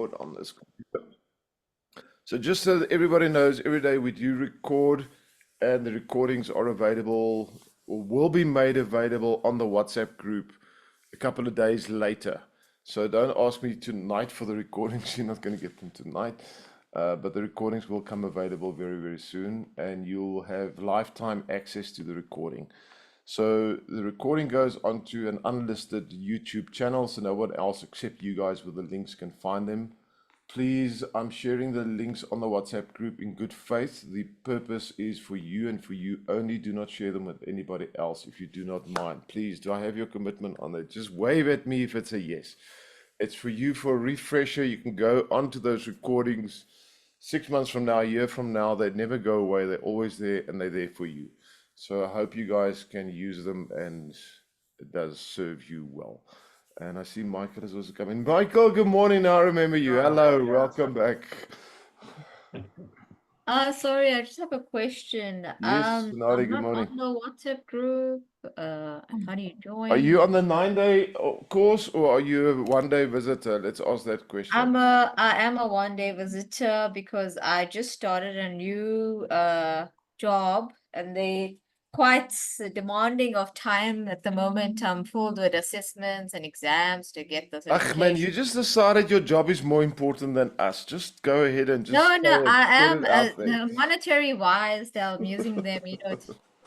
record on this computer. So just so that everybody knows, every day we do record, and the recordings are available or will be made available on the WhatsApp group a couple of days later. So don't ask me tonight for the recordings. You're not going to get them tonight. But the recordings will come available very, very soon, and you'll have lifetime access to the recording. So the recording goes onto an unlisted YouTube channel, so no one else except you guys with the links can find them. Please, I'm sharing the links on the WhatsApp group in good faith. The purpose is for you and for you only. Do not share them with anybody else if you do not mind. Please, do I have your commitment on that? Just wave at me if it's a yes. It's for you for a refresher. You can go onto those recordings 6 months from now, a year from now. They never go away. They're always there, and they're there for you. So I hope you guys can use them, and it does serve you well. And I see Michael has also come in. Michael, good morning. I remember you. Hello, welcome back. Sorry, I just have a question. Yes, Nari, I'm good not morning. on the WhatsApp group. How do you Are you join? on the 9-day course, or are you a one-day visitor? Let's ask that question. I am a one-day visitor because I just started a new job, and they quite demanding of time at the moment. I'm full with assessments and exams to get the Ach man, you certification. just decided your job is more important than us. Just go ahead and just No, say it, I put am it out there. the monetary wise, I'm using them,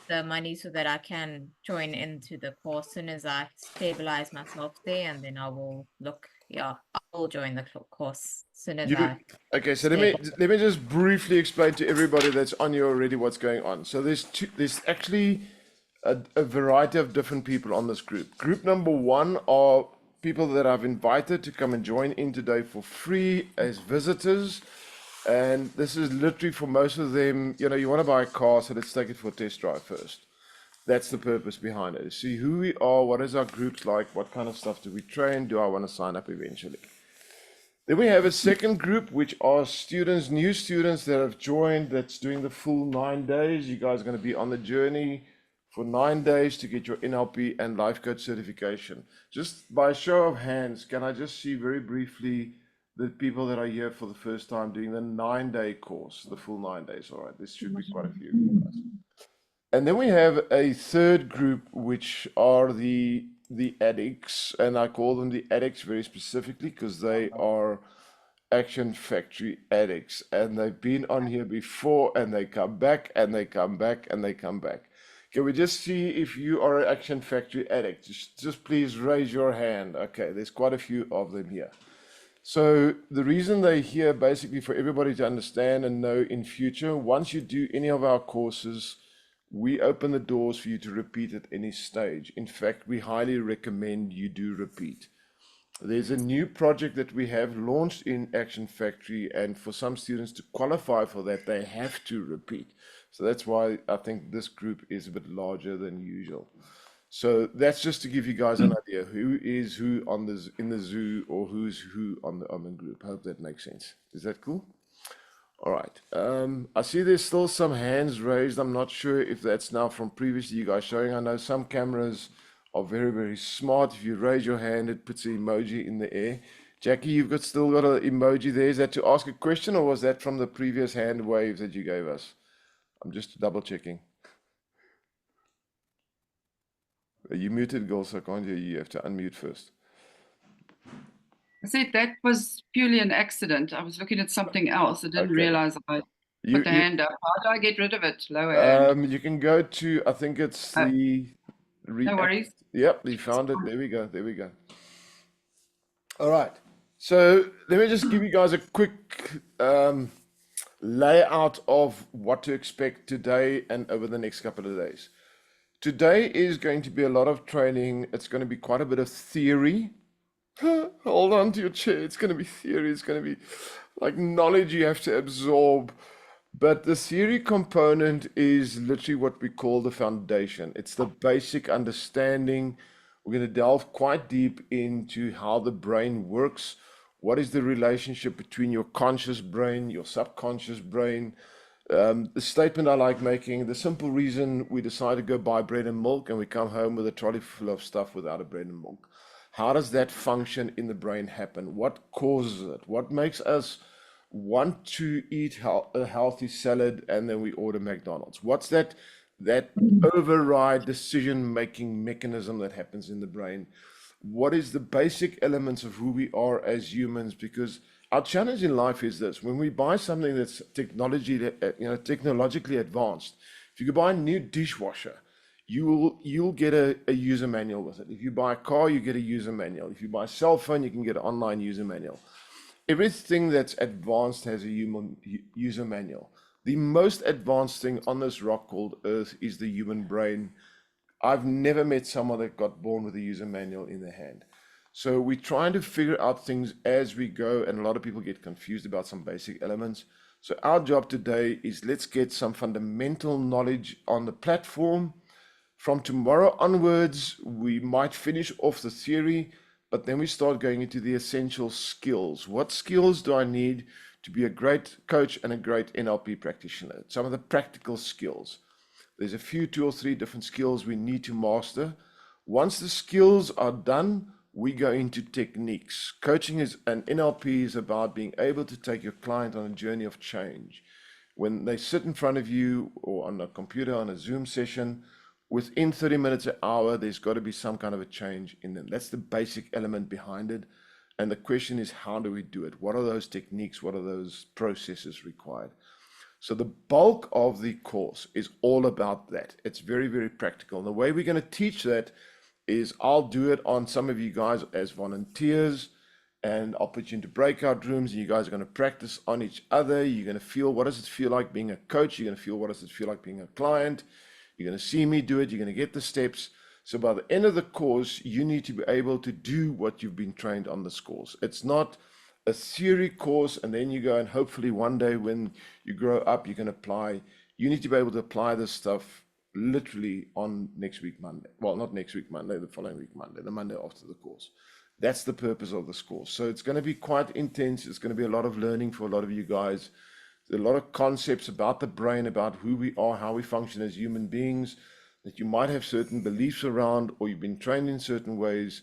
the money so that I can join into the course soon as I stabilize myself there, and then I will look, yeah, I will join the course soon as You I okay? So stable. let me just briefly explain to everybody that's on here already what's going on. So there's actually a variety of different people on this group. Group number one are people that I've invited to come and join in today for free as visitors. And this is literally for most of them, you want to buy a car, so let's take it for a test drive first. That's the purpose behind it. See who we are, what is our groups like, what kind of stuff do we train, do I want to sign up eventually. Then we have a second group, which are students, new students that have joined, that's doing the full 9 days. You guys are going to be on the journey for 9 days to get your NLP and Life Coach certification. Just by show of hands, can I just see very briefly the people that are here for the first time doing the 9-day course, the full 9 days? All right, this should be quite a few of you guys. And then we have a third group, which are the addicts, and I call them the addicts very specifically because they are Action Factory addicts, and they've been on here before, and they come back, and they come back, and they come back. Can we just see if you are an Action Factory addict? Just please raise your hand. Okay, there's quite a few of them here. So the reason they're here, basically for everybody to understand and know in future, once you do any of our courses, we open the doors for you to repeat at any stage. In fact, we highly recommend you do repeat. There's a new project that we have launched in Action Factory, and for some students to qualify for that, they have to repeat. So that's why I think this group is a bit larger than usual. So that's just to give you guys an idea who is who on the in the zoo, or who's who on the group. Hope that makes sense. Is that cool? All right. I see there's still some hands raised. I'm not sure if that's now from previously you guys showing. I know some cameras are very, very smart. If you raise your hand, it puts an emoji in the air. Jackie, you've still got an emoji there. Is that to ask a question, or was that from the previous hand waves that you gave us? I'm just double checking. Are you muted, girl? So I can't hear you. You have to unmute first. I said that was purely an accident. I was looking at something else. I didn't realize I put the hand up. How do I get rid of it? Lower hand. You can go to, I think it's the no worries. Yep, you found it. There we go. There we go. All right. So let me just give you guys a quick layout of what to expect today and over the next couple of days. Today is going to be a lot of training. It's going to be quite a bit of theory. Hold on to your chair. It's going to be theory. It's going to be like knowledge you have to absorb. But the theory component is literally what we call the foundation. It's the basic understanding. We're going to delve quite deep into how the brain works. What is the relationship between your conscious brain, your subconscious brain? The statement I like making, the simple reason we decide to go buy bread and milk and we come home with a trolley full of stuff without a bread and milk. How does that function in the brain happen? What causes it? What makes us want to eat a healthy salad and then we order McDonald's? What's that override decision-making mechanism that happens in the brain? What is the basic elements of who we are as humans? Because our challenge in life is this: when we buy something that's technologically advanced, if you could buy a new dishwasher, you'll get a user manual with it. If you buy a car, you get a user manual. If you buy a cell phone, you can get an online user manual. Everything that's advanced has a human user manual. The most advanced thing on this rock called Earth is the human brain. I've never met someone that got born with a user manual in their hand. So we're trying to figure out things as we go, and a lot of people get confused about some basic elements. So our job today is let's get some fundamental knowledge on the platform. From tomorrow onwards, we might finish off the theory, but then we start going into the essential skills. What skills do I need to be a great coach and a great NLP practitioner? Some of the practical skills. There's a few, 2 or 3 different skills we need to master. Once the skills are done, we go into techniques. Coaching and NLP is about being able to take your client on a journey of change. When they sit in front of you or on a computer on a Zoom session, within 30 minutes, an hour, there's got to be some kind of a change in them. That's the basic element behind it. And the question is, how do we do it? What are those techniques? What are those processes required? So the bulk of the course is all about that. It's very, very practical. And the way we're going to teach that is I'll do it on some of you guys as volunteers, and I'll put you into breakout rooms, and you guys are going to practice on each other. You're going to feel, what does it feel like being a coach? You're going to feel, what does it feel like being a client? You're going to see me do it. You're going to get the steps. So by the end of the course, you need to be able to do what you've been trained on this course. It's not a theory course, and then you go and hopefully one day when you grow up, you can apply. You need to be able to apply this stuff literally on next week, Monday. Well, not next week, Monday, the following week, Monday, the Monday after the course. That's the purpose of this course. So it's going to be quite intense. It's going to be a lot of learning for a lot of you guys. There's a lot of concepts about the brain, about who we are, how we function as human beings, that you might have certain beliefs around, or you've been trained in certain ways.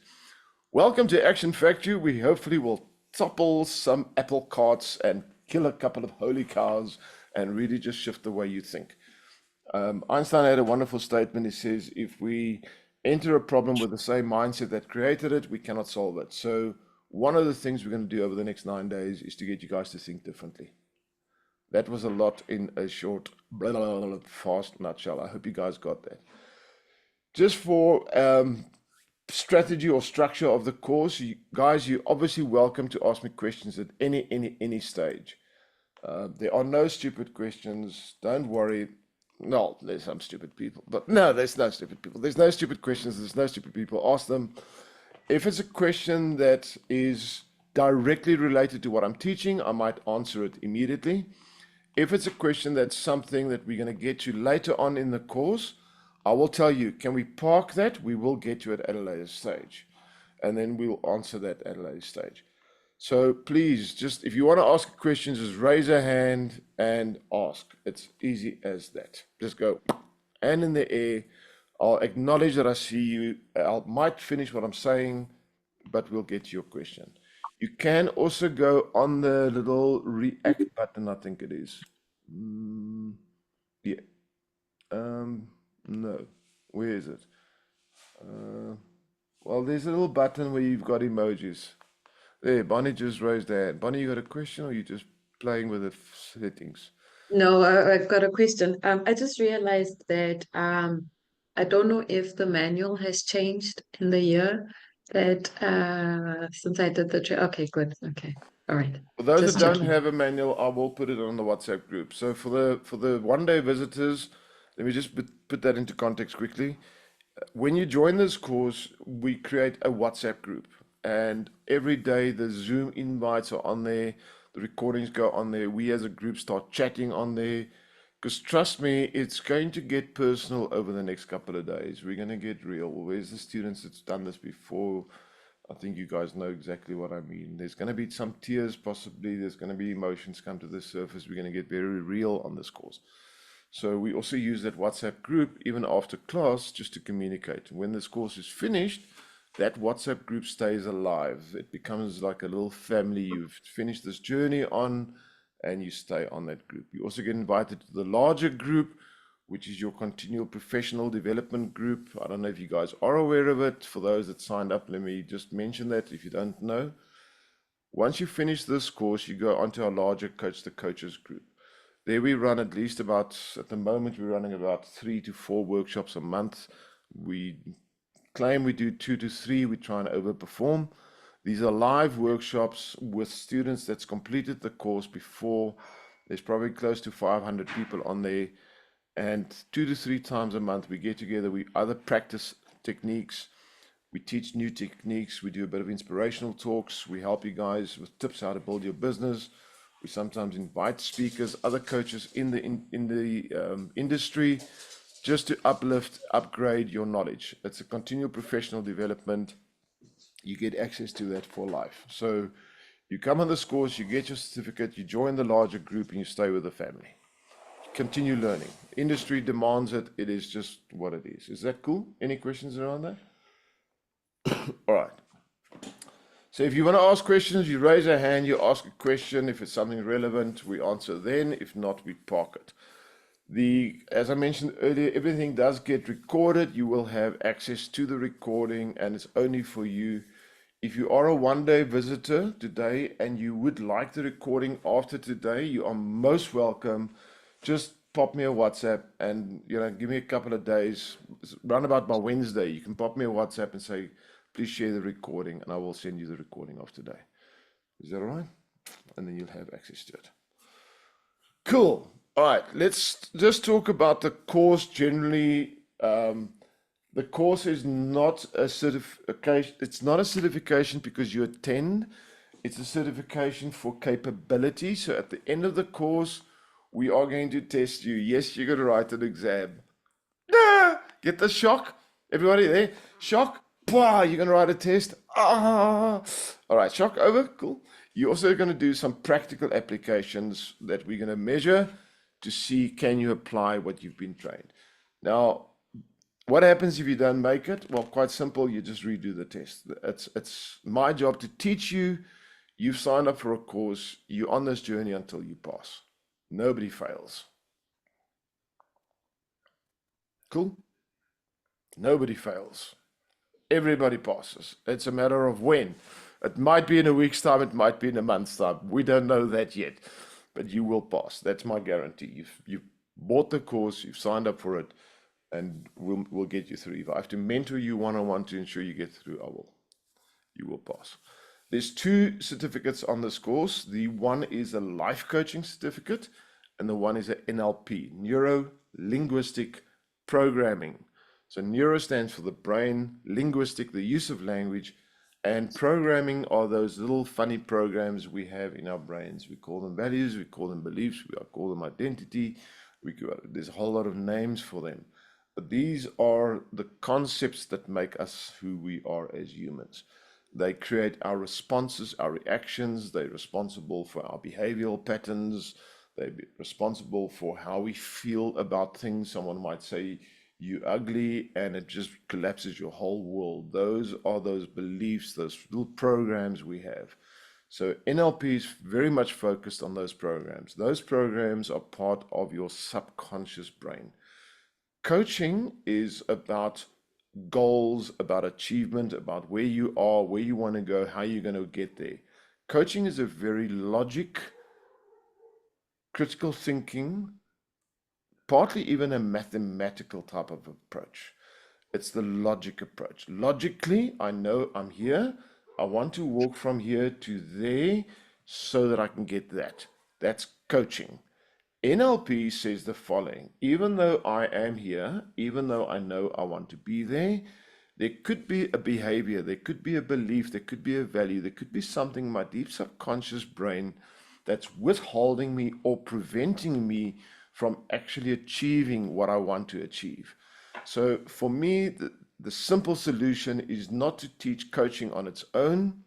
Welcome to Action Factory. We hopefully will topple some apple carts and kill a couple of holy cows and really just shift the way you think. Einstein had a wonderful statement. He says, if we enter a problem with the same mindset that created it, we cannot solve it. So one of the things we're going to do over the next 9 days is to get you guys to think differently. That was a lot in a short, fast nutshell. I hope you guys got that. Just for strategy or structure of the course, you guys, you're obviously welcome to ask me questions at any stage. There are no stupid questions. Don't worry. No, there's some stupid people, but no, there's no stupid people. There's no stupid questions. There's no stupid people. Ask them. If it's a question that is directly related to what I'm teaching, I might answer it immediately. If it's a question that's something that we're going to get to later on in the course, I will tell you, can we park that? We will get to it at a later stage. And then we'll answer that at a later stage. So please, just if you want to ask questions, just raise a hand and ask. It's easy as that. Just go hand in the air. I'll acknowledge that I see you. I might finish what I'm saying, but we'll get to your question. You can also go on the little react button, I think it is. Yeah. No. Where is it? Well, there's a little button where you've got emojis. There, Bonnie just raised her hand. Bonnie, you got a question, or you just playing with the settings? No, I've got a question. I just realized that I don't know if the manual has changed in the year that since I did the okay, good. Okay. All right. For those Just that don't checking. have a manual, I will put it on the WhatsApp group. So for the one-day visitors, let me just put that into context quickly. When you join this course, we create a WhatsApp group, and every day the Zoom invites are on there, the recordings go on there. We as a group start chatting on there, because trust me, it's going to get personal over the next couple of days. We're going to get real. Where's the students that's done this before? I think you guys know exactly what I mean. There's going to be some tears, possibly. There's going to be emotions come to the surface. We're going to get very real on this course. So we also use that WhatsApp group even after class just to communicate. When this course is finished, that WhatsApp group stays alive. It becomes like a little family. You've finished this journey on, and you stay on that group. You also get invited to the larger group, which is your continual professional development group. I don't know if you guys are aware of it. For those that signed up, let me just mention that if you don't know. Once you finish this course, you go onto our larger Coach the Coaches group. There we run at least about, at the moment, we're running about 3 to 4 workshops a month. We claim we do 2 to 3. We try and overperform. These are live workshops with students that's completed the course before. There's probably close to 500 people on there. And 2 to 3 times a month, we get together. We either practice techniques, we teach new techniques, we do a bit of inspirational talks, we help you guys with tips how to build your business. We sometimes invite speakers, other coaches in the industry, just to uplift, upgrade your knowledge. It's a continual professional development. You get access to that for life. So you come on this course, you get your certificate, you join the larger group, and you stay with the family. Continue learning. Industry demands it. It is just what it is. Is that cool? Any questions around that? All right. So if you want to ask questions, you raise a hand, you ask a question. If it's something relevant, we answer then. If not, we park it. As I mentioned earlier, everything does get recorded. You will have access to the recording, and it's only for you. If you are a one-day visitor today and you would like the recording after today, you are most welcome. Just pop me a WhatsApp and give me a couple of days. Round about by Wednesday, you can pop me a WhatsApp and say, please share the recording, and I will send you the recording of today. Is that all right? And then you'll have access to it. Cool. All right, let's just talk about the course generally. The course is not a certification. It's not a certification because you attend. It's a certification for capability. So at the end of the course, we are going to test you. Yes, you're going to write an exam. Get the shock? Everybody there? Shock? You're going to write a test. All right, shock over. Cool. You're also going to do some practical applications that we're going to measure to see, can you apply what you've been trained. Now, what happens if you don't make it? Well, quite simple. You just redo the test. It's my job to teach you. You've signed up for a course. You're on this journey until you pass. Nobody fails. Cool? Nobody fails. Everybody passes. It's a matter of when. It might be in a week's time. It might be in a month's time. We don't know that yet. But you will pass. That's my guarantee. You've bought the course. You've signed up for it. And we'll get you through. If I have to mentor you one-on-one to ensure you get through, I will. You will pass. There's 2 certificates on this course. The one is a life coaching certificate, and the one is an NLP, neuro-linguistic programming. So neuro stands for the brain, linguistic, the use of language, and programming are those little funny programs we have in our brains. We call them values, we call them beliefs, we call them identity. There's a whole lot of names for them. But these are the concepts that make us who we are as humans. They create our responses, our reactions. They're responsible for our behavioral patterns. They're responsible for how we feel about things. Someone might say, you're ugly, and it just collapses your whole world. Those are those beliefs, those little programs we have. So NLP is very much focused on those programs. Those programs are part of your subconscious brain. Coaching is about goals, about achievement, about where you are, where you want to go, how you're going to get there. Coaching is a very logic, critical thinking, partly even a mathematical type of approach. It's the logic approach. Logically, I know I'm here. I want to walk from here to there so that I can get that. That's coaching. NLP says the following: even though I am here, even though I know I want to be there, there could be a behavior, there could be a belief, there could be a value, there could be something in my deep subconscious brain that's withholding me or preventing me from actually achieving what I want to achieve. So for me, the simple solution is not to teach coaching on its own,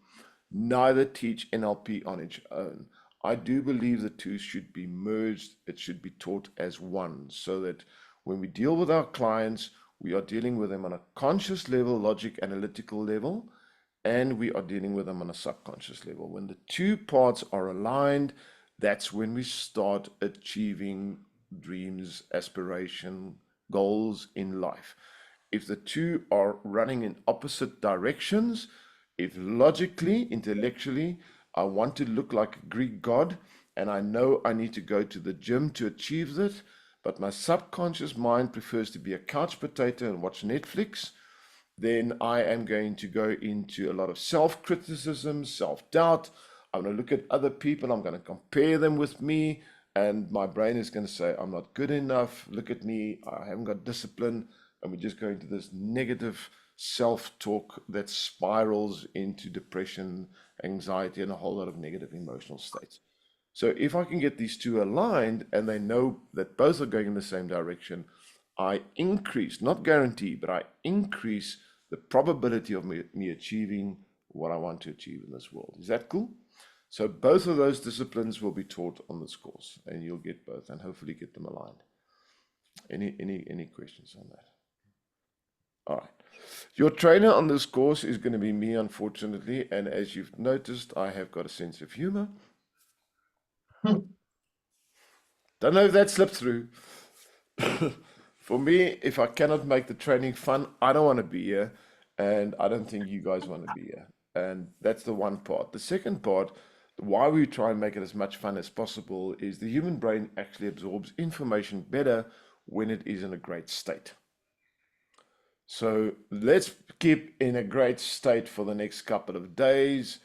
neither teach NLP on its own. I do believe the two should be merged. It should be taught as one, so that when we deal with our clients, We are dealing with them on a conscious level, logic, analytical level, and we are dealing with them on a subconscious level. When the two parts are aligned, that's when we start achieving dreams, aspiration, goals in life. If the two are running in opposite directions, if logically, intellectually, I want to look like a Greek god, and I know I need to go to the gym to achieve that, but my subconscious mind prefers to be a couch potato and watch Netflix, then I am going to go into a lot of self-criticism, self-doubt. I'm going to look at other people. I'm going to compare them with me. And my brain is going to say, I'm not good enough. Look at me. I haven't got discipline. And we just go into this negative self-talk that spirals into depression, anxiety, and a whole lot of negative emotional states. So if I can get these two aligned and they know that both are going in the same direction, I increase, not guarantee, but I increase the probability of me achieving what I want to achieve in this world. Is that cool? So both of those disciplines will be taught on this course, and you'll get both and hopefully get them aligned. Any questions on that? All right. Your trainer on this course is going to be me, unfortunately, and as you've noticed, I have got a sense of humor. Don't know if that slipped through. For me, if I cannot make the training fun, I don't want to be here, and I don't think you guys want to be here. And that's the one part. The second part, why we try and make it as much fun as possible, is the human brain actually absorbs information better when it is in a great state. So let's keep in a great state for the next couple of days,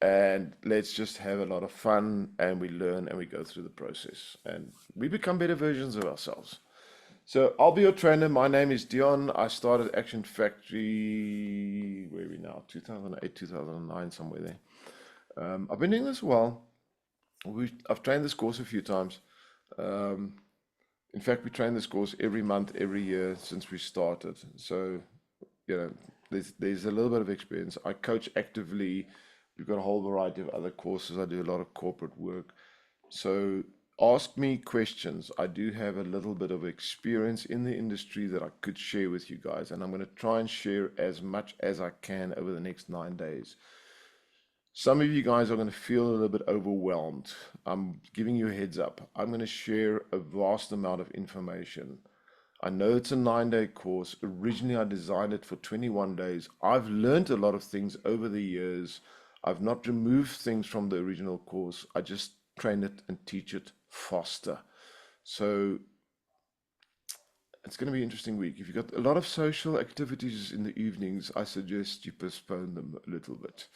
and let's just have a lot of fun, and we learn and we go through the process, and we become better versions of ourselves. So I'll be your trainer. My name is Dion. I started Action Factory, where are we now? 2008, 2009, somewhere there. I've been doing this a while. I've trained this course a few times. In fact, we train this course every month, every year since we started. So, you know, there's a little bit of experience. I coach actively. We've got a whole variety of other courses. I do a lot of corporate work. So ask me questions. I do have a little bit of experience in the industry that I could share with you guys, and I'm going to try and share as much as I can over the next 9 days. Some of you guys are going to feel a little bit overwhelmed. I'm giving you a heads up. I'm going to share a vast amount of information. I know it's a 9-day course. Originally, I designed it for 21 days. I've learned a lot of things over the years. I've not removed things from the original course. I just train it and teach it faster. So it's going to be an interesting week. If you've got a lot of social activities in the evenings, I suggest you postpone them a little bit.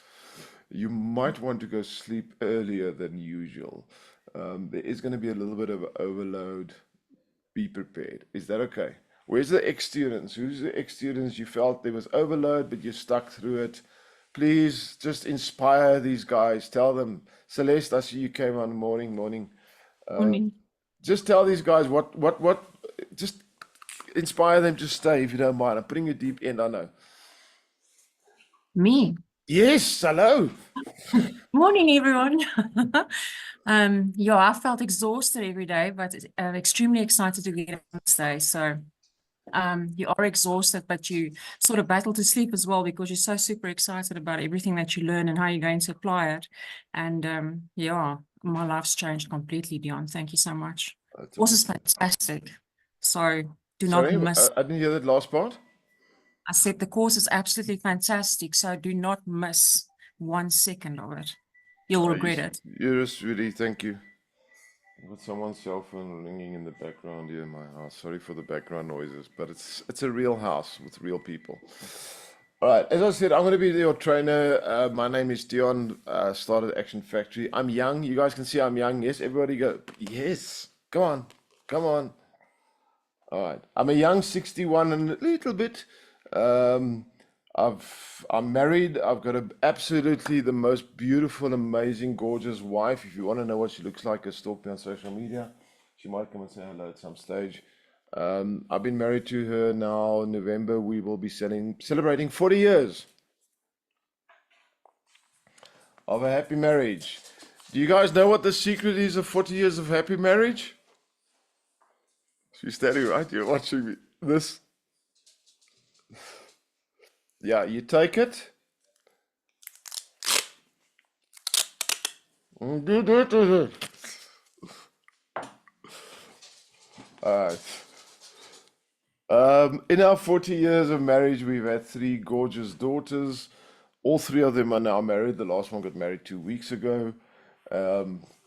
You might want to go sleep earlier than usual. There is going to be a little bit of overload. Be prepared. Is that okay? Where's the ex-students? Who's the ex-students you felt there was overload, but you stuck through it? Please just inspire these guys. Tell them, Celeste, I see you came on morning. Just tell these guys what, just inspire them to stay if you don't mind. I'm putting you deep in, I know. Me? Yes, hello. Morning, everyone. Yeah, I felt exhausted every day, but extremely excited to get on today. So you are exhausted, but you sort of battle to sleep as well because you're so super excited about everything that you learn and how you're going to apply it. And yeah, my life's changed completely, Dion. Thank you so much. This is fantastic. So do not miss. I didn't hear that last part. I said the course is absolutely fantastic, so do not miss 1 second of it. You'll regret it. You're a sweetie, thank you. I've got someone's cell phone ringing in the background here in my house. Sorry for the background noises, but it's a real house with real people. All right, as I said, I'm going to be your trainer. My name is Dion. Started Action Factory. I'm young. You guys can see I'm young. Yes, everybody go. Yes. Come on. All right. I'm a young 61 and a little bit. I'm married. I've got absolutely the most beautiful, amazing, gorgeous wife. If you want to know what she looks like, stalk me on social media. She might come and say hello at some stage. I've been married to her now. In November, we will be celebrating 40 years of a happy marriage. Do you guys know what the secret is of 40 years of happy marriage? She's standing right here watching me. This. Yeah, you take it. All right. In our 40 years of marriage, we've had 3 gorgeous daughters. All 3 of them are now married. The last one got married 2 weeks ago.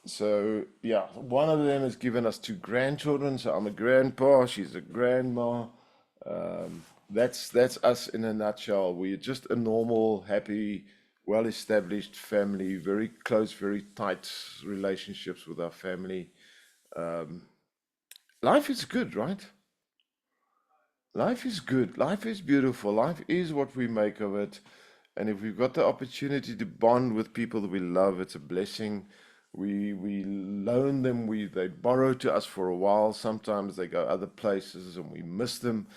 So yeah, one of them has given us 2 grandchildren. So I'm a grandpa, she's a grandma. That's us in a nutshell. We're just a normal, happy, well-established family, very close, very tight relationships with our family. Life is good, right? Life is good. Life is beautiful. Life is what we make of it. And if we've got the opportunity to bond with people that we love, it's a blessing. We loan them, they borrow to us for a while. Sometimes they go other places and we miss them.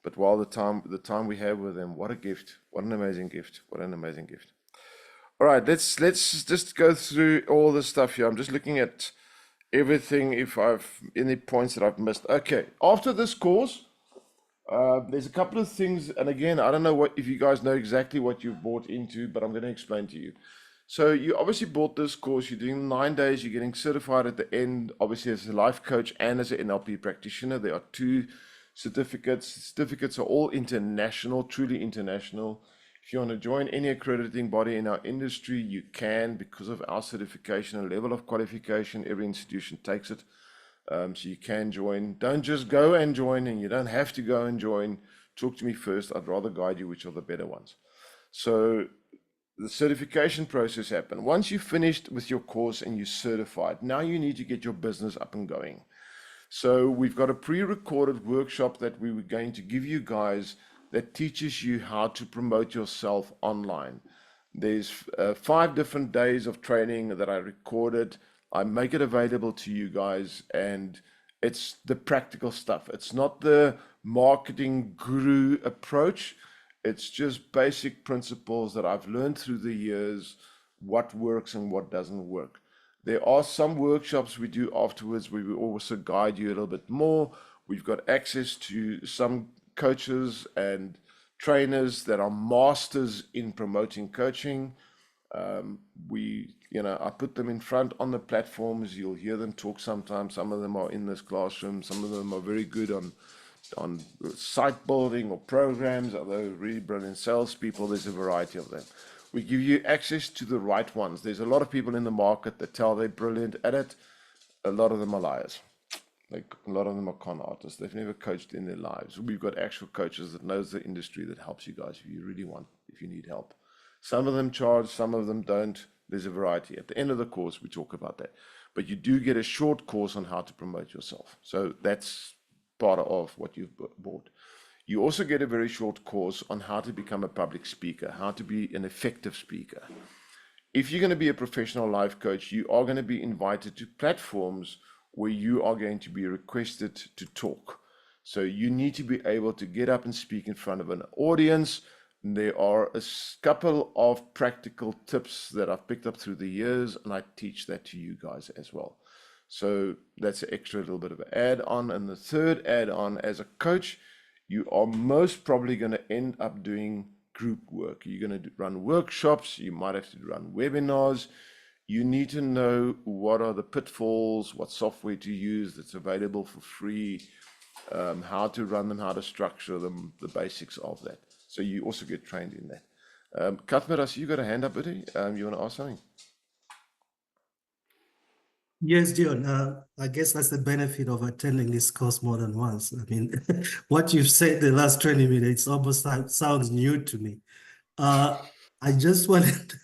But while the time we have with them, what a gift. What an amazing gift. What an amazing gift. All right, let's just go through all the stuff here. I'm just looking at everything, if I've any points that I've missed. Okay, after this course, there's a couple of things, and again, I don't know if you guys know exactly what you've bought into, but I'm going to explain to you. So you obviously bought this course, you're doing 9 days, you're getting certified at the end, obviously as a life coach and as an NLP practitioner. There are 2 certificates. Certificates are all international, truly international. If you want to join any accrediting body in our industry, you can, because of our certification and level of qualification. Every institution takes it. So you can join. Don't just go and join, and you don't have to go and join. Talk to me first. I'd rather guide you which are the better ones. So the certification process happened. Once you've finished with your course and you're certified, now you need to get your business up and going. So we've got a pre-recorded workshop that we were going to give you guys that teaches you how to promote yourself online. There's 5 different days of training that I recorded. I make it available to you guys, and it's the practical stuff. It's not the marketing guru approach. It's just basic principles that I've learned through the years, what works and what doesn't work. There are some workshops we do afterwards where we also guide you a little bit more. We've got access to some coaches and trainers that are masters in promoting coaching. I put them in front on the platforms. You'll hear them talk sometimes. Some of them are in this classroom. Some of them are very good on site building or programs. Although really brilliant salespeople, there's a variety of them. We give you access to the right ones. There's a lot of people in the market that tell they're brilliant at it. A lot of them are liars. Like, a lot of them are con artists. They've never coached in their lives. We've got actual coaches that knows the industry that helps you guys if you need help. Some of them charge, some of them don't. There's a variety. At the end of the course, we talk about that. But you do get a short course on how to promote yourself. So that's part of what you've bought. You also get a very short course on how to become a public speaker, how to be an effective speaker. If you're going to be a professional life coach, you are going to be invited to platforms where you are going to be requested to talk. So you need to be able to get up and speak in front of an audience. There are a couple of practical tips that I've picked up through the years, and I teach that to you guys as well. So that's an extra little bit of an add-on. And the third add-on, as a coach, you are most probably going to end up doing group work. You're going to run workshops. You might have to run webinars. You need to know what are the pitfalls, what software to use that's available for free, how to run them, how to structure them, the basics of that. So you also get trained in that. Cuthbert, I see you got a hand up, buddy. You want to ask something? Yes, John. I guess that's the benefit of attending this course more than once. I mean, what you've said the last 20 minutes almost sounds new to me. I just wanted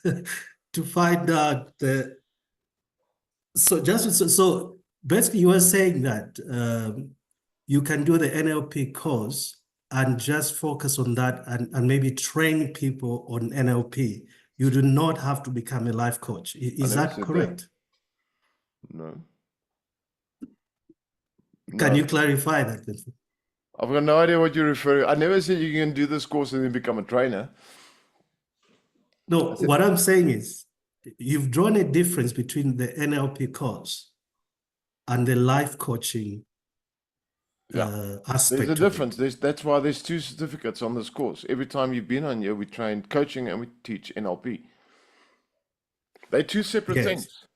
to find out so basically you were saying that you can do the NLP course and just focus on that and maybe train people on NLP. You do not have to become a life coach. Is that correct? No. Can you clarify that? I've got no idea what you're referring to. I never said you can do this course and then become a trainer. No, what I'm saying is you've drawn a difference between the NLP course and the life coaching aspect There's a of difference. it. That's why there's 2 certificates on this course. Every time you've been on here, we train coaching and we teach NLP. They're 2 separate Yes. things.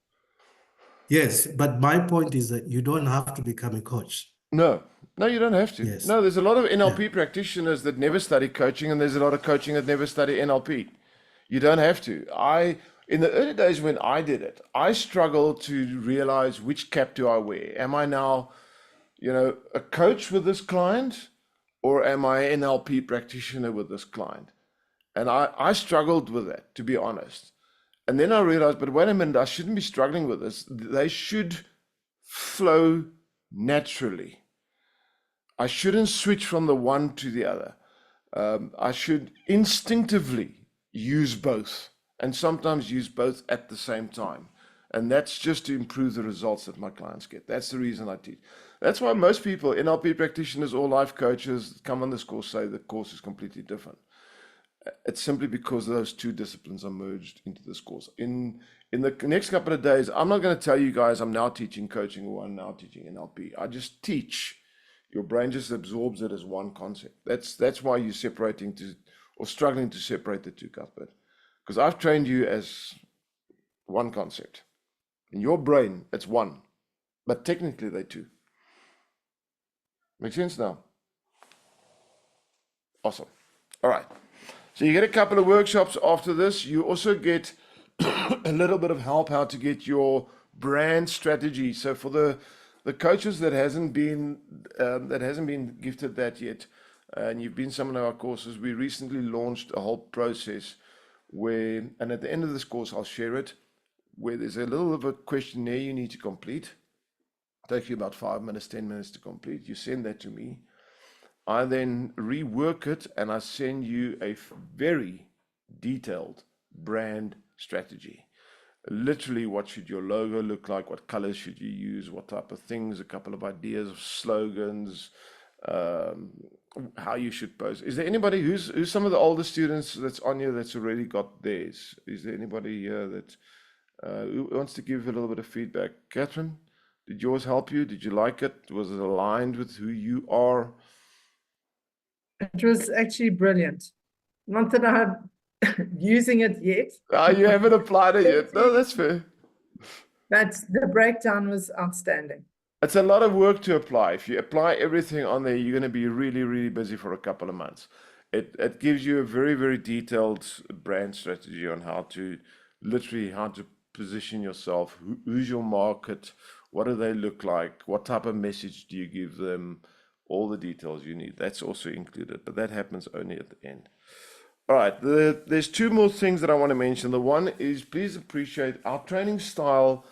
Yes, but my point is that you don't have to become a coach. No, you don't have to. Yes. No, there's a lot of NLP Yeah. practitioners that never study coaching, and there's a lot of coaching that never study NLP. You don't have to. In the early days when I did it, I struggled to realize which cap do I wear. Am I now, a coach with this client, or am I an NLP practitioner with this client? And I struggled with that, to be honest. And then I realized, but wait a minute, I shouldn't be struggling with this. They should flow naturally. I shouldn't switch from the one to the other. I should instinctively use both, and sometimes use both at the same time. And that's just to improve the results that my clients get. That's the reason I teach. That's why most people, NLP practitioners or life coaches, come on this course, say the course is completely different. It's simply because those 2 disciplines are merged into this course. In the next couple of days, I'm not going to tell you guys I'm now teaching coaching or I'm now teaching NLP. I just teach. Your brain just absorbs it as one concept. That's why you're separating or struggling to separate the 2, Cuthbert. Because I've trained you as one concept. In your brain, it's one, but technically they're 2. Make sense now? Awesome. All right. So you get a couple of workshops after this. You also get a little bit of help how to get your brand strategy. So for the coaches that hasn't been gifted that yet, and you've been some of our courses, we recently launched a whole process where, and at the end of this course, I'll share it, where there's a little of a questionnaire you need to complete. It takes you about 5 minutes, 10 minutes to complete. You send that to me. I then rework it and I send you a very detailed brand strategy. Literally, what should your logo look like? What colors should you use? What type of things? A couple of ideas of slogans, how you should post. Is there anybody who's some of the older students that's on here that's already got theirs? Is there anybody here that who wants to give a little bit of feedback? Catherine, did yours help you? Did you like it? Was it aligned with who you are? It was actually brilliant. Not that I'm using it yet, You haven't applied it yet. No, that's fair. but the breakdown was outstanding. It's a lot of work to apply. If you apply everything on there, you're going to be really, really busy for a couple of months. It gives you a very, very detailed brand strategy on how to position yourself. Who's your market? What do they look like? What type of message do you give them? All the details you need. That's also included, but that happens only at the end. All right, there's 2 more things that I want to mention. The one is, please appreciate our training style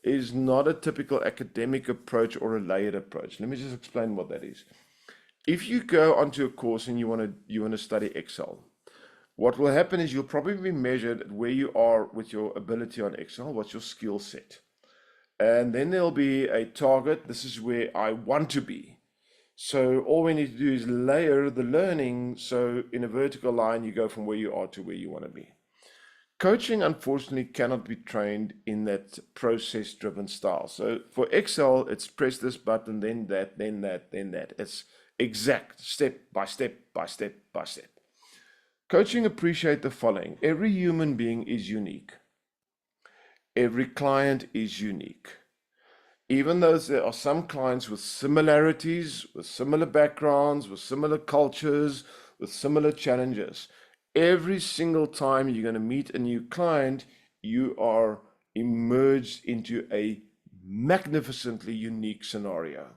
is not a typical academic approach or a layered approach. Let me just explain what that is. If you go onto a course and you want to study Excel, what will happen is you'll probably be measured at where you are with your ability on Excel, what's your skill set. And then there'll be a target. This is where I want to be. So all we need to do is layer the learning. So in a vertical line, you go from where you are to where you want to be. Coaching, unfortunately, cannot be trained in that process-driven style. So for Excel, it's press this button, then that, then that, then that. It's exact, step by step by step by step. Coaching, appreciate the following. Every human being is unique. Every client is unique. Even though there are some clients with similarities, with similar backgrounds, with similar cultures, with similar challenges, every single time you're going to meet a new client, you are immersed into a magnificently unique scenario.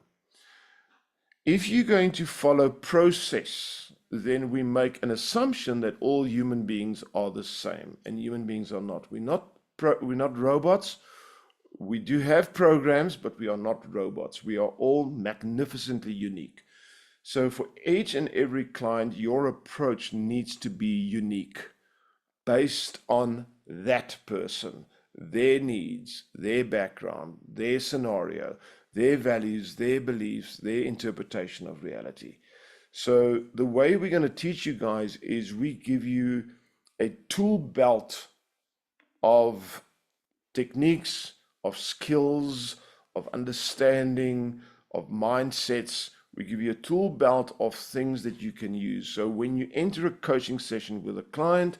If you're going to follow process, then we make an assumption that all human beings are the same, and human beings are not. We're not robots. We do have programs, but we are not robots. We are all magnificently unique. So for each and every client, your approach needs to be unique based on that person, their needs, their background, their scenario, their values, their beliefs, their interpretation of reality. So the way we're going to teach you guys is we give you a tool belt of techniques, of skills, of understanding, of mindsets, We give you a tool belt of things that you can use. So when you enter a coaching session with a client,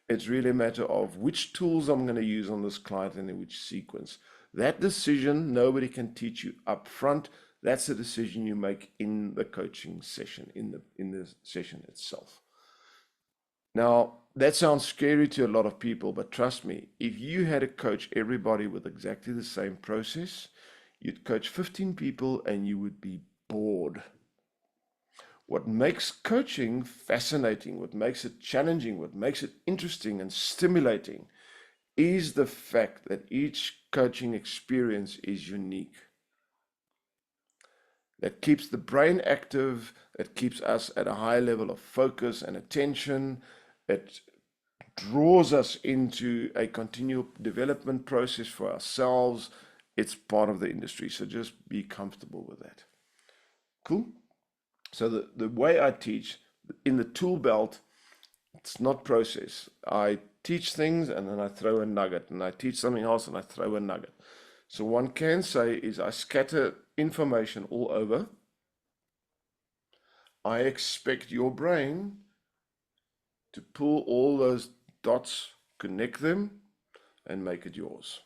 it's really a matter of which tools I'm going to use on this client and in which sequence. That decision, nobody can teach you up front. That's a decision you make in the coaching session, in the session itself. Now, that sounds scary to a lot of people, but trust me, if you had to coach everybody with exactly the same process, you'd coach 15 people and you would be bored. What makes coaching fascinating, what makes it challenging, what makes it interesting and stimulating is the fact that each coaching experience is unique. That keeps the brain active, that keeps us at a high level of focus and attention. It draws us into a continual development process for ourselves. It's part of the industry, so just be comfortable with that. Cool? So the way I teach, in the tool belt, it's not process. I teach things and then I throw a nugget, and I teach something else and I throw a nugget. So one can say is I scatter information all over. I expect your brain to pull all those dots, connect them, and make it yours.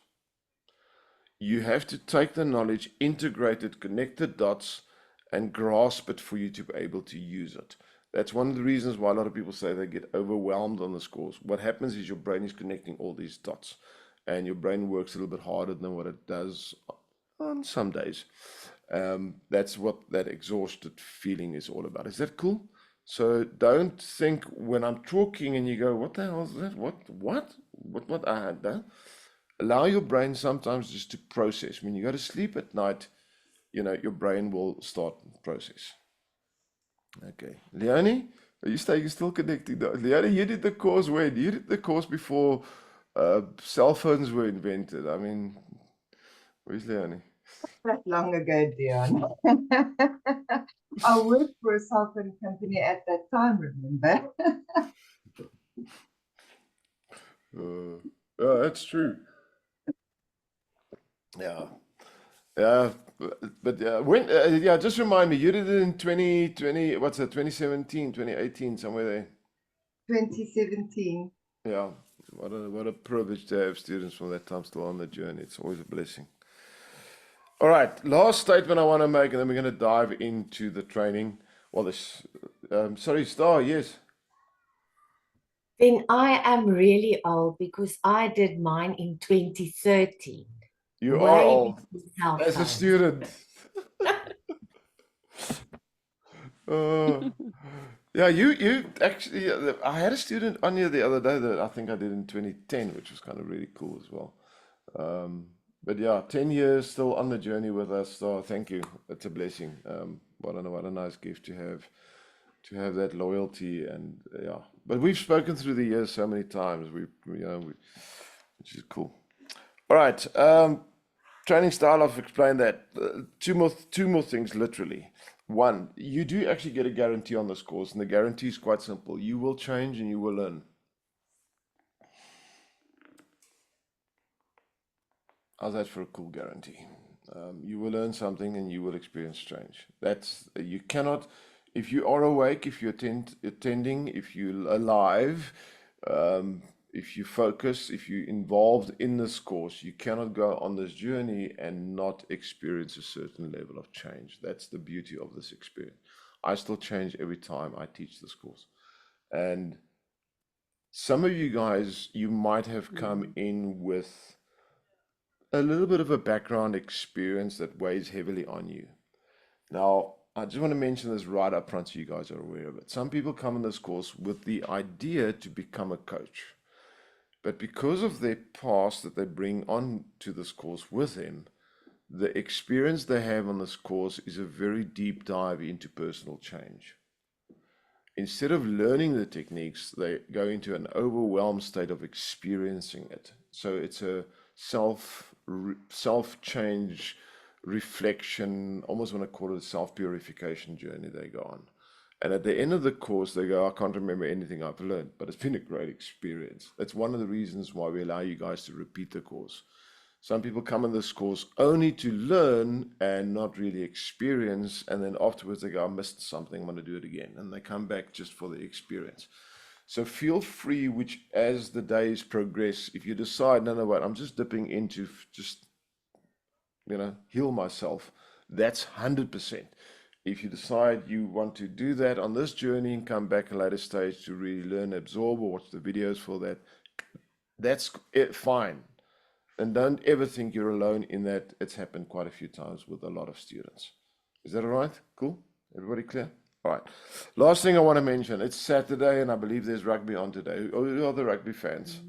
You have to take the knowledge, integrate it, connect the dots, and grasp it for you to be able to use it. That's one of the reasons why a lot of people say they get overwhelmed on this course. What happens is your brain is connecting all these dots, and your brain works a little bit harder than what it does on some days. That's what that exhausted feeling is all about. Is that cool? So don't think when I'm talking and you go, what the hell is that? What I had done? Allow your brain sometimes just to process. When you go to sleep at night, you know, your brain will start process. Okay. Leonie, are you still connecting? Leonie, you did the course when? You did the course before cell phones were invented. I mean, where's Leonie? That long ago, Dion. I worked for a cell phone company at that time, remember? Yeah, that's true. Yeah. Yeah, but when yeah, just remind me, you did it in 2020, what's that, 2017, 2018, somewhere there. 2017. Yeah, what a privilege to have students from that time still on the journey. It's always a blessing. All right, last statement I want to make, and then we're going to dive into the training. Well, this, sorry, Star, yes. Then I am really old because I did mine in 2013. You way are old before cell as a phones. student. Yeah, you actually, I had a student on here the other day that I think I did in 2010, which was kind of really cool as well. But yeah, 10 years still on the journey with us. So thank you. It's a blessing. What a nice gift to have that loyalty. And yeah, but we've spoken through the years so many times. Which is cool. All right. Training style, I've explained that. Two more things, literally. One, you do actually get a guarantee on this course, and the guarantee is quite simple. You will change and you will learn. How's that for a cool guarantee? You will learn something and you will experience change. You cannot, if you are awake, if you're attending, if you're alive, if you focus, if you're involved in this course, you cannot go on this journey and not experience a certain level of change. That's the beauty of this experience. I still change every time I teach this course. And some of you guys, you might have come in with a little bit of a background experience that weighs heavily on you. Now, I just want to mention this right up front so you guys are aware of it. Some people come in this course with the idea to become a coach. But because of their past that they bring on to this course with them, the experience they have on this course is a very deep dive into personal change. Instead of learning the techniques, they go into an overwhelmed state of experiencing it. So it's a self-change, reflection, almost want to call it a self-purification journey they go on. And at the end of the course, they go, I can't remember anything I've learned, but it's been a great experience. That's one of the reasons why we allow you guys to repeat the course. Some people come in this course only to learn and not really experience, and then afterwards they go, I missed something, I'm going to do it again, and they come back just for the experience. So feel free, which as the days progress, if you decide, no, what, I'm just dipping into just, heal myself, that's 100%. If you decide you want to do that on this journey and come back at a later stage to really learn, absorb, or watch the videos for that, that's fine. And don't ever think you're alone in that. It's happened quite a few times with a lot of students. Is that all right? Cool? Everybody clear? All right. Last thing I want to mention, it's Saturday and I believe there's rugby on today. Who are the rugby fans?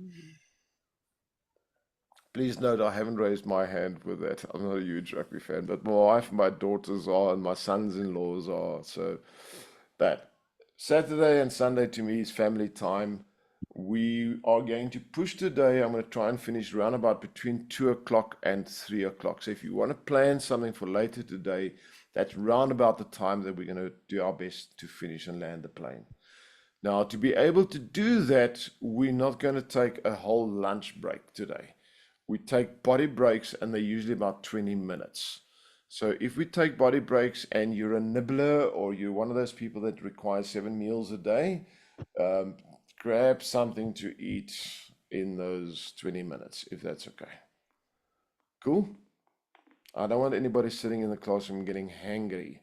Please note, I haven't raised my hand with that. I'm not a huge rugby fan, but my wife, my daughters are, and my sons-in-laws are. So, but Saturday and Sunday to me is family time. We are going to push today. I'm going to try and finish around about between 2 o'clock and 3 o'clock. So if you want to plan something for later today, that's round about the time that we're going to do our best to finish and land the plane. Now, to be able to do that, we're not going to take a whole lunch break today. We take body breaks, and they're usually about 20 minutes. So if we take body breaks and you're a nibbler or you're one of those people that requires 7 meals a day, grab something to eat in those 20 minutes, if that's okay. Cool? I don't want anybody sitting in the classroom getting hangry.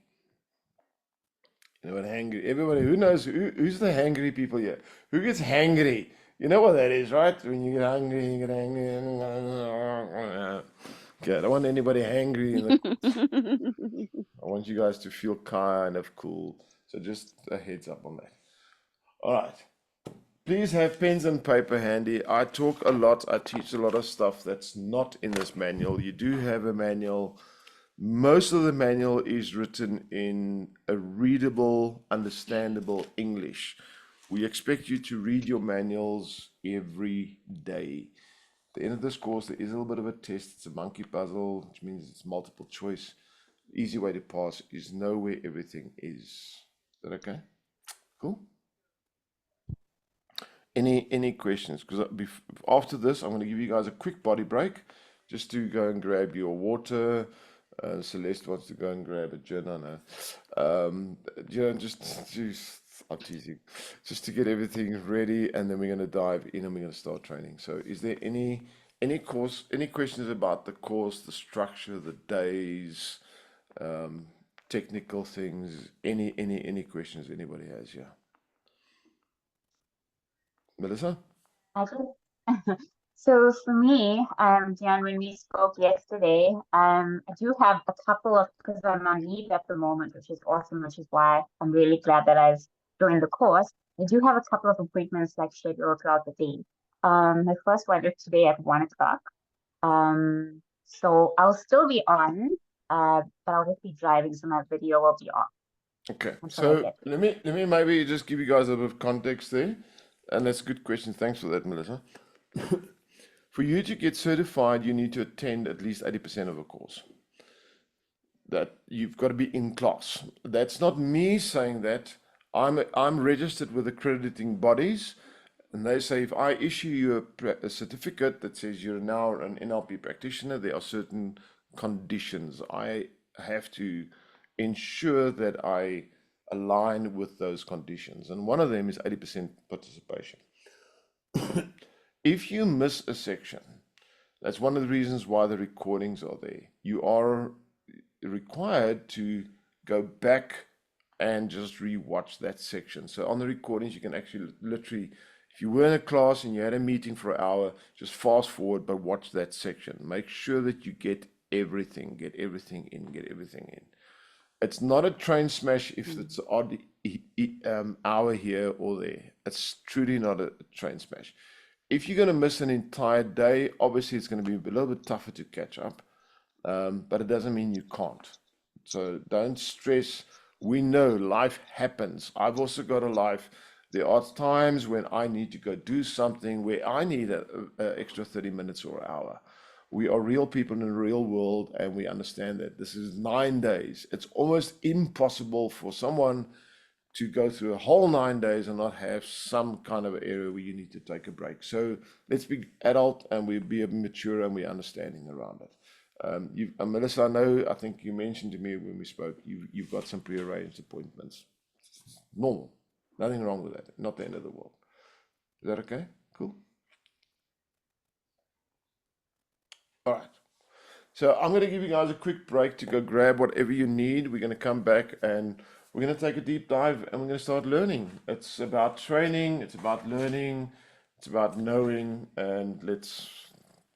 You know what hangry? Everybody, who knows, who's the hangry people here? Who gets hangry? You know what that is, right? When you get hungry, you get angry. Okay, I don't want anybody hangry in the I want you guys to feel kind of cool. So just a heads up on that. All right. Please have pens and paper handy. I talk a lot. I teach a lot of stuff that's not in this manual. You do have a manual. Most of the manual is written in a readable, understandable English. We expect you to read your manuals every day. At the end of this course, there is a little bit of a test. It's a monkey puzzle, which means it's multiple choice. Easy way to pass is know where everything is. Is that okay? Cool. Any questions? Because after this, I'm going to give you guys a quick body break, just to go and grab your water. Celeste wants to go and grab a gin. I know. I'm teasing. Just to get everything ready, and then we're going to dive in and we're going to start training. So, is there any questions about the course, the structure, the days, technical things? Any questions anybody has here? Melissa? So for me, Jan, when we spoke yesterday, I do have a couple of, because I'm on leave at the moment, which is awesome, which is why I'm really glad that I've joined the course. I do have a couple of appointments like scheduled throughout the day. My first one is today at 1 o'clock. So I'll still be on, but I'll just be driving, so my video will be off. Okay, so let me maybe just give you guys a bit of context there. And that's a good question. Thanks for that, Melissa. For you to get certified, you need to attend at least 80% of a course. That you've got to be in class. That's not me saying that. I'm registered with accrediting bodies, and they say if I issue you a certificate that says you're now an NLP practitioner, there are certain conditions. I have to ensure that I align with those conditions, and one of them is 80% participation. If you miss a section, that's one of the reasons why the recordings are there. You are required to go back and just re-watch that section. So on the recordings, you can actually literally, if you were in a class and you had a meeting for an hour, just fast forward, but watch that section. Make sure that you get everything in. It's not a train smash if it's an odd hour here or there. It's truly not a train smash. If you're going to miss an entire day, obviously it's going to be a little bit tougher to catch up, but it doesn't mean you can't. So don't stress. We know life happens. I've also got a life. There are times when I need to go do something where I need an extra 30 minutes or an hour. We are real people in the real world, and we understand that this is 9 days. It's almost impossible for someone to go through a whole 9 days and not have some kind of area where you need to take a break. So let's be adult and we be mature and we're understanding around it. Melissa, I think you mentioned to me when we spoke, you've got some prearranged appointments. Normal. Nothing wrong with that. Not the end of the world. Is that okay? Cool. All right. So I'm going to give you guys a quick break to go grab whatever you need. We're going to come back and we're going to take a deep dive and we're going to start learning. It's about training. It's about learning. It's about knowing. And the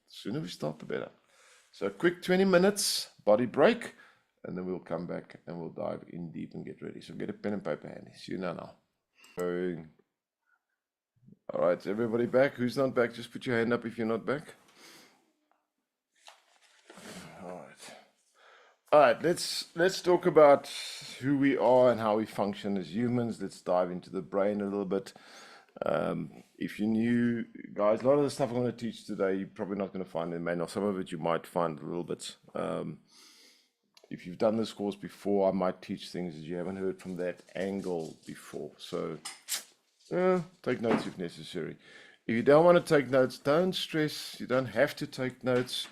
sooner we start, the better. So a quick 20 minutes body break, and then we'll come back and we'll dive in deep and get ready. So get a pen and paper handy. See you now. All right, everybody back? Who's not back? Just put your hand up if you're not back. All right, let's talk about who we are and how we function as humans. Let's dive into the brain a little bit. If you're new, guys, a lot of the stuff I'm going to teach today, you're probably not going to find in the manual. Some of it you might find a little bit. If you've done this course before, I might teach things that you haven't heard from that angle before. So take notes if necessary. If you don't want to take notes, don't stress. You don't have to take notes.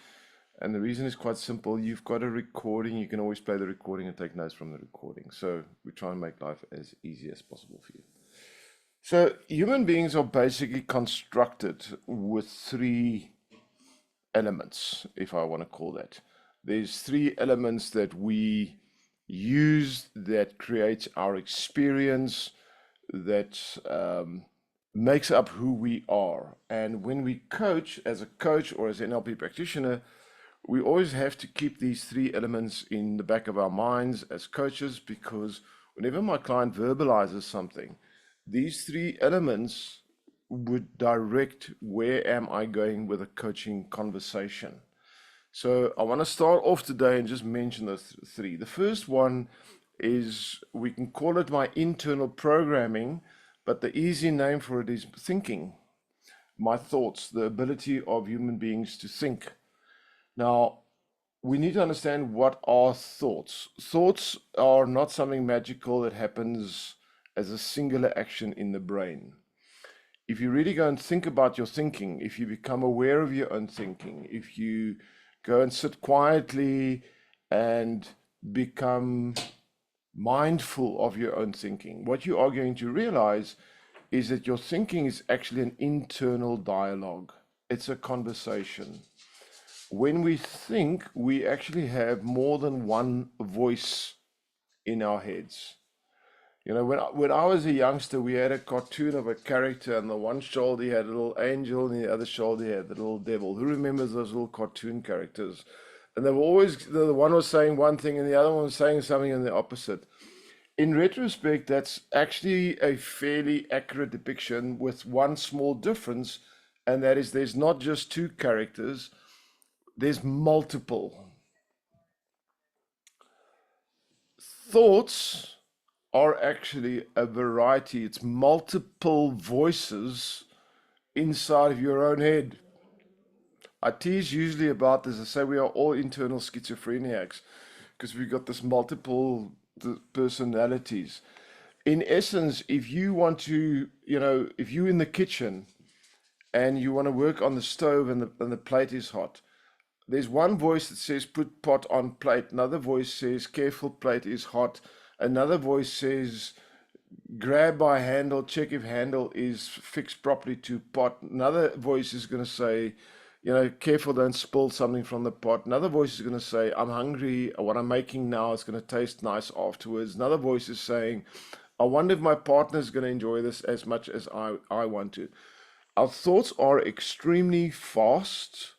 And the reason is quite simple. You've got a recording. You can always play the recording and take notes from the recording. So we try and make life as easy as possible for you. So human beings are basically constructed with 3 elements, if I want to call that. There's 3 elements that we use that creates our experience, that makes up who we are. And when we coach, as a coach or as an NLP practitioner, we always have to keep these 3 elements in the back of our minds as coaches, because whenever my client verbalizes something, these 3 elements would direct where am I going with a coaching conversation. So I want to start off today and just mention those 3. The first one is, we can call it my internal programming, but the easy name for it is thinking. My thoughts, the ability of human beings to think. Now, we need to understand what are thoughts. Thoughts are not something magical that happens as a singular action in the brain. If you really go and think about your thinking, if you become aware of your own thinking, if you go and sit quietly and become mindful of your own thinking, what you are going to realize is that your thinking is actually an internal dialogue. It's a conversation. When we think, we actually have more than one voice in our heads. You know, when I was a youngster, we had a cartoon of a character, and the one shoulder he had a little angel, and the other shoulder he had the little devil. Who remembers those little cartoon characters? And they were always, the one was saying one thing, and the other one was saying something in the opposite. In retrospect, that's actually a fairly accurate depiction, with one small difference, and that is there's not just 2 characters, there's multiple. Thoughts are actually a variety. It's multiple voices inside of your own head. I tease usually about this. I say we are all internal schizophreniacs because we've got this multiple personalities. In essence, if you want to, if you're in the kitchen and you want to work on the stove and the plate is hot, there's one voice that says put pot on plate. Another voice says careful, plate is hot. Another voice says grab by handle, check if handle is fixed properly to pot. Another voice is going to say, careful, don't spill something from the pot. Another voice is going to say, I'm hungry. What I'm making now is going to taste nice afterwards. Another voice is saying, I wonder if my partner is going to enjoy this as much as I want to. Our thoughts are extremely fast.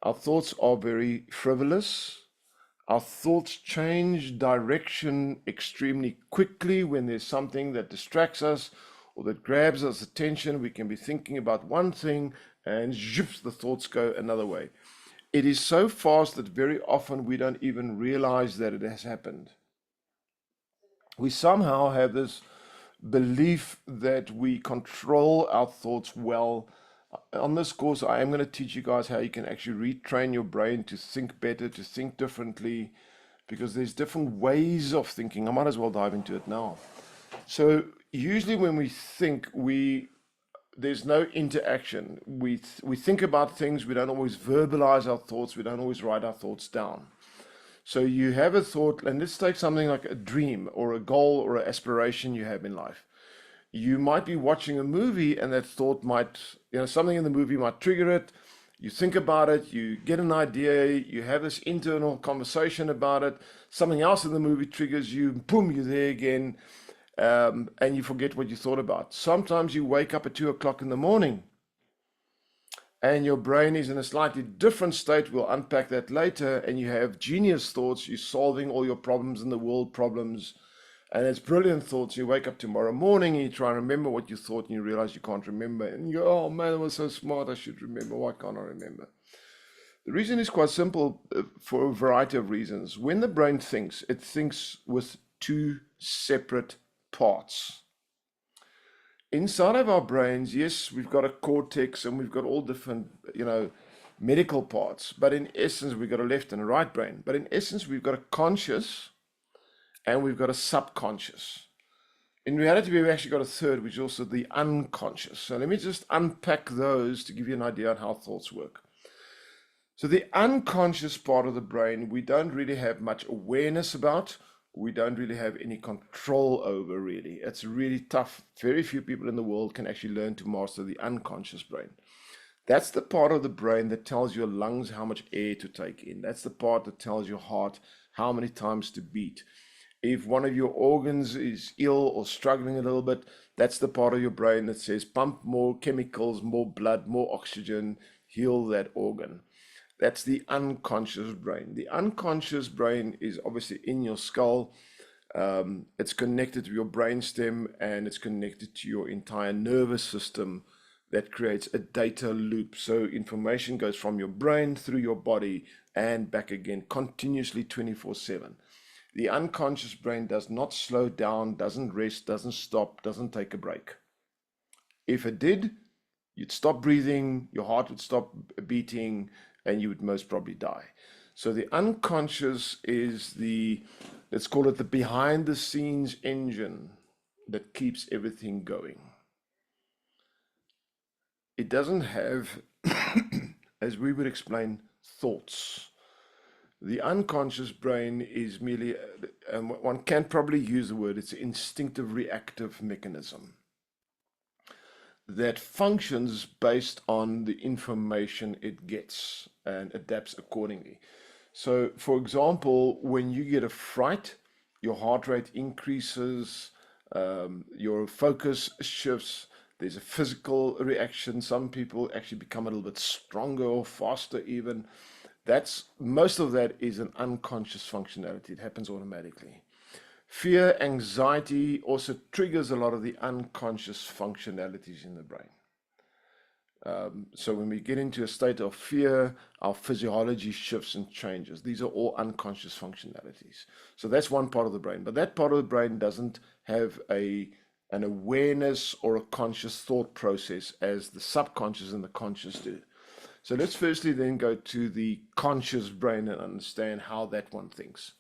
Our thoughts are very frivolous. Our thoughts change direction extremely quickly when there's something that distracts us or that grabs us attention. We can be thinking about one thing and zhoops, the thoughts go another way. It is so fast that very often we don't even realize that it has happened. We somehow have this belief that we control our thoughts well. On this course, I am going to teach you guys how you can actually retrain your brain to think better, to think differently, because there's different ways of thinking. I might as well dive into it now. So usually when we think, there's no interaction. We think about things, we don't always verbalize our thoughts, we don't always write our thoughts down. So you have a thought, and let's take something like a dream or a goal or an aspiration you have in life. You might be watching a movie and that thought might, something in the movie might trigger it. You think about it, you get an idea, you have this internal conversation about it, something else in the movie triggers you, boom, you're there again, and you forget what you thought about. Sometimes you wake up at 2 o'clock in the morning and your brain is in a slightly different state. We'll unpack that later. And you have genius thoughts. You're solving all your problems in the world problems. And it's brilliant thoughts. You wake up tomorrow morning and you try and remember what you thought and you realize you can't remember. And you go, oh man, I was so smart. I should remember. Why can't I remember? The reason is quite simple for a variety of reasons. When the brain thinks, it thinks with two separate parts. Inside of our brains, yes, we've got a cortex and we've got all different, medical parts. But in essence, we've got a left and a right brain. But in essence, we've got a conscious and we've got a subconscious. In reality, we've actually got a third, which is also the unconscious. So let me just unpack those to give you an idea on how thoughts work. So the unconscious part of the brain, we don't really have much awareness about. We don't really have any control over, really. It's really tough. Very few people in the world can actually learn to master the unconscious brain. That's the part of the brain that tells your lungs how much air to take in. That's the part that tells your heart how many times to beat. If one of your organs is ill or struggling a little bit, that's the part of your brain that says pump more chemicals, more blood, more oxygen, heal that organ. That's the unconscious brain. The unconscious brain is obviously in your skull. It's connected to your brainstem and it's connected to your entire nervous system that creates a data loop. So information goes from your brain through your body and back again continuously 24/7. The unconscious brain does not slow down, doesn't rest, doesn't stop, doesn't take a break. If it did, you'd stop breathing, your heart would stop beating, and you would most probably die. So the unconscious is let's call it the behind the scenes engine that keeps everything going. It doesn't have, as we would explain, thoughts. The unconscious brain is merely, and one can probably use the word, it's an instinctive reactive mechanism that functions based on the information it gets and adapts accordingly. So, for example, when you get a fright, your heart rate increases, your focus shifts, there's a physical reaction. Some people actually become a little bit stronger or faster even. Most of that is an unconscious functionality. It happens automatically. Fear, anxiety also triggers a lot of the unconscious functionalities in the brain. So when we get into a state of fear, our physiology shifts and changes. These are all unconscious functionalities. So that's one part of the brain. But that part of the brain doesn't have an awareness or a conscious thought process as the subconscious and the conscious do. So let's firstly then go to the conscious brain and understand how that one thinks.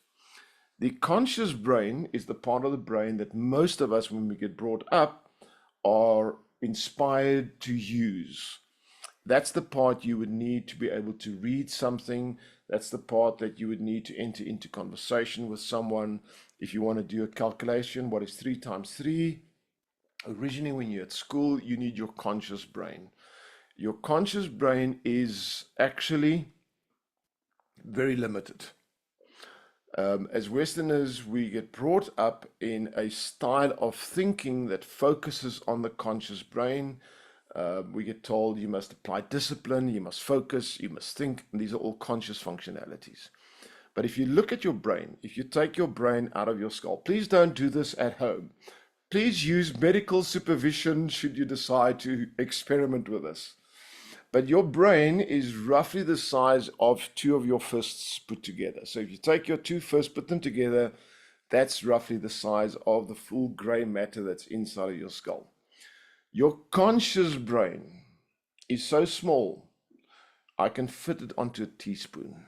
The conscious brain is the part of the brain that most of us, when we get brought up, are inspired to use. That's the part you would need to be able to read something. That's the part that you would need to enter into conversation with someone. If you want to do a calculation, what is 3 times 3? Originally, when you're at school, you need your conscious brain. Your conscious brain is actually very limited. As Westerners, we get brought up in a style of thinking that focuses on the conscious brain. We get told you must apply discipline, you must focus, you must think, and these are all conscious functionalities. But if you look at your brain, if you take your brain out of your skull, please don't do this at home. Please use medical supervision should you decide to experiment with this. But your brain is roughly the size of 2 of your fists put together. So if you take your 2 fists, put them together, that's roughly the size of the full gray matter that's inside of your skull. Your conscious brain is so small, I can fit it onto a teaspoon.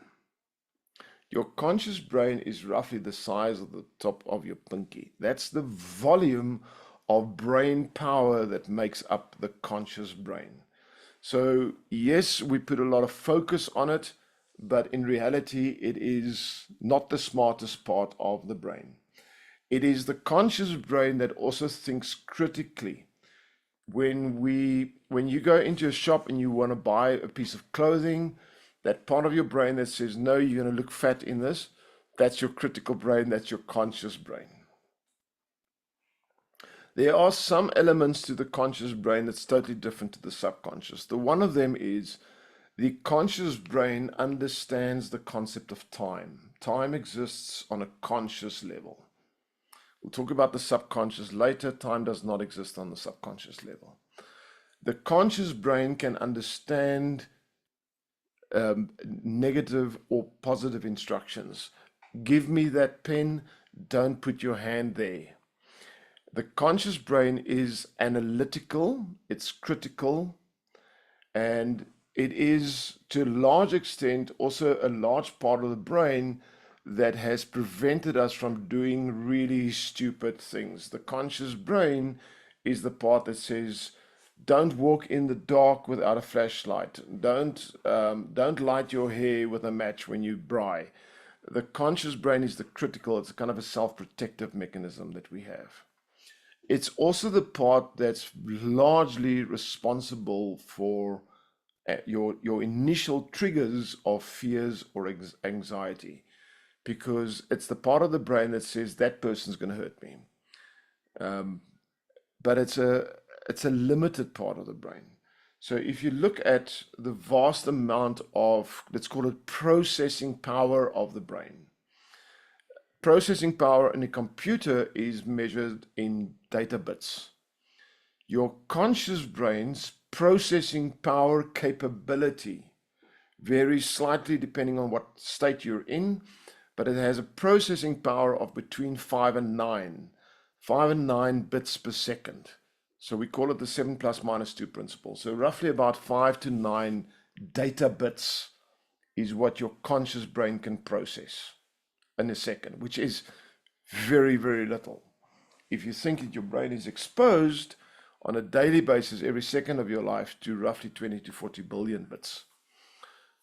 Your conscious brain is roughly the size of the top of your pinky. That's the volume of brain power that makes up the conscious brain. So yes, we put a lot of focus on it, but in reality, it is not the smartest part of the brain. It is the conscious brain that also thinks critically. When you go into a shop and you want to buy a piece of clothing, that part of your brain that says, no, you're going to look fat in this, that's your critical brain, that's your conscious brain. There are some elements to the conscious brain that's totally different to the subconscious. The one of them is the conscious brain understands the concept of time. Time exists on a conscious level. We'll talk about the subconscious later. Time does not exist on the subconscious level. The conscious brain can understand negative or positive instructions. Give me that pen, don't put your hand there. The conscious brain is analytical, it's critical, and it is to a large extent also a large part of the brain that has prevented us from doing really stupid things. The conscious brain is the part that says, don't walk in the dark without a flashlight. Don't light your hair with a match when you braai. The conscious brain is the critical, it's a kind of a self-protective mechanism that we have. It's also the part that's largely responsible for your initial triggers of fears or anxiety, because it's the part of the brain that says that person's going to hurt me. But it's a limited part of the brain. So if you look at the vast amount of, let's call it processing power of the brain, processing power in a computer is measured in data bits. Your conscious brain's processing power capability varies slightly depending on what state you're in, but it has a processing power of between 5 and 9 bits per second. So we call it the 7 plus minus 2 principle. So roughly about 5 to 9 data bits is what your conscious brain can process in a second, which is very, very little. If you think that your brain is exposed on a daily basis every second of your life to roughly 20 to 40 billion bits,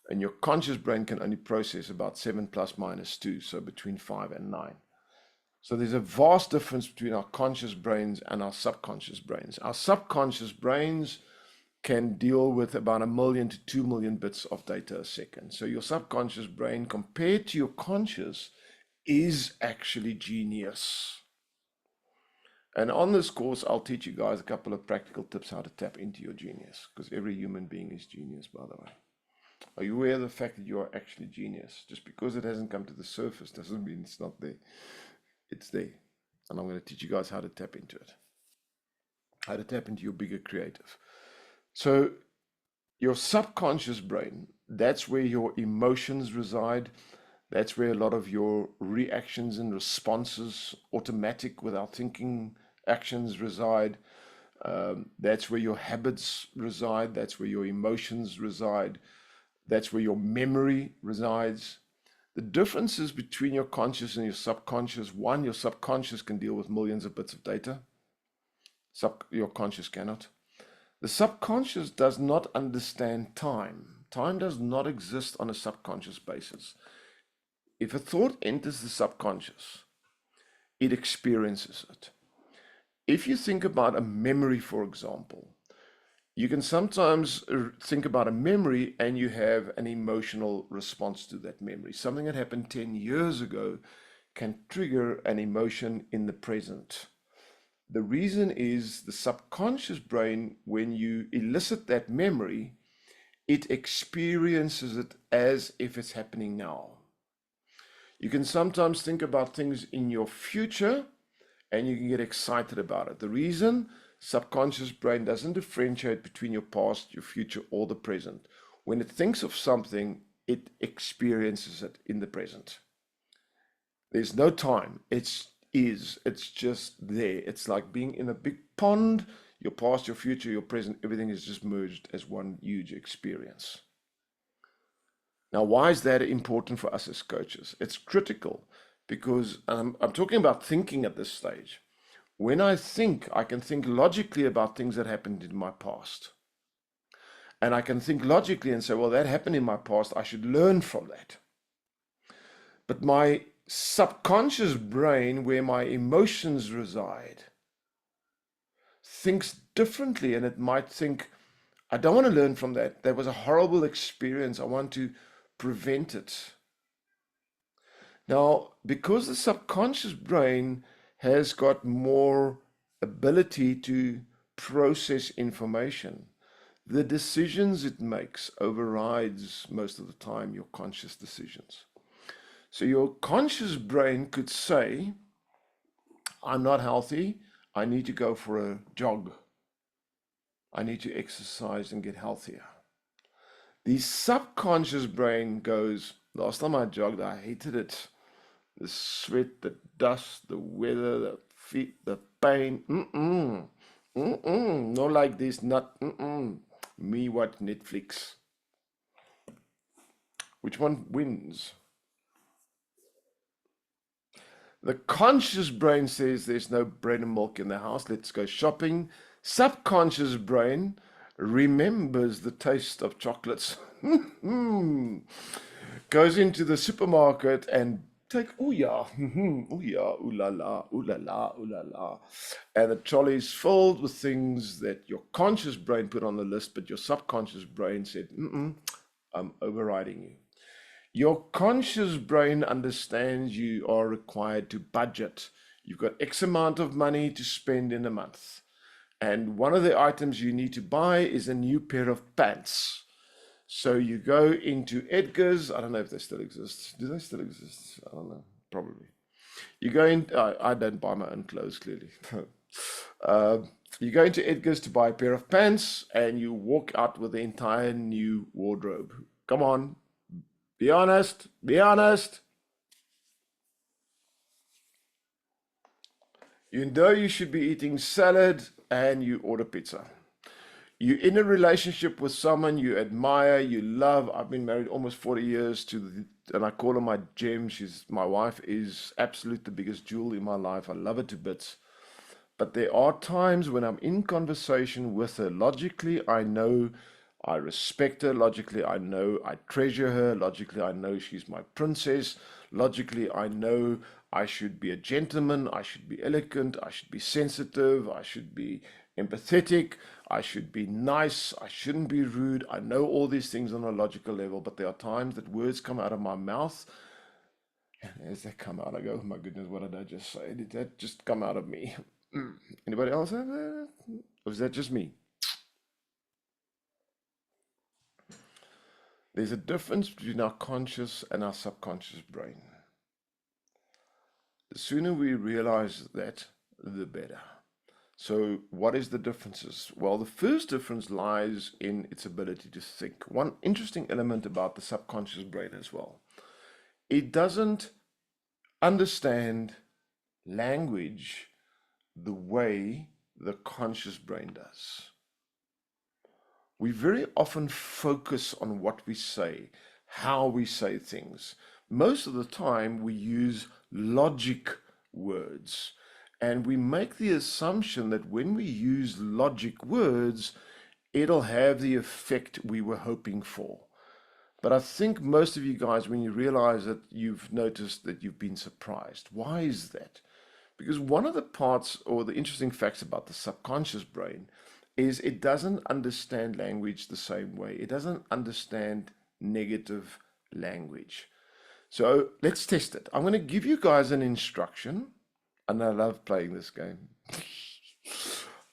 and your conscious brain can only process about 7 plus minus 2, so between 5 and 9. So there's a vast difference between our conscious brains and our subconscious brains. Our subconscious brains can deal with about 1 million to 2 million bits of data a second. So your subconscious brain compared to your conscious is actually genius. And on this course, I'll teach you guys a couple of practical tips how to tap into your genius, because every human being is genius, by the way. Are you aware of the fact that you are actually genius? Just because it hasn't come to the surface doesn't mean it's not there. It's there. And I'm going to teach you guys how to tap into it. How to tap into your bigger creative. So your subconscious brain, that's where your emotions reside. That's where a lot of your reactions and responses, automatic without thinking actions reside. That's where your habits reside. That's where your emotions reside. That's where your memory resides. The differences between your conscious and your subconscious: one, your subconscious can deal with millions of bits of data. Your conscious cannot. The subconscious does not understand time. Time does not exist on a subconscious basis. If a thought enters the subconscious, it experiences it. If you think about a memory, for example, you can sometimes think about a memory and you have an emotional response to that memory. Something that happened 10 years ago can trigger an emotion in the present. The reason is the subconscious brain, when you elicit that memory, it experiences it as if it's happening now. You can sometimes think about things in your future and you can get excited about it. The reason: subconscious brain doesn't differentiate between your past, your future, or the present. When it thinks of something, it experiences it in the present. There's no time. It's just there. It's like being in a big pond. Your past, your future, your present, everything is just merged as one huge experience. Now, why is that important for us as coaches? It's critical because I'm talking about thinking at this stage. When I think, I can think logically about things that happened in my past. And I can think logically and say, well, that happened in my past. I should learn from that. But my subconscious brain, where my emotions reside, thinks differently, and it might think, I don't want to learn from that. That was a horrible experience. I want to prevent it. Now, because the subconscious brain has got more ability to process information, the decisions it makes overrides most of the time your conscious decisions. So your conscious brain could say, I'm not healthy. I need to go for a jog. I need to exercise and get healthier. The subconscious brain goes, last time I jogged, I hated it. The sweat, the dust, the weather, the feet, the pain. No like this, not me watch Netflix. Which one wins? The conscious brain says there's no bread and milk in the house. Let's go shopping. Subconscious brain remembers the taste of chocolates. Goes into the supermarket and ooh yeah, ooh la la, ooh la la, ooh la la. And the trolley is filled with things that your conscious brain put on the list, but your subconscious brain said, I'm overriding you. Your conscious brain understands you are required to budget. You've got X amount of money to spend in a month. And one of the items you need to buy is a new pair of pants. So you go into Edgar's. I don't know if they still exist. Do they still exist? I don't know. Probably. You go in. I don't buy my own clothes, clearly. You go into Edgar's to buy a pair of pants, and you walk out with the entire new wardrobe. Come on. Be honest. Be honest. You know you should be eating salad, and you order pizza. You're in a relationship with someone you admire, you love. I've been married almost 40 years and I call her my gem. My wife is absolute the biggest jewel in my life. I love her to bits. But there are times when I'm in conversation with her. Logically, I know I respect her. Logically, I know I treasure her. Logically, I know she's my princess. Logically, I know I should be a gentleman. I should be elegant. I should be sensitive. I should be empathetic. I should be nice. I shouldn't be rude. I know all these things on a logical level, but there are times that words come out of my mouth. And as they come out, I go, oh my goodness, what did I just say? Did that just come out of me? Anybody else have that? Or is that just me? There's a difference between our conscious and our subconscious brain. The sooner we realize that, the better. So what is the differences? Well, the first difference lies in its ability to think. One interesting element about the subconscious brain as well. It doesn't understand language the way the conscious brain does. We very often focus on what we say, how we say things. Most of the time we use logic words. And we make the assumption that when we use logic words, it'll have the effect we were hoping for. But I think most of you guys, when you realize that, you've noticed that you've been surprised. Why is that? Because one of the parts or the interesting facts about the subconscious brain is it doesn't understand language the same way. It doesn't understand negative language. So let's test it. I'm going to give you guys an instruction. And I love playing this game.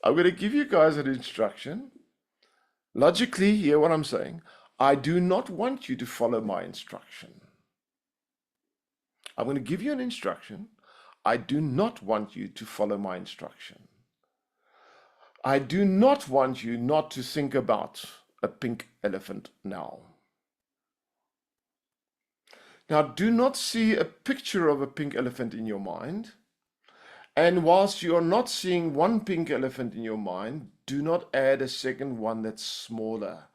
I'm going to give you guys an instruction. Logically, hear what I'm saying. I do not want you to follow my instruction. I'm going to give you an instruction. I do not want you to follow my instruction. I do not want you not to think about a pink elephant now. Now, do not see a picture of a pink elephant in your mind. And whilst you are not seeing one pink elephant in your mind, do not add a second one that's smaller.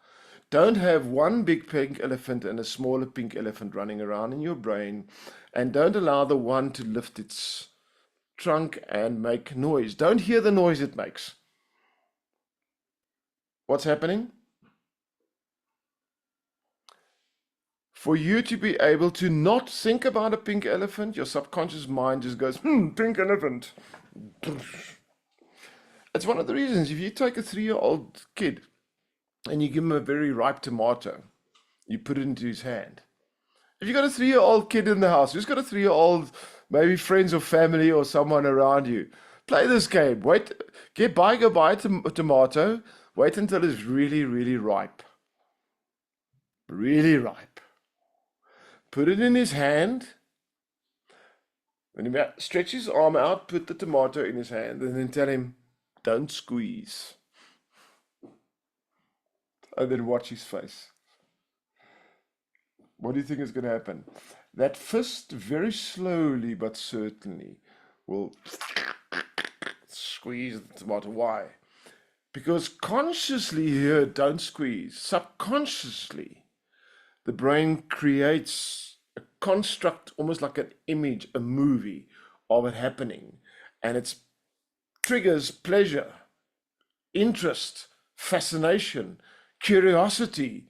Don't have one big pink elephant and a smaller pink elephant running around in your brain, and don't allow the one to lift its trunk and make noise. Don't hear the noise it makes. What's happening? For you to be able to not think about a pink elephant, your subconscious mind just goes, pink elephant. It's one of the reasons if you take a 3-year-old kid and you give him a very ripe tomato, you put it into his hand. If you've got a 3-year-old kid in the house, who's got a 3-year-old, maybe friends or family or someone around you, play this game. Go buy a tomato, wait until it's really, really ripe. Really ripe. Put it in his hand. When he stretch his arm out, put the tomato in his hand, and then tell him, don't squeeze. And then watch his face. What do you think is going to happen? That fist, very slowly but certainly, will squeeze the tomato. Why? Because consciously here, don't squeeze. Subconsciously, the brain creates a construct, almost like an image, a movie of it happening. And it triggers pleasure, interest, fascination, curiosity.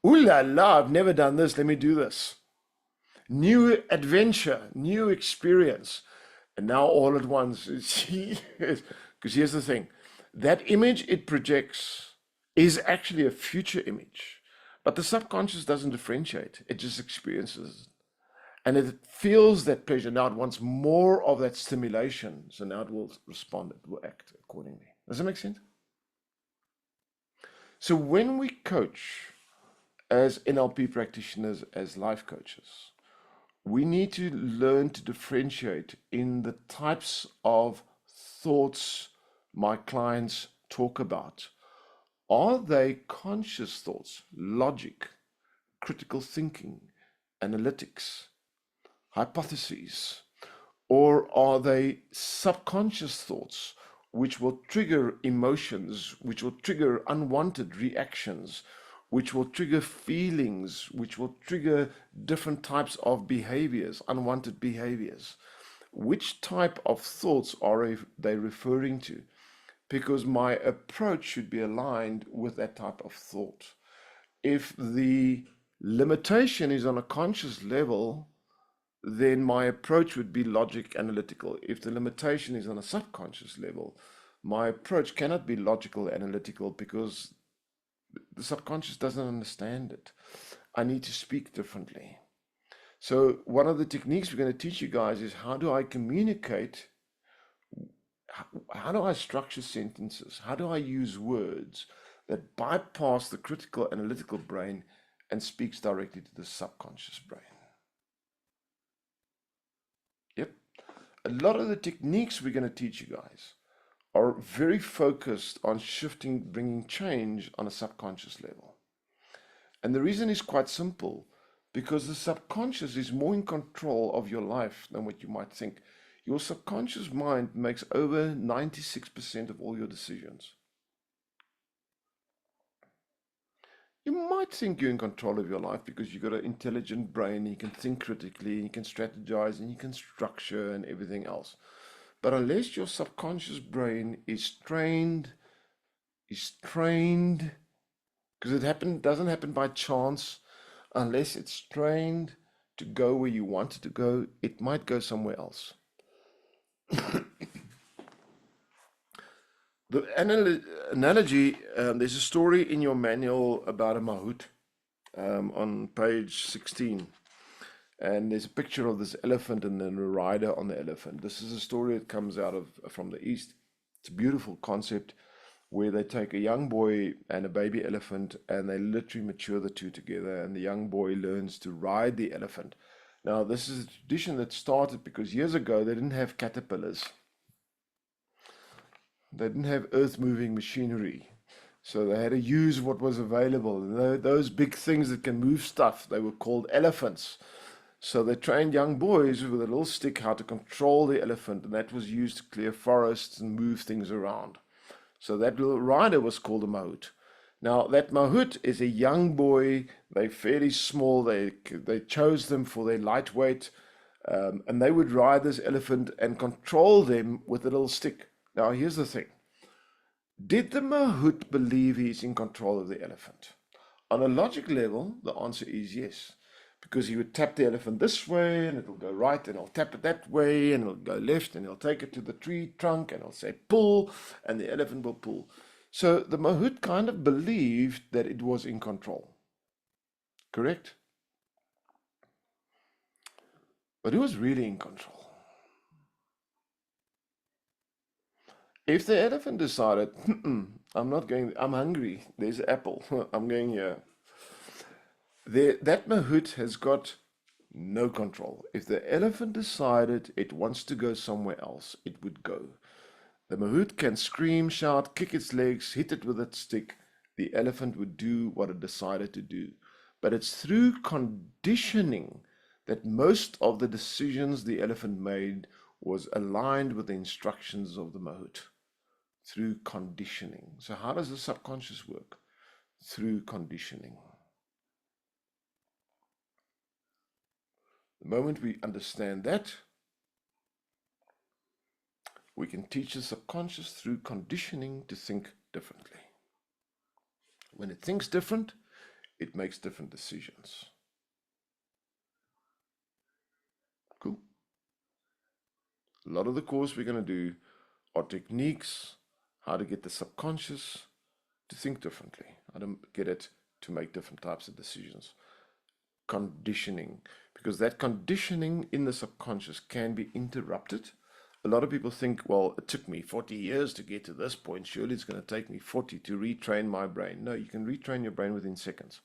Ooh la la, I've never done this, let me do this. New adventure, new experience. And now all at once, because here's the thing, that image it projects is actually a future image. But the subconscious doesn't differentiate. It just experiences it. And it feels that pleasure. Now it wants more of that stimulation. So now it will respond. It will act accordingly. Does that make sense? So when we coach as NLP practitioners, as life coaches, we need to learn to differentiate in the types of thoughts my clients talk about. Are they conscious thoughts, logic, critical thinking, analytics, hypotheses? Or are they subconscious thoughts which will trigger emotions, which will trigger unwanted reactions, which will trigger feelings, which will trigger different types of behaviors, unwanted behaviors? Which type of thoughts are they referring to? Because my approach should be aligned with that type of thought. If the limitation is on a conscious level, then my approach would be logic analytical. If the limitation is on a subconscious level, my approach cannot be logical analytical because the subconscious doesn't understand it. I need to speak differently. So one of the techniques we're going to teach you guys is how do I communicate. How do I structure sentences? How do I use words that bypass the critical analytical brain and speaks directly to the subconscious brain? Yep. A lot of the techniques we're going to teach you guys are very focused on shifting, bringing change on a subconscious level. And the reason is quite simple, because the subconscious is more in control of your life than what you might think. Your subconscious mind makes over 96% of all your decisions. You might think you're in control of your life because you've got an intelligent brain, you can think critically, you can strategize, and you can structure and everything else. But unless your subconscious brain is trained, because it doesn't happen by chance, unless it's trained to go where you want it to go, it might go somewhere else. The analogy, there's a story in your manual about a mahout on page 16. And there's a picture of this elephant and then a rider on the elephant. This is a story that comes out from the East. It's a beautiful concept where they take a young boy and a baby elephant and they literally mature the two together, and the young boy learns to ride the elephant. Now, this is a tradition that started because years ago they didn't have caterpillars. They didn't have earth-moving machinery. So they had to use what was available. And those big things that can move stuff, they were called elephants. So they trained young boys with a little stick how to control the elephant, and that was used to clear forests and move things around. So that little rider was called a mahout. Now, that mahout is a young boy. They're fairly small. They chose them for their lightweight, and they would ride this elephant and control them with a little stick. Now, here's the thing. Did the mahout believe he's in control of the elephant? On a logic level, the answer is yes. Because he would tap the elephant this way, and it'll go right, and he'll tap it that way, and it'll go left, and he'll take it to the tree trunk, and he'll say pull, and the elephant will pull. So the mahout kind of believed that it was in control. Correct? But who was really in control? If the elephant decided, I'm not going, I'm hungry, there's an apple, I'm going here. That mahout has got no control. If the elephant decided it wants to go somewhere else, it would go. The mahout can scream, shout, kick its legs, hit it with its stick. The elephant would do what it decided to do. But it's through conditioning that most of the decisions the elephant made was aligned with the instructions of the mahout. Through conditioning. So how does the subconscious work? Through conditioning. The moment we understand that, we can teach the subconscious through conditioning to think differently. When it thinks different, it makes different decisions. Cool. A lot of the course we're going to do are techniques, how to get the subconscious to think differently, how to get it to make different types of decisions. Conditioning, because that conditioning in the subconscious can be interrupted. A lot of people think, well, it took me 40 years to get to this point, surely it's going to take me 40 to retrain my brain. No, you can retrain your brain within seconds.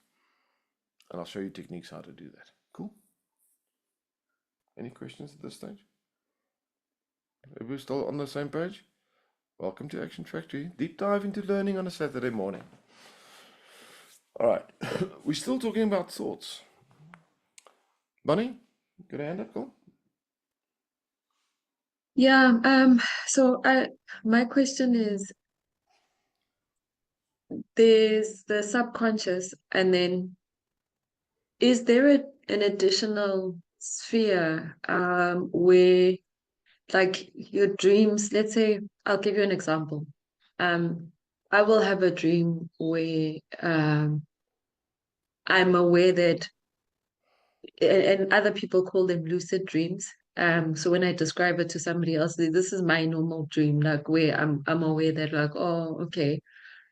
And I'll show you techniques how to do that. Cool? Any questions at this stage? Everybody still on the same page? Welcome to Action Factory. Deep dive into learning on a Saturday morning. All right, we're still talking about thoughts. Bunny, got a hand up, go. Yeah, so my question is, there's the subconscious, and then is there an additional sphere where, like, your dreams, let's say, I'll give you an example. I will have a dream where I'm aware that, and other people call them lucid dreams. So when I describe it to somebody else, this is my normal dream, like where I'm aware that, like, oh, okay.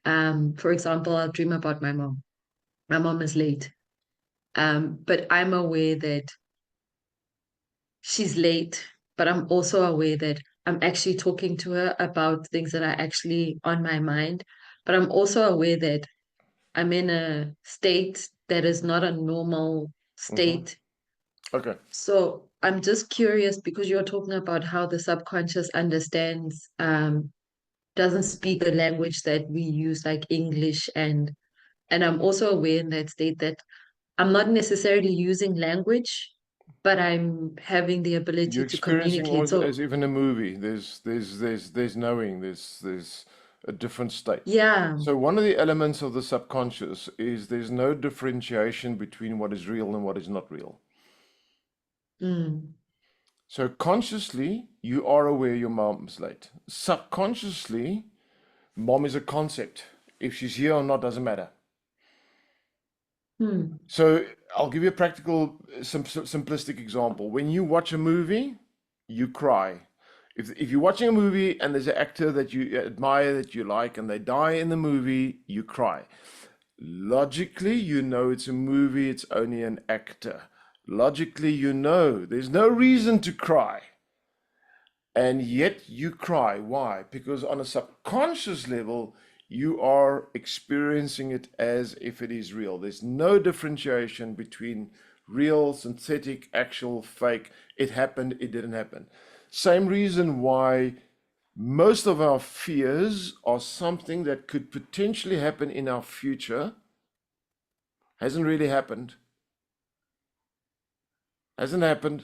For example, I'll dream about my mom. My mom is late. But I'm aware that she's late, but I'm also aware that I'm actually talking to her about things that are actually on my mind. But I'm also aware that I'm in a state that is not a normal state. Okay. So I'm just curious, because you're talking about how the subconscious understands, doesn't speak the language that we use, like English, and I'm also aware in that state that I'm not necessarily using language, but I'm having the ability You're to experiencing communicate. So as if in a movie. There's knowing. There's a different state. yeah. So one of the elements of the subconscious is there's no differentiation between what is real and what is not real. Mm. So consciously, you are aware your mom's late. Subconsciously, mom is a concept. If she's here or not doesn't matter. So I'll give you a practical, simplistic example. When you watch a movie, you cry. If you're watching a movie and there's an actor that you admire, that you like, and they die in the movie, you cry. Logically, you know it's a movie, it's only an actor. Logically, you know there's no reason to cry. And yet you cry. Why? Because on a subconscious level, you are experiencing it as if it is real. There's no differentiation between real, synthetic, actual, fake. It happened, it didn't happen. Same reason why most of our fears are something that could potentially happen in our future. Hasn't really happened. Hasn't happened.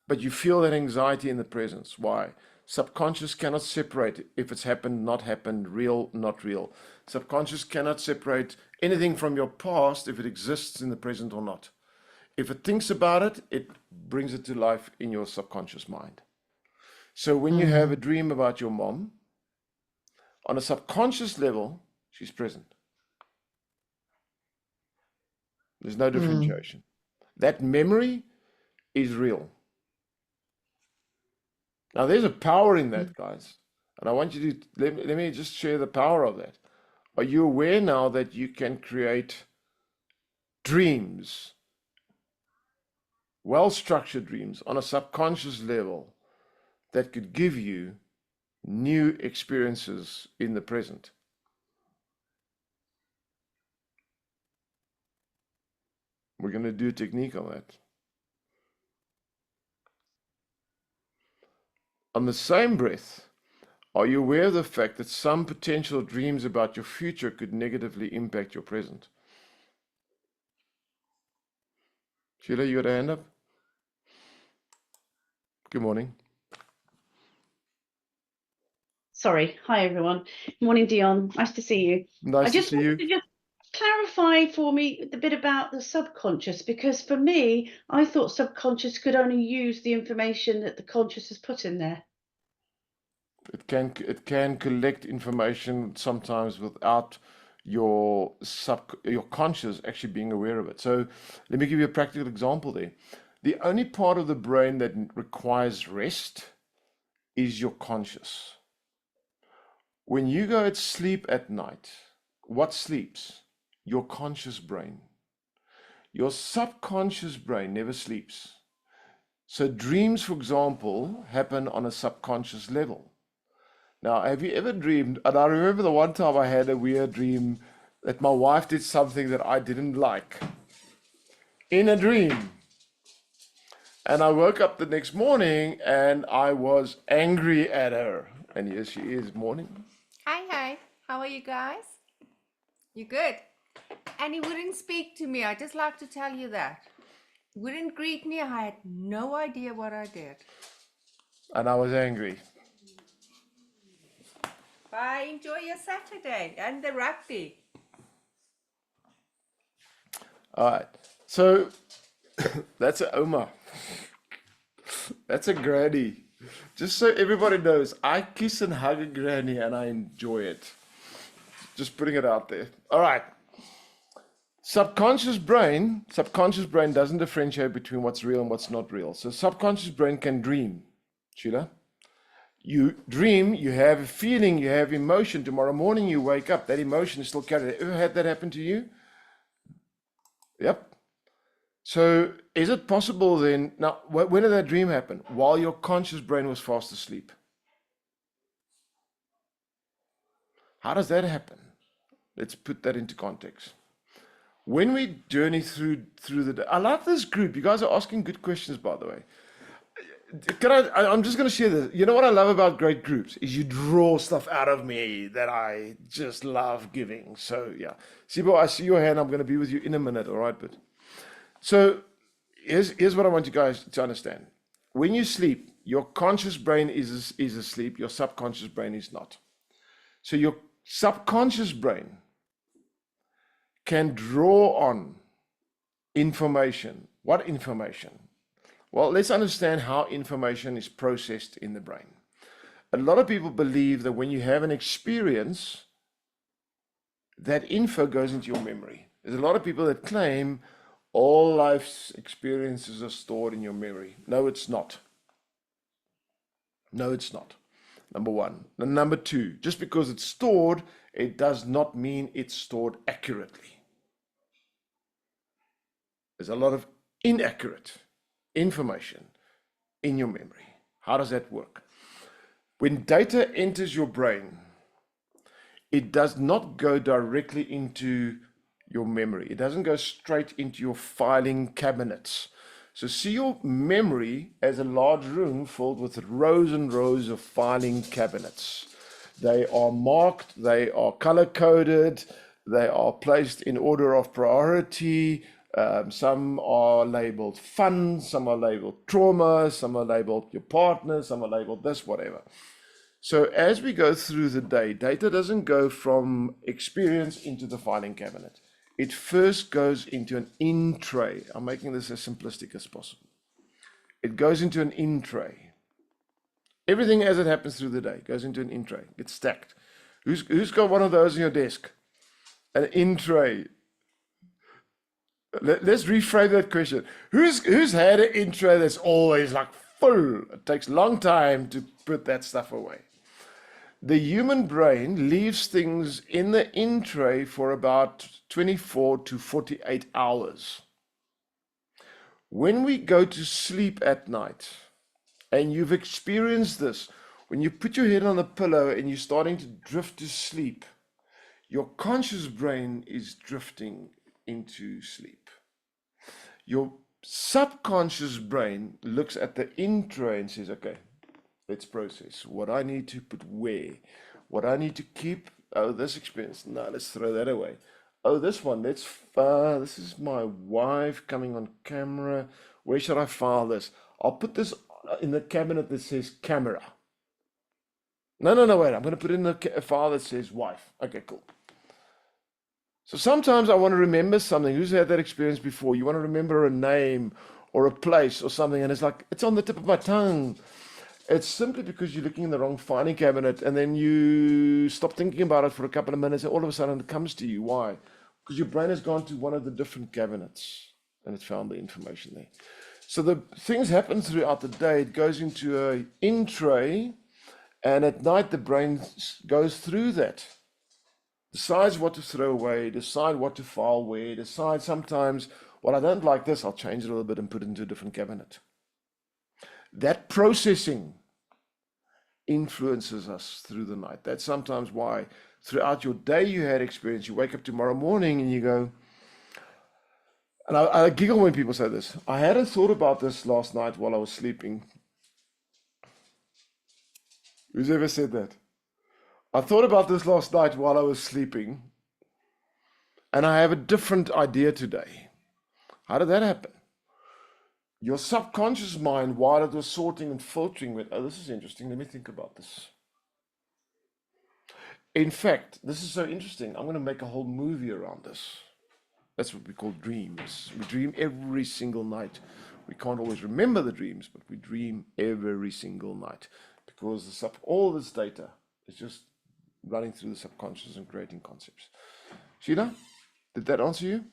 But you feel that anxiety in the presence. Why? Subconscious cannot separate if it's happened, not happened, real, not real. Subconscious cannot separate anything from your past if it exists in the present or not. If it thinks about it, it brings it to life in your subconscious mind. So when you have a dream about your mom, on a subconscious level, she's present. There's no differentiation. That memory is real. Now, there's a power in that, guys. And I want you to, let me just share the power of that. Are you aware now that you can create dreams, well-structured dreams on a subconscious level that could give you new experiences in the present? We're going to do a technique on that. On the same breath, are you aware of the fact that some potential dreams about your future could negatively impact your present? Sheila, you got a hand up? Good morning. Sorry. Hi, everyone. Morning, Dion. Nice to see you. Nice to see you. To just clarify for me the bit about the subconscious, because for me, I thought subconscious could only use the information that the conscious has put in there. It can collect information sometimes without your conscious actually being aware of it. So let me give you a practical example there. The only part of the brain that requires rest is your conscious. When you go to sleep at night, what sleeps? Your conscious brain. Your subconscious brain never sleeps. So dreams, for example, happen on a subconscious level. Now, have you ever dreamed, and I remember the one time I had a weird dream that my wife did something that I didn't like in a dream. And I woke up the next morning and I was angry at her. And here she is, morning. Hi, how are you guys? You good? And he wouldn't speak to me. I just like to tell you that. He wouldn't greet me. I had no idea what I did. And I was angry. Bye. Enjoy your Saturday and the rugby. All right. So that's a Oma. That's a granny. Just so everybody knows, I kiss and hug a granny and I enjoy it. Just putting it out there. All right. Subconscious brain doesn't differentiate between what's real and what's not real. So subconscious brain can dream. Sheila, you dream, you have a feeling, you have emotion. Tomorrow morning you wake up, that emotion is still carried. Ever had that happen to you? Yep. So is it possible then, now when did that dream happen? While your conscious brain was fast asleep. How does that happen? Let's put that into context. When we journey through the day, I love this group. You guys are asking good questions, by the way. I'm just going to share this. You know what I love about great groups is you draw stuff out of me that I just love giving. So yeah, Sibo, I see your hand. I'm going to be with you in a minute. All right, but so here's what I want you guys to understand. When you sleep, your conscious brain is asleep. Your subconscious brain is not. So your subconscious brain can draw on information. What information? Well, let's understand how information is processed in the brain. A lot of people believe that when you have an experience, that info goes into your memory. There's a lot of people that claim all life's experiences are stored in your memory. No, it's not. No, it's not. Number one. And number two, just because it's stored, it does not mean it's stored accurately. There's a lot of inaccurate information in your memory. How does that work? When data enters your brain, it does not go directly into your memory. It doesn't go straight into your filing cabinets. So see your memory as a large room filled with rows and rows of filing cabinets. They are marked, they are color-coded, they are placed in order of priority, Some are labeled fun, some are labeled trauma, some are labeled your partner, some are labeled this, whatever. So as we go through the day, data doesn't go from experience into the filing cabinet. It first goes into an in tray. I'm making this as simplistic as possible. It goes into an in tray. Everything as it happens through the day goes into an in tray. It's stacked. Who's got one of those on your desk? An in tray. Let's reframe that question. Who's had an in tray that's always like full? It takes a long time to put that stuff away. The human brain leaves things in the in tray for about 24 to 48 hours. When we go to sleep at night, and you've experienced this, when you put your head on the pillow and you're starting to drift to sleep, your conscious brain is drifting into sleep. Your subconscious brain looks at the in tray and says, okay, let's process what I need to put where, what I need to keep. Oh, this experience, no, let's throw that away. Oh, this one, this is my wife coming on camera. Where should I file this? I'll put this in the cabinet that says camera. No, wait, I'm going to put in the file that says wife. Okay, cool. So sometimes I want to remember something. Who's had that experience before? You want to remember a name or a place or something, and it's like, it's on the tip of my tongue. It's simply because you're looking in the wrong filing cabinet, and then you stop thinking about it for a couple of minutes, and all of a sudden it comes to you. Why? Because your brain has gone to one of the different cabinets, and it found the information there. So the things happen throughout the day. It goes into a in tray, and at night the brain goes through that. Decides what to throw away, decide what to file where, decide sometimes, well, I don't like this, I'll change it a little bit and put it into a different cabinet. That processing influences us through the night. That's sometimes why throughout your day you had experience. You wake up tomorrow morning and you go, and I giggle when people say this. I hadn't thought about this last night while I was sleeping. Who's ever said that? I thought about this last night while I was sleeping, and I have a different idea today. How did that happen? Your subconscious mind, while it was sorting and filtering, went, oh, this is interesting. Let me think about this. In fact, this is so interesting. I'm going to make a whole movie around this. That's what we call dreams. We dream every single night. We can't always remember the dreams, but we dream every single night because all this data is just running through the subconscious and creating concepts. Sheila, did that answer you?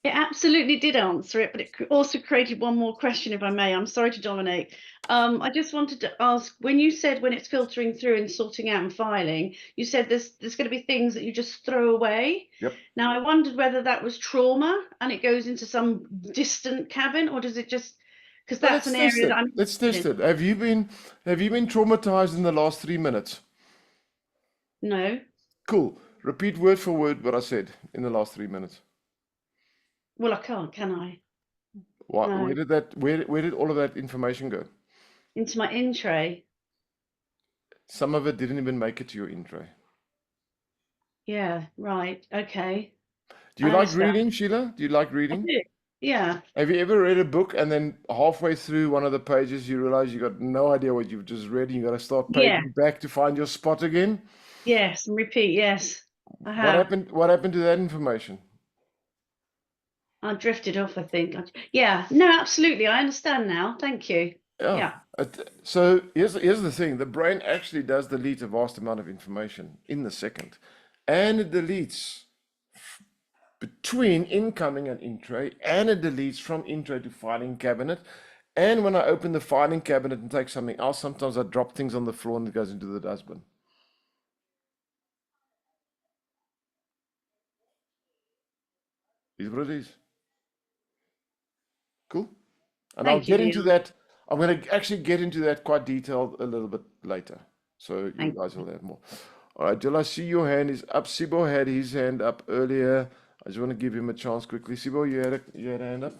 It absolutely did answer it, but it also created one more question, if I may. I'm sorry to dominate. I just wanted to ask, when you said when it's filtering through and sorting out and filing, you said there's going to be things that you just throw away. Yep. Now, I wondered whether that was trauma and it goes into some distant cabin, or does it just, because that's an area that I'm... Let's test it. Have you been traumatized in the last 3 minutes? No. Cool. Repeat word for word what I said in the last 3 minutes. Well, I can't, can I? Why, No. where did all of that information go? Into my in tray. Some of it didn't even make it to your in tray. Yeah, right. Okay. Do you like reading, Sheila? Do you like reading? I do. Yeah. Have you ever read a book and then halfway through one of the pages you realize you got no idea what you've just read and you got to start paging back to find your spot again? Yes, and repeat. Yes, I have. What happened to that information? I drifted off, I think. Yeah, no, absolutely. I understand now. Thank you. Yeah. So here's the thing. The brain actually does delete a vast amount of information in the second. And it deletes between incoming and in tray, and it deletes from in tray to filing cabinet. And when I open the filing cabinet and take something else, sometimes I drop things on the floor and it goes into the dustbin. Is what it is. Cool. And I'll get into that. I'm going to actually get into that quite detailed a little bit later. So you guys will have more. All right, Jill, I see your hand is up. Sibo had his hand up earlier. I just want to give him a chance quickly. Sibo, you had a hand up?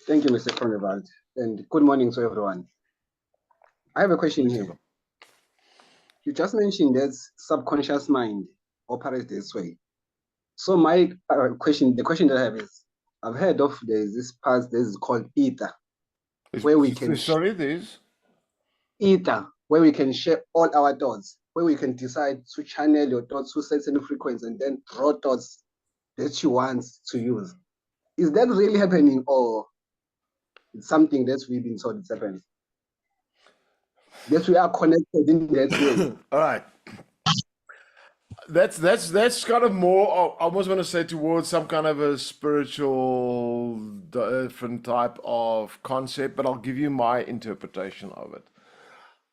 Thank you, Mr. Cronenwald, and good morning to everyone. I have a question here. You just mentioned that subconscious mind operates this way. So my the question that I have is, I've heard of there's this part that is called ether, where we can where we can share all our thoughts, where we can decide to channel your thoughts to certain frequency and then draw thoughts that you want to use. Is that really happening, or it's something that we've been told it's happening? That we are connected in that way. All right. That's kind of more, I almost want to say, towards some kind of a spiritual different type of concept, but I'll give you my interpretation of it.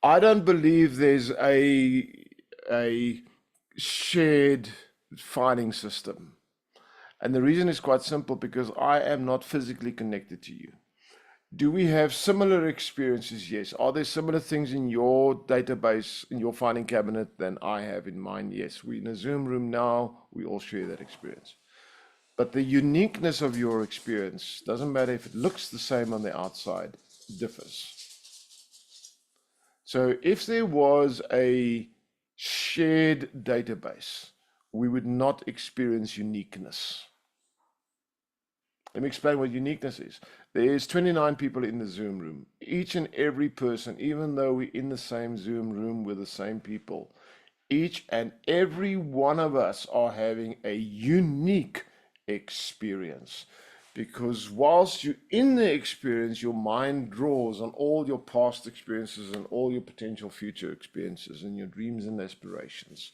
I don't believe there's a shared filing system. And the reason is quite simple, because I am not physically connected to you. Do we have similar experiences? Yes. Are there similar things in your database, in your filing cabinet, than I have in mine? Yes. We're in a Zoom room now. We all share that experience. But the uniqueness of your experience, doesn't matter if it looks the same on the outside, differs. So if there was a shared database, we would not experience uniqueness. Let me explain what uniqueness is. There's 29 people in the Zoom room. Each and every person, even though we're in the same Zoom room with the same people, each and every one of us are having a unique experience. Because whilst you're in the experience, your mind draws on all your past experiences and all your potential future experiences and your dreams and aspirations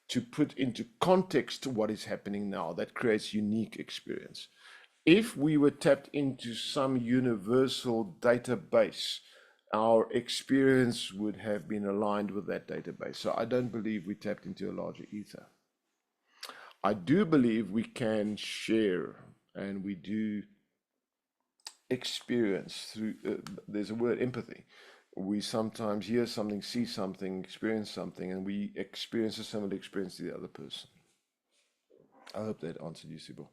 to put into context to what is happening now. That creates unique experience. If we were tapped into some universal database, our experience would have been aligned with that database. So I don't believe we tapped into a larger ether. I do believe we can share, and we do experience through, there's a word, empathy. We sometimes hear something, see something, experience something, and we experience a similar experience to the other person. I hope that answered you, Sybil.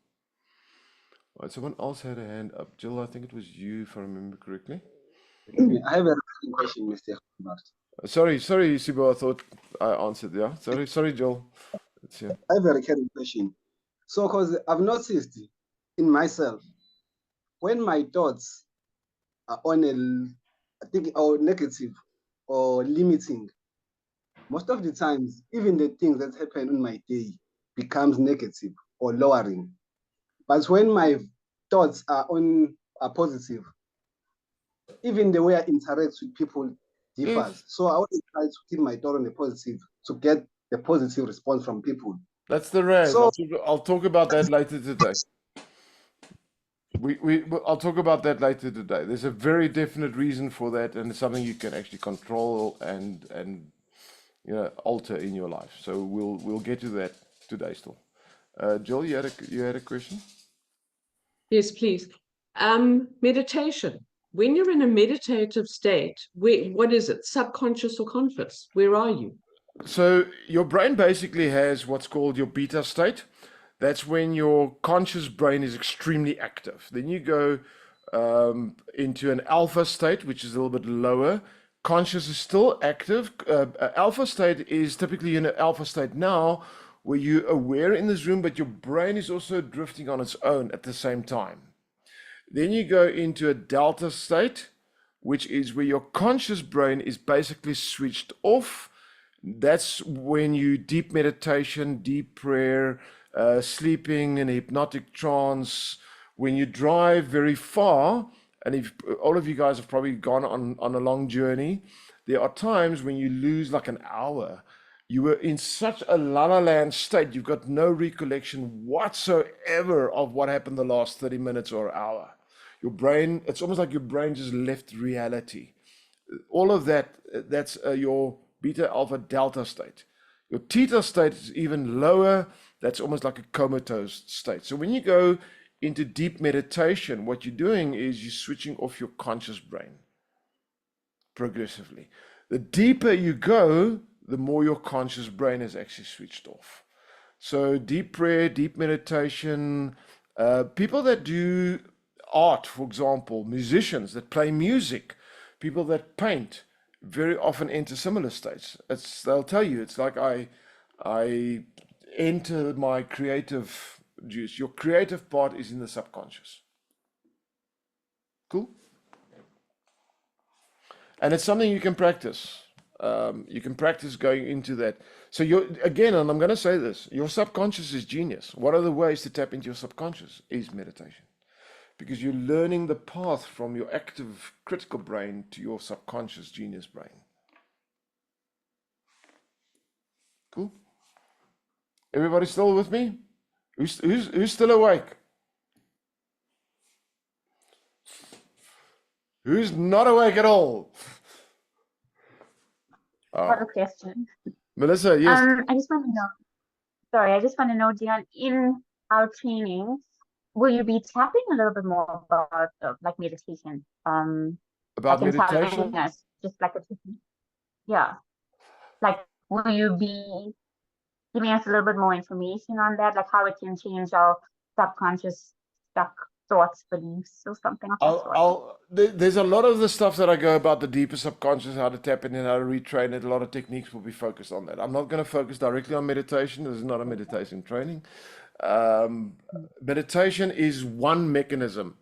All right, someone else had a hand up. Jill, I think it was you, if I remember correctly. I have a question, Mr. Sorry, Sybil, I thought I answered, yeah? Sorry, Jill. I have a recurring question. So, because I've noticed in myself, when my thoughts are on or negative or limiting, most of the times, even the things that happen in my day becomes negative or lowering. But when my thoughts are positive, even the way I interact with people differs. So I always try to keep my thought on the positive to get the positive response from people. That's the RAS. So, I'll talk about that later today. I'll talk about that later today. There's a very definite reason for that, and it's something you can actually control and alter in your life. So we'll get to that today still. Jill, you had a question? Yes, please. Meditation. When you're in a meditative state, what is it? Subconscious or conscious? Where are you? So your brain basically has what's called your beta state. That's when your conscious brain is extremely active. Then you go into an alpha state, which is a little bit lower. Conscious is still active. Alpha state is typically in an alpha state now, where you're aware in this room, but your brain is also drifting on its own at the same time. Then you go into a delta state, which is where your conscious brain is basically switched off. That's when you deep meditation, deep prayer, sleeping in a hypnotic trance, when you drive very far, and if all of you guys have probably gone on a long journey, there are times when you lose like an hour. You were in such a la-la land state, you've got no recollection whatsoever of what happened the last 30 minutes or hour. Your brain, it's almost like your brain just left reality. All of that's your beta, alpha, delta state. Your theta state is even lower. That's almost like a comatose state. So when you go into deep meditation, what you're doing is you're switching off your conscious brain progressively. The deeper you go, the more your conscious brain is actually switched off. So deep prayer, deep meditation, people that do art, for example, musicians that play music, people that paint, very often enter similar states. They'll tell you, it's like I enter my creative juice. Your creative part is in the subconscious. Cool? And it's something you can practice. You can practice going into that. So again, and I'm going to say this, your subconscious is genius. One of the ways to tap into your subconscious is meditation. Because you're learning the path from your active critical brain to your subconscious genius brain. Cool? Everybody still with me? Who's still awake? Who's not awake at all? I have a question. Melissa, yes. I just want to know. Sorry, I just want to know, Dion, in our trainings, will you be tapping a little bit more about like meditation? About like meditation? telling us just like a technique. Yeah. Like, will you be giving us a little bit more information on that, like how it can change our subconscious stuck thoughts, beliefs, or something of that sort? There's a lot of the stuff that I go about the deeper subconscious, how to tap in and how to retrain it. A lot of techniques will be focused on that. I'm not going to focus directly on meditation. This is not a meditation training. Meditation is one mechanism.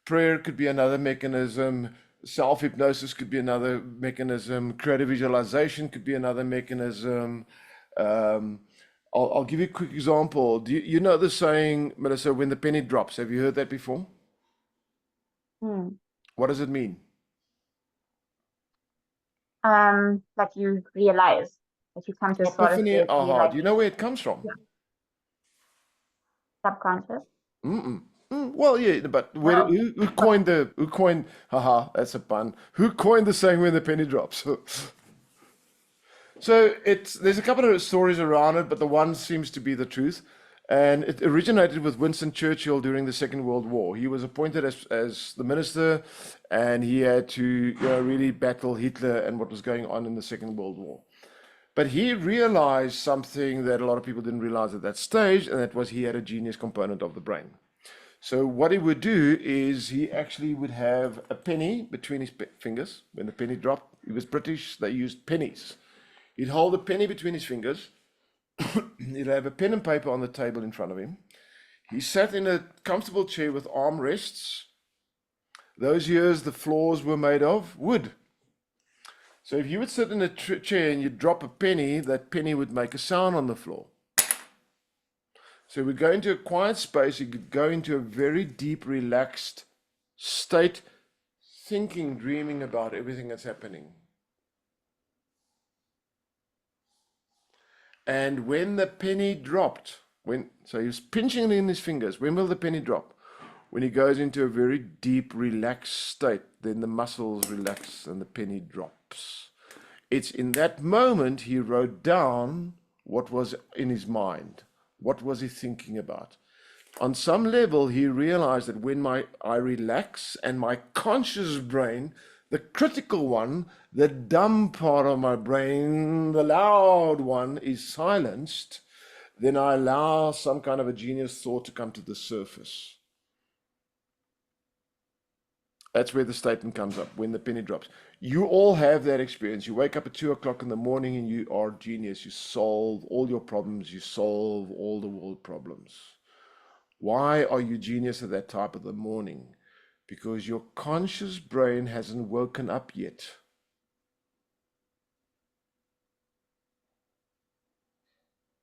Prayer could be another mechanism. Self-hypnosis could be another mechanism. Creative visualization could be another mechanism. I'll give you a quick example. Do you know the saying, Melissa, when the penny drops? Have you heard that before? What does it mean? Like you realize that you come to a sort of Epiphany, state aha. realize Do you know where it comes from? subconscious. Well, yeah, but who coined, haha, that's a pun. Who coined the saying when the penny drops? So there's a couple of stories around it, but the one seems to be the truth. And it originated with Winston Churchill during the Second World War. He was appointed as the minister, and he had to really battle Hitler and what was going on in the Second World War. But he realized something that a lot of people didn't realize at that stage, and that was he had a genius component of the brain. So what he would do is he actually would have a penny between his fingers. When the penny dropped, he was British, they used pennies. He'd hold a penny between his fingers. He'd have a pen and paper on the table in front of him. He sat in a comfortable chair with armrests. Those years, the floors were made of wood. So if you would sit in a chair and you drop a penny, that penny would make a sound on the floor. So we'd go into a quiet space. You could go into a very deep, relaxed state, thinking, dreaming about everything that's happening. And when the penny dropped, so he was pinching it in his fingers, when will the penny drop? When he goes into a very deep, relaxed state, then the muscles relax and the penny drops. It's in that moment he wrote down what was in his mind. What was he thinking about? On some level, he realized that when I relax and my conscious brain, the critical one, the dumb part of my brain, the loud one, is silenced, then I allow some kind of a genius thought to come to the surface. That's where the statement comes up, when the penny drops. You all have that experience. You wake up at 2 o'clock in the morning and you are genius. You solve all your problems. You solve all the world problems. Why are you genius at that type of the morning? Because your conscious brain hasn't woken up yet.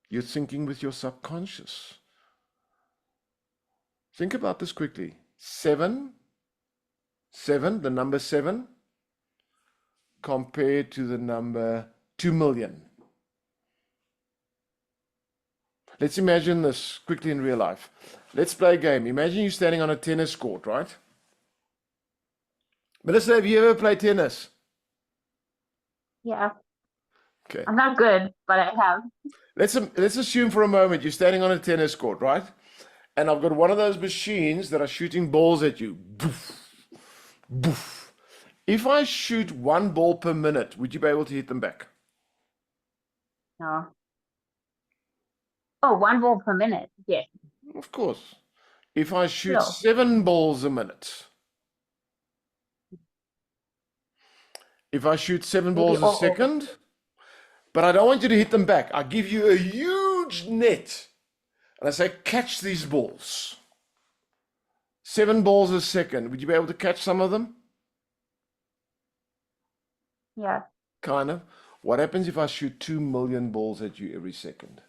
You're thinking with your subconscious. Think about this quickly. Seven, the number 7, compared to the number 2 million. Let's imagine this quickly in real life. Let's play a game. Imagine you're standing on a tennis court, right? Melissa, have you ever played tennis? Yeah. Okay. I'm not good, but I have. Let's assume for a moment you're standing on a tennis court, right? And I've got one of those machines that are shooting balls at you. Boof, boof. If I shoot 1 ball per minute, would you be able to hit them back? No. Oh, 1 ball per minute. Yeah. Of course. If I shoot 7 balls a minute. If I shoot 7 balls a second, but I don't want you to hit them back. I give you a huge net, and I say, catch these balls. 7 balls a second. Would you be able to catch some of them? Yeah. Kind of. What happens if I shoot 2 million balls at you every second?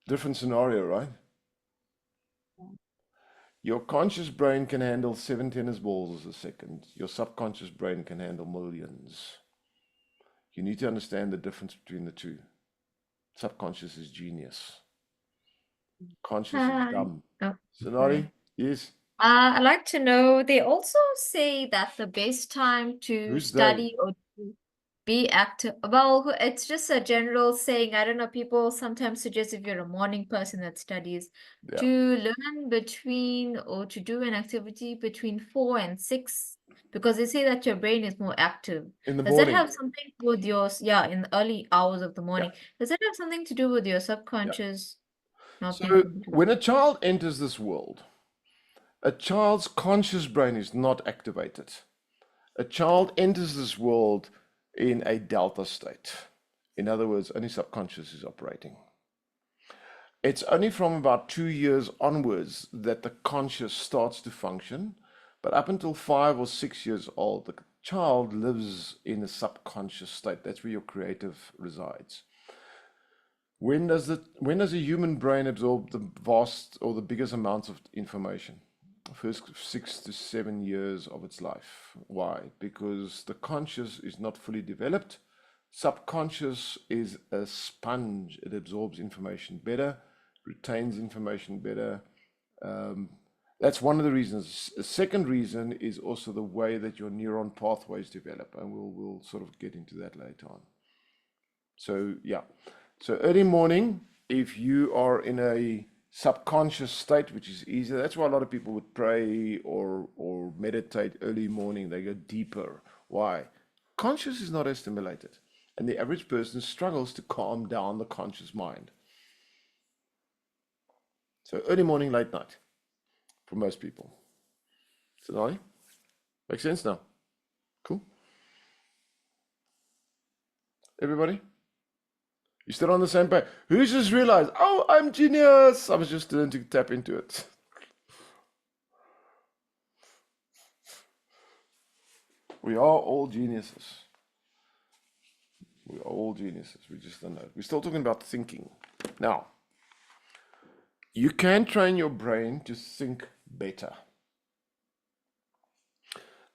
Different scenario, right? Your conscious brain can handle 7 tennis balls a second. Your subconscious brain can handle millions. You need to understand the difference between the two. Subconscious is genius. Conscious is dumb. Oh, Sonali, yes. I'd like to know, they also say that the best time to Who's study or to be active, well, it's just a general saying. I don't know, people sometimes suggest if you're a morning person that studies, Yeah. to learn between or to do an activity between 4 and 6, because they say that your brain is more active. In the Does that morning. have something with your, yeah, in the early hours of the morning? Does that have something to do with your subconscious not being So complete? when a child enters this world, a child's conscious brain is not activated. A child enters this world in a delta state. In other words, only subconscious is operating. It's only from about 2 years onwards that the conscious starts to function, but up until 5 or 6 years old, the child lives in a subconscious state. That's where your creative resides. When does a human brain absorb the vast or the biggest amounts of information? First 6 to 7 years of its life. Why? Because the conscious is not fully developed. Subconscious is a sponge. It absorbs information better, retains information better. That's one of the reasons. A second reason is also the way that your neuron pathways develop, and we'll sort of get into that later on. So yeah, so early morning, if you are in a subconscious state, which is easier, that's why a lot of people would pray or meditate early morning. They go deeper. Why? Conscious is not as stimulated, and the average person struggles to calm down the conscious mind. So early morning, late night for most people. So, makes sense now? Cool. Everybody? You still on the same page? Who's just realized, oh, I'm genius. I was just learning to tap into it. We are all geniuses. We are all geniuses. We just don't know. We're still talking about thinking. Now, you can train your brain to think better.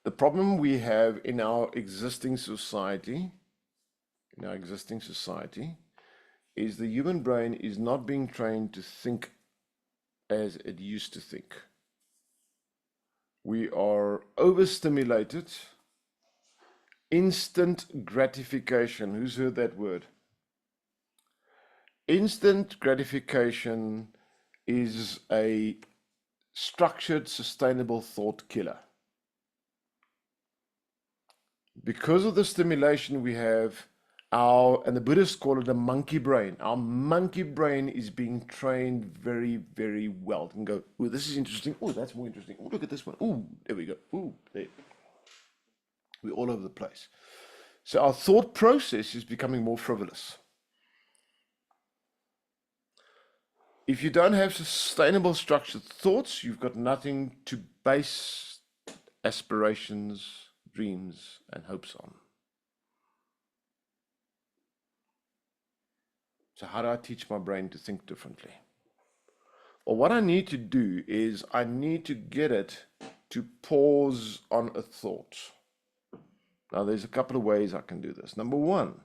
The problem we have in our existing society, is the human brain is not being trained to think as it used to think. We are overstimulated. Instant gratification. Who's heard that word? Instant gratification is a structured, sustainable thought killer. Because of the stimulation we have, and the Buddhists call it a monkey brain. Our monkey brain is being trained very, very well. It can go, oh, this is interesting. Oh, that's more interesting. Oh, look at this one. Oh, there we go. Oh, there. We're all over the place. So our thought process is becoming more frivolous. If you don't have sustainable structured thoughts, you've got nothing to base aspirations, dreams, and hopes on. So how do I teach my brain to think differently? Well, what I need to do is I need to get it to pause on a thought. Now, there's a couple of ways I can do this. Number one,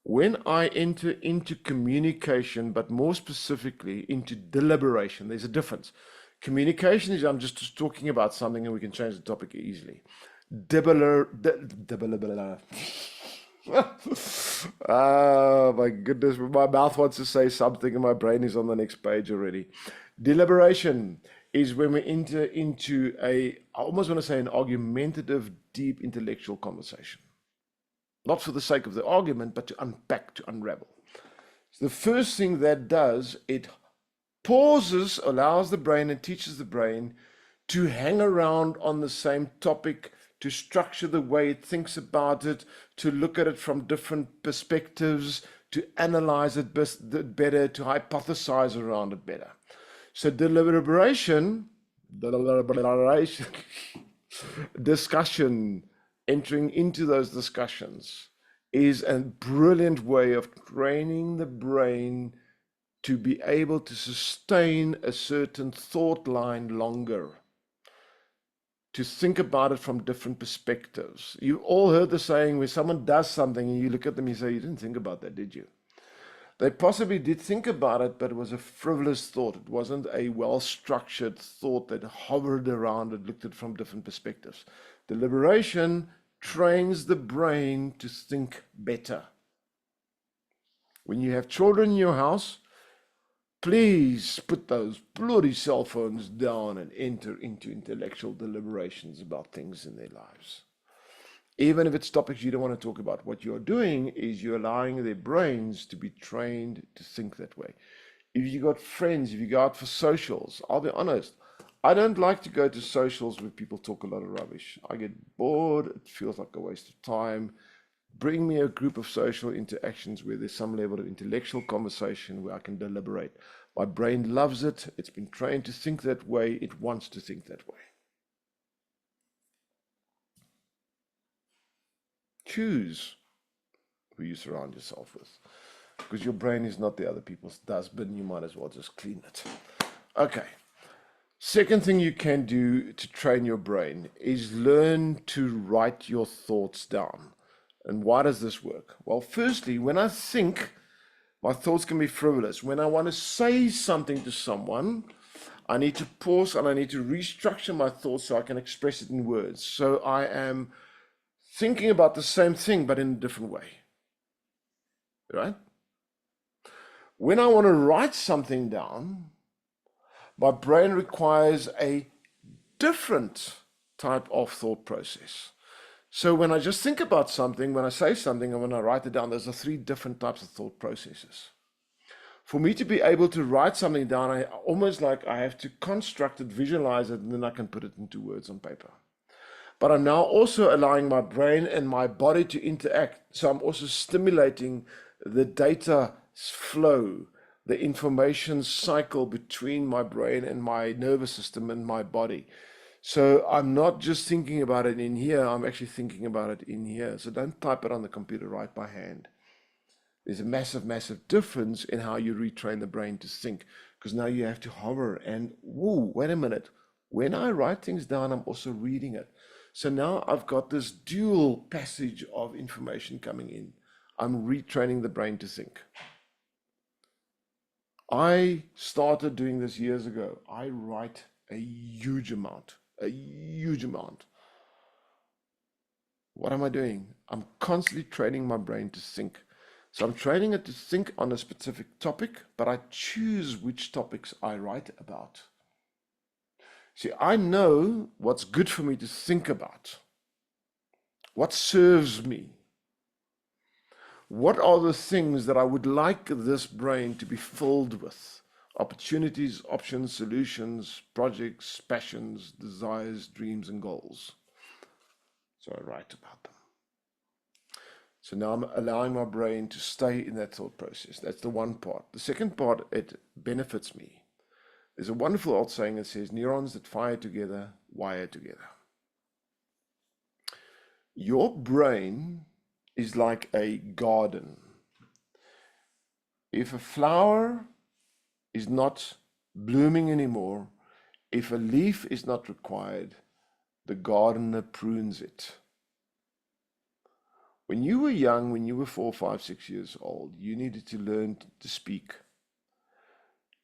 when I enter into communication, but more specifically into deliberation, there's a difference. Communication is I'm just talking about something and we can change the topic easily. Oh my goodness, my mouth wants to say something and my brain is on the next page already. Deliberation is when we enter into I almost want to say an argumentative, deep intellectual conversation. Not for the sake of the argument, but to unpack, to unravel. So the first thing that does, it pauses, allows the brain and teaches the brain to hang around on the same topic, to structure the way it thinks about it, to look at it from different perspectives, to analyze it better, to hypothesize around it better. So deliberation, discussion, entering into those discussions is a brilliant way of training the brain to be able to sustain a certain thought line longer, to think about it from different perspectives. You all heard the saying where someone does something and you look at them and you say, you didn't think about that, did you? They possibly did think about it, but it was a frivolous thought. It wasn't a well-structured thought that hovered around it, looked at it from different perspectives. Deliberation trains the brain to think better. When you have children in your house, please put those bloody cell phones down and enter into intellectual deliberations about things in their lives. Even if it's topics you don't want to talk about, what you're doing is you're allowing their brains to be trained to think that way. If you got friends, if you go out for socials, I'll be honest, I don't like to go to socials where people talk a lot of rubbish. I get bored, it feels like a waste of time. Bring me a group of social interactions where there's some level of intellectual conversation where I can deliberate. My brain loves it. It's been trained to think that way. It wants to think that way. Choose who you surround yourself with, because your brain is not the other people's dustbin. You might as well just clean it. Okay. Second thing you can do to train your brain is learn to write your thoughts down. And why does this work? Well, firstly, when I think, my thoughts can be frivolous. When I want to say something to someone, I need to pause and I need to restructure my thoughts so I can express it in words. So I am thinking about the same thing, but in a different way. Right? When I want to write something down, my brain requires a different type of thought process. So when I just think about something, when I say something, and when I write it down, there's 3 different types of thought processes. For me to be able to write something down, I almost like I have to construct it, visualize it, and then I can put it into words on paper. But I'm now also allowing my brain and my body to interact. So I'm also stimulating the data flow, the information cycle between my brain and my nervous system and my body. So I'm not just thinking about it in here, I'm actually thinking about it in here. So don't type it on the computer, write by hand. There's a massive, massive difference in how you retrain the brain to think, because now you have to hover and, whoa, wait a minute. When I write things down, I'm also reading it. So now I've got this dual passage of information coming in. I'm retraining the brain to think. I started doing this years ago. I write a huge amount. What am I doing? I'm constantly training my brain to think. So I'm training it to think on a specific topic, but I choose which topics I write about. See, I know what's good for me to think about. What serves me? What are the things that I would like this brain to be filled with? Opportunities, options, solutions, projects, passions, desires, dreams, and goals. So I write about them. So now I'm allowing my brain to stay in that thought process. That's the one part. The second part, it benefits me. There's a wonderful old saying that says, neurons that fire together, wire together. Your brain is like a garden. If a flower is not blooming anymore, if a leaf is not required, the gardener prunes it. When you were young, when you were 4, 5, 6 years old, you needed to learn to speak.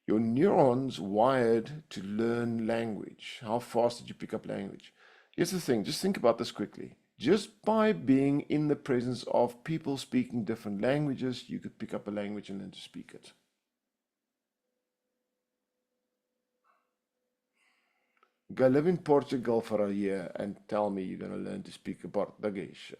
Your neurons wired to learn language. How fast did you pick up language? Here's the thing, just think about this quickly. Just by being in the presence of people speaking different languages, you could pick up a language and learn to speak it. Go live in Portugal for a year and tell me you're going to learn to speak Portuguese.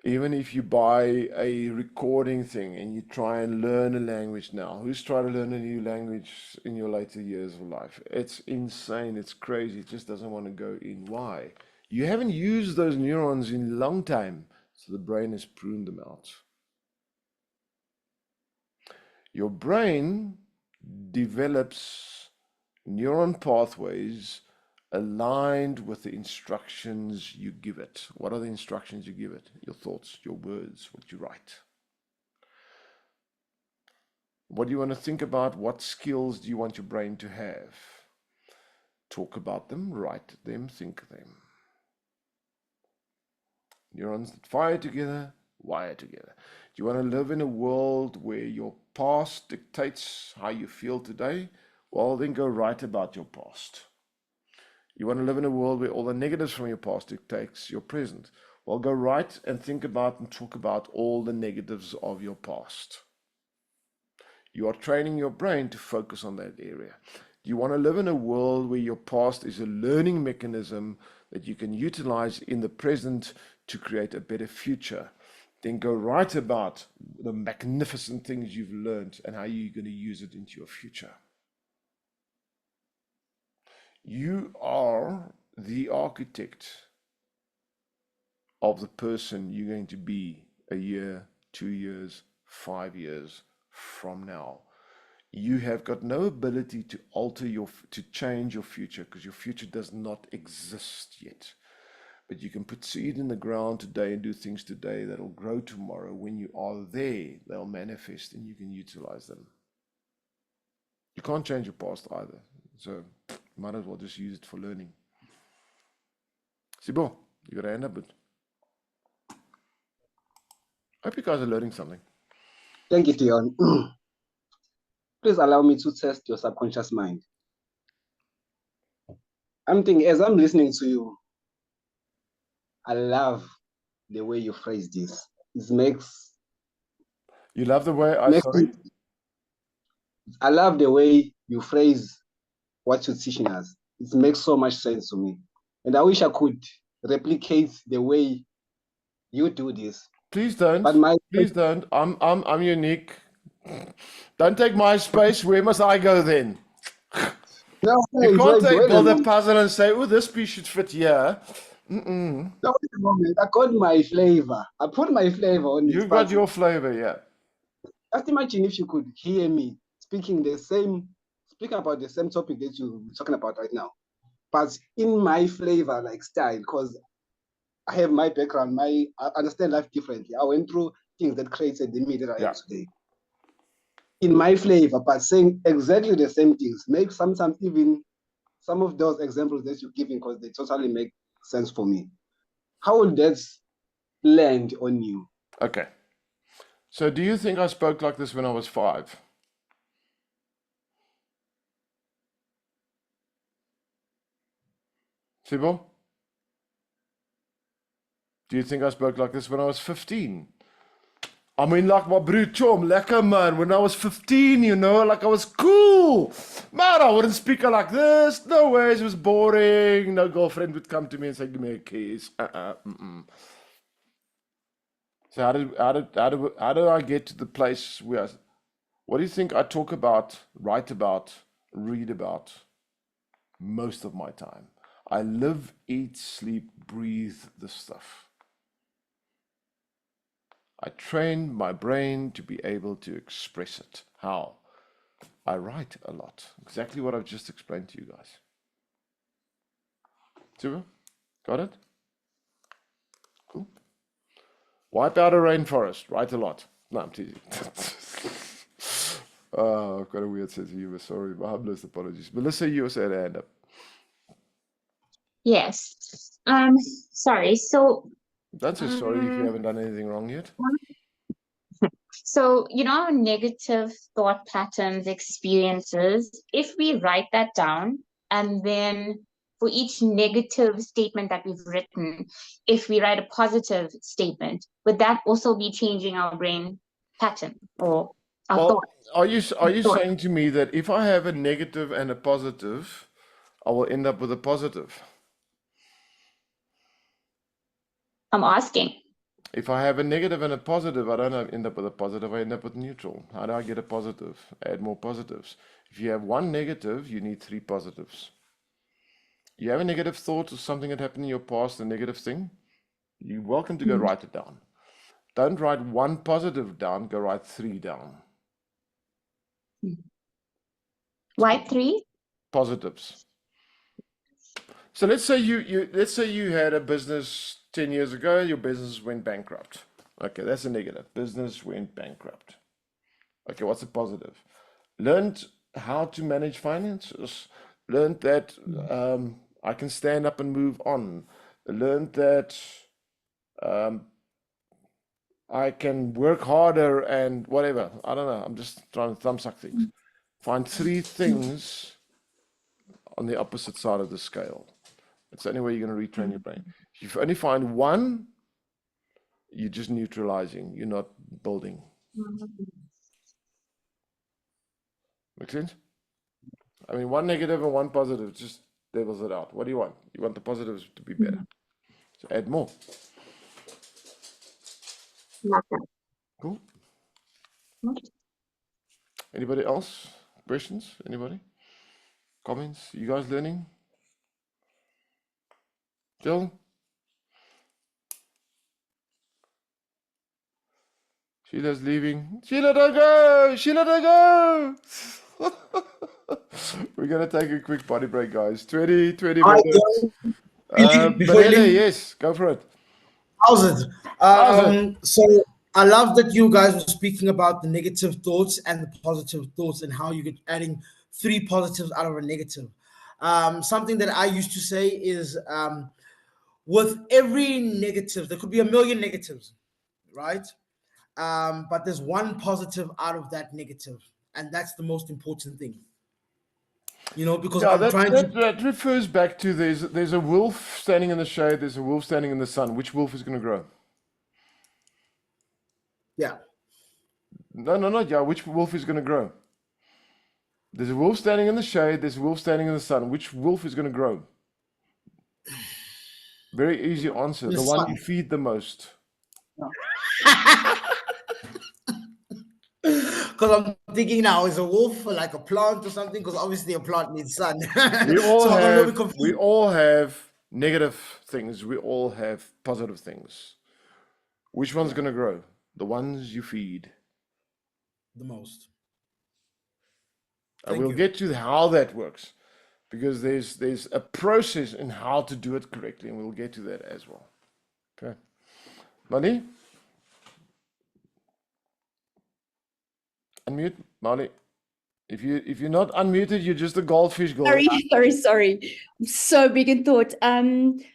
Even if you buy a recording thing and you try and learn a language now, who's tried to learn a new language in your later years of life? It's insane. It's crazy. It just doesn't want to go in. Why? You haven't used those neurons in a long time, so the brain has pruned them out. Your brain develops neuron pathways aligned with the instructions you give it. What are the instructions you give it? Your thoughts, your words, what you write. What do you want to think about? What skills do you want your brain to have? Talk about them, write them, think them. Neurons that fire together, wire together. Do you want to live in a world where your past dictates how you feel today? Well, then go write about your past. You want to live in a world where all the negatives from your past dictates your present? Well, go write and think about and talk about all the negatives of your past. You are training your brain to focus on that area. You want to live in a world where your past is a learning mechanism that you can utilize in the present to create a better future. Then go write about the magnificent things you've learned and how you're going to use it into your future. You are the architect of the person you're going to be a year, 2 years, 5 years from now. You have got no ability to to change your future, because your future does not exist yet. But you can put seed in the ground today and do things today that'll grow tomorrow. When you are there, they'll manifest and you can utilize them. You can't change your past either. So you might as well just use it for learning. Sibo, you got to end up with. I hope you guys are learning something. Thank you, Dion. Please allow me to test your subconscious mind. I'm thinking, as I'm listening to you, I love the way you phrase this. It makes. You love the way I love the way you phrase what you're teaching us. It makes so much sense to me. And I wish I could replicate the way you do this. Please don't. But please don't. I'm unique. Don't take my space. Where must I go then? No, you can't build a moment. puzzle and say, oh, this piece should fit here. No, wait a moment. I got my flavor. I put my flavor on it. You've got your flavor, yeah. Just imagine if you could hear me speaking about the same topic that you're talking about right now, but in my flavor, like style, because I have my background, I understand life differently. I went through things that created the me that I am today. In my flavor, but saying exactly the same things, make sometimes even some of those examples that you're giving, because they totally make sense for me. How will that land on you? Okay. So do you think I spoke like this when I was 5? Sibo? Do you think I spoke like this when I was 15? I mean, like my broer Chom, lekker man, when I was 15, you know, like I was cool. Man, I wouldn't speak like this. No ways, it was boring. No girlfriend would come to me and say, give me a kiss. So how do I get to the place where what do you think I talk about, write about, read about most of my time? I live, eat, sleep, breathe this stuff. I train my brain to be able to express it. How? I write a lot. Exactly what I've just explained to you guys. Super? Got it? Cool. Wipe out a rainforest. Write a lot. No, I'm teasing. Oh, I've got a weird sense of humor. Sorry. My humblest apologies. Melissa, you also had a hand up. Yes. Sorry. So. Don't say sorry if you haven't done anything wrong yet. So, negative thought patterns, experiences, if we write that down, and then for each negative statement that we've written, if we write a positive statement, would that also be changing our brain pattern or our thoughts? Are you saying to me that if I have a negative and a positive, I will end up with a positive? I'm asking. If I have a negative and a positive, I don't end up with a positive, I end up with neutral. How do I get a positive? Add more positives. If you have one negative, you need 3 positives. You have a negative thought or something that happened in your past, a negative thing, you're welcome to go write it down. Don't write 1 positive down, go write 3 down. Why 3? Positives. So let's say you had a business 10 years ago, your business went bankrupt. Okay, that's a negative. Business went bankrupt. Okay, what's a positive? Learned how to manage finances. Learned that I can stand up and move on. Learned that I can work harder and whatever. I don't know. I'm just trying to thumbsuck things. Find 3 things on the opposite side of the scale. It's the only way you're going to retrain your brain. If you only find 1, you're just neutralizing. You're not building. Make sense? I mean, 1 negative and 1 positive just levels it out. What do you want? You want the positives to be better. So add more. Cool. Anybody else? Questions? Anybody? Comments? You guys learning? Jill? Sheila's leaving. Sheila, don't go! Sheila, don't go! We're going to take a quick body break, guys. 20 minutes. Benele, yes, go for it. How's it? So I love that you guys were speaking about the negative thoughts and the positive thoughts and how you get adding 3 positives out of a negative. Something that I used to say is with every negative, there could be a million negatives, right? But there's 1 positive out of that negative, and that's the most important thing. You know, because Yeah, I'm trying to. That refers back to there's a wolf standing in the shade, there's a wolf standing in the sun. Which wolf is going to grow? Yeah. No, yeah. Which wolf is going to grow? There's a wolf standing in the shade, there's a wolf standing in the sun. Which wolf is going to grow? Very easy answer. The one you feed the most. Because I'm thinking now, is a wolf like a plant or something? Because obviously a plant needs sun. We all So I'm a little bit have confused. negative things. We all have positive things. Which one's going to grow? The ones you feed. The most. And we'll get to how that works, because there's a process in how to do it correctly, and we'll get to that as well. Okay. Mali? Unmute, Mali. If you're not unmuted, you're just a goldfish girl. Sorry. I'm so big in thought.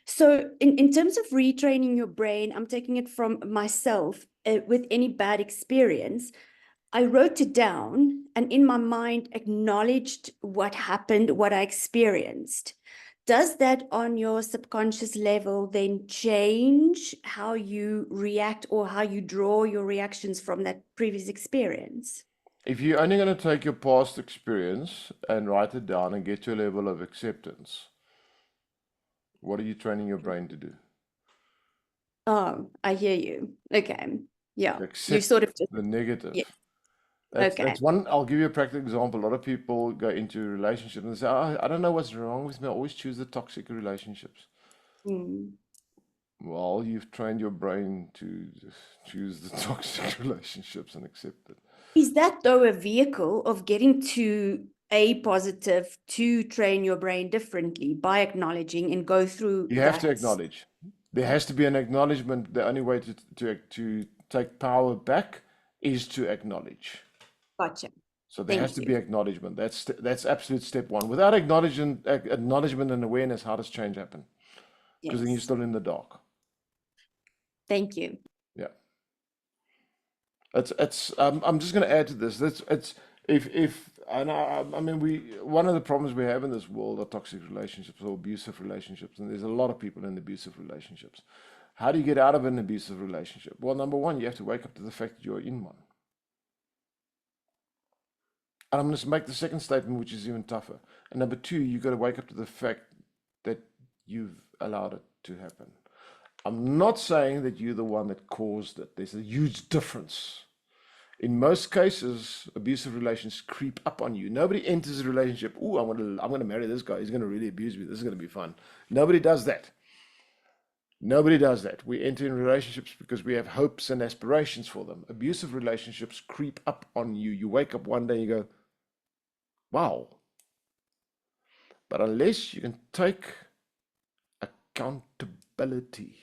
So in terms of retraining your brain, I'm taking it from myself. With any bad experience, I wrote it down and in my mind acknowledged what happened, what I experienced. Does that on your subconscious level then change how you react or how you draw your reactions from that previous experience? If you're only going to take your past experience and write it down and get to a level of acceptance, what are you training your brain to do? Oh, I hear you. Okay. Yeah. Accept You sort of just, the negative. yeah. That's one. I'll give you a practical example. A lot of people go into a relationship and they say, oh, I don't know what's wrong with me. I always choose the toxic relationships. Well, you've trained your brain to choose the toxic relationships and accept it. Is that though a vehicle of getting to a positive to train your brain differently by acknowledging and go through You have to that? acknowledge. There has to be an acknowledgement. The only way to take power back is to acknowledge. Gotcha. So there has to be acknowledgement. That's absolute step 1. Without acknowledgement and awareness, how does change happen? Because then you're still in the dark. Thank you. Yeah. I'm just going to add to this. One of the problems we have in this world are toxic relationships or abusive relationships, and there's a lot of people in abusive relationships. How do you get out of an abusive relationship? Well, number 1, you have to wake up to the fact that you're in one. And I'm going to make the second statement, which is even tougher. And number 2, you've got to wake up to the fact that you've allowed it to happen. I'm not saying that you're the one that caused it. There's a huge difference. In most cases, abusive relations creep up on you. Nobody enters a relationship, "Ooh, I'm gonna marry this guy. He's gonna really abuse me. This is gonna be fun." Nobody does that. Nobody does that. We enter in relationships because we have hopes and aspirations for them. Abusive relationships creep up on you. You wake up one day and you go, wow. But unless you can take accountability,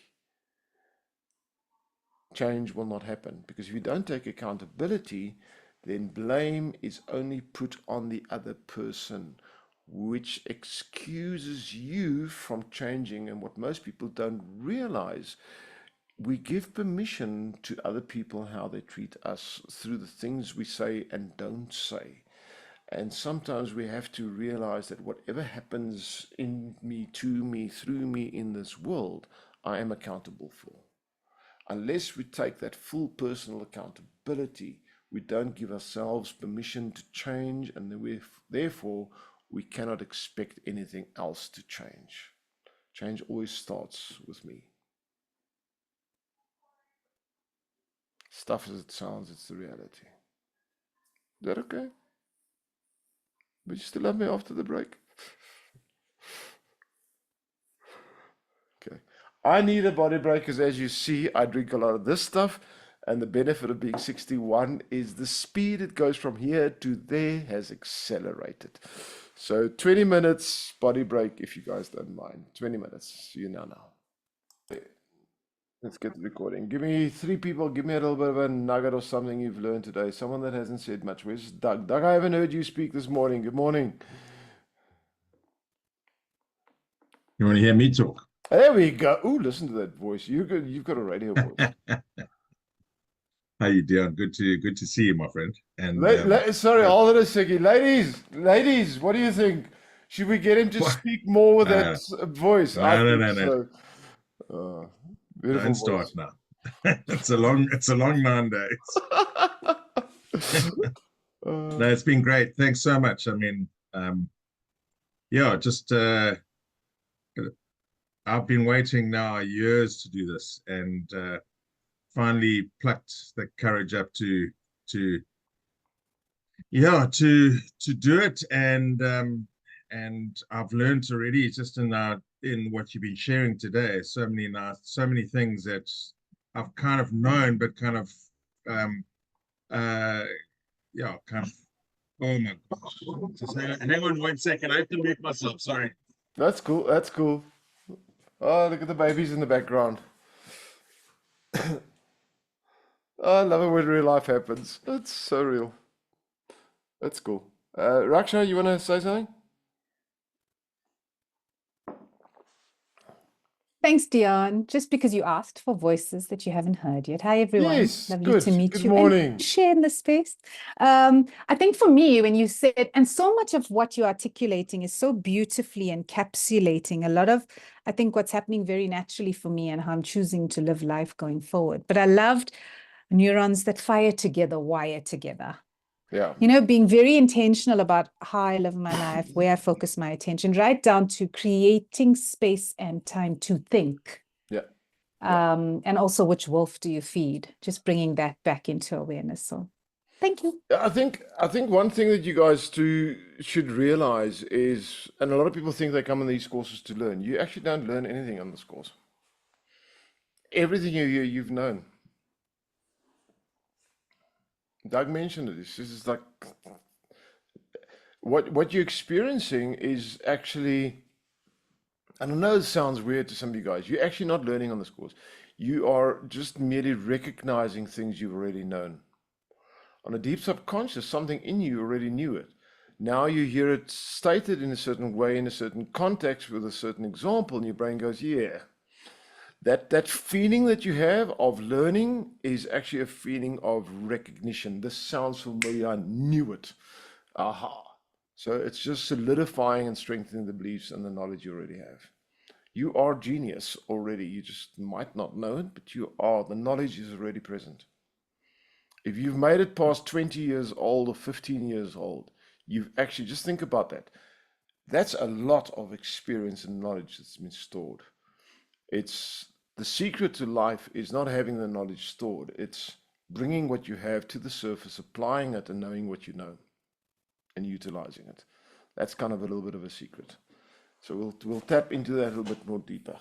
change will not happen. Because if you don't take accountability, then blame is only put on the other person, which excuses you from changing. And what most people don't realize, we give permission to other people how they treat us through the things we say and don't say. And sometimes we have to realize that whatever happens in me, to me, through me in this world, I am accountable for. Unless we take that full personal accountability, we don't give ourselves permission to change, and therefore we cannot expect anything else to change. Change always starts with me. Stuff as it sounds, it's the reality. Is that okay? But you still love me after the break? Okay. I need a body break because, as you see, I drink a lot of this stuff. And the benefit of being 61 is the speed it goes from here to there has accelerated. So 20 minutes body break, if you guys don't mind. 20 minutes. See you now. Let's get the recording. Give me 3 people. Give me a little bit of a nugget or something you've learned today. Someone that hasn't said much. Where's Doug? Doug, I haven't heard you speak this morning. Good morning. You want to hear me talk? There we go. Ooh, listen to that voice. You've got a radio voice. How you doing? Good to see you, my friend. And sorry, hold on a second. Ladies, what do you think? Should we get him to speak more with that voice? No. Beautiful Don't start voice. now. It's a long 9 days. No, it's been great. Thanks so much. I mean, yeah, just I've been waiting now years to do this, and finally plucked the courage up to do it. And I've learned already, just in what you've been sharing today, so many things that I've kind of known, but kind of oh my gosh. Just hang on 1 second. I have to mute myself. Sorry. That's cool. That's cool. Oh, look at the babies in the background. Oh, I love it when real life happens. It's so real. That's cool. Raksha, you want to say something? Thanks, Dion. Just because you asked for voices that you haven't heard yet. Hi, everyone. Yes, Lovely good. to meet Good you morning. and share in the space. I think for me, when you said, and so much of what you're articulating is so beautifully encapsulating a lot of, I think, what's happening very naturally for me and how I'm choosing to live life going forward. But I loved neurons that fire together, wire together. Yeah. You know, being very intentional about how I live my life, where I focus my attention, right down to creating space and time to think. Yeah. And also, which wolf do you feed? Just bringing that back into awareness. So thank you. I think one thing that you guys should realize is, and a lot of people think they come in these courses to learn. You actually don't learn anything on this course. Everything you hear, you've known. Doug mentioned it. This is like what you're experiencing is actually, and I know it sounds weird to some of you guys, you're actually not learning on this course. You are just merely recognizing things you've already known. On a deep subconscious, something in you already knew it. Now you hear it stated in a certain way, in a certain context, with a certain example, and your brain goes, yeah. That feeling that you have of learning is actually a feeling of recognition. This sounds familiar. I knew it. Aha. So it's just solidifying and strengthening the beliefs and the knowledge you already have. You are genius already. You just might not know it, but you are. The knowledge is already present. If you've made it past 20 years old or 15 years old, you've actually, just think about that. That's a lot of experience and knowledge that's been stored. It's the secret to life is not having the knowledge stored. It's bringing what you have to the surface, applying it, and knowing what you know, and utilizing it. That's kind of a little bit of a secret. So we'll tap into that a little bit more deeper.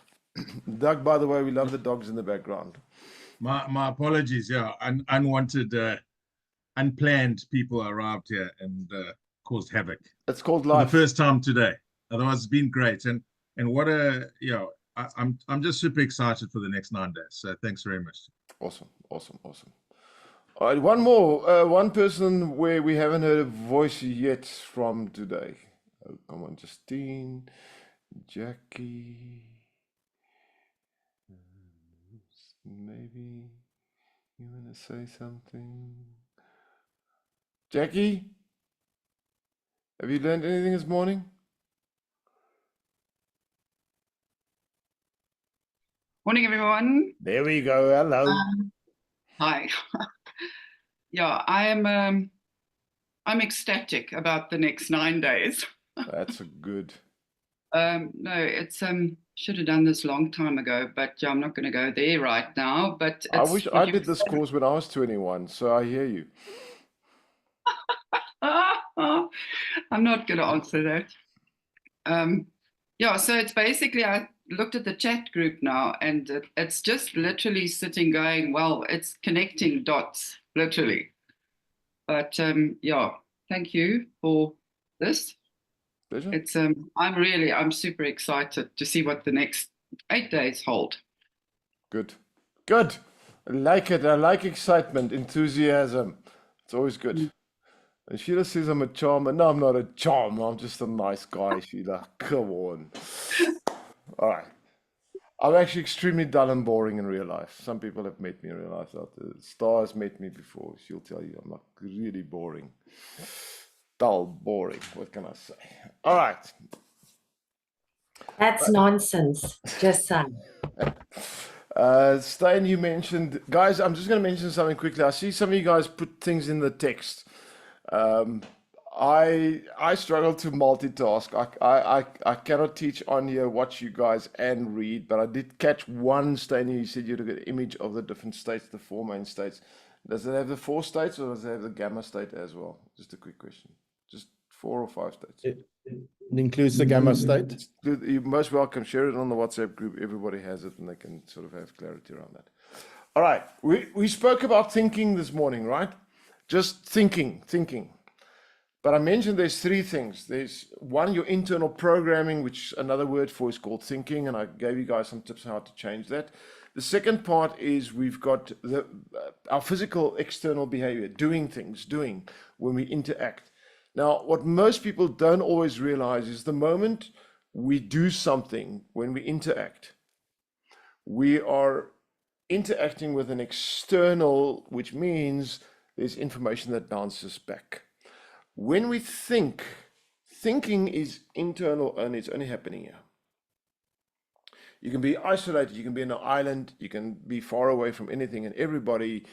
Doug, by the way, we love the dogs in the background. My apologies. Yeah, unwanted, unplanned people arrived here and caused havoc. It's called For life. the first time today. Otherwise, it's been great. And what a, you know, I'm just super excited for the next 9 days. So thanks very much. Awesome. All right, one more. One person where we haven't heard a voice yet from today. Oh, come on, Justine, Jackie. Maybe you want to say something? Jackie, have you learned anything this morning? Morning, everyone. There we go. Hello. Hi. Yeah, I'm ecstatic about the next 9 days. That's a good. No, it's should have done this long time ago, but I'm not going to go there right now. But I it's wish what I you did this said. course when I was 21, so I hear you. I'm not going to answer that. Yeah, so it's basically, I looked at the chat group now, and it's just literally sitting going, well, it's connecting dots, literally. But yeah, thank you for this. Pleasure. It's I'm super excited to see what the next 8 days hold. Good. I like it. I like excitement, enthusiasm. It's always good. And Sheila says I'm a charmer. No, I'm not a charmer. I'm just a nice guy, Sheila. Come on. All right. I'm actually extremely dull and boring in real life. Some people have met me in real life. Star has met me before. She'll tell you I'm like really boring. Dull, boring. What can I say? All right. That's nonsense. Just saying. Stein, you mentioned, guys, I'm just going to mention something quickly. I see some of you guys put things in the text. I struggle to multitask. I cannot teach on here, watch you guys and read, but I did catch one, Stein, you said you took an image of the different states, the 4 main states. Does it have the 4 states or does it have the gamma state as well? Just a quick question. Just 4 or 5 states. It includes the gamma state. You're most welcome. Share it on the WhatsApp group. Everybody has it and they can sort of have clarity around that. All right. We spoke about thinking this morning, right? Just thinking. But I mentioned there's 3 things. There's one, your internal programming, which another word for is called thinking. And I gave you guys some tips on how to change that. The second part is we've got our physical external behavior, doing when we interact. Now, what most people don't always realize is the moment we do something, when we interact, we are interacting with an external, which means there's information that bounces back. When we think, thinking is internal and it's only happening here. You can be isolated, you can be on an island, you can be far away from anything and everybody.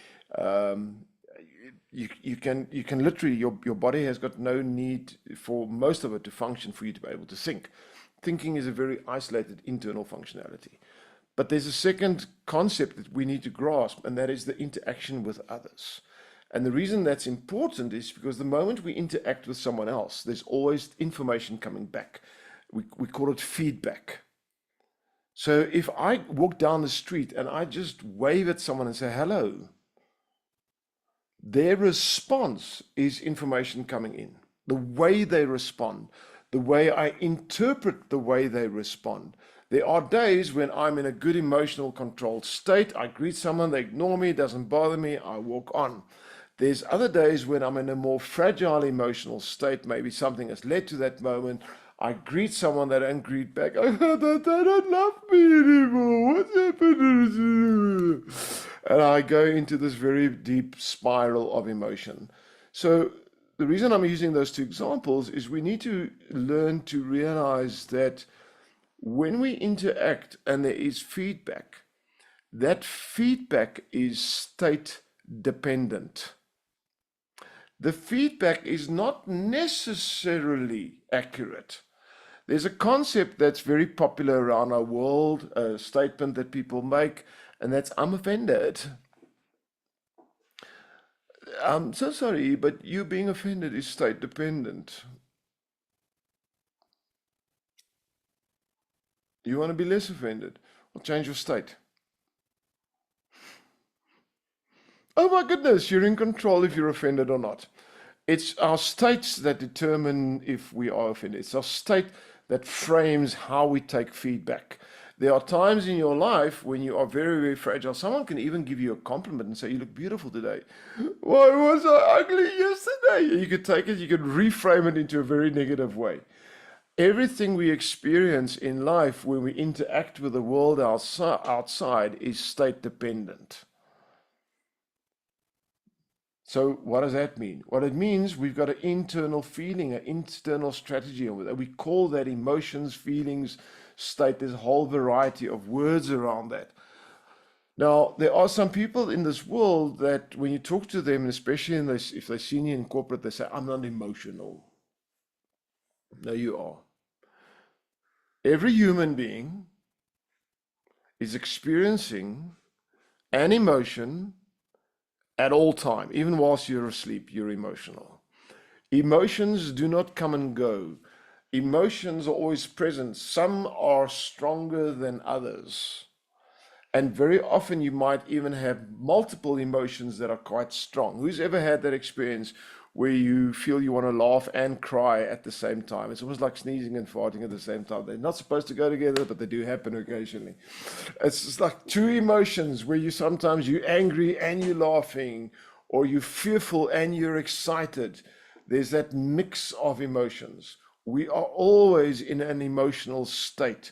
You can literally, your body has got no need for most of it to function for you to be able to think. Thinking is a very isolated internal functionality. But there's a second concept that we need to grasp, and that is the interaction with others. And the reason that's important is because the moment we interact with someone else, there's always information coming back. We call it feedback. So if I walk down the street and I just wave at someone and say hello, their response is information coming in. The way they respond, the way I interpret the way they respond. There are days when I'm in a good emotional controlled state. I greet someone, they ignore me, it doesn't bother me, I walk on. There's other days when I'm in a more fragile emotional state. Maybe something has led to that moment. I greet someone, they don't greet back. They don't love me anymore. What's happened? And I go into this very deep spiral of emotion. So the reason I'm using those 2 examples is we need to learn to realize that when we interact and there is feedback, that feedback is state dependent. The feedback is not necessarily accurate. There's a concept that's very popular around our world, a statement that people make, and that's I'm offended. I'm so sorry, but you being offended is state dependent. You want to be less offended? Well, change your state. Oh my goodness, you're in control if you're offended or not. It's our states that determine if we are offended. It's our state that frames how we take feedback. There are times in your life when you are very, very fragile. Someone can even give you a compliment and say, you look beautiful today. Why was I ugly yesterday? You could take it, you could reframe it into a very negative way. Everything we experience in life when we interact with the world outside is state dependent. So what does that mean? What it means, we've got an internal feeling, an internal strategy, and we call that emotions, feelings, state. There's a whole variety of words around that. Now, there are some people in this world that when you talk to them, especially if they're senior in corporate, they say, I'm not emotional. No, you are. Every human being is experiencing an emotion at all time. Even whilst you're asleep, you're emotional. Emotions do not come and go. Emotions are always present. Some are stronger than others. And very often you might even have multiple emotions that are quite strong. Who's ever had that experience where you feel you want to laugh and cry at the same time? It's almost like sneezing and farting at the same time. They're not supposed to go together, but they do happen occasionally. It's just like two emotions where you're angry and you're laughing, or you're fearful and you're excited. There's that mix of emotions. We are always in an emotional state.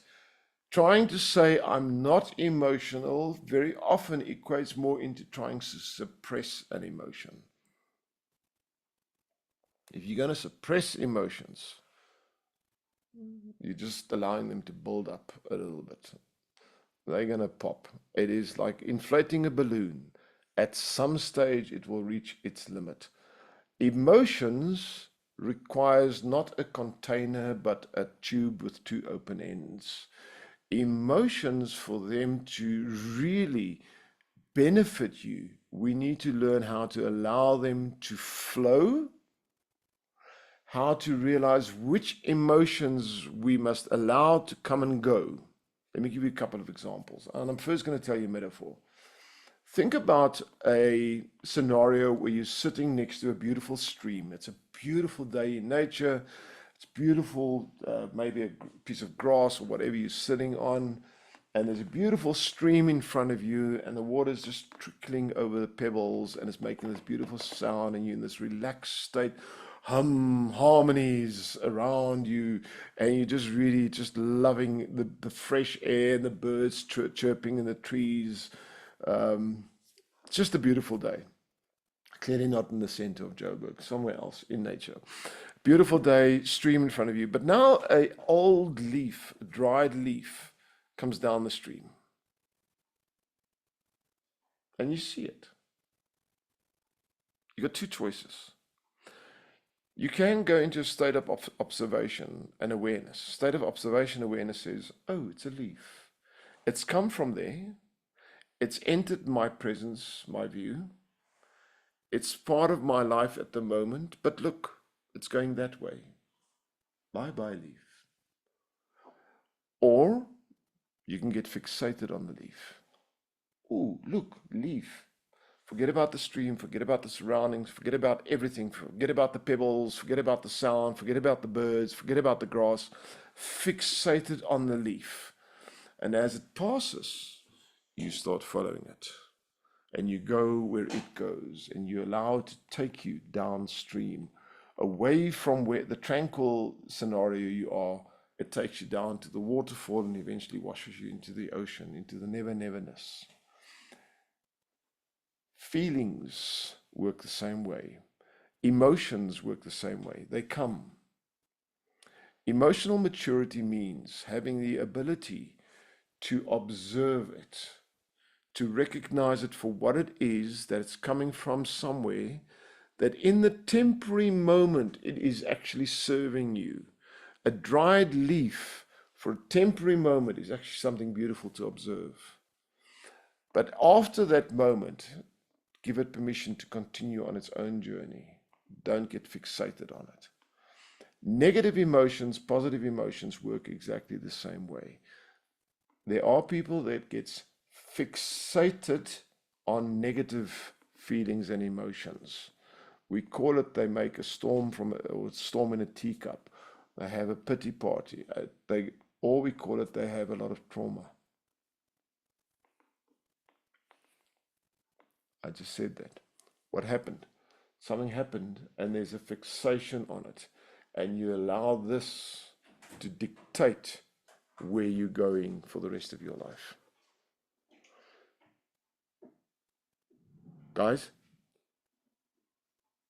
Trying to say I'm not emotional very often equates more into trying to suppress an emotion. If you're going to suppress emotions, you're just allowing them to build up a little bit. They're going to pop. It is like inflating a balloon. At some stage, it will reach its limit. Emotions requires not a container, but a tube with two open ends. Emotions, for them to really benefit you, we need to learn how to allow them to flow, how to realize which emotions we must allow to come and go. Let me give you a couple of examples. And I'm first going to tell you a metaphor. Think about a scenario where you're sitting next to a beautiful stream. It's a beautiful day in nature. It's beautiful, maybe a piece of grass or whatever you're sitting on. And there's a beautiful stream in front of you, and the water's just trickling over the pebbles, and it's making this beautiful sound, and you're in this relaxed state, harmonies around you, and you're just really just loving the fresh air and the birds chirping in the trees. It's just a beautiful day. Clearly not in the center of Joburg, somewhere else in nature. Beautiful day, stream in front of you. But now an old leaf, a dried leaf, comes down the stream. And you see it. You got two choices. You can go into a state of observation and awareness. State of observation awareness is, oh, it's a leaf. It's come from there. It's entered my presence, my view. It's part of my life at the moment, but look, it's going that way. Bye-bye, leaf. Or you can get fixated on the leaf. Oh, look, leaf. Forget about the stream, forget about the surroundings, forget about everything, forget about the pebbles, forget about the sound, forget about the birds, forget about the grass. Fixated on the leaf. And as it passes, you start following it. And you go where it goes, and you allow it to take you downstream, away from where the tranquil scenario you are. It takes you down to the waterfall and eventually washes you into the ocean, into the never-neverness. Feelings work the same way. Emotions work the same way. They come. Emotional maturity means having the ability to observe it, to recognize it for what it is, that it's coming from somewhere, that in the temporary moment it is actually serving you. A dried leaf for a temporary moment is actually something beautiful to observe. But after that moment, give it permission to continue on its own journey. Don't get fixated on it. Negative emotions, positive emotions work exactly the same way. There are people that get fixated on negative feelings and emotions. We call it, they make a storm or storm in a teacup. They have a pity party. Or we call it, they have a lot of trauma. I just said that. What happened? Something happened and there's a fixation on it. And you allow this to dictate where you're going for the rest of your life. Guys,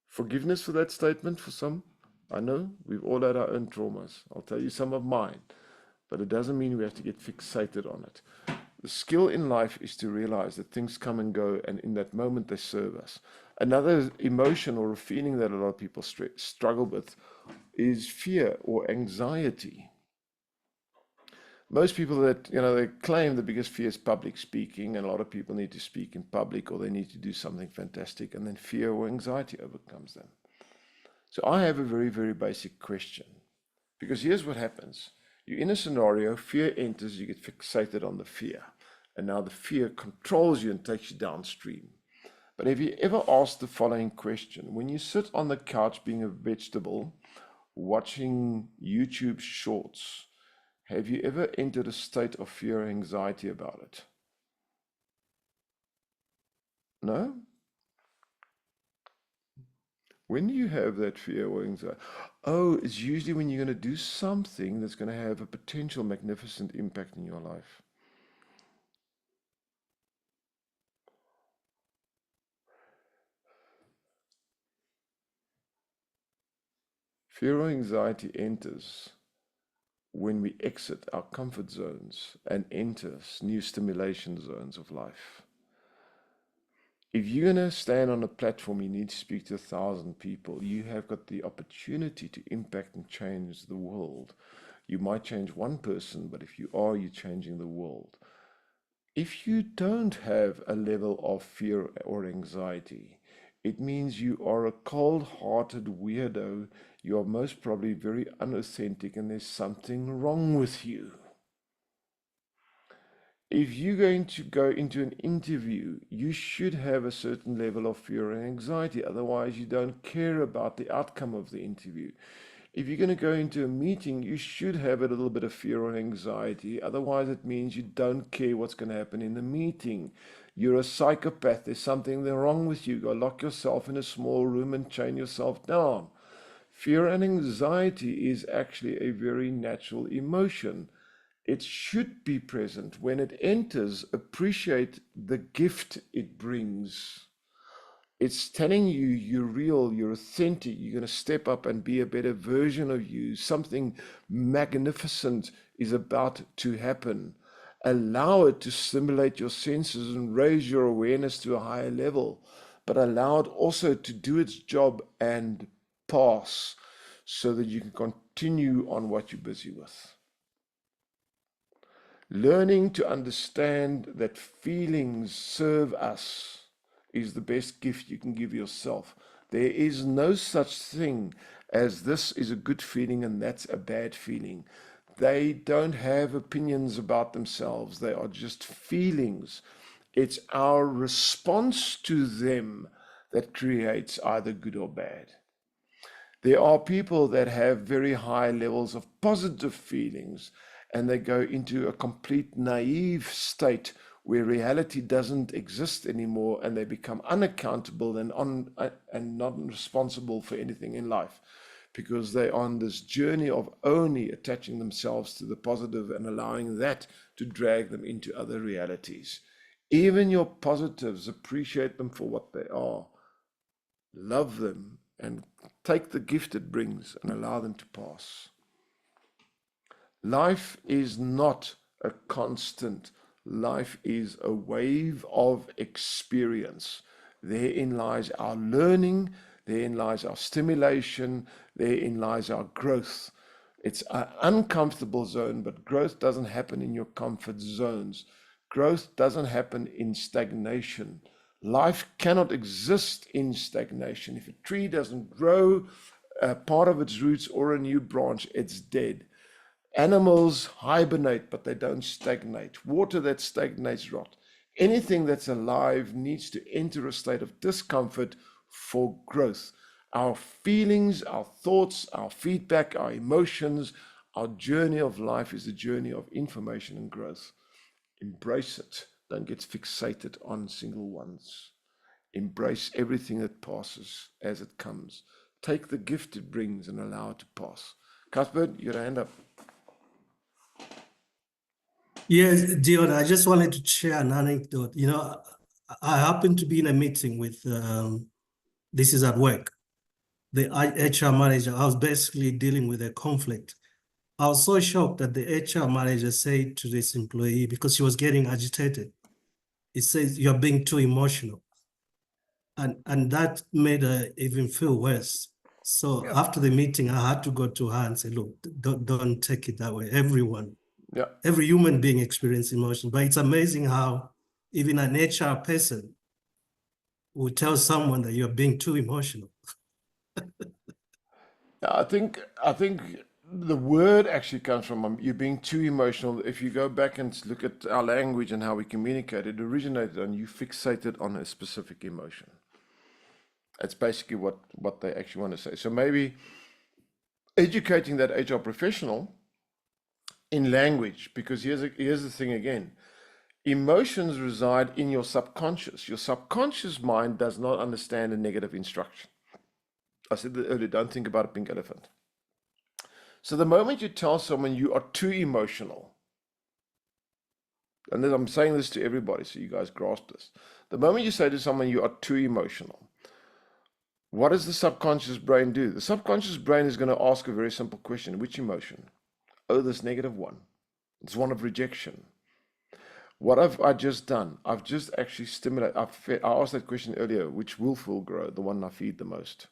forgiveness for that statement for some. I know we've all had our own traumas. I'll tell you some of mine, but it doesn't mean we have to get fixated on it. The skill in life is to realize that things come and go, and in that moment they serve us. Another emotion or a feeling that a lot of people struggle with is fear or anxiety. Most people that, they claim the biggest fear is public speaking, and a lot of people need to speak in public or they need to do something fantastic, and then fear or anxiety overcomes them. So I have a very, very basic question, because here's what happens. You're in a scenario, fear enters, you get fixated on the fear, and now the fear controls you and takes you downstream. But have you ever asked the following question? When you sit on the couch being a vegetable, watching YouTube shorts, have you ever entered a state of fear or anxiety about it? No? When do you have that fear or anxiety? Oh, it's usually when you're going to do something that's going to have a potential magnificent impact in your life. Fear or anxiety enters when we exit our comfort zones and enter new stimulation zones of life. If you're going to stand on a platform, you need to speak to 1,000 people. You have got the opportunity to impact and change the world. You might change one person, but if you are, you're changing the world. If you don't have a level of fear or anxiety, it means you are a cold-hearted weirdo. You are most probably very unauthentic, and there's something wrong with you. If you're going to go into an interview, you should have a certain level of fear and anxiety. Otherwise, you don't care about the outcome of the interview. If you're going to go into a meeting, you should have a little bit of fear or anxiety. Otherwise, it means you don't care what's going to happen in the meeting. You're a psychopath. There's something wrong with you. Go lock yourself in a small room and chain yourself down. Fear and anxiety is actually a very natural emotion. It should be present. When it enters, appreciate the gift it brings. It's telling you you're real, you're authentic, you're going to step up and be a better version of you. Something magnificent is about to happen. Allow it to stimulate your senses and raise your awareness to a higher level, but allow it also to do its job and pass so that you can continue on what you're busy with. Learning to understand that feelings serve us is the best gift you can give yourself. There is no such thing as this is a good feeling and that's a bad feeling. They don't have opinions about themselves. They are just feelings. It's our response to them that creates either good or bad. There are people that have very high levels of positive feelings, and they go into a complete naive state where reality doesn't exist anymore, and they become unaccountable and not responsible for anything in life, because they're on this journey of only attaching themselves to the positive and allowing that to drag them into other realities. Even your positives, appreciate them for what they are, love them, and take the gift it brings and allow them to pass. Life is not a constant. Life is a wave of experience. Therein lies our learning, therein lies our stimulation, therein lies our growth. It's an uncomfortable zone, but growth doesn't happen in your comfort zones. Growth doesn't happen in stagnation. Life cannot exist in stagnation. If a tree doesn't grow part of its roots or a new branch, it's dead. Animals hibernate, but they don't stagnate. Water that stagnates rot. Anything that's alive needs to enter a state of discomfort for growth. Our feelings, our thoughts, our feedback, our emotions, our journey of life is a journey of information and growth. Embrace it. Don't get fixated on single ones. Embrace everything that passes as it comes. Take the gift it brings and allow it to pass. Cuthbert, your hand up. Yes, Dion, I just wanted to share an anecdote. You know, I happened to be in a meeting with, this is at work, the HR manager. I was basically dealing with a conflict. I was so shocked that the HR manager said to this employee, because she was getting agitated, it says, "You're being too emotional." And that made her even feel worse. So after the meeting, I had to go to her and say, "Look, don't take it that way. Every human being experiences emotion." But it's amazing how even an HR person will tell someone that you're being too emotional. I think the word actually comes from you being too emotional. If you go back and look at our language and how we communicate, it originated on you fixated on a specific emotion. That's basically what they actually want to say. So maybe educating that HR professional in language, because here's the thing again. Emotions reside in your subconscious. Your subconscious mind does not understand a negative instruction. I said that earlier, don't think about a pink elephant. So the moment you tell someone you are too emotional, and then I'm saying this to everybody so you guys grasp this. The moment you say to someone you are too emotional, what does the subconscious brain do? The subconscious brain is going to ask a very simple question. Which emotion? Oh, this negative one. It's one of rejection. What have I just done? I've just actually stimulated. I asked that question earlier. Which wolf will grow? The one I feed the most.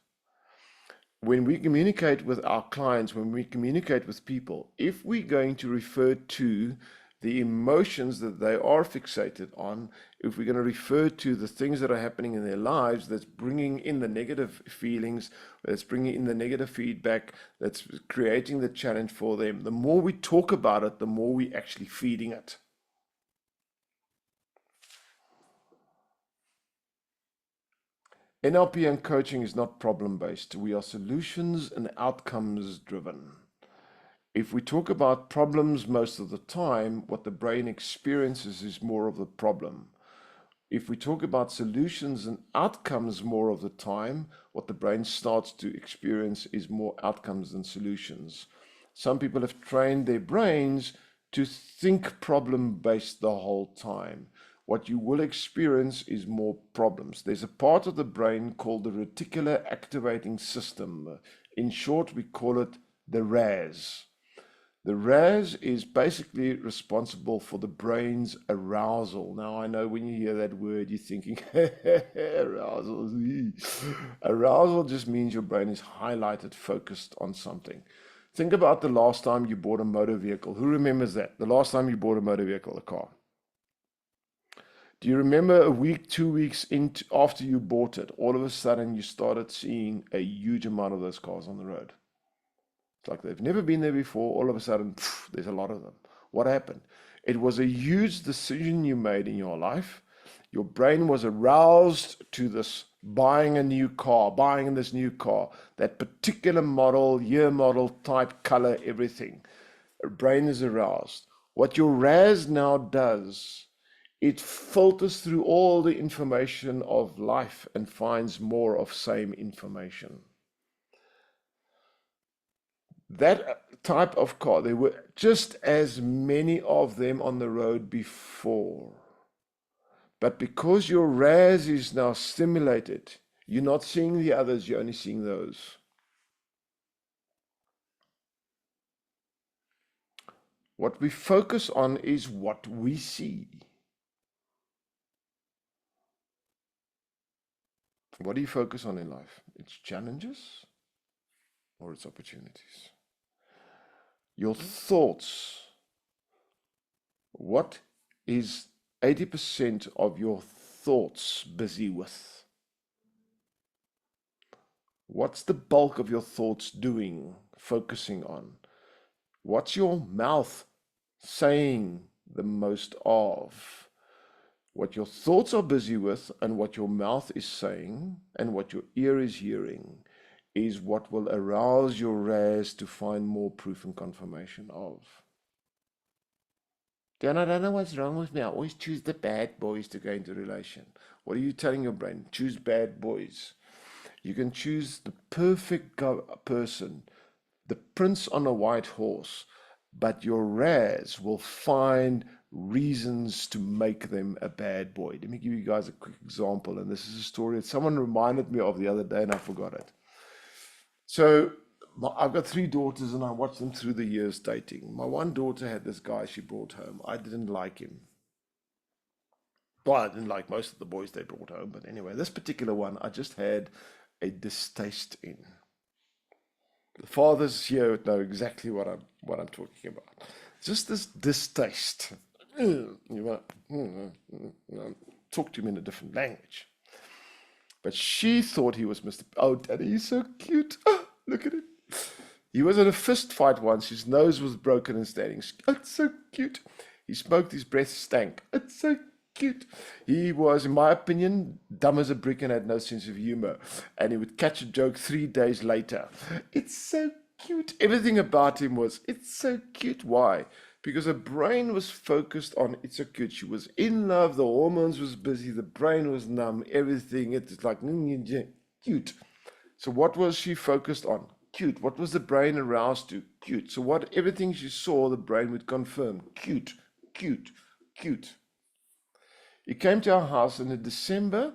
When we communicate with our clients, when we communicate with people, if we're going to refer to the emotions that they are fixated on, if we're going to refer to the things that are happening in their lives that's bringing in the negative feelings, that's bringing in the negative feedback, that's creating the challenge for them, the more we talk about it, the more we're actually feeding it. NLP and coaching is not problem-based. We are solutions and outcomes-driven. If we talk about problems most of the time, what the brain experiences is more of the problem. If we talk about solutions and outcomes more of the time, what the brain starts to experience is more outcomes than solutions. Some people have trained their brains to think problem-based the whole time. What you will experience is more problems. There's a part of the brain called the reticular activating system. In short, we call it the RAS. The RAS is basically responsible for the brain's arousal. Now, I know when you hear that word, you're thinking, arousal. Arousal just means your brain is highlighted, focused on something. Think about the last time you bought a motor vehicle. Who remembers that? The last time you bought a motor vehicle, a car. Do you remember a week, 2 weeks after you bought it, all of a sudden you started seeing a huge amount of those cars on the road? It's like they've never been there before. All of a sudden, there's a lot of them. What happened? It was a huge decision you made in your life. Your brain was aroused to this buying a new car, buying this new car, that particular model, year model, type, color, everything. Your brain is aroused. What your RAS now does, it filters through all the information of life and finds more of same information. That type of car, there were just as many of them on the road before. But because your RAS is now stimulated, you're not seeing the others, you're only seeing those. What we focus on is what we see. What do you focus on in life? It's challenges or it's opportunities? Your thoughts. What is 80% of your thoughts busy with? What's the bulk of your thoughts doing, focusing on? What's your mouth saying the most of? What your thoughts are busy with and what your mouth is saying and what your ear is hearing is what will arouse your RAS to find more proof and confirmation of. Dan, I don't know what's wrong with me. I always choose the bad boys to go into a relation. What are you telling your brain? Choose bad boys. You can choose the perfect person, the prince on a white horse, but your RAS will find reasons to make them a bad boy. Let me give you guys a quick example, and this is a story that someone reminded me of the other day and I forgot it. So I've got 3 daughters and I watched them through the years dating. My one daughter had this guy she brought home. I didn't like him. Well, I didn't like most of the boys they brought home, but anyway, this particular one I just had a distaste in. The fathers here would know exactly what I'm talking about. Just this distaste. You talk to him in a different language. But she thought he was Mr. Oh, Daddy, he's so cute. Oh, look at him. He was in a fist fight once. His nose was broken and standing. Oh, it's so cute. He smoked, his breath stank. It's so cute. He was, in my opinion, dumb as a brick and had no sense of humor. And he would catch a joke 3 days later. It's so cute. Everything about him was, it's so cute. Why? Because her brain was focused on, it's so cute. She was in love. The hormones was busy. The brain was numb. Everything. It's like, cute. So what was she focused on? Cute. What was the brain aroused to? Cute. So what, everything she saw, the brain would confirm. Cute, cute, cute. He came to our house in December. It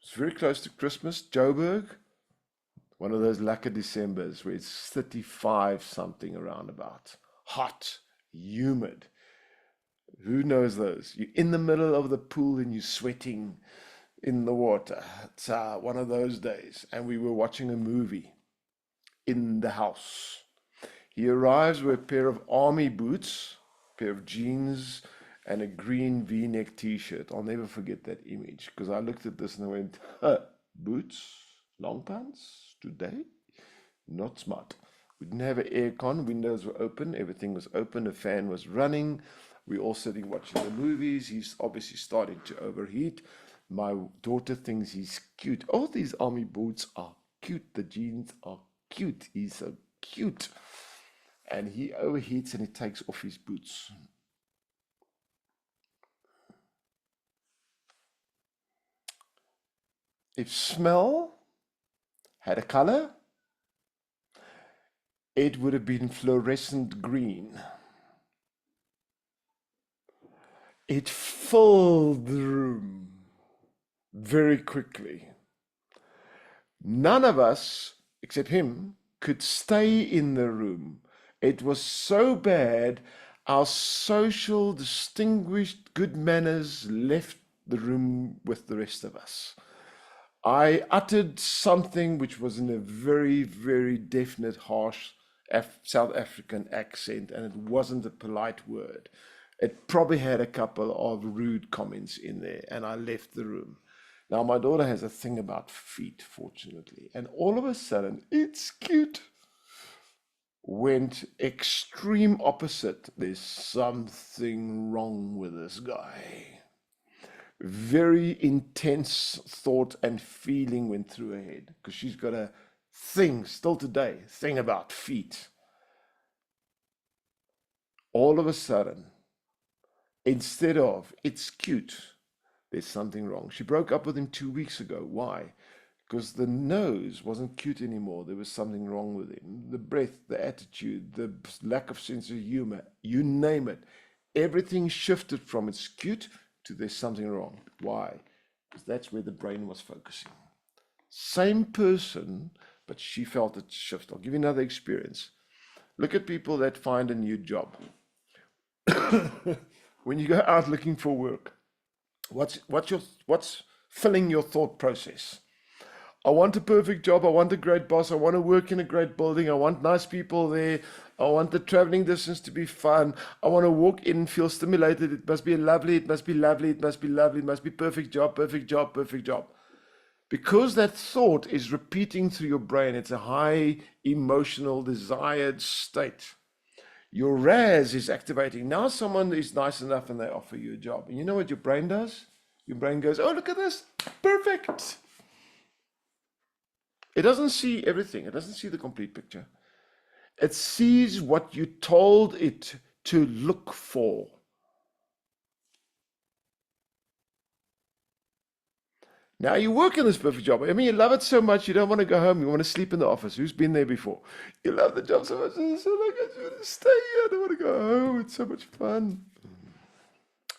was very close to Christmas. Joburg. One of those lucky Decembers where it's 35 something around about. Hot, humid. Who knows those? You're in the middle of the pool and you're sweating in the water. It's one of those days. And we were watching a movie in the house. He arrives with a pair of army boots, a pair of jeans, and a green V-neck t-shirt. I'll never forget that image because I looked at this and I went, boots, long pants today? Not smart. We didn't have an aircon, windows were open, everything was open, the fan was running. We all sitting watching the movies. He's obviously starting to overheat. My daughter thinks he's cute. Oh, these army boots are cute. The jeans are cute. He's so cute. And he overheats and he takes off his boots. If smell had a color, it would have been fluorescent green. It filled the room very quickly. None of us, except him, could stay in the room. It was so bad, our social, distinguished, good manners left the room with the rest of us. I uttered something which was in a very, very definite, harsh South African accent, and it wasn't a polite word. It probably had a couple of rude comments in there, and I left the room. Now, my daughter has a thing about feet, fortunately, and all of a sudden, it's cute, went extreme opposite. There's something wrong with this guy. Very intense thought and feeling went through her head because she's got a thing, still today, thing about feet. All of a sudden, instead of, it's cute, there's something wrong. She broke up with him 2 weeks ago. Why? Because the nose wasn't cute anymore. There was something wrong with him. The breath, the attitude, the lack of sense of humor, you name it. Everything shifted from it's cute to there's something wrong. Why? Because that's where the brain was focusing. Same person, but she felt it shift. I'll give you another experience. Look at people that find a new job. When you go out looking for work, what's filling your thought process? I want a perfect job. I want a great boss. I want to work in a great building. I want nice people there. I want the traveling distance to be fun. I want to walk in and feel stimulated. It must be lovely. It must be lovely. It must be lovely. It must be perfect job, perfect job, perfect job. Because that thought is repeating through your brain, it's a high emotional desired state. Your RAS is activating. Now someone is nice enough and they offer you a job. And you know what your brain does? Your brain goes, oh, look at this. Perfect. It doesn't see everything. It doesn't see the complete picture. It sees what you told it to look for. Now you work in this perfect job. I mean, you love it so much, you don't want to go home. You want to sleep in the office. Who's been there before? You love the job so much. It's so like, I just want to stay here. I don't want to go home. It's so much fun.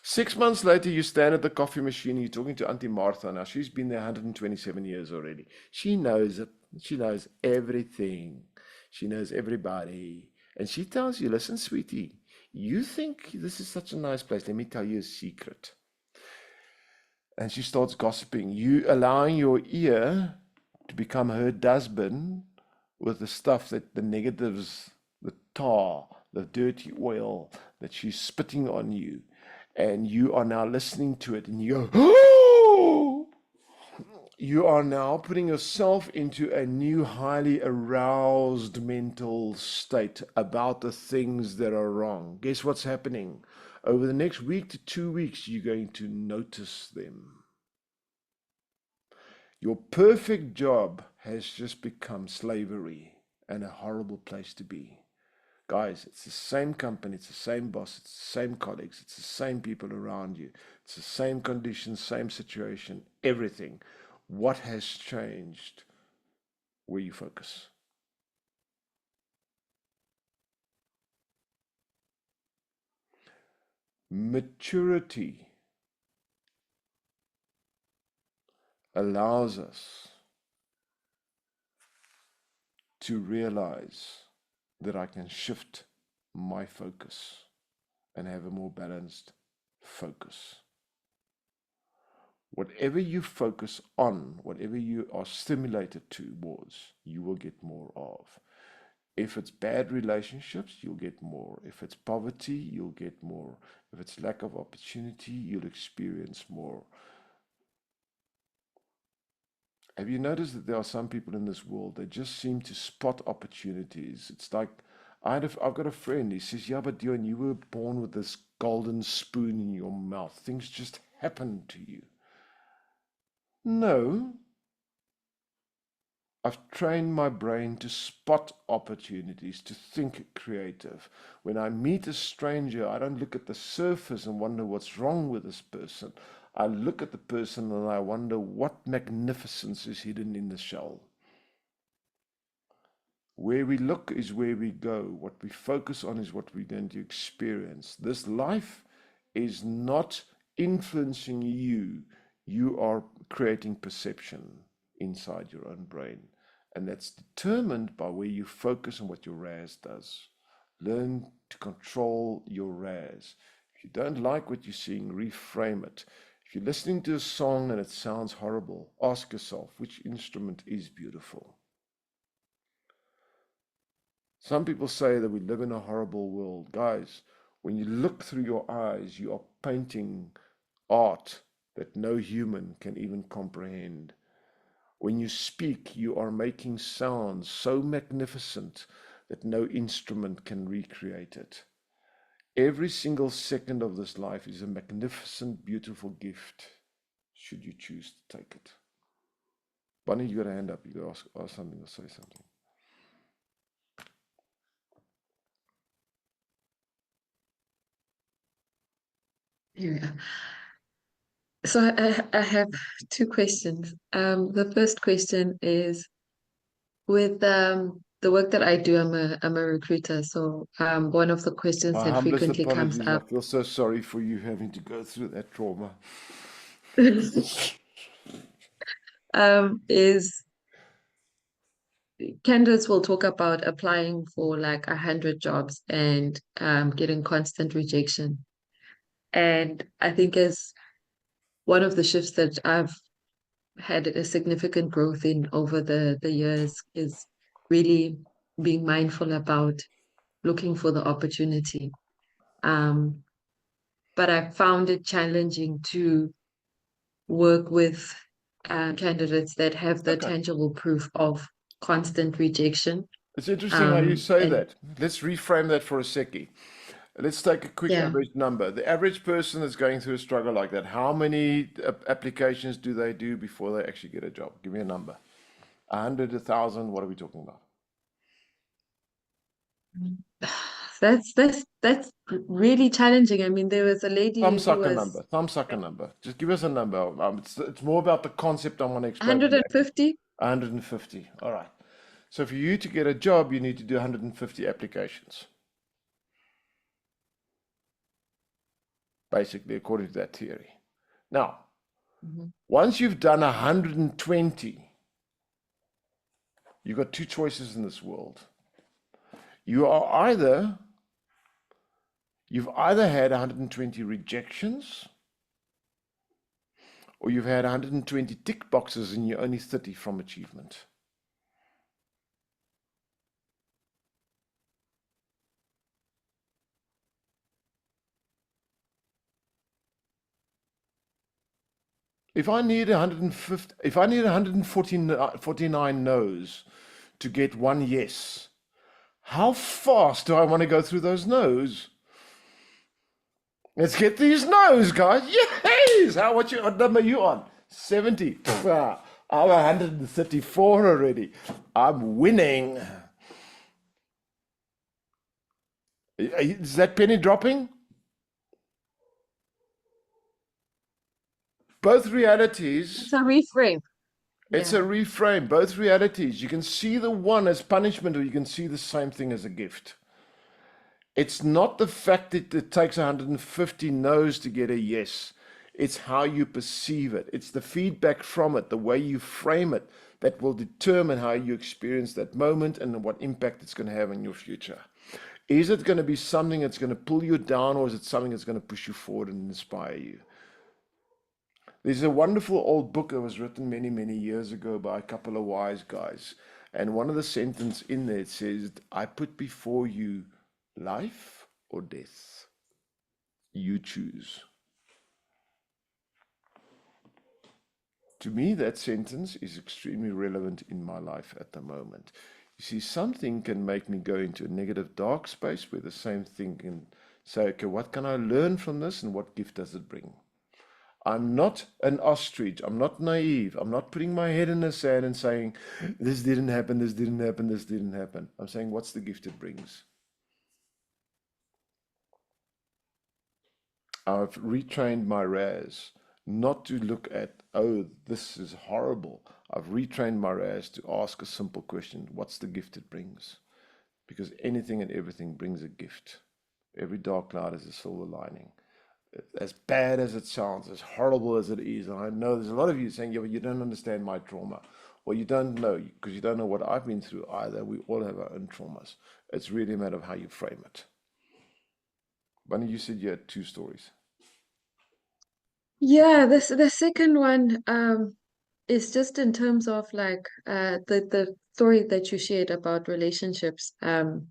6 months later, you stand at the coffee machine. You're talking to Auntie Martha. Now, she's been there 127 years already. She knows it. She knows everything. She knows everybody. And she tells you, listen, sweetie, you think this is such a nice place. Let me tell you a secret. And she starts gossiping. You allowing your ear to become her dustbin with the stuff that the negatives, the tar, the dirty oil that she's spitting on you. And you are now listening to it and you go, oh! You are now putting yourself into a new highly aroused mental state about the things that are wrong. Guess what's happening? Over the next week to 2 weeks, you're going to notice them. Your perfect job has just become slavery and a horrible place to be. Guys, it's the same company, it's the same boss, it's the same colleagues, it's the same people around you, it's the same conditions, same situation, everything. What has changed? Where you focus. Maturity allows us to realize that I can shift my focus and have a more balanced focus. Whatever you focus on, whatever you are stimulated towards, you will get more of. If it's bad relationships, you'll get more. If it's poverty, you'll get more. If it's lack of opportunity, you'll experience more. Have you noticed that there are some people in this world that just seem to spot opportunities? It's like, I've got a friend, he says, yeah, but Dion, you were born with this golden spoon in your mouth. Things just happen to you. No. I've trained my brain to spot opportunities, to think creative. When I meet a stranger, I don't look at the surface and wonder what's wrong with this person. I look at the person and I wonder what magnificence is hidden in the shell. Where we look is where we go. What we focus on is what we're going to experience. This life is not influencing you. You are creating perception inside your own brain. And that's determined by where you focus and what your RAS does. Learn to control your RAS. If you don't like what you're seeing, reframe it. If you're listening to a song and it sounds horrible, ask yourself, which instrument is beautiful? Some people say that we live in a horrible world. Guys, when you look through your eyes, you are painting art that no human can even comprehend. When you speak, you are making sounds so magnificent that no instrument can recreate it. Every single second of this life is a magnificent, beautiful gift, should you choose to take it. Bunny, you got a hand up. You got to ask something or say something. Yeah. So I have two questions. The first question is, with the work that I do, I'm a recruiter. So one of the questions My that humblest frequently comes apologies. I up feel so sorry for you having to go through that trauma. is candidates will talk about applying for like 100 jobs and getting constant rejection. And I think as one of the shifts that I've had a significant growth in over the years is really being mindful about looking for the opportunity. But I found it challenging to work with candidates that have the Okay. tangible proof of constant rejection. It's interesting how you say And that. Let's reframe that for a second. Let's take a quick yeah, average number. The average person that's going through a struggle like that, how many applications do they do before they actually get a job? Give me a number. 100, 1,000, what are we talking about? that's really challenging. I mean, there was a lady who Thumbsucker was number. Thumbsucker number. Just give us a number. It's more about the concept I want to explain. 150. 150. All right. So for you to get a job, you need to do 150 applications. Basically, according to that theory. Now, once you've done 120, you've got two choices in this world. You've either had 120 rejections, or you've had 120 tick boxes and you're only 30 from achievement. If I need 149 no's to get one yes, how fast do I want to go through those no's? Let's get these no's, guys. Yes! What number are you on? 70. I'm 134 already. I'm winning. Is that penny dropping? Both realities. It's a reframe. It's a reframe. Both realities. You can see the one as punishment, or you can see the same thing as a gift. It's not the fact that it takes 150 no's to get a yes. It's how you perceive it. It's the feedback from it, the way you frame it, that will determine how you experience that moment and what impact it's going to have in your future. Is it going to be something that's going to pull you down, or is it something that's going to push you forward and inspire you? There's a wonderful old book that was written many, many years ago by a couple of wise guys. And one of the sentences in there says, I put before you life or death. You choose. To me, that sentence is extremely relevant in my life at the moment. You see, something can make me go into a negative dark space where the same thing can say, okay, what can I learn from this and what gift does it bring? I'm not an ostrich. I'm not naive. I'm not putting my head in the sand and saying, this didn't happen, this didn't happen, this didn't happen. I'm saying, what's the gift it brings? I've retrained my RAS not to look at, oh, this is horrible. I've retrained my RAS to ask a simple question. What's the gift it brings? Because anything and everything brings a gift. Every dark cloud has a silver lining. As bad as it sounds, as horrible as it is, and I know there's a lot of you saying, yeah, but you don't understand my trauma. Well, you don't know, because you don't know what I've been through either. We all have our own traumas. It's really a matter of how you frame it. Bunny, you said you had two stories. Yeah, the second one is just in terms of like the story that you shared about relationships. And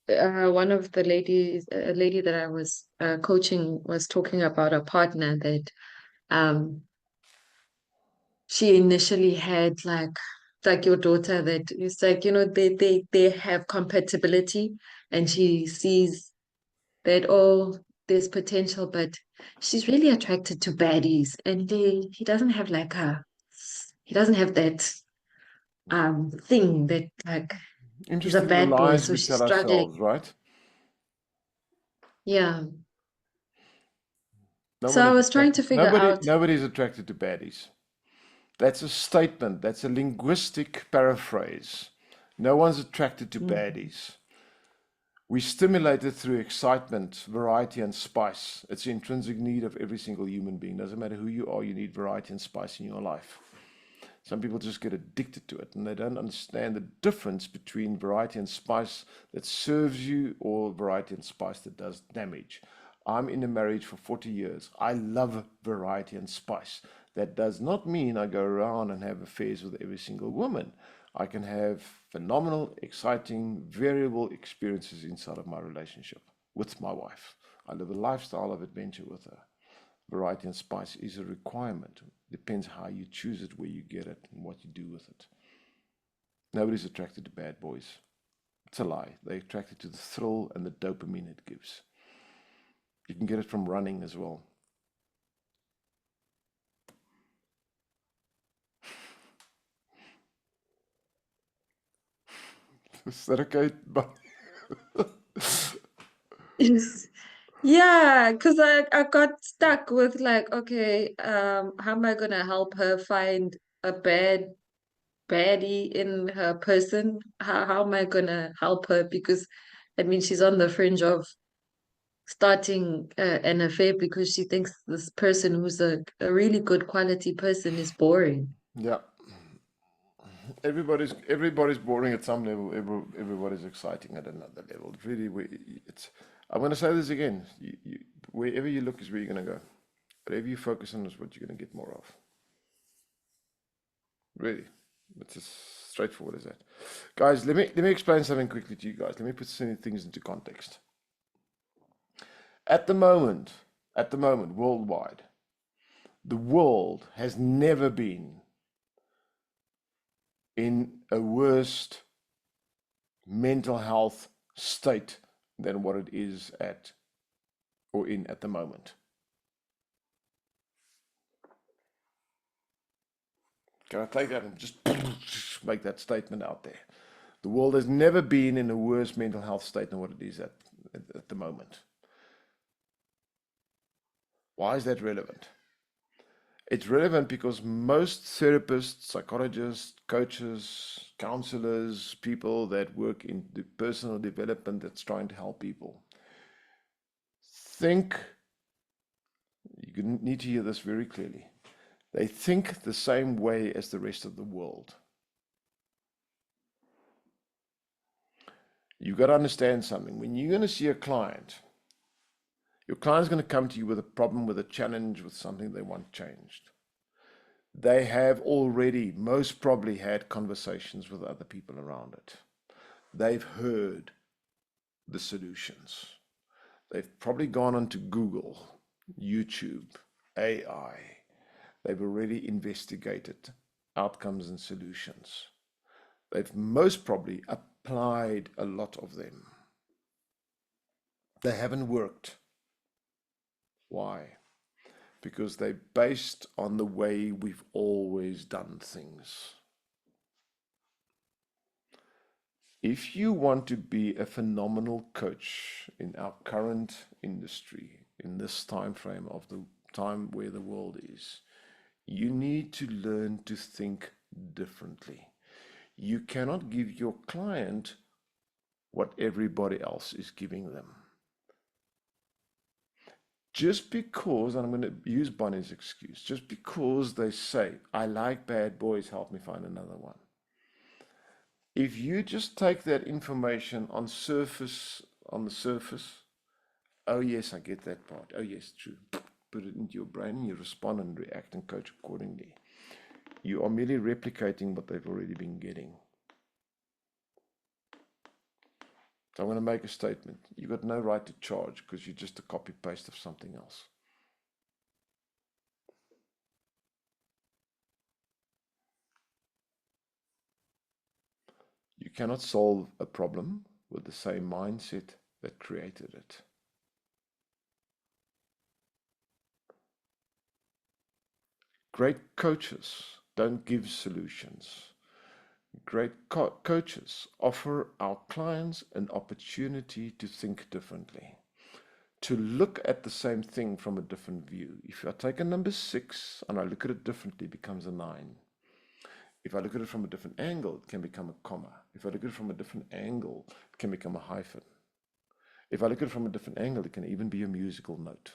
one of the ladies, a lady that I was coaching, was talking about a partner that she initially had like your daughter, that it's like, you know, they have compatibility, and she sees that, oh, there's potential, but she's really attracted to baddies, and he doesn't have like he doesn't have that thing that like he's a Interesting, the bad boy, lies so we she's tell struggling. ourselves, right? Yeah. So I was trying to figure out. Nobody's attracted to baddies. That's a statement. That's a linguistic paraphrase. No one's attracted to baddies. We stimulate it through excitement, variety, and spice. It's the intrinsic need of every single human being. Doesn't matter who you are, you need variety and spice in your life. Some people just get addicted to it, and they don't understand the difference between variety and spice that serves you or variety and spice that does damage. I'm in a marriage for 40 years. I love variety and spice. That does not mean I go around and have affairs with every single woman. I can have phenomenal, exciting, variable experiences inside of my relationship with my wife. I live a lifestyle of adventure with her. Variety and spice is a requirement. Depends how you choose it, where you get it, and what you do with it. Nobody's attracted to bad boys. It's a lie. They're attracted to the thrill and the dopamine it gives. You can get it from running as well. Is that okay? Yes. Yeah, because I got stuck with like, okay, how am I gonna help her find a baddie in her person? How am I gonna help her? Because I mean she's on the fringe of starting an affair because she thinks this person who's a really good quality person is boring. Yeah. Everybody's boring at some level. Everybody's exciting at another level. I'm going to say this again. Wherever you look is where you're going to go. Whatever you focus on is what you're going to get more of. Really, it's as straightforward as that. Guys, let me explain something quickly to you guys. Let me put some things into context. At the moment, worldwide, the world has never been in a worse mental health state than what it is at the moment. Can I take that and just make that statement out there? The world has never been in a worse mental health state than what it is at the moment. Why is that relevant? It's relevant because most therapists, psychologists, coaches, counselors, people that work in the personal development that's trying to help people, think, you need to hear this very clearly, they think the same way as the rest of the world. You've got to understand something. When you're going to see a client, your client's going to come to you with a problem, with a challenge, with something they want changed. They have already, most probably, had conversations with other people around it. They've heard the solutions. They've probably gone onto Google, YouTube, AI. They've already investigated outcomes and solutions. They've most probably applied a lot of them. They haven't worked. Why? Because they're based on the way we've always done things. If you want to be a phenomenal coach in our current industry, in this time frame of the time where the world is, you need to learn to think differently. You cannot give your client what everybody else is giving them. Just because, and I'm going to use Bonnie's excuse, just because they say, I like bad boys, help me find another one. If you just take that information on the surface, oh yes, I get that part. Oh yes, true. Put it into your brain and you respond and react and coach accordingly. You are merely replicating what they've already been getting. So I'm going to make a statement. You've got no right to charge because you're just a copy-paste of something else. You cannot solve a problem with the same mindset that created it. Great coaches don't give solutions. Great coaches offer our clients an opportunity to think differently, to look at the same thing from a different view. If I take a number 6 and I look at it differently, it becomes a 9. If I look at it from a different angle, it can become a comma. If I look at it from a different angle, it can become a hyphen. If I look at it from a different angle, it can even be a musical note.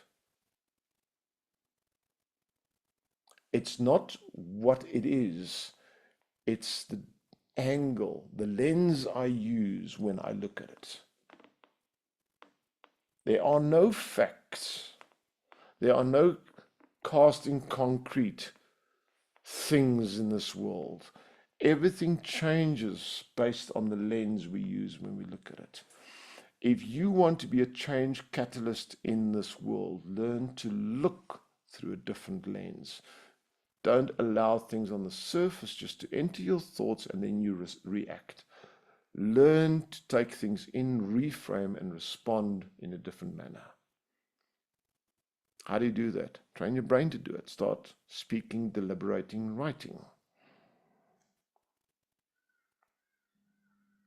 It's not what it is, it's the angle, the lens I use when I look at it. There are no facts. There are no cast in concrete things in this world. Everything changes based on the lens we use when we look at it. If you want to be a change catalyst in this world, learn to look through a different lens. Don't allow things on the surface just to enter your thoughts and then you react. Learn to take things in, reframe, and respond in a different manner. How do you do that? Train your brain to do it. Start speaking, deliberating, writing.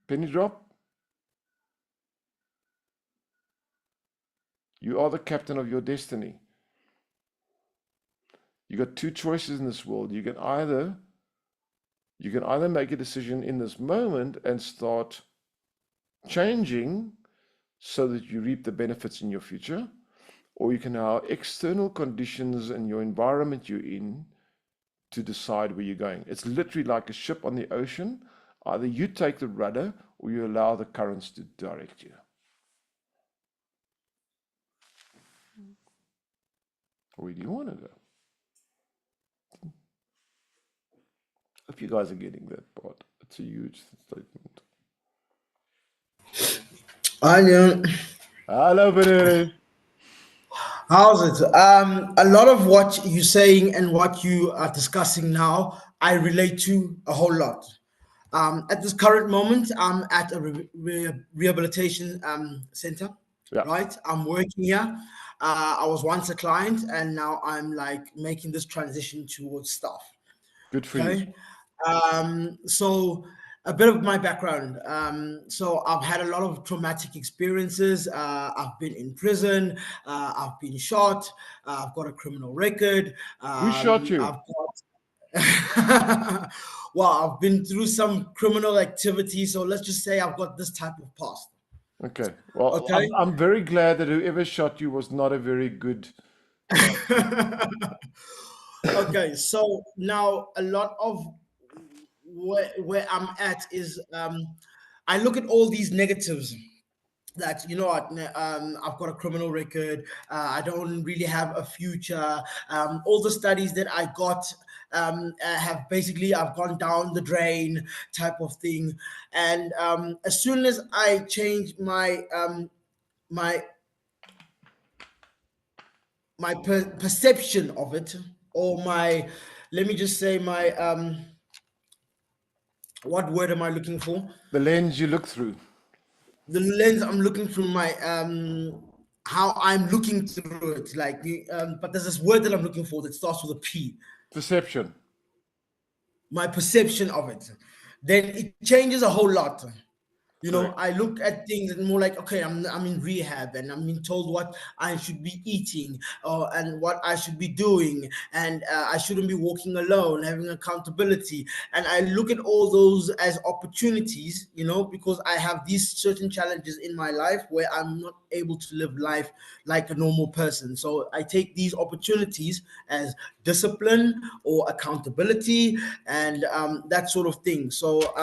Penny drop. You are the captain of your destiny. You got two choices in this world. You can either make a decision in this moment and start changing so that you reap the benefits in your future, or you can allow external conditions and your environment you're in to decide where you're going. It's literally like a ship on the ocean. Either you take the rudder or you allow the currents to direct you. Where do you want to go? Hope you guys are getting that part. It's a huge statement. Onion. Hello, Benere. How's it? A lot of what you're saying and what you are discussing now, I relate to a whole lot. At this current moment, I'm at a rehabilitation center, yeah. right? I'm working here. I was once a client, and now I'm like making this transition towards staff. Good for you. So a bit of my background. So I've had a lot of traumatic experiences. I've been in prison. I've been shot. I've got a criminal record. Who shot you? Well, I've been through some criminal activity. So let's just say I've got this type of past. Okay. Well, okay. I'm very glad that whoever shot you was not a very good. Okay. So now a lot of where I'm at is I look at all these negatives that, you know what, I've got a criminal record, I don't really have a future, all the studies that I got have basically, I've gone down the drain type of thing. And as soon as I change my perception of it, or let me just say what word am I looking for? The lens you look through. The lens I'm looking through, how I'm looking through it, like but there's this word that I'm looking for that starts with a P. Perception. My perception of it, then it changes a whole lot. You know, I look at things and more like, okay, I'm in rehab and I'm being told what I should be eating and what I should be doing, and I shouldn't be walking alone, having accountability. And I look at all those as opportunities, you know, because I have these certain challenges in my life where I'm not able to live life like a normal person. So I take these opportunities as discipline or accountability and that sort of thing. So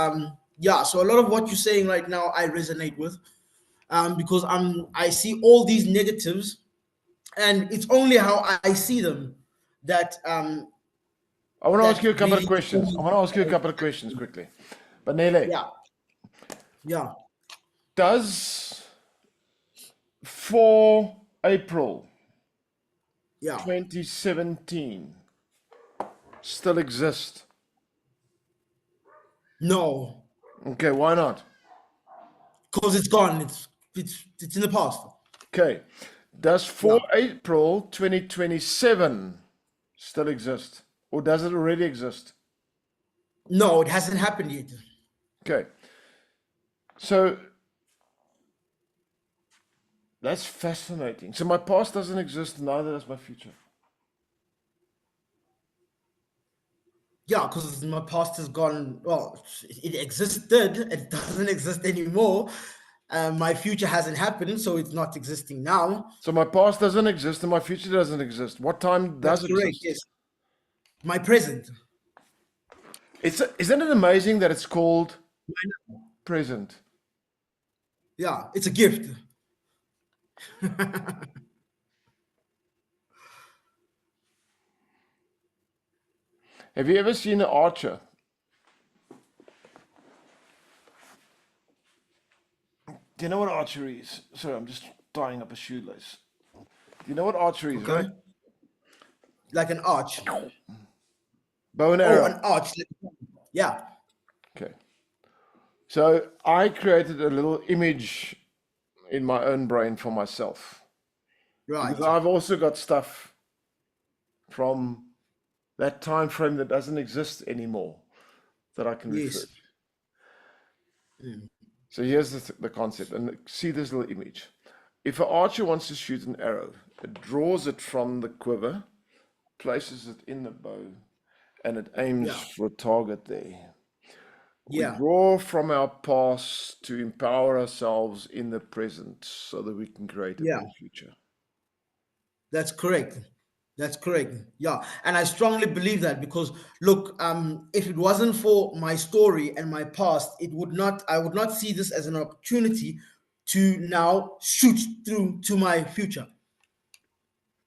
yeah, so a lot of what you're saying right now I resonate with, because I see all these negatives, and it's only how I see them that I want to ask you a couple of questions. I want to ask you a couple of questions quickly. Banele. Yeah. Does 4 April 2017 still exist? No. Okay, why not? Because it's gone. It's in the past. Okay. Does 4 April 2027 still exist? Or does it already exist? No, it hasn't happened yet. Okay. So that's fascinating. So my past doesn't exist, neither does my future. Yeah, because my past has gone, well, it existed, it doesn't exist anymore. My future hasn't happened, so it's not existing now. So my past doesn't exist and my future doesn't exist. What time does it correct, exist? yes. My present. Isn't it amazing that it's called present? Yeah, it's a gift. Have you ever seen an archer? Do you know what archery is? Sorry, I'm just tying up a shoelace. Do you know what archery is, Okay. right? Like an arch. Bow and Oh, arrow. an arch. Yeah. Okay. So I created a little image in my own brain for myself. Right. Because I've also got stuff from that time frame that doesn't exist anymore that I can refer Yes. to. So here's the concept, and see this little image. If an archer wants to shoot an arrow, it draws it from the quiver, places it in the bow, and it aims Yeah. for a target there. We Yeah. draw from our past to empower ourselves in the present so that we can create a Yeah. better future. That's correct. That's correct. Yeah. And I strongly believe that because look, if it wasn't for my story and my past, I would not see this as an opportunity to now shoot through to my future.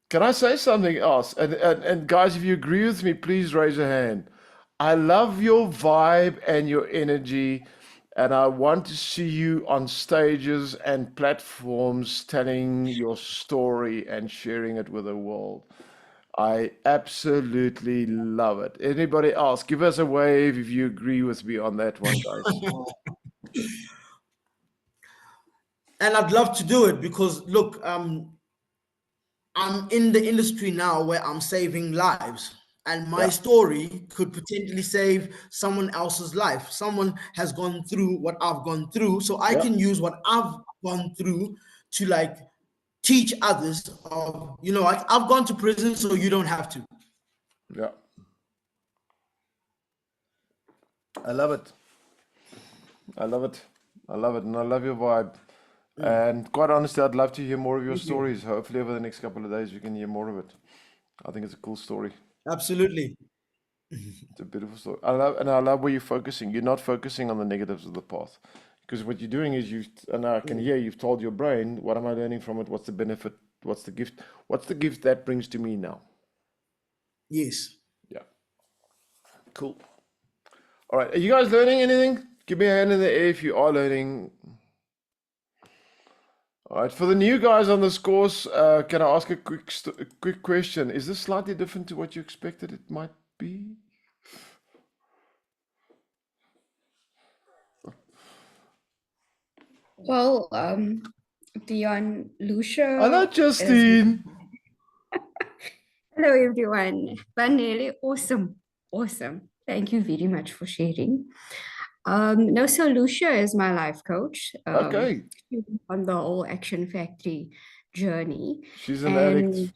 Can I say something else? And guys, if you agree with me, please raise a hand. I love your vibe and your energy, and I want to see you on stages and platforms telling your story and sharing it with the world. I absolutely love it. Anybody else? Give us a wave if you agree with me on that one, guys. And I'd love to do it because look, I'm in the industry now where I'm saving lives. And my Yeah. story could potentially save someone else's life. Someone has gone through what I've gone through. So I Yeah. can use what I've gone through to like teach others of, you know, I've gone to prison, so you don't have to. Yeah. I love it. I love it. I love it. And I love your vibe. And quite honestly, I'd love to hear more of your Thank you. stories. Hopefully, over the next couple of days, we can hear more of it. I think it's a cool story. Absolutely. It's a beautiful story. I love where you're focusing. You're not focusing on the negatives of the path. Because what you're doing is and I can hear you've told your brain, what am I learning from it? What's the benefit? What's the gift? What's the gift that brings to me now? Yes. Yeah. Cool. All right. Are you guys learning anything? Give me a hand in the air if you are learning. All right. For the new guys on this course, can I ask a quick question? Is this slightly different to what you expected it might be? Well, Dion, Lucia. Hello, Justine. Hello, everyone. Vanelli, awesome. Awesome. Thank you very much for sharing. No, so Lucia is my life coach. Okay. On the whole Action Factory journey. She's an addict.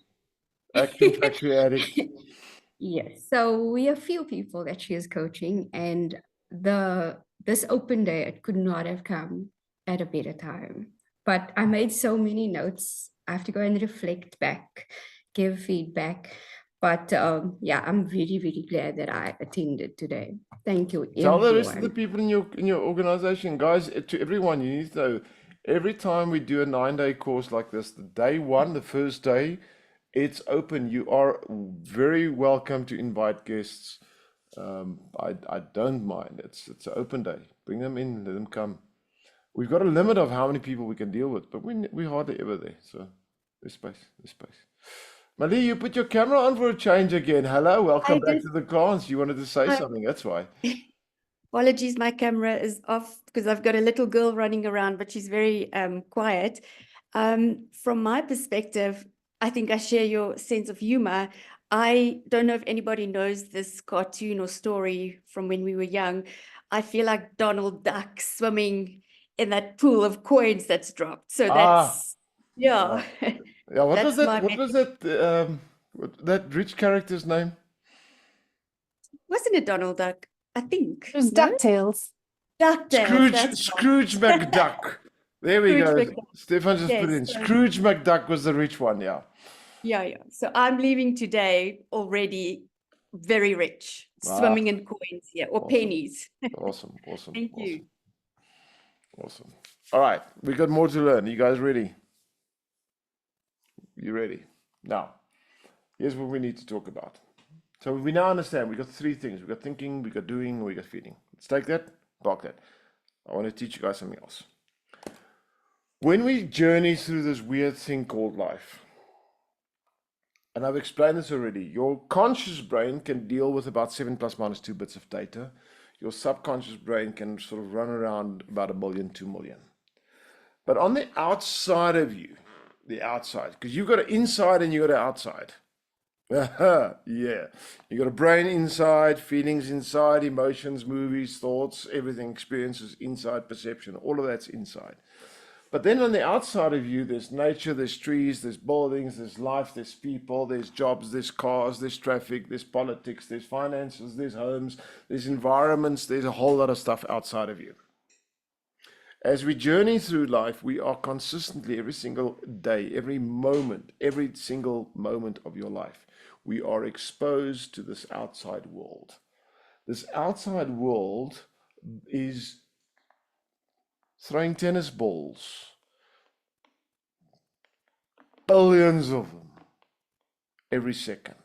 Action Factory addict. Yes. So we have few people that she is coaching, and this open day, it could not have come at a better time. But I made so many notes. I have to go and reflect back, give feedback. But yeah, I'm really, really glad that I attended today. Thank you, Tell the rest of the everyone. people in your organization, guys, to everyone, you need to know, every time we do a 9-day course like this, the day one, the first day, it's open. You are very welcome to invite guests. I don't mind. It's an open day. Bring them in, let them come. We've got a limit of how many people we can deal with, but we're hardly ever there. So there's space. There's space. Mali, you put your camera on for a change again. Hello, welcome back to the class. You wanted to say something. That's why. Apologies, my camera is off because I've got a little girl running around, but she's very quiet. From my perspective, I think I share your sense of humor. I don't know if anybody knows this cartoon or story from when we were young. I feel like Donald Duck swimming in that pool of coins that's dropped. So that's, yeah. Yeah, what was That's that? my What was that? That rich character's name? Wasn't it Donald Duck? I think. It was No? DuckTales. DuckTales. That's Scrooge McDuck. There we Scrooge go. McDuck. Stefan just put Yes, in. so- Scrooge McDuck was the rich one, yeah. Yeah. So I'm leaving today already very rich, swimming in coins, yeah, or awesome. pennies. Awesome. Thank you. Awesome. All right, we got more to learn. You guys ready? You ready? Now, here's what we need to talk about. So we now understand we got three things. We got thinking, we got doing, we got feeling. Let's take that, park that. I want to teach you guys something else. When we journey through this weird thing called life, and I've explained this already, your conscious brain can deal with about 7 plus minus 2 bits of data. Your subconscious brain can sort of run around about 1 million, 2 million. But on the outside of you, the outside, because you've got an inside and you've got an outside. Yeah, you got a brain inside, feelings inside, emotions, movies, thoughts, everything, experiences inside, perception, all of that's inside. But then on the outside of you, there's nature, there's trees, there's buildings, there's life, there's people, there's jobs, there's cars, there's traffic, there's politics, there's finances, there's homes, there's environments, there's a whole lot of stuff outside of you. As we journey through life, we are consistently, every single day, every moment, every single moment of your life, we are exposed to this outside world. This outside world is throwing tennis balls, billions of them, every second.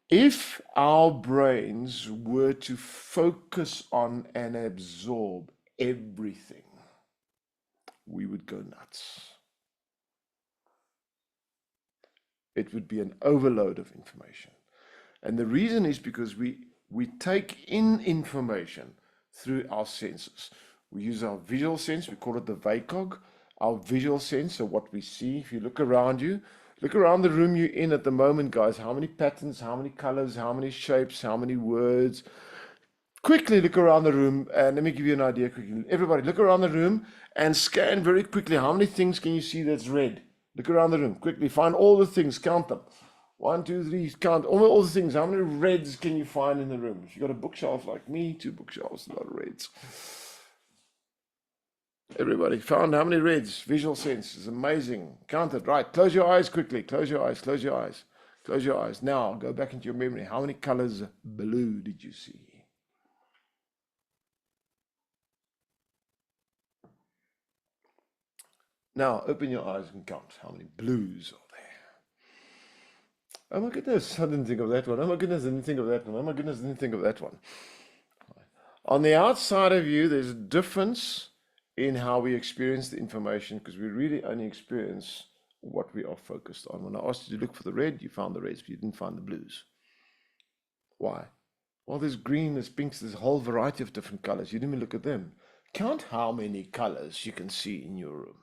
If our brains were to focus on and absorb everything, we would go nuts. It would be an overload of information. And the reason is because we take in information through our senses. We use our visual sense, we call it the VACOG, our visual sense, so what we see. If you look around you, look around the room you're in at the moment, guys, how many patterns, how many colors, how many shapes, how many words. Quickly look around the room, and let me give you an idea quickly. Everybody, look around the room and scan very quickly. How many things can you see that's red? Look around the room, quickly, find all the things, count them. 1, 2, 3, count all the things. How many reds can you find in the room? If you've got a bookshelf like me, 2 bookshelves, a lot of reds. Everybody found how many reds? Visual sense is amazing. Count it, right. Close your eyes quickly. Close your eyes, close your eyes. Close your eyes. Now, go back into your memory. How many colors blue did you see? Now, open your eyes and count how many blues are there. Oh my goodness, I didn't think of that one. Oh my goodness, I didn't think of that one. Oh my goodness, I didn't think of that one. On the outside of you, there's a difference in how we experience the information, because we really only experience what we are focused on. When I asked you to look for the red, you found the reds, but you didn't find the blues. Why? Well, there's green, there's pinks, there's a whole variety of different colors. You didn't even look at them. Count how many colors you can see in your room.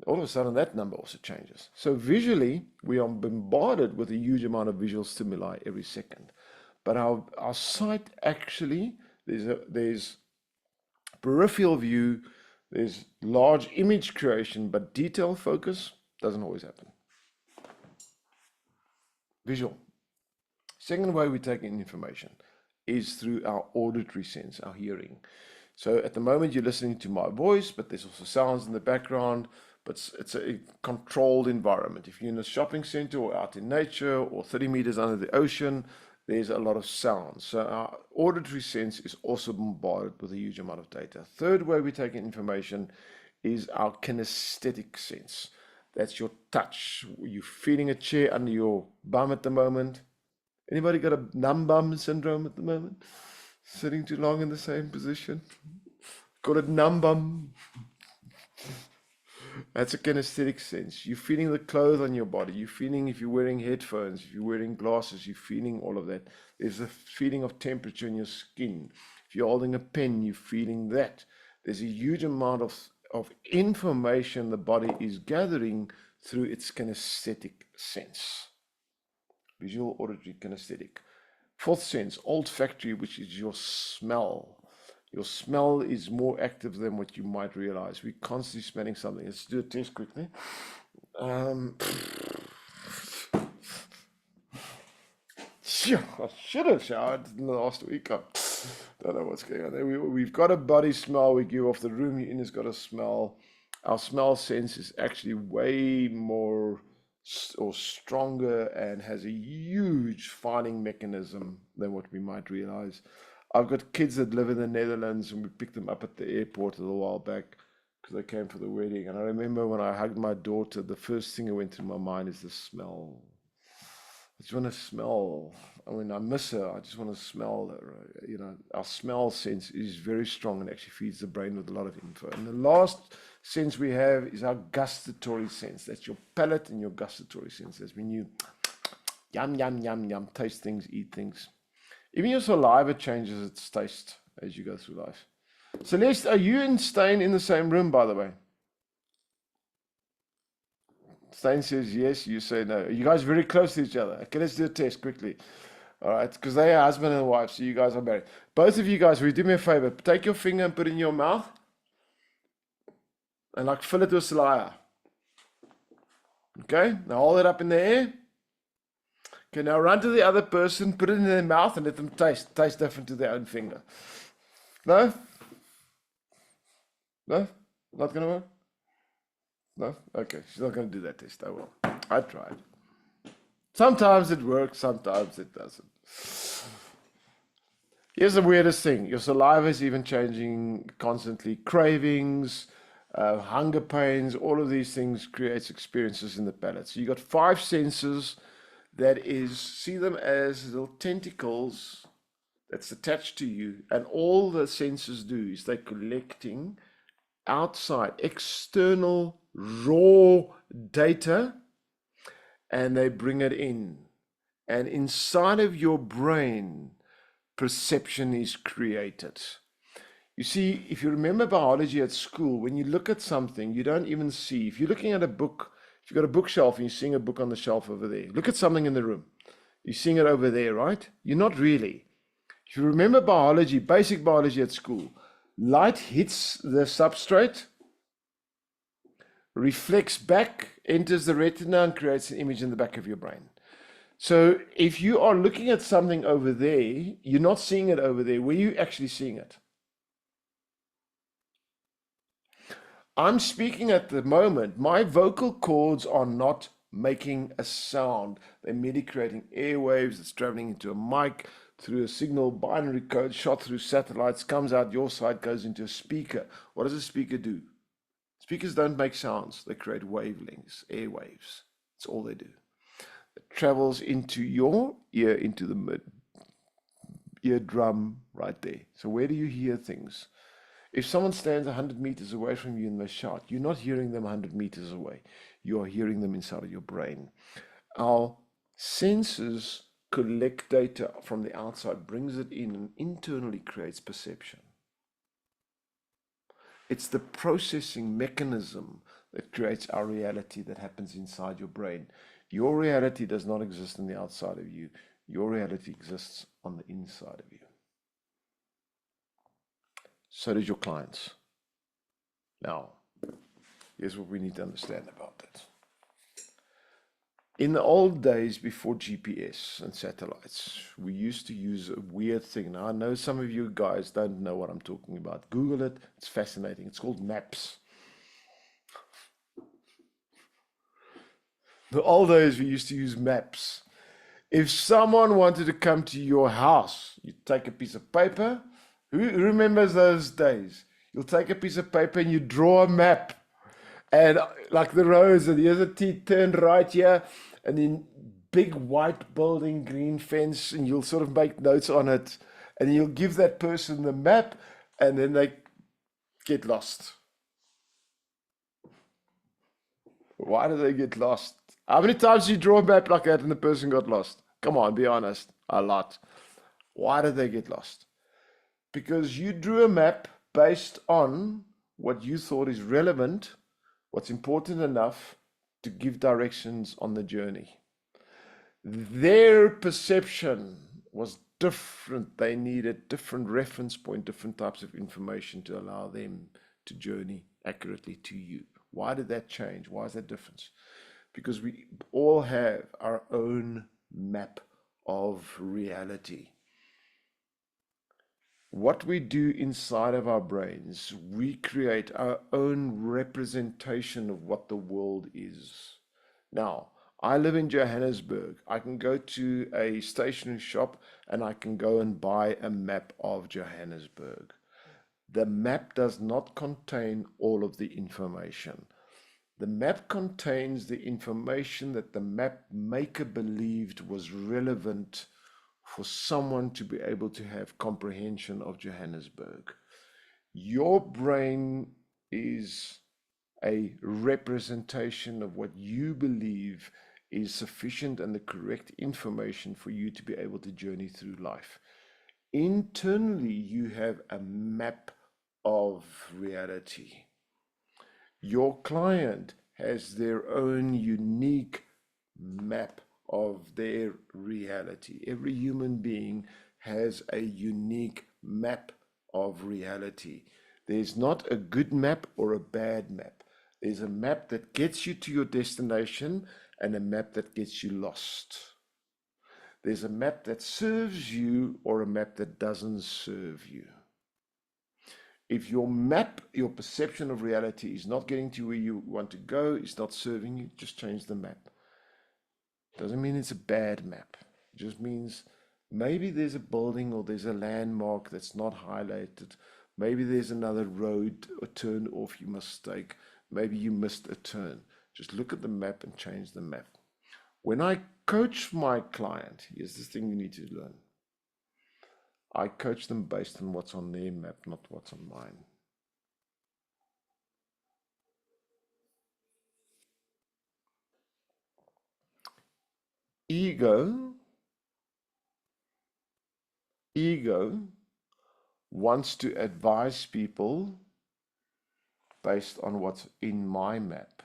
All of a sudden, that number also changes. So visually, we are bombarded with a huge amount of visual stimuli every second. But our sight actually, there's peripheral view, there's large image creation, but detail focus doesn't always happen. Visual. Second way we take in information is through our auditory sense, our hearing. So at the moment, you're listening to my voice, but there's also sounds in the background. But it's a controlled environment. If you're in a shopping center or out in nature or 30 meters under the ocean, there's a lot of sound. So our auditory sense is also bombarded with a huge amount of data. Third way we take in information is our kinesthetic sense. That's your touch. You're feeling a chair under your bum at the moment. Anybody got a numb bum syndrome at the moment? Sitting too long in the same position? Got a numb bum? That's a kinesthetic sense. You're feeling the clothes on your body. You're feeling if you're wearing headphones, if you're wearing glasses, you're feeling all of that. There's a feeling of temperature in your skin. If you're holding a pen, you're feeling that. There's a huge amount of information the body is gathering through its kinesthetic sense. Visual, auditory, kinesthetic. Fourth sense, olfactory, which is your smell. Your smell is more active than what you might realize. We're constantly smelling something. Let's do a test quickly. I should have showered last week. I don't know what's going on there. We've got a body smell we give off. The room you're in has got a smell. Our smell sense is actually way more or stronger and has a huge filing mechanism than what we might realize. I've got kids that live in the Netherlands, and we picked them up at the airport a little while back because they came for the wedding. And I remember when I hugged my daughter, the first thing that went through my mind is the smell. I just want to smell. I mean, I miss her. I just want to smell her. You know, our smell sense is very strong and actually feeds the brain with a lot of info. And the last sense we have is our gustatory sense. That's your palate and your gustatory sense. That's when you yum, yum, yum, yum, taste things, eat things. Even your saliva changes its taste as you go through life. Celeste, are you and Stain in the same room, by the way? Stain says yes, you say no. Are you guys very close to each other? Okay, let's do a test quickly. All right, because they are husband and wife, so you guys are married. Both of you guys, will you do me a favor? Take your finger and put it in your mouth and like fill it with saliva. Okay, now hold it up in the air. Okay, now run to the other person, put it in their mouth and let them taste. Taste different to their own finger. No? No? Not going to work? No? Okay, she's not going to do that test. I will. I tried. Sometimes it works, sometimes it doesn't. Here's the weirdest thing. Your saliva is even changing constantly. Cravings, hunger pains, all of these things creates experiences in the palate. So you got 5 senses that is, see them as little tentacles that's attached to you. And all the senses do is they're collecting outside, external, raw data, and they bring it in. And inside of your brain, perception is created. You see, if you remember biology at school, when you look at something, you don't even see. If you're looking at a book, if you've got a bookshelf and you're seeing a book on the shelf over there, look at something in the room. You're seeing it over there, right? You're not really. If you remember biology, basic biology at school, light hits the substrate, reflects back, enters the retina, and creates an image in the back of your brain. So if you are looking at something over there, you're not seeing it over there. Where are you actually seeing it? I'm speaking at the moment. My vocal cords are not making a sound. They're merely creating airwaves that's traveling into a mic through a signal binary code shot through satellites, comes out your side, goes into a speaker. What does a speaker do? Speakers don't make sounds. They create wavelengths, airwaves. That's all they do. It travels into your ear, into the eardrum right there. So where do you hear things? If someone stands 100 meters away from you and they shout, you're not hearing them 100 meters away. You are hearing them inside of your brain. Our senses collect data from the outside, brings it in, and internally creates perception. It's the processing mechanism that creates our reality that happens inside your brain. Your reality does not exist on the outside of you. Your reality exists on the inside of you. So does your clients. Now, here's what we need to understand about that. In the old days, before GPS and satellites, we used to use a weird thing. Now, I know some of you guys don't know what I'm talking about. Google it. It's fascinating. It's called maps. The old days, we used to use maps. If someone wanted to come to your house, you take a piece of paper. Who remembers those days? You'll take a piece of paper and you draw a map. And like the roads, and here's a T, turn right here, and then big white building, green fence, and you'll sort of make notes on it. And you'll give that person the map, and then they get lost. Why do they get lost? How many times do you draw a map like that and the person got lost? Come on, be honest. A lot. Why did they get lost? Because you drew a map based on what you thought is relevant, what's important enough to give directions on the journey. Their perception was different. They needed different reference point, different types of information to allow them to journey accurately to you. Why did that change? Why is that difference? Because we all have our own map of reality. What we do inside of our brains, we create our own representation of what the world is. Now, I live in Johannesburg. I can go to a stationery shop and I can go and buy a map of Johannesburg. The map does not contain all of the information. The map contains the information that the map maker believed was relevant for someone to be able to have comprehension of Johannesburg. Your brain is a representation of what you believe is sufficient and the correct information for you to be able to journey through life. Internally, you have a map of reality. Your client has their own unique map of their reality. Every human being has a unique map of reality. There's not a good map or a bad map. There's a map that gets you to your destination and a map that gets you lost. There's a map that serves you or a map that doesn't serve you. If your map, your perception of reality is not getting to where you want to go, it's not serving you, just change the map. Doesn't mean it's a bad map. It just means maybe there's a building or there's a landmark that's not highlighted. Maybe there's another road or turn off you must take. Maybe you missed a turn. Just look at the map and change the map. When I coach my client, here's the thing you need to learn. I coach them based on what's on their map, not what's on mine. Ego wants to advise people based on what's in my map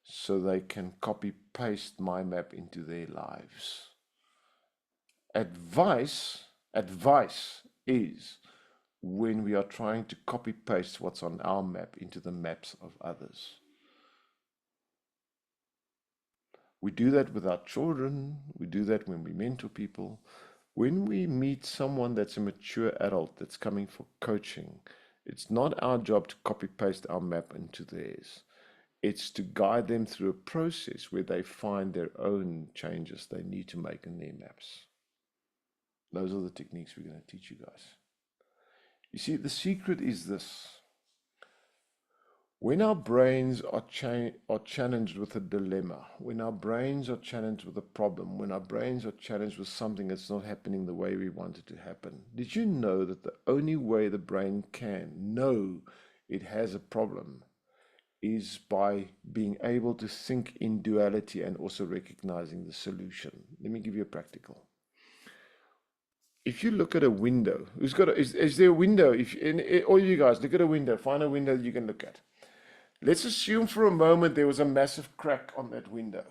so they can copy paste my map into their lives. Advice is when we are trying to copy paste what's on our map into the maps of others. We do that with our children. We do that when we mentor people. When we meet someone that's a mature adult that's coming for coaching, it's not our job to copy paste our map into theirs. It's to guide them through a process where they find their own changes they need to make in their maps. Those are the techniques we're going to teach you guys. You see, the secret is this. When our brains are challenged with a dilemma, when our brains are challenged with a problem, when our brains are challenged with something that's not happening the way we want it to happen, did you know that the only way the brain can know it has a problem is by being able to think in duality and also recognizing the solution? Let me give you a practical. If you look at a window, is there a window? All you guys, look at a window, find a window you can look at. Let's assume for a moment there was a massive crack on that window.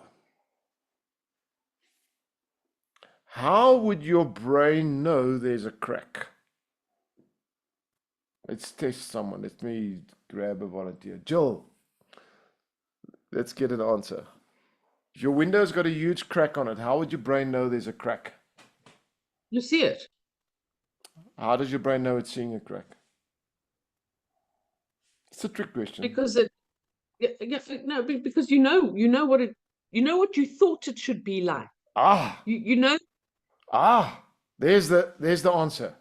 How would your brain know there's a crack? Let's test someone. Let me grab a volunteer. Jill, let's get an answer. If your window's got a huge crack on it, how would your brain know there's a crack? You see it. How does your brain know it's seeing a crack? It's a trick question. Because because you know what you thought it should be like. You know. There's the answer.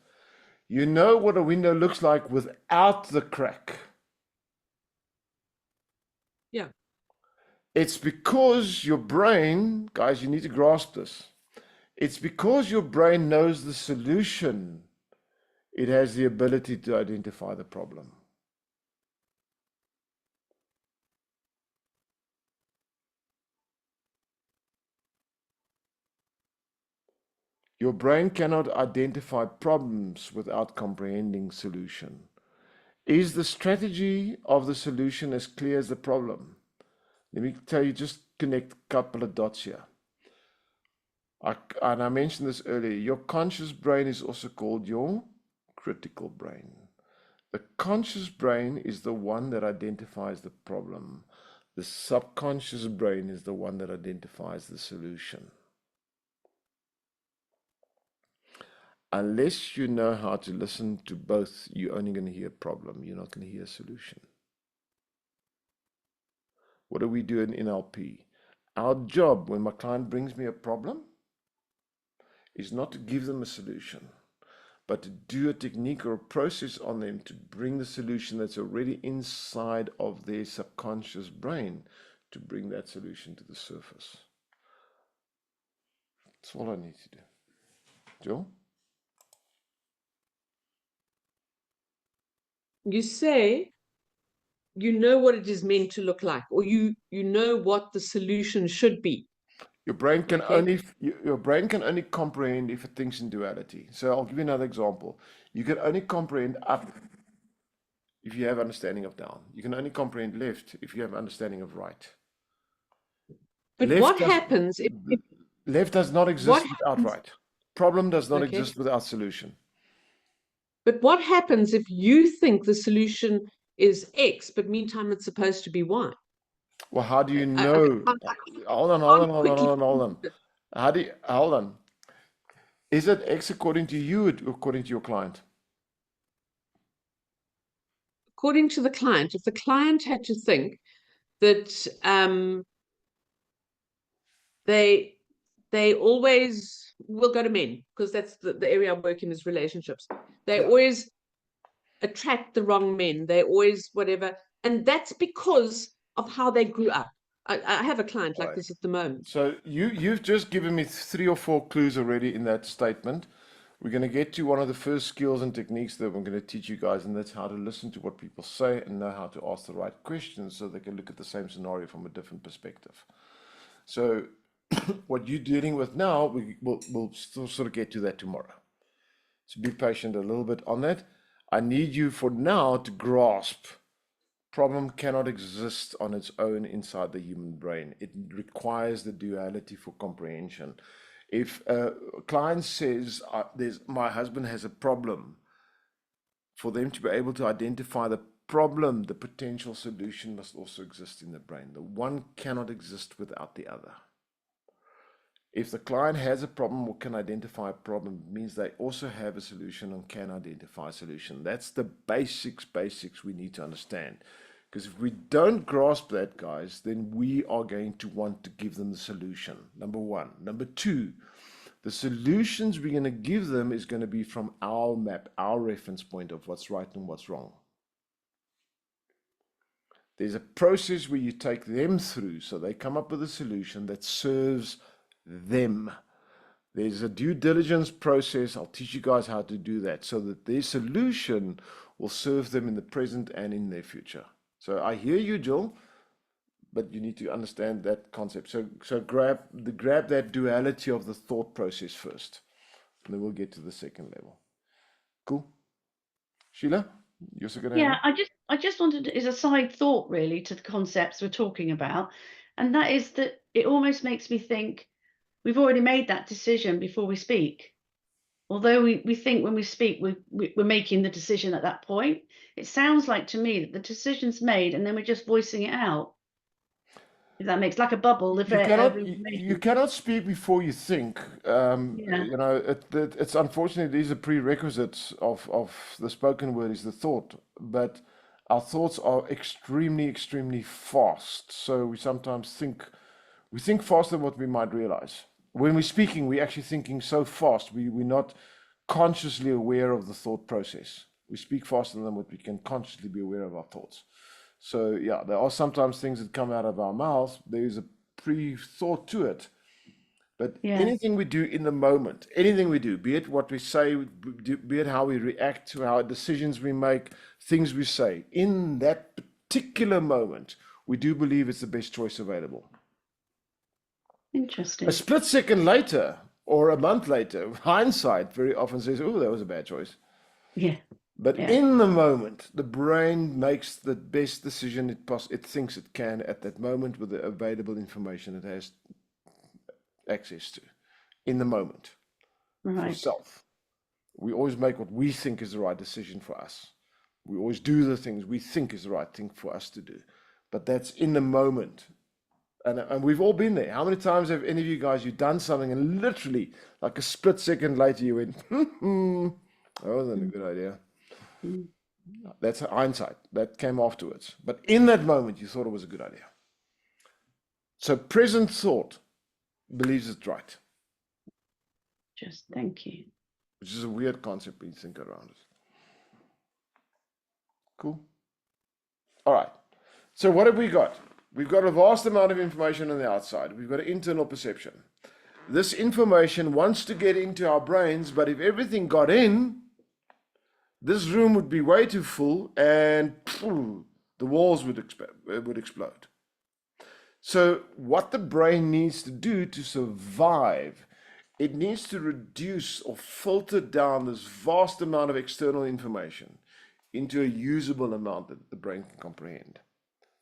You know what a window looks like without the crack. Yeah. It's because your brain, guys, you need to grasp this. It's because your brain knows the solution, it has the ability to identify the problem. Your brain cannot identify problems without comprehending solution. Is the strategy of the solution as clear as the problem? Let me tell you, just connect a couple of dots here. And I mentioned this earlier. Your conscious brain is also called your critical brain. The conscious brain is the one that identifies the problem. The subconscious brain is the one that identifies the solution. Unless you know how to listen to both, you're only going to hear problem. You're not going to hear solution. What do we do in NLP? Our job when my client brings me a problem is not to give them a solution, but to do a technique or a process on them to bring the solution that's already inside of their subconscious brain to bring that solution to the surface. That's all I need to do. Joel? You say you know what it is meant to look like, or you know what the solution should be. Your brain can Okay. only your brain can only comprehend if it thinks in duality. So I'll give you another example. You can only comprehend up if you have understanding of down. You can only comprehend left if you have understanding of right. But Left what does, happens if left does not exist without happens, right. Problem does not okay, exist without solution. but what happens if you think the solution is X, but meantime it's supposed to be Y? Well, how do you I know? can't Hold on. How do you, hold on. Is it X according to you or according to your client? according to the client, if the client had to think that they always will go to men, because that's the area I work in is relationships. They always attract the wrong men. They always whatever. And that's because of how they grew up. I have a client like this at the moment. So you've just given me 3 or 4 clues already in that statement. We're going to get to one of the first skills and techniques that we're going to teach you guys, and that's how to listen to what people say and know how to ask the right questions so they can look at the same scenario from a different perspective. So what you're dealing with now, we'll still sort of get to that tomorrow. So be patient a little bit on that. I need you for now to grasp problem cannot exist on its own inside the human brain. It requires the duality for comprehension. If a client says, my husband has a problem, for them to be able to identify the problem, the potential solution must also exist in the brain. The one cannot exist without the other. If the client has a problem or can identify a problem, it means they also have a solution and can identify a solution. That's the basics we need to understand. Because if we don't grasp that, guys, then we are going to want to give them the solution, number one. Number two, the solutions we're going to give them is going to be from our map, our reference point of what's right and what's wrong. There's a process where you take them through so they come up with a solution that serves them. There's a due diligence process. I'll teach you guys how to do that so that their solution will serve them in the present and in their future. So I hear you, Jill, but you need to understand that concept. So grab that duality of the thought process first, and then we'll get to the second level. Cool. Sheila, you're also going to Yeah, I just wanted to, as a side thought really to the concepts we're talking about, and that is that it almost makes me think we've already made that decision before we speak. Although we think when we speak, we're making the decision at that point. It sounds like to me that the decision's made and then we're just voicing it out. If that makes like a bubble. You cannot speak before you think. Yeah. You know, it's unfortunate. These are prerequisites of the spoken word is the thought, but our thoughts are extremely fast. So we sometimes think faster than what we might realize. When we're speaking, we're actually thinking so fast. We're not consciously aware of the thought process. We speak faster than what we can consciously be aware of our thoughts. So yeah, there are sometimes things that come out of our mouths. There is a pre-thought to it. But anything we do in the moment, anything we do, be it what we say, be it how we react to our decisions we make, things we say, in that particular moment, we do believe it's the best choice available. Interesting. A split second later or a month later, hindsight very often says, oh, that was a bad choice. Yeah. But in the moment, the brain makes the best decision it thinks it can at that moment with the available information it has access to in the moment. Right. For self. We always make what we think is the right decision for us. We always do the things we think is the right thing for us to do. But that's in the moment. And we've all been there. How many times have any of you guys, you've done something and literally like a split second later you went, that wasn't a good idea. That's hindsight. That came afterwards. But in that moment, you thought it was a good idea. So present thought believes it's right. Just thank you. Which is a weird concept when you think around it. Cool. All right. So what have we got? we've got a vast amount of information on the outside. We've got an internal perception. This information wants to get into our brains, but if everything got in, this room would be way too full and the walls would explode. So what the brain needs to do to survive, it needs to reduce or filter down this vast amount of external information into a usable amount that the brain can comprehend.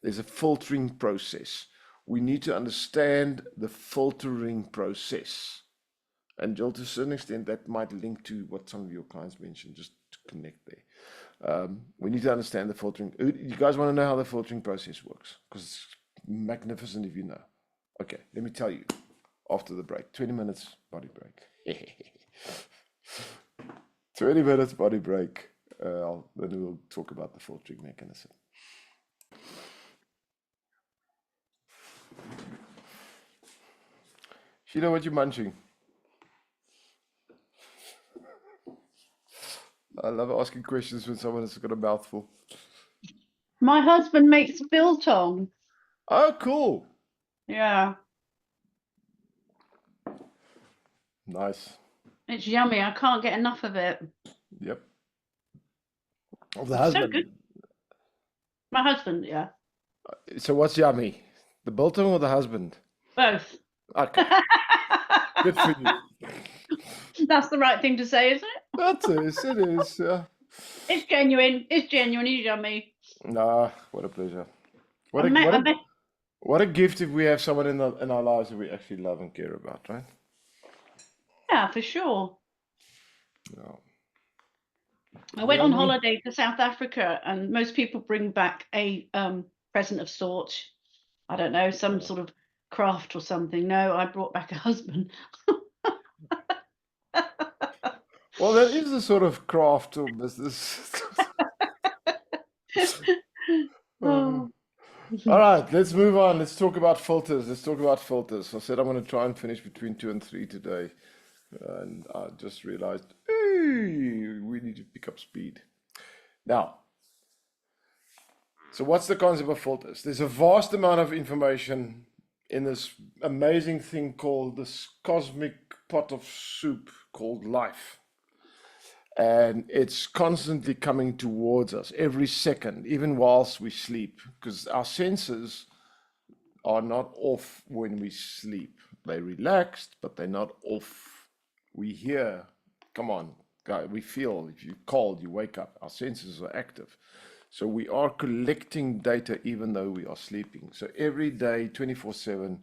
There's a filtering process. We need to understand the filtering process. And Jill, to a certain extent, that might link to what some of your clients mentioned, just to connect there. We need to understand the filtering. You guys want to know how the filtering process works? Because it's magnificent if you know. Okay, let me tell you after the break. 20 minutes body break. 20 minutes body break. Then we'll talk about the filtering mechanism. Sheila, what you munching? I love asking questions when someone has got a mouthful. My husband makes biltong. Oh, cool. Yeah, Nice. it's yummy. I can't get enough of it. Yep. Of the So husband. good. My husband, yeah. So what's yummy? The biltong or the husband? Both. Okay. Good for you. That's the right thing to say, isn't it? That is, it is. Yeah. It's genuine. It's genuine. It's yummy. Nah, what a pleasure. I What a gift if we have someone in our lives that we actually love and care about, right? Yeah, for sure. Yeah. I went Yeah, on me. holiday to South Africa, and most people bring back a present of sorts. I don't know, some sort of craft or something. No, I brought back a husband. Well, that is a sort of craft or business. Oh. All right, let's move on. Let's talk about filters. Let's talk about filters. I said I'm going to try and finish between 2 and 3 today. And I just realized, hey, we need to pick up speed. Now, so what's the concept of filters? There's a vast amount of information in this amazing thing called this cosmic pot of soup called life. And it's constantly coming towards us every second, even whilst we sleep, because our senses are not off when we sleep. They're relaxed, but they're not off. We hear, come on, guy, we feel, if you're cold, you wake up. Our senses are active. So we are collecting data even though we are sleeping. So every day, 24/7,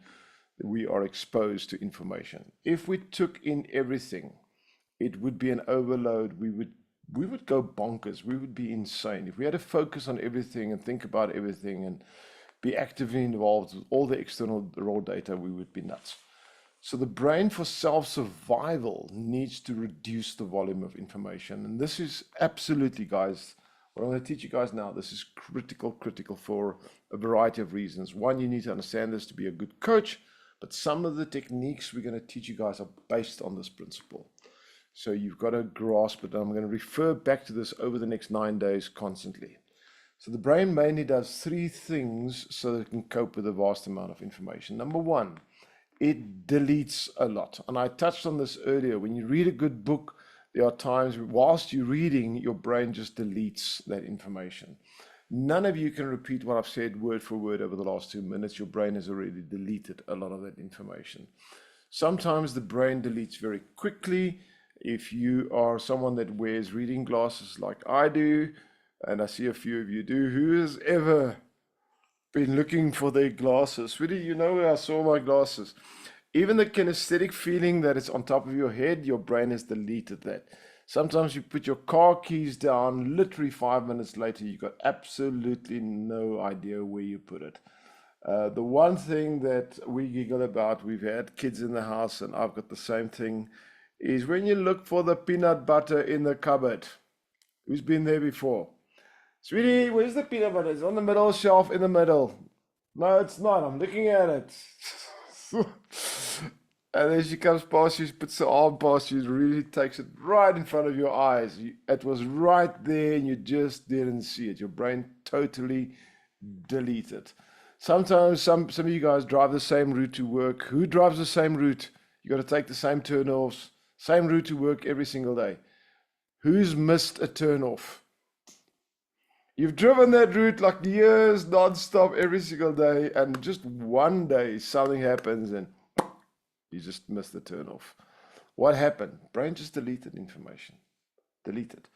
we are exposed to information. If we took in everything, it would be an overload. We would go bonkers. We would be insane. If we had to focus on everything and think about everything and be actively involved with all the external raw data, we would be nuts. So the brain, for self-survival, needs to reduce the volume of information. And this is absolutely, guys, what I'm going to teach you guys now, this is critical for a variety of reasons. One, you need to understand this to be a good coach, but some of the techniques we're going to teach you guys are based on this principle. So you've got to grasp it. I'm going to refer back to this over the next 9 days constantly. So the brain mainly does 3 things so that it can cope with a vast amount of information. Number 1, it deletes a lot. And I touched on this earlier. When you read a good book, there are times whilst you're reading, your brain just deletes that information. None of you can repeat what I've said word for word over the last 2 minutes. Your brain has already deleted a lot of that information. Sometimes the brain deletes very quickly. If you are someone that wears reading glasses like I do, and I see a few of you do, who has ever been looking for their glasses? Sweetie, you know where I saw my glasses. Even the kinesthetic feeling that it's on top of your head, your brain has deleted that. Sometimes you put your car keys down, literally 5 minutes later, you've got absolutely no idea where you put it. The one thing that we giggle about, we've had kids in the house, and I've got the same thing, is when you look for the peanut butter in the cupboard. Who's been there before? Sweetie, where's the peanut butter? It's on the middle shelf in the middle. No, it's not. I'm looking at it. And then she comes past you, puts her arm past you, really takes it right in front of your eyes. It was right there and you just didn't see it. Your brain totally deleted. Sometimes some of you guys drive the same route to work. Who drives the same route? You got to take the same turnoffs, same route to work every single day. Who's missed a turnoff? You've driven that route like years, non-stop, every single day, and just one day something happens and you just missed the turnoff. What happened? Brain just deleted information. Deleted.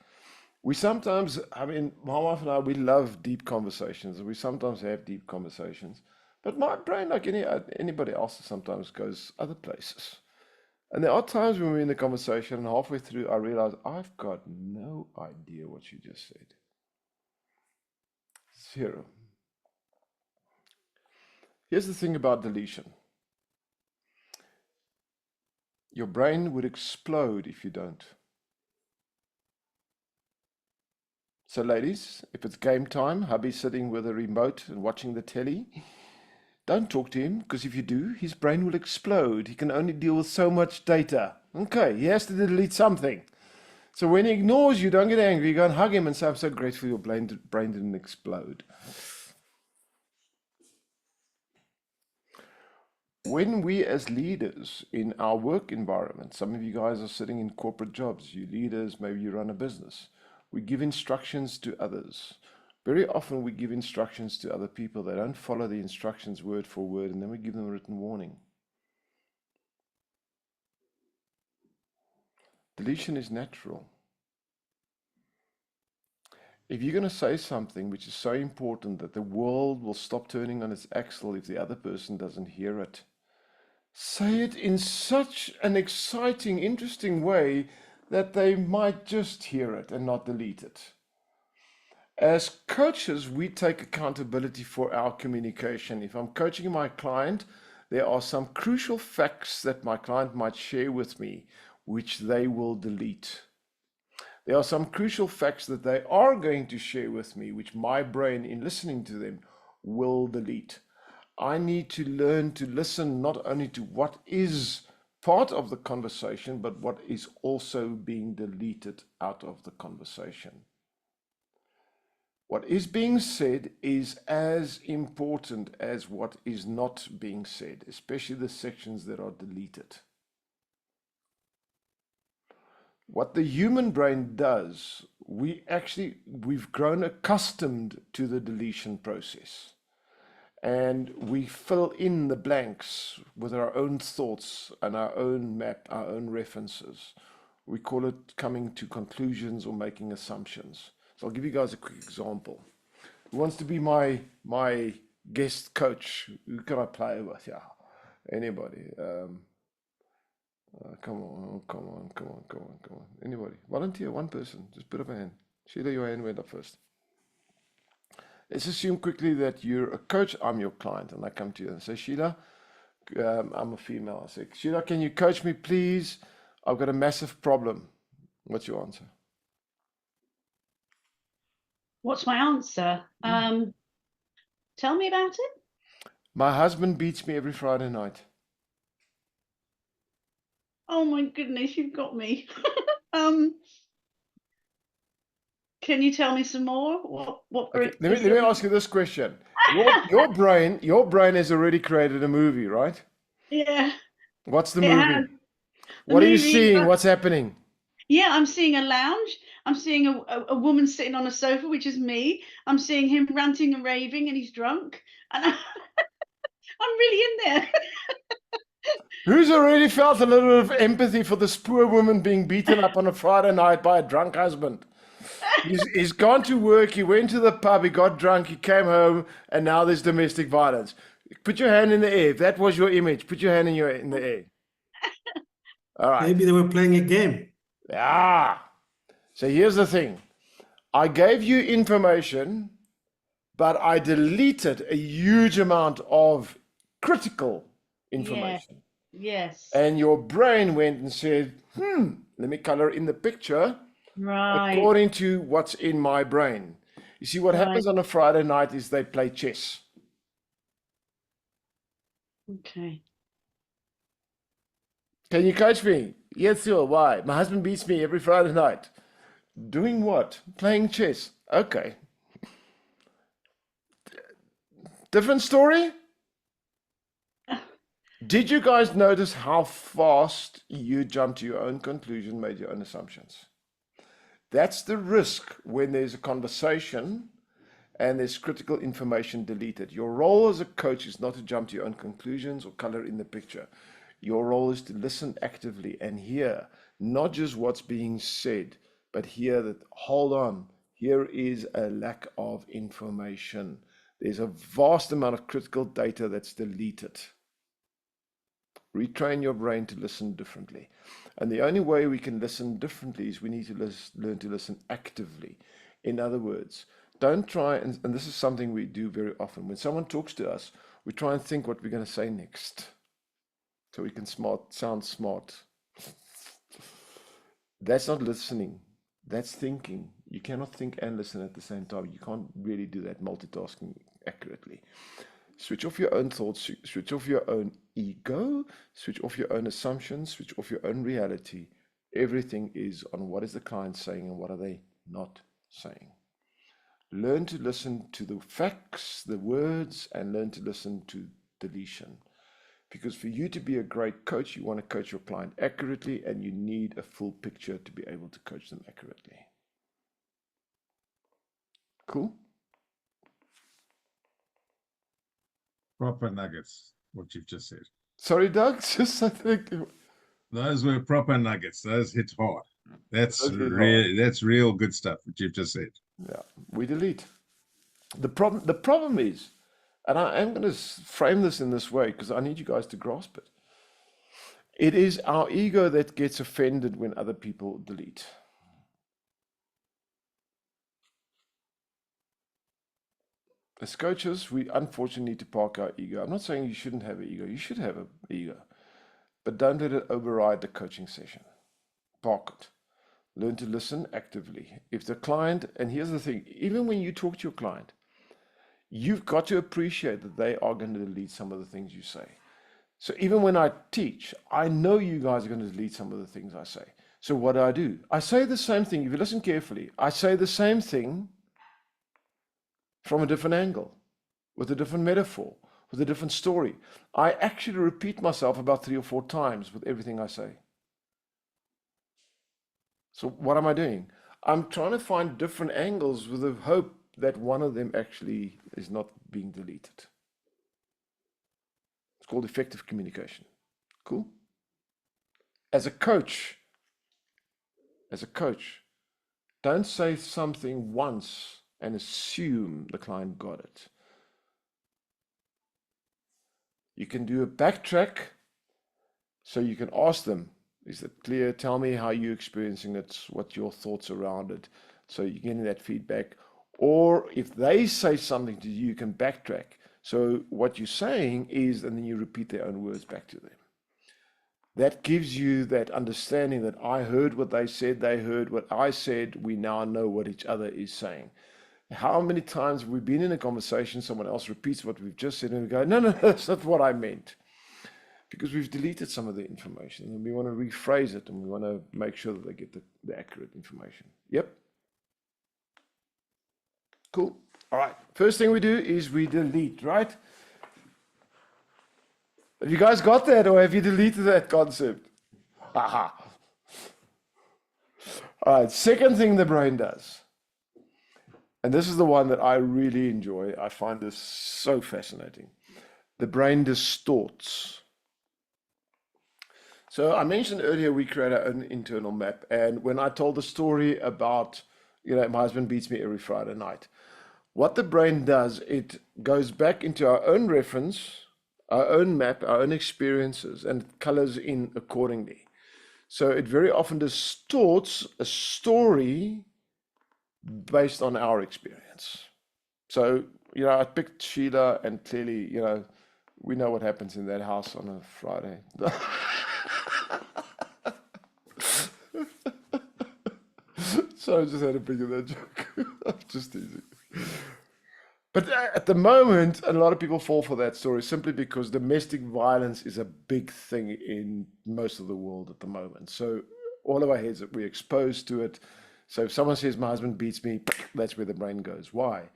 We sometimes, I mean, my wife and I, we love deep conversations. We sometimes have deep conversations. But my brain, like anybody else, sometimes goes other places. And there are times when we're in the conversation and halfway through, I realize I've got no idea what you just said. Zero. Here's the thing about deletion. Your brain would explode if you don't. So ladies, if it's game time, hubby's sitting with a remote and watching the telly, don't talk to him, because if you do, his brain will explode. He can only deal with so much data. Okay, he has to delete something. So when he ignores you, don't get angry. You go and hug him and say, I'm so grateful your brain didn't explode. When we as leaders in our work environment, some of you guys are sitting in corporate jobs, you leaders, maybe you run a business, we give instructions to others. Very often we give instructions to other people. They don't follow the instructions word for word, and then we give them a written warning. Deletion is natural. If you're going to say something which is so important that the world will stop turning on its axle if the other person doesn't hear it, say it in such an exciting, interesting way that they might just hear it and not delete it. As coaches, we take accountability for our communication. If I'm coaching my client, there are some crucial facts that my client might share with me, which they will delete. There are some crucial facts that they are going to share with me, which my brain, in listening to them, will delete. I need to learn to listen not only to what is part of the conversation, but what is also being deleted out of the conversation. What is being said is as important as what is not being said, especially the sections that are deleted. What the human brain does, we've grown accustomed to the deletion process. And we fill in the blanks with our own thoughts and our own map, our own references. We call it coming to conclusions or making assumptions. So I'll give you guys a quick example. Who wants to be my guest coach? Who can I play with? Yeah, anybody. Come on. Anybody? Volunteer, one person. Just put up a hand. Sheila, your hand went up first. Let's assume quickly that you're a coach, I'm your client, and I come to you and say, Sheila, I'm a female. I say, Sheila, can you coach me, please? I've got a massive problem. What's your answer? What's my answer? Tell me about it. My husband beats me every Friday night. Oh my goodness, you've got me. Can you tell me some more? What Okay, let me ask you this question. Your brain has already created a movie, right? Yeah. What's the It movie? has. The What are you movie, seeing? What's happening? Yeah, I'm seeing a lounge. I'm seeing a woman sitting on a sofa, which is me. I'm seeing him ranting and raving, and he's drunk. And I'm really in there. Who's already felt a little bit of empathy for this poor woman being beaten up on a Friday night by a drunk husband? He's gone to work, he went to the pub, he got drunk, he came home, and now there's domestic violence. Put your hand in the air. If that was your image, put your hand in the air. All right. Maybe they were playing a game. Yeah. So here's the thing. I gave you information, but I deleted a huge amount of critical information. Yes. And your brain went and said, let me color in the picture according to what's in my brain. You see, what happens on a Friday night is they play chess. Okay. Can you coach me? Yes, sure. Why? My husband beats me every Friday night. Doing what? Playing chess. Okay. Different story? Did you guys notice how fast you jumped to your own conclusion, made your own assumptions? That's the risk when there's a conversation and there's critical information deleted. Your role as a coach is not to jump to your own conclusions or color in the picture. Your role is to listen actively and hear not just what's being said, but hear that, hold on, here is a lack of information. There's a vast amount of critical data that's deleted. Retrain your brain to listen differently. And the only way we can listen differently is we need to learn to listen actively. In other words, don't try, and this is something we do very often. When someone talks to us, we try and think what we're going to say next. So we can sound smart. That's not listening. That's thinking. You cannot think and listen at the same time. You can't really do that multitasking accurately. Switch off your own thoughts, switch off your own ego, switch off your own assumptions, switch off your own reality. Everything is on what is the client saying and what are they not saying. Learn to listen to the facts, the words, and learn to listen to deletion. Because for you to be a great coach, you want to coach your client accurately, and you need a full picture to be able to coach them accurately. Cool? Proper nuggets, what you've just said. Sorry, Doug, just I think those were proper nuggets. Those hit hard. That's Those hit real. That's real good stuff. What you've just said. Yeah, we delete. The problem is, and I am going to frame this in this way because I need you guys to grasp it. It is our ego that gets offended when other people delete. As coaches, we unfortunately need to park our ego. I'm not saying you shouldn't have an ego. You should have an ego. But don't let it override the coaching session. Park it. Learn to listen actively. If the client, and here's the thing, even when you talk to your client, you've got to appreciate that they are going to delete some of the things you say. So even when I teach, I know you guys are going to delete some of the things I say. So what do? I say the same thing. If you listen carefully, I say the same thing from a different angle, with a different metaphor, with a different story. I actually repeat myself about 3 or 4 times with everything I say. So what am I doing? I'm trying to find different angles with the hope that one of them actually is not being deleted. It's called effective communication. Cool? As a coach, don't say something once and assume the client got it. You can do a backtrack, so you can ask them, is it clear? Tell me how you're experiencing it, what your thoughts around it. So you're getting that feedback. Or if they say something to you, you can backtrack. So what you're saying is, and then you repeat their own words back to them. That gives you that understanding that I heard what they said, they heard what I said, we now know what each other is saying. How many times have we been in a conversation, someone else repeats what we've just said, and we go, no, that's not what I meant. Because we've deleted some of the information, and we want to rephrase it, and we want to make sure that they get the accurate information. Yep. Cool. All right. First thing we do is we delete, right? Have you guys got that, or have you deleted that concept? Aha. All right. Second thing the brain does. And this is the one that I really enjoy. I find this so fascinating. The brain distorts. So I mentioned earlier we create our own internal map. And when I told the story about, my husband beats me every Friday night, what the brain does, it goes back into our own reference, our own map, our own experiences, and it colors in accordingly. So it very often distorts a story based on our experience. So, I picked Sheila, and clearly, we know what happens in that house on a Friday. So I just had to pick that joke. Just easy. But at the moment, a lot of people fall for that story simply because domestic violence is a big thing in most of the world at the moment. So all of our heads, we're exposed to it. So if someone says, my husband beats me, that's where the brain goes. Why?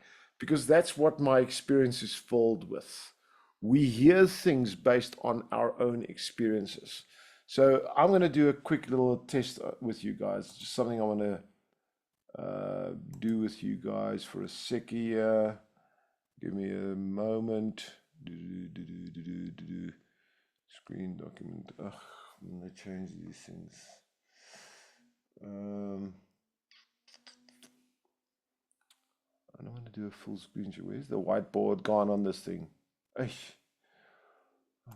because that's what my experience is filled with. We hear things based on our own experiences. So I'm going to do a quick little test with you guys. Just something I want to do with you guys for a sec here. Give me a moment. Screen document. Ugh, I'm going to change these things. I don't want to do a full screen. Where's the whiteboard gone on this thing? I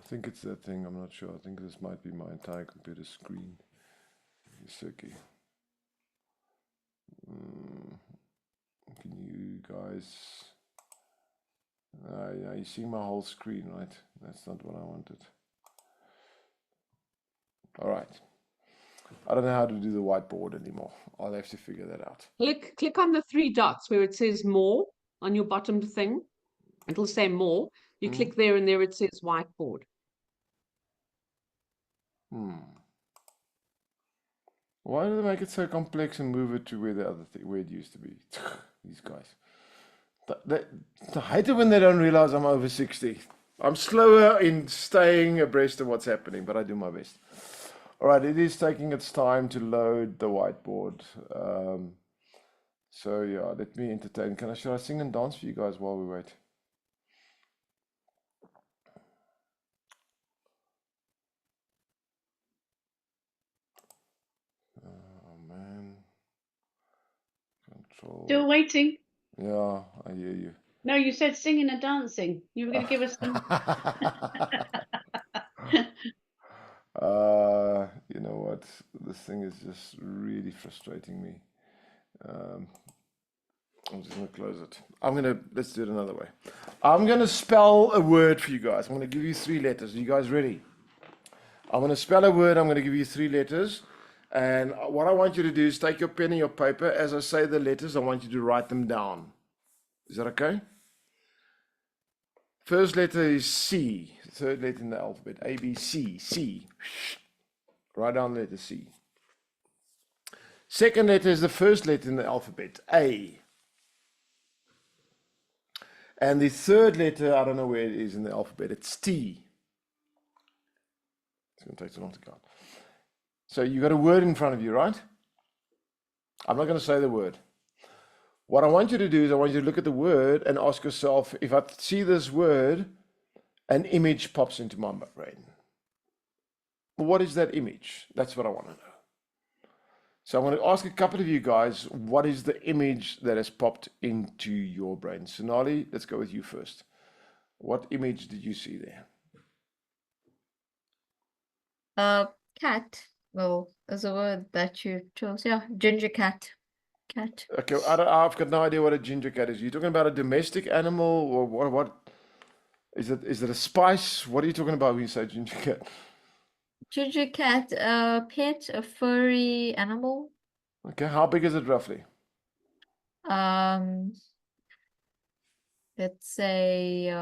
think it's that thing. I'm not sure. I think this might be my entire computer screen. It's okay. Can you guys... yeah, you see my whole screen, right? That's not what I wanted. All right. I don't know how to do the whiteboard anymore. I'll have to figure that out. Click on the 3 dots where it says more on your bottom thing. It'll say more. You click there and there it says whiteboard. Why do they make it so complex and move it to where the other thing, where it used to be? These guys. I hate it when they don't realize I'm over 60. I'm slower in staying abreast of what's happening, but I do my best. All right, it is taking its time to load the whiteboard. So yeah, let me entertain. Should I sing and dance for you guys while we wait? Oh man. Control. Still waiting. Yeah, I hear you. No, you said singing and dancing. You were going to give us some. You know what? This thing is just really frustrating me. I'm just going to close it. Let's do it another way. I'm going to spell a word for you guys. I'm going to give you 3 letters. Are you guys ready? I'm going to spell a word. I'm going to give you 3 letters. And what I want you to do is take your pen and your paper. As I say the letters, I want you to write them down. Is that okay? First letter is C. Third letter in the alphabet. A, B, C. C. Write down letter C. Second letter is the first letter in the alphabet. A. And the third letter, I don't know where it is in the alphabet. It's T. It's going to take so long to count. So you got a word in front of you, right? I'm not going to say the word. What I want you to do is I want you to look at the word and ask yourself, if I see this word, an image pops into my brain. What is that image? That's what I want to know. So I want to ask a couple of you guys, what is the image that has popped into your brain? Sonali, let's go with you first. What image did you see there? Cat. Well, as a word that you chose. Yeah, ginger cat. Cat. Okay, I've got no idea what a ginger cat is. You're talking about a domestic animal, or what? Is it a spice? What are you talking about when you say ginger cat? Ginger cat, a pet, a furry animal. Okay, how big is it roughly? Let's say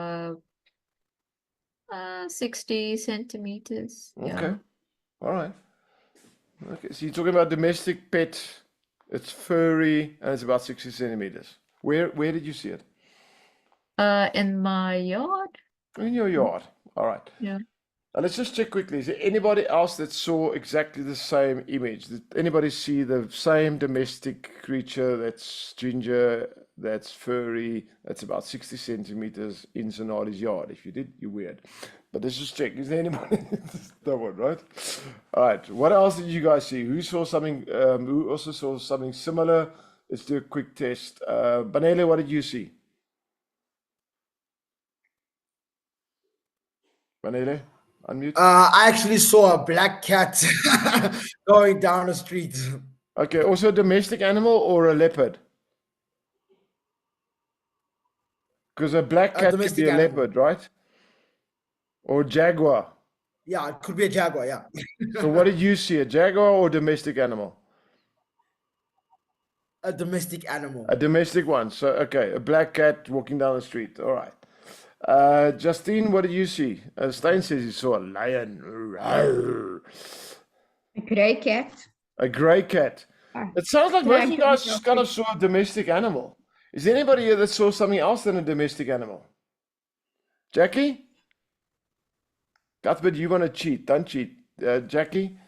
60 centimeters. Okay, Yeah. all right. Okay, so you're talking about domestic pet. It's furry and it's about 60 centimeters. Where did you see it? In my yard. In your yard. All right. Yeah. Now let's just check quickly. Is there anybody else that saw exactly the same image? Did anybody see the same domestic creature that's ginger, that's furry, that's about 60 centimeters in Sonali's yard? If you did, you're weird. But let's just check. Is there anybody? That one, right? All right. What else did you guys see? Who saw something? Who also saw something similar? Let's do a quick test. Banele, what did you see? Banele, unmute. I actually saw a black cat going down the street. Okay. Also a domestic animal or a leopard? Because a black cat could be a leopard, right? Or jaguar. Yeah, it could be a jaguar, yeah. So what did you see? A jaguar or domestic animal? A domestic animal. A domestic one. So, okay, a black cat walking down the street. All right. Justine, what did you see? Stein says he saw a lion. A grey cat. A grey cat. It sounds like both of you guys kind of saw a domestic animal. Is there anybody here that saw something else than a domestic animal? Jackie? Cuthbert, you want to cheat? Don't cheat. Jackie?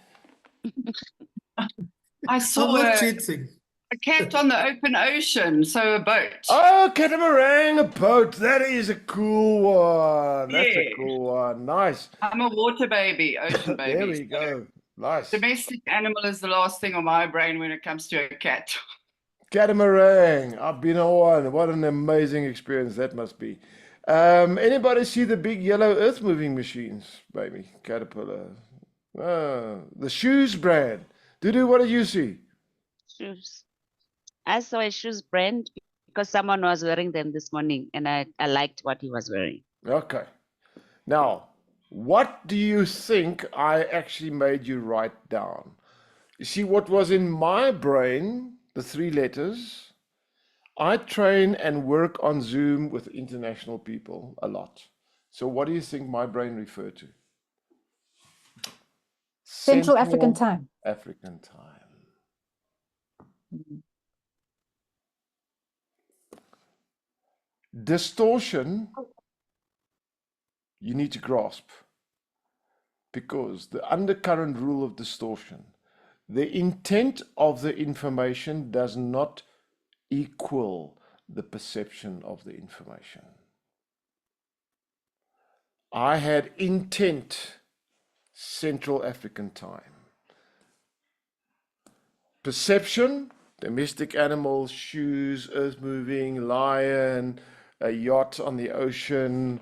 I saw not a cheating. cat on the open ocean, so a boat. Oh, catamaran, a boat. That is a cool one. That's a Yeah. cool one. Nice. I'm a water baby, ocean baby. There we go. Nice. Domestic animal is the last thing on my brain when it comes to a cat. Catamaran. I've been on one. What an amazing experience that must be. Anybody see the big yellow earth moving machines, baby? Caterpillar. The shoes brand. Dudu, what did you see? Shoes. I saw a shoes brand because someone was wearing them this morning and I liked what he was wearing. Okay. Now, what do you think I actually made you write down? You see, what was in my brain, the 3 letters, I train and work on Zoom with international people a lot. So what do you think my brain referred to? Central African time. African time. Distortion, you need to grasp, because the undercurrent rule of distortion, the intent of the information does not equal the perception of the information. I had intent, Central African time. Perception, domestic animals, shoes, earth moving, lion, a yacht on the ocean.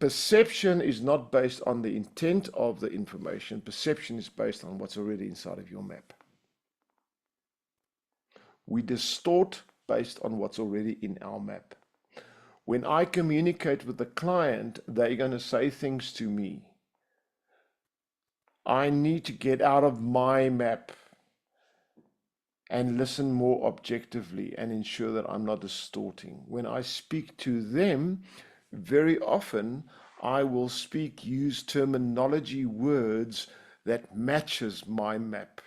Perception is not based on the intent of the information. Perception is based on what's already inside of your map. We distort based on what's already in our map. When I communicate with the client, they're going to say things to me. I need to get out of my map and listen more objectively and ensure that I'm not distorting. When I speak to them, very often I will use terminology, words that matches my map.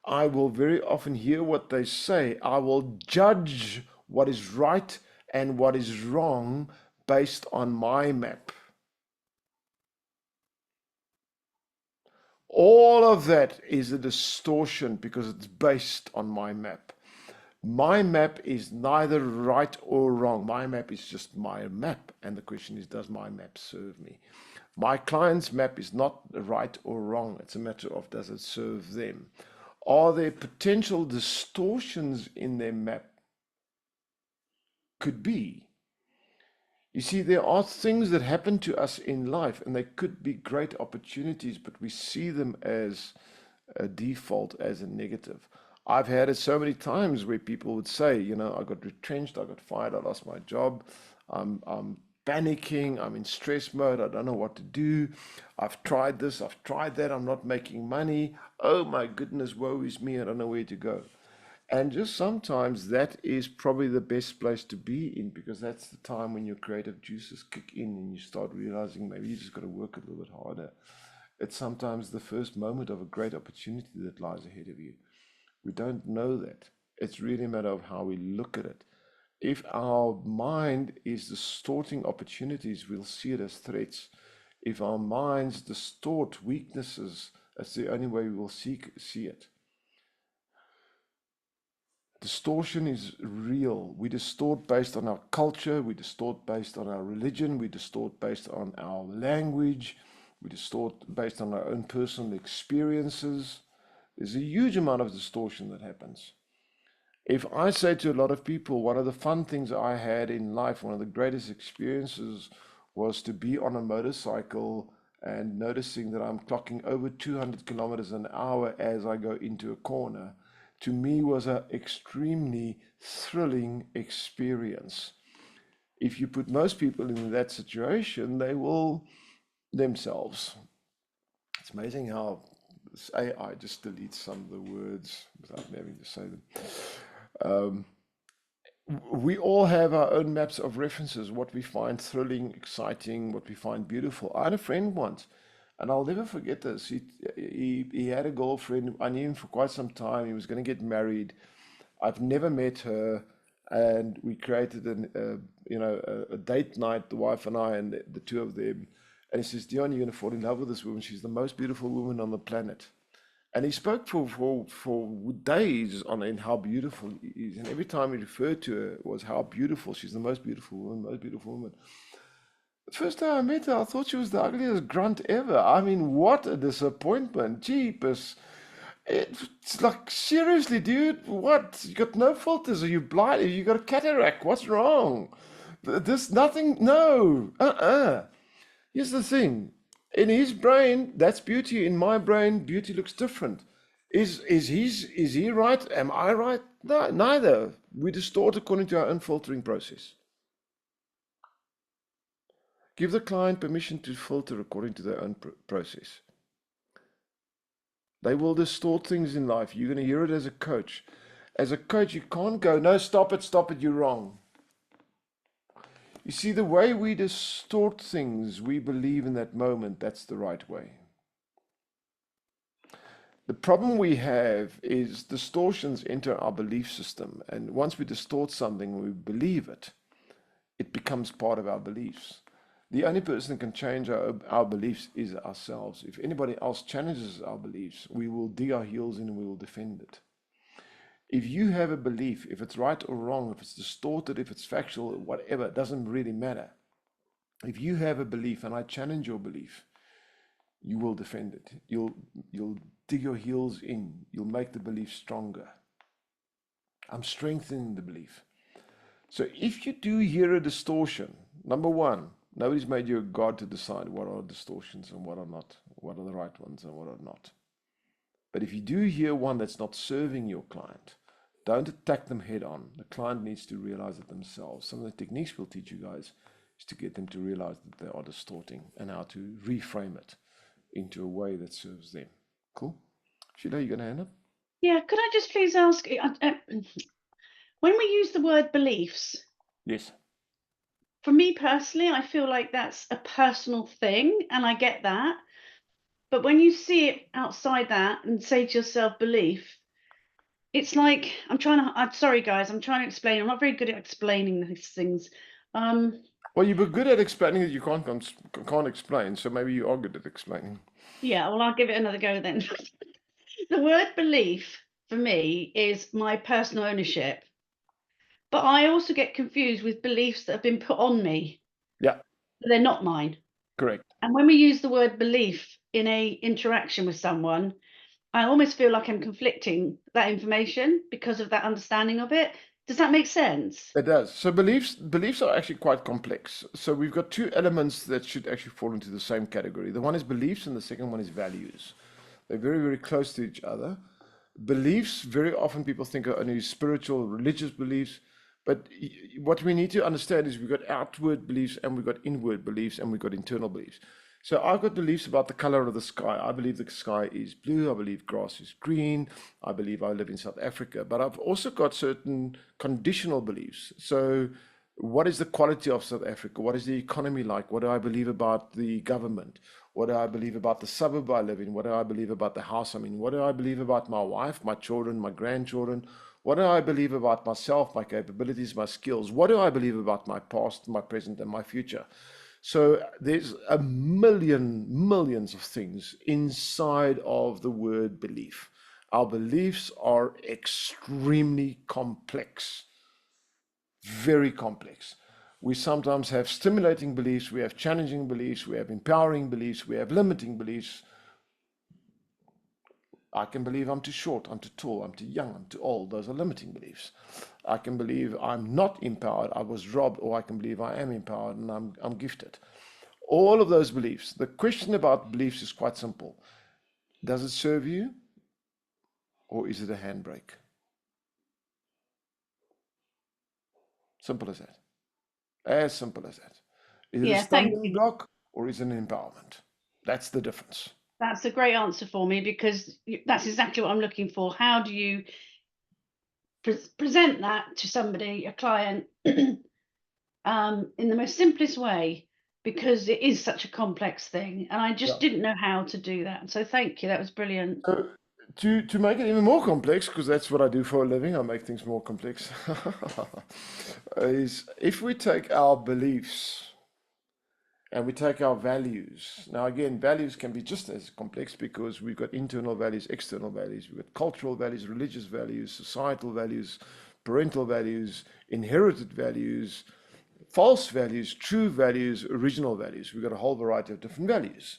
I will very often hear what they say. I will judge what is right and what is wrong based on my map. All of that is a distortion because it's based on my map. My map is neither right or wrong. My map is just my map. And the question is, does my map serve me? My client's map is not right or wrong. It's a matter of, does it serve them? Are there potential distortions in their map? Could be. You see, there are things that happen to us in life, and they could be great opportunities, but we see them as a default, as a negative. I've had it so many times where people would say, you know, I got retrenched, I got fired, I lost my job, I'm panicking, I'm in stress mode, I don't know what to do, I've tried this, I've tried that, I'm not making money, oh my goodness, woe is me, I don't know where to go. And just sometimes that is probably the best place to be in, because that's the time when your creative juices kick in and you start realizing maybe you just got to work a little bit harder. It's sometimes the first moment of a great opportunity that lies ahead of you. We don't know that. It's really a matter of how we look at it. If our mind is distorting opportunities, we'll see it as threats. If our minds distort weaknesses, that's the only way we will see it. Distortion is real. We distort based on our culture, we distort based on our religion, we distort based on our language, we distort based on our own personal experiences. There's a huge amount of distortion that happens. If I say to a lot of people, one of the fun things I had in life, one of the greatest experiences was to be on a motorcycle and noticing that I'm clocking over 200 kilometers an hour as I go into a corner, to me was an extremely thrilling experience. If you put most people in that situation, they will themselves. It's amazing how this AI just deletes some of the words without having to say them. We all have our own maps of references, what we find thrilling, exciting, what we find beautiful. I had a friend once, and I'll never forget this. He had a girlfriend. I knew him for quite some time. He was going to get married. I've never met her, and we created a date night, the wife and I, and the two of them. And he says, Dion, you're going to fall in love with this woman. She's the most beautiful woman on the planet. And he spoke for days on in how beautiful he is. And every time he referred to her was how beautiful. She's the most beautiful woman, most beautiful woman. The first time I met her, I thought she was the ugliest grunt ever. I mean, what a disappointment. Jeepers. It's like, seriously, dude, what? You got no filters? Are you blind? You got a cataract? What's wrong? There's nothing, no. Here's the thing. In his brain, that's beauty. In my brain, beauty looks different. Is he right? Am I right? No, neither. We distort according to our own filtering process. Give the client permission to filter according to their own process. They will distort things in life. You're going to hear it as a coach. As a coach, you can't go, no, stop it, you're wrong. You see, the way we distort things, we believe in that moment that's the right way. The problem we have is distortions enter our belief system. And once we distort something, we believe it, it becomes part of our beliefs. The only person who can change our beliefs is ourselves. If anybody else challenges our beliefs, we will dig our heels in and we will defend it. If you have a belief, if it's right or wrong, if it's distorted, if it's factual, whatever, it doesn't really matter. If you have a belief and I challenge your belief, you will defend it. You'll dig your heels in. You'll make the belief stronger. I'm strengthening the belief. So if you do hear a distortion, number one, nobody's made you a god to decide what are distortions and what are not, what are the right ones and what are not. But if you do hear one that's not serving your client, don't attack them head on. The client needs to realize it themselves. Some of the techniques we'll teach you guys is to get them to realize that they are distorting and how to reframe it into a way that serves them. Cool? Sheila, you going to hand up? Yeah, could I just please ask, when we use the word beliefs, Yes. for me personally, I feel like that's a personal thing, and I get that. But when you see it outside that and say to yourself belief, it's like I'm sorry guys, I'm trying to explain. I'm not very good at explaining these things. Well, you were good at explaining that you can't explain, so maybe you are good at explaining. Yeah, well, I'll give it another go then. The word belief for me is my personal ownership. But I also get confused with beliefs that have been put on me. Yeah. But they're not mine. Correct. And when we use the word belief in a interaction with someone, I almost feel like I'm conflicting that information because of that understanding of it. Does that make sense? It does. So beliefs are actually quite complex. So we've got two elements that should actually fall into the same category. The one is beliefs and the second one is values. They're very, very close to each other. Beliefs, very often people think are only spiritual, religious beliefs. But what we need to understand is we've got outward beliefs and we've got inward beliefs and we've got internal beliefs. So I've got beliefs about the color of the sky. I believe the sky is blue. I believe grass is green. I believe I live in South Africa. But I've also got certain conditional beliefs. So what is the quality of South Africa? What is the economy like? What do I believe about the government? What do I believe about the suburb I live in? What do I believe about the house I'm in? What do I believe about my wife, my children, my grandchildren? What do I believe about myself, my capabilities, my skills? What do I believe about my past, my present, and my future? So there's millions of things inside of the word belief. Our beliefs are extremely complex, very complex. We sometimes have stimulating beliefs, we have challenging beliefs, we have empowering beliefs, we have limiting beliefs. I can believe I'm too short, I'm too tall, I'm too young, I'm too old. Those are limiting beliefs. I can believe I'm not empowered, I was robbed, or I can believe I am empowered and I'm gifted. All of those beliefs. The question about beliefs is quite simple. Does it serve you or is it a handbrake? Simple as that. As simple as that. Is it a stumbling block or is it an empowerment? That's the difference. That's a great answer for me because that's exactly what I'm looking for. How do you present that to somebody, a client, in the most simplest way? Because it is such a complex thing and I just didn't know how to do that. So thank you. That was brilliant. So To make it even more complex, because that's what I do for a living, I make things more complex, is if we take our beliefs and we take our values. Now, again, values can be just as complex because we've got internal values, external values, we've got cultural values, religious values, societal values, parental values, inherited values, false values, true values, original values. We've got a whole variety of different values.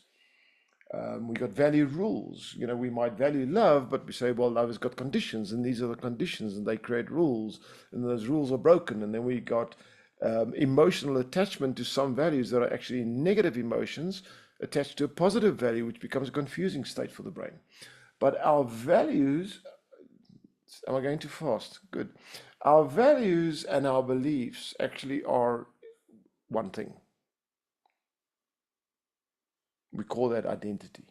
We've got value rules. You know, we might value love, but we say, well, love has got conditions, and these are the conditions, and they create rules, and those rules are broken. And then we got emotional attachment to some values that are actually negative emotions attached to a positive value, which becomes a confusing state for the brain. But our values, am I going too fast? Good. Our values and our beliefs actually are one thing. We call that identity.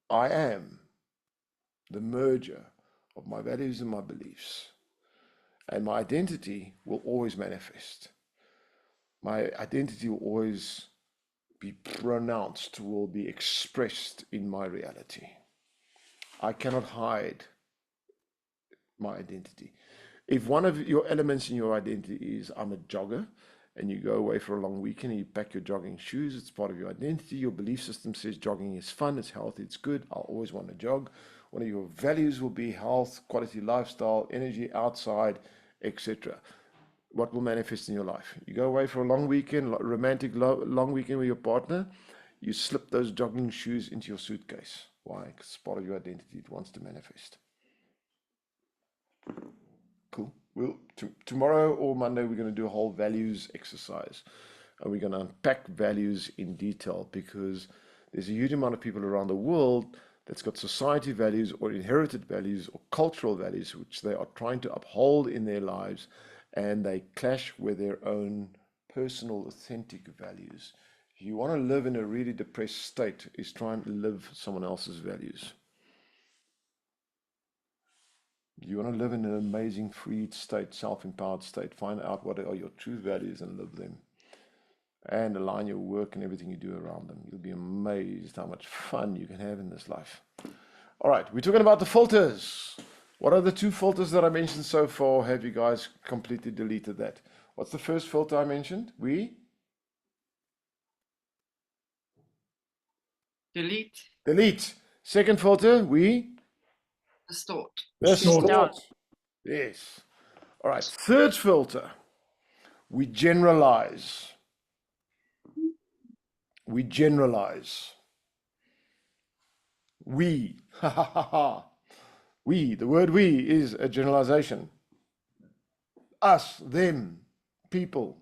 I am the merger of my values and my beliefs. And my identity will always manifest. My identity will always be pronounced, will be expressed in my reality. I cannot hide my identity. If one of your elements in your identity is I'm a jogger, and you go away for a long weekend and you pack your jogging shoes, it's part of your identity. Your belief system says jogging is fun, it's healthy, it's good, I'll always want to jog. One of your values will be health, quality lifestyle, energy outside, etc. What will manifest in your life? You go away for a long weekend, romantic long weekend with your partner, you slip those jogging shoes into your suitcase. Why? Because it's part of your identity, it wants to manifest. Cool. Tomorrow or Monday, we're going to do a whole values exercise. And we're going to unpack values in detail because there's a huge amount of people around the world that's got society values or inherited values or cultural values, which they are trying to uphold in their lives, and they clash with their own personal, authentic values. If you want to live in a really depressed state, is trying to live someone else's values. You want to live in an amazing, freed state, self-empowered state. Find out what are your true values and live them. And align your work and everything you do around them. You'll be amazed how much fun you can have in this life. All right, we're talking about the filters. What are the 2 filters that I mentioned so far? Have you guys completely deleted that? What's the first filter I mentioned? Delete. Second filter, Distort. Distort. Yes. All right. Third filter, we generalize. We generalize. We, ha ha ha ha. We, the word we is a generalization. Us, them, people.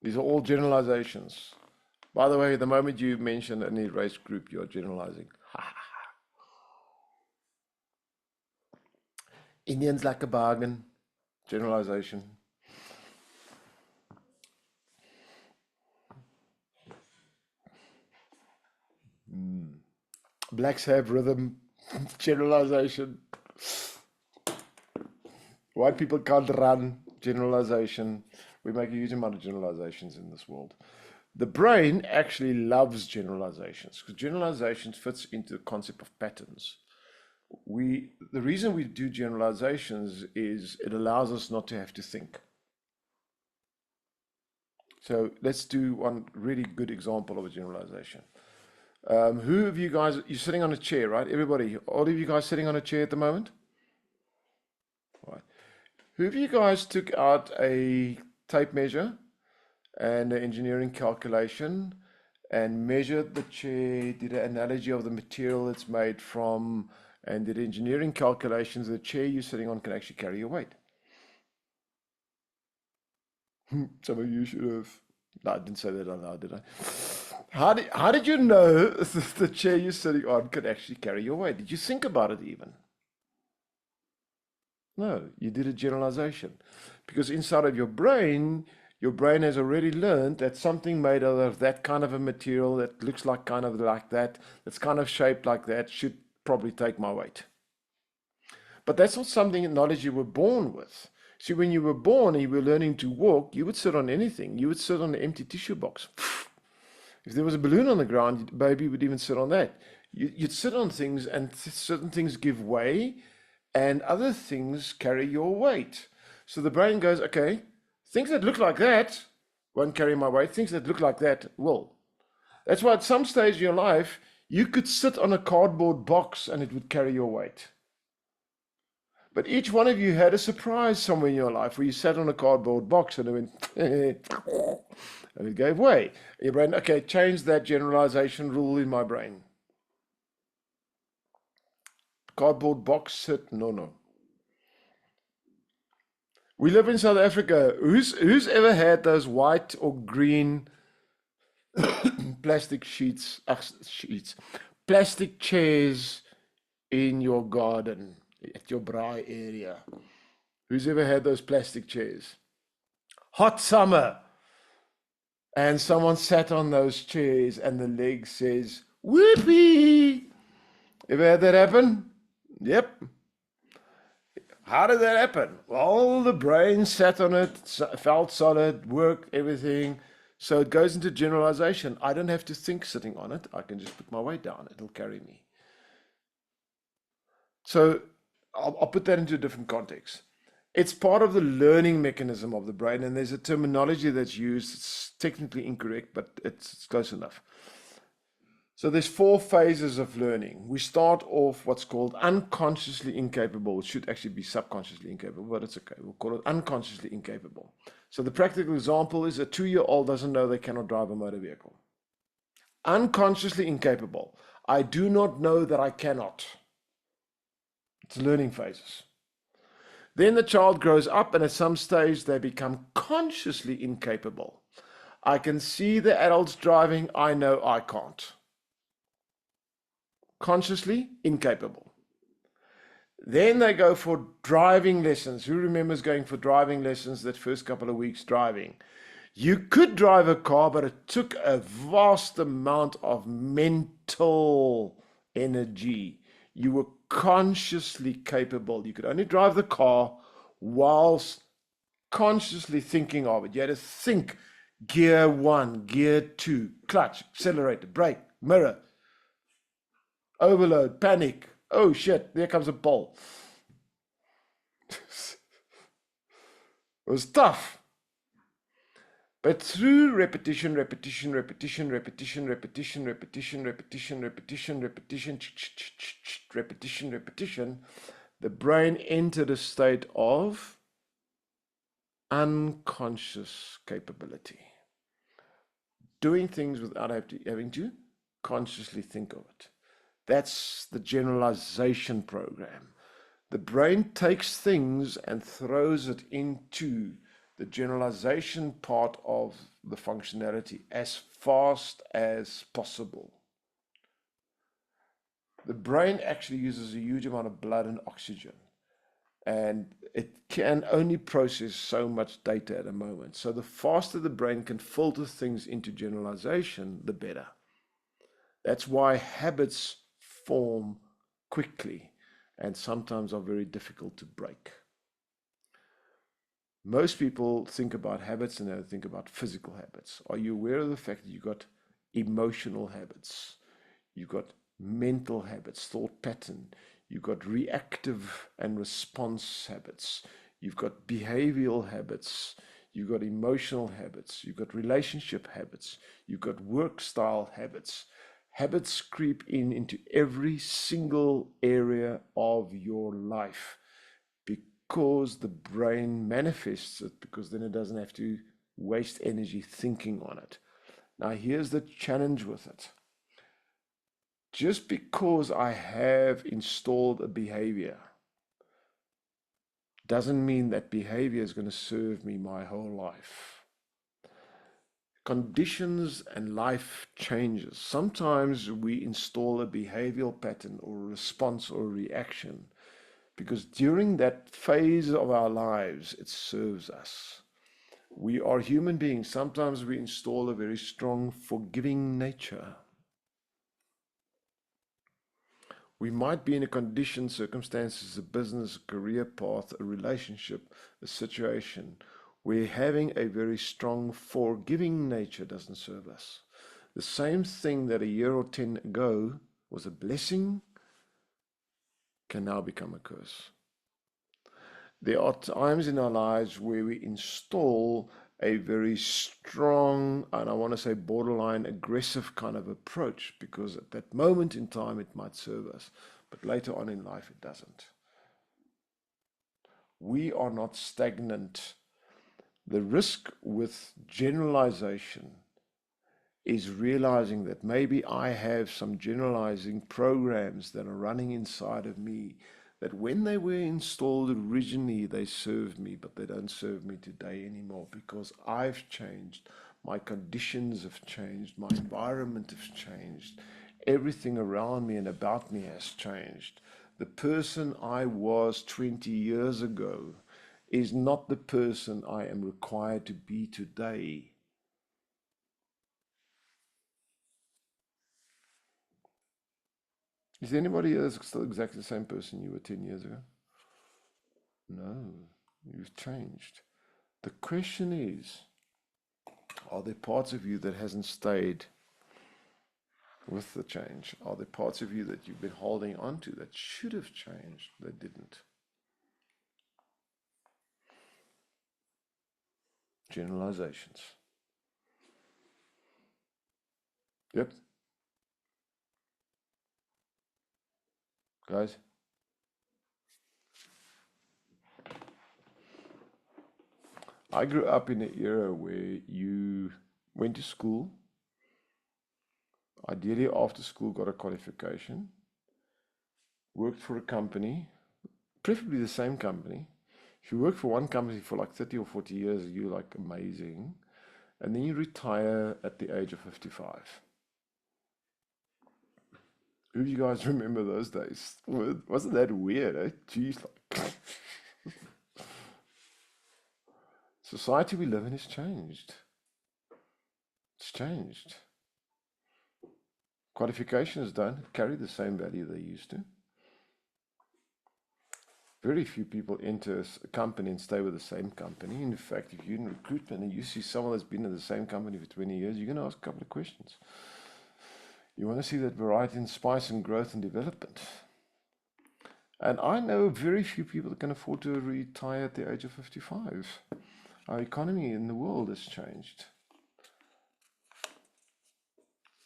These are all generalizations. By the way, the moment you mention any race group, you're generalizing. Indians like a bargain. Generalization. Blacks have rhythm. Generalization. White people can't run. Generalization. We make a huge amount of generalizations in this world. The brain actually loves generalizations because generalizations fits into the concept of patterns. The reason we do generalizations is it allows us not to have to think. So let's do one really good example of a generalization. Who of you guys, you're sitting on a chair, right? Everybody, all of you guys sitting on a chair at the moment? All right. Who of you guys took out a tape measure and an engineering calculation and measured the chair, did an analogy of the material it's made from, and did engineering calculations, the chair you're sitting on can actually carry your weight? Some of you should have. No, I didn't say that out loud, did I? How did you know the chair you're sitting on could actually carry your weight? Did you think about it even? No, you did a generalization. Because inside of your brain has already learned that something made out of that kind of a material that looks like kind of like that, that's kind of shaped like that, should probably take my weight. But that's not something, knowledge you were born with. See, when you were born and you were learning to walk, you would sit on anything. You would sit on an empty tissue box. If there was a balloon on the ground, baby would even sit on that. You'd sit on things, and certain things give way, and other things carry your weight. So the brain goes, okay, things that look like that won't carry my weight. Things that look like that will. That's why at some stage in your life, you could sit on a cardboard box and it would carry your weight. But each one of you had a surprise somewhere in your life where you sat on a cardboard box and it went, and it gave way. Your brain, okay, change that generalization rule in my brain. Cardboard box, sit, no. We live in South Africa. Who's ever had those white or green plastic plastic chairs in your garden, at your braai area? Who's ever had those plastic chairs? Hot summer. And someone sat on those chairs and the leg says, whoopee. Ever had that happen? Yep. How did that happen? Well, the brain sat on it, felt solid, worked, everything. So it goes into generalization. I don't have to think sitting on it. I can just put my weight down. It'll carry me. So I'll put that into a different context. It's part of the learning mechanism of the brain, and there's a terminology that's used. It's technically incorrect, but it's close enough. So there's 4 phases of learning. We start off what's called unconsciously incapable. It should actually be subconsciously incapable, but it's okay. We'll call it unconsciously incapable. So the practical example is a 2-year-old doesn't know they cannot drive a motor vehicle. Unconsciously incapable. I do not know that I cannot. It's learning phases. Then the child grows up, and at some stage they become consciously incapable. I can see the adults driving. I know I can't. Consciously incapable. Then they go for driving lessons. Who remembers going for driving lessons that first couple of weeks driving? You could drive a car, but it took a vast amount of mental energy. You were consciously capable. You could only drive the car whilst consciously thinking of it. You had to think gear 1, gear 2, clutch, accelerator, brake, mirror, overload, panic. Oh shit, there comes a pole. It was tough. But through repetition, the brain entered a state of unconscious capability. Doing things without having to consciously think of it. That's the generalization program. The brain takes things and throws it into the generalization part of the functionality as fast as possible. The brain actually uses a huge amount of blood and oxygen, and it can only process so much data at a moment. So the faster the brain can filter things into generalization, the better. That's why habits form quickly and sometimes are very difficult to break. Most people think about habits and they think about physical habits. Are you aware of the fact that you've got emotional habits? You've got mental habits, thought pattern. You've got reactive and response habits. You've got behavioral habits. You've got emotional habits. You've got relationship habits. You've got work style habits. Habits creep into every single area of your life because the brain manifests it, because then it doesn't have to waste energy thinking on it. Now, here's the challenge with it. Just because I have installed a behavior doesn't mean that behavior is going to serve me my whole life. Conditions and life changes. Sometimes we install a behavioral pattern or a response or a reaction because during that phase of our lives, it serves us. We are human beings. Sometimes we install a very strong, forgiving nature. We might be in a condition, circumstances, a business, a career path, a relationship, a situation where having a very strong, forgiving nature doesn't serve us. The same thing that a year or 10 ago was a blessing can now become a curse. There are times in our lives where we install a very strong, and I want to say borderline aggressive kind of approach, because at that moment in time it might serve us, but later on in life it doesn't. We are not stagnant. The risk with generalization is realizing that maybe I have some generalizing programs that are running inside of me, that when they were installed originally, they served me, but they don't serve me today anymore because I've changed. My conditions have changed. My environment has changed. Everything around me and about me has changed. The person I was 20 years ago is not the person I am required to be today. Is there anybody else still exactly the same person you were 10 years ago? No, you've changed. The question is, are there parts of you that hasn't stayed with the change? Are there parts of you that you've been holding on to that should have changed, that didn't? Generalizations. Yep. Guys? I grew up in an era where you went to school, ideally after school got a qualification, worked for a company, preferably the same company. If you work for one company for like 30 or 40 years, you're like amazing. And then you retire at the age of 55. Who do you guys remember those days? Wasn't that weird, eh? Jeez, like society we live in has changed. It's changed. Qualifications don't carry the same value they used to. Very few people enter a company and stay with the same company. In fact, if you're in recruitment and you see someone that's been in the same company for 20 years, you're going to ask a couple of questions. You want to see that variety and spice and growth and development. And I know very few people that can afford to retire at the age of 55. Our economy in the world has changed.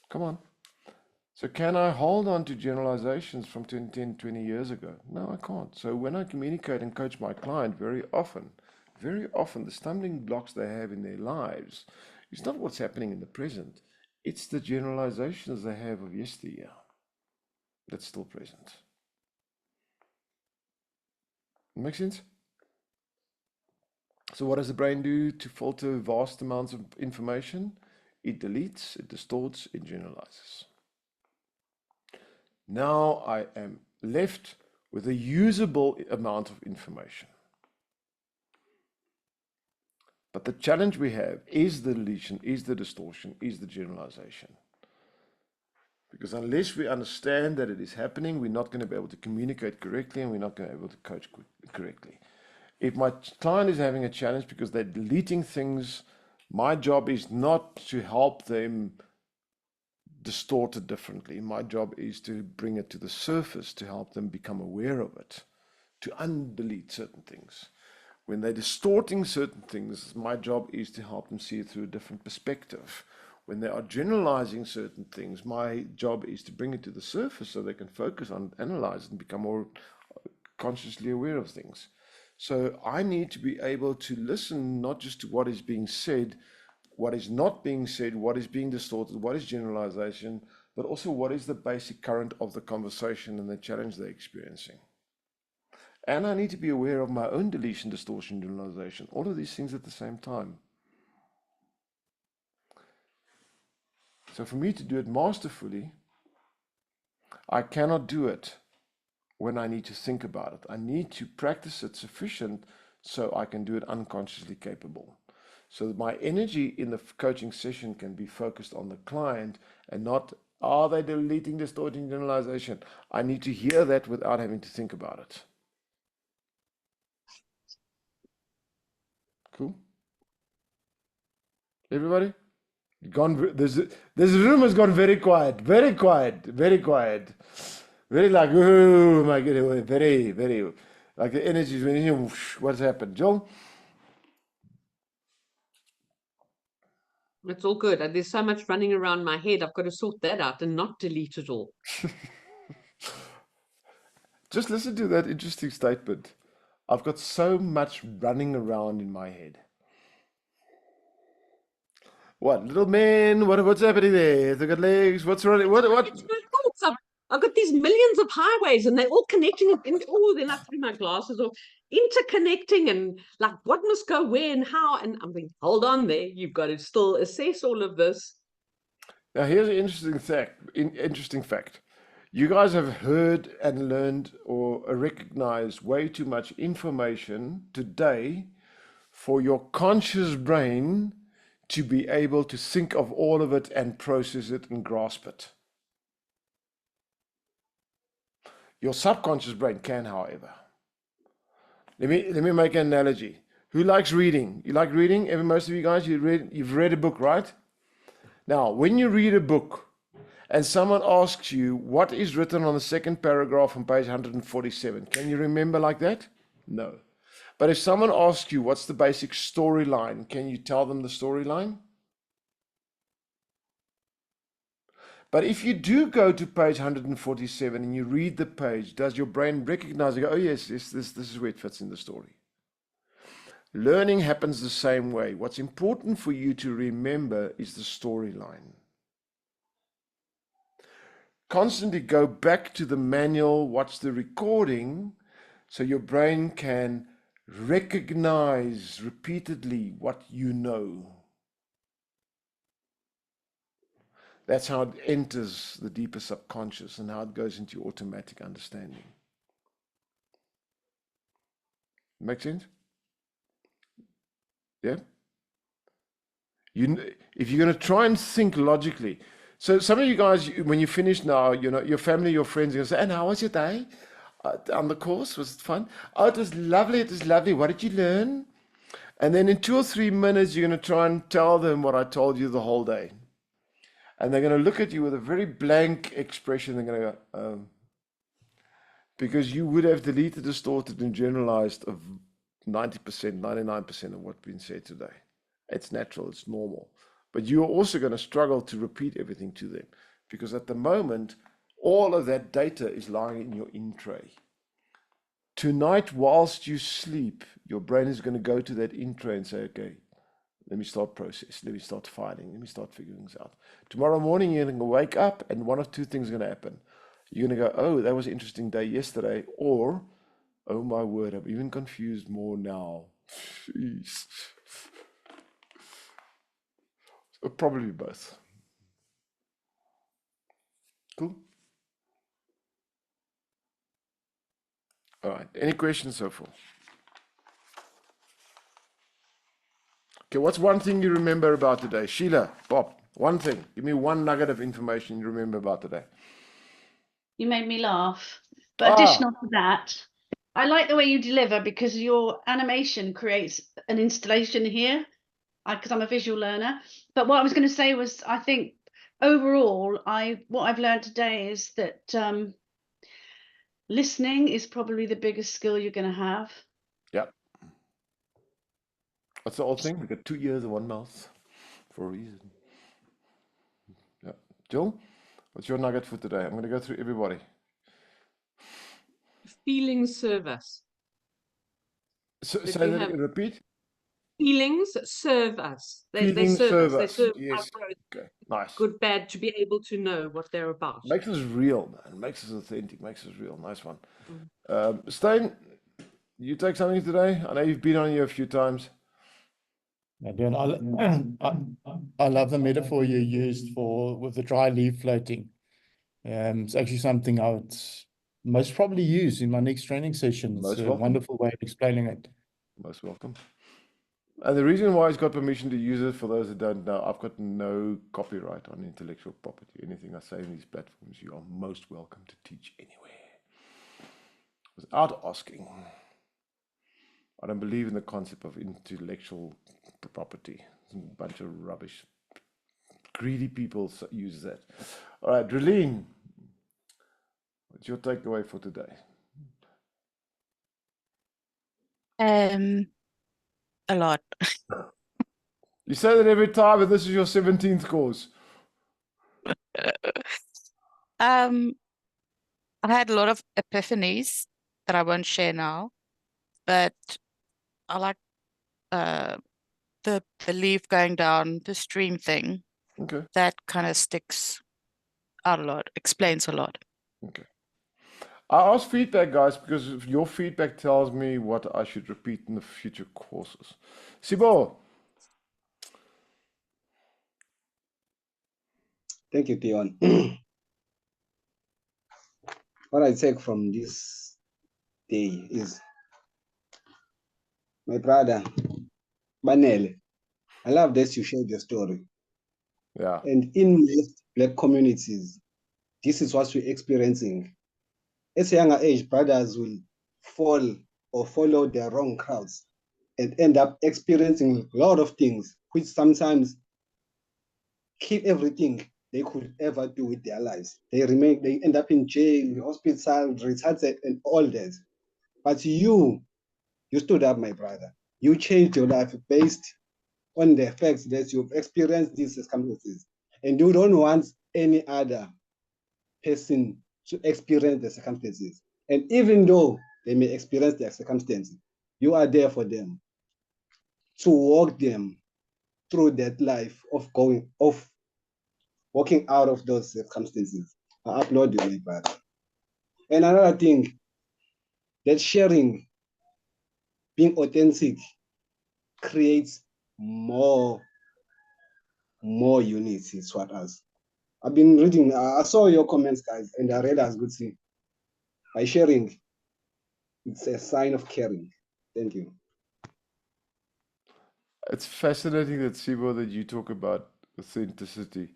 Come on. So can I hold on to generalizations from 10, 20 years ago? No, I can't. So when I communicate and coach my client, very often, the stumbling blocks they have in their lives is not what's happening in the present. It's the generalizations they have of yesteryear that's still present. Make sense? So what does the brain do to filter vast amounts of information? It deletes, it distorts, it generalizes. Now I am left with a usable amount of information. But the challenge we have is the deletion, is the distortion, is the generalization. Because unless we understand that it is happening, we're not going to be able to communicate correctly and we're not going to be able to coach correctly. If my client is having a challenge because they're deleting things, my job is not to help them distort it differently. My job is to bring it to the surface, to help them become aware of it, to undelete certain things. When they're distorting certain things, my job is to help them see it through a different perspective. When they are generalizing certain things, my job is to bring it to the surface so they can focus on analyze and become more consciously aware of things. So I need to be able to listen not just to what is being said, what is not being said, what is being distorted, what is generalization, but also what is the basic current of the conversation and the challenge they're experiencing. And I need to be aware of my own deletion, distortion, generalization, all of these things at the same time. So for me to do it masterfully, I cannot do it when I need to think about it. I need to practice it sufficient so I can do it unconsciously capable. So that my energy in the coaching session can be focused on the client and not, are they deleting, distorting, generalization? I need to hear that without having to think about it. Cool? Everybody? This room has gone very quiet, very quiet, very quiet. Very like, oh my goodness, very, very, like the energy is when you whoosh, what's happened, Joel? It's all good. There's so much running around my head. I've got to sort that out and not delete it all. Just listen to that interesting statement. I've got so much running around in my head. What, little man? What's happening there? They got legs. What's running? What? It's my thoughts. I've got these millions of highways and they're all connecting. They're like through my glasses or interconnecting and like what must go where and how. And I'm thinking, hold on there. You've got to still assess all of this. Now, here's an interesting fact. You guys have heard and learned or recognized way too much information today for your conscious brain to be able to think of all of it and process it and grasp it. Your subconscious brain can, however. Let me make an analogy. Who likes reading? You like reading? Most of you guys, you've read a book, right? Now, when you read a book and someone asks you what is written on the second paragraph on page 147, can you remember like that? No. But if someone asks you what's the basic storyline, can you tell them the storyline? But if you do go to page 147 and you read the page, does your brain recognize and go, oh yes, this is where it fits in the story? Learning happens the same way. What's important for you to remember is the storyline. Constantly go back to the manual, watch the recording, so your brain can recognize repeatedly what you know. That's how it enters the deeper subconscious and how it goes into your automatic understanding. Make sense? Yeah? If you're going to try and think logically, so some of you guys, when you finish now, you know, your family, your friends are going to say, and how was your day on the course? Was it fun? Oh, it was lovely. It was lovely. What did you learn? And then in 2 or 3 minutes, you're going to try and tell them what I told you the whole day. And they're going to look at you with a very blank expression. They're going to go, because you would have deleted, distorted, and generalized of 90%, 99% of what's been said today. It's natural, it's normal. But you're also going to struggle to repeat everything to them because at the moment, all of that data is lying in your in tray. Tonight, whilst you sleep, your brain is going to go to that in tray and say, okay, let me start process. Let me start filing. Let me start figuring things out. Tomorrow morning, you're going to wake up and one of two things are going to happen. You're going to go, oh, that was an interesting day yesterday. Or, oh my word, I'm even confused more now. Jeez. So probably both. Cool. All right. Any questions so far? Okay, what's one thing you remember about today? Sheila, Bob, one thing. Give me one nugget of information you remember about today. You made me laugh. But additional to that, I like the way you deliver because your animation creates an installation here, because I'm a visual learner. But what I was going to say was, I think overall, what I've learned today is that listening is probably the biggest skill you're going to have. Yep. That's the old thing. We got 2 ears and 1 mouth for a reason. Yeah. Jill, what's your nugget for today? I'm going to go through everybody. Feelings serve us. So, say that again, repeat. Feelings serve us. They Feelings serve us. They serve yes. our growth. Okay. Nice. Good, bad, to be able to know what they're about. Makes us real, man. Makes us authentic. Makes us real. Nice one. Stein, you take something today? I know you've been on here a few times. I love the metaphor you used with the dry leaf floating. It's actually something I would most probably use in my next training session. It's a wonderful way of explaining it. Most welcome. And the reason why he's got permission to use it, for those that don't know, I've got no copyright on intellectual property. Anything I say in these platforms, you are most welcome to teach anywhere. Without asking. I don't believe in the concept of intellectual property. It's a bunch of rubbish. greedy people use that. All right, Relene, what's your takeaway for today? A lot. You say that every time, but this is your 17th course. I had a lot of epiphanies that I won't share now, but I like the leaf going down the stream thing. Okay. That kind of sticks out a lot, explains a lot. Okay. I ask feedback, guys, because if your feedback tells me what I should repeat in the future courses. Sibo. Thank you, Dion. What I take from this day is, my brother, Banele, I love that you shared your story. Yeah. And in most Black communities, this is what we're experiencing. At a younger age, brothers will fall or follow the wrong crowds and end up experiencing a lot of things, which sometimes keep everything they could ever do with their lives. They end up in jail, hospital, retarded, and all that. But you stood up, my brother. You changed your life based on the facts that you've experienced these circumstances. And you don't want any other person to experience the circumstances. And even though they may experience their circumstances, you are there for them to walk them through that life of walking out of those circumstances. I applaud you, my brother. And another thing, that sharing, being authentic, creates more unity toward us. I've been reading, I saw your comments, guys, and I read as good thing. By sharing, it's a sign of caring. Thank you. It's fascinating that, Sibo, that you talk about authenticity.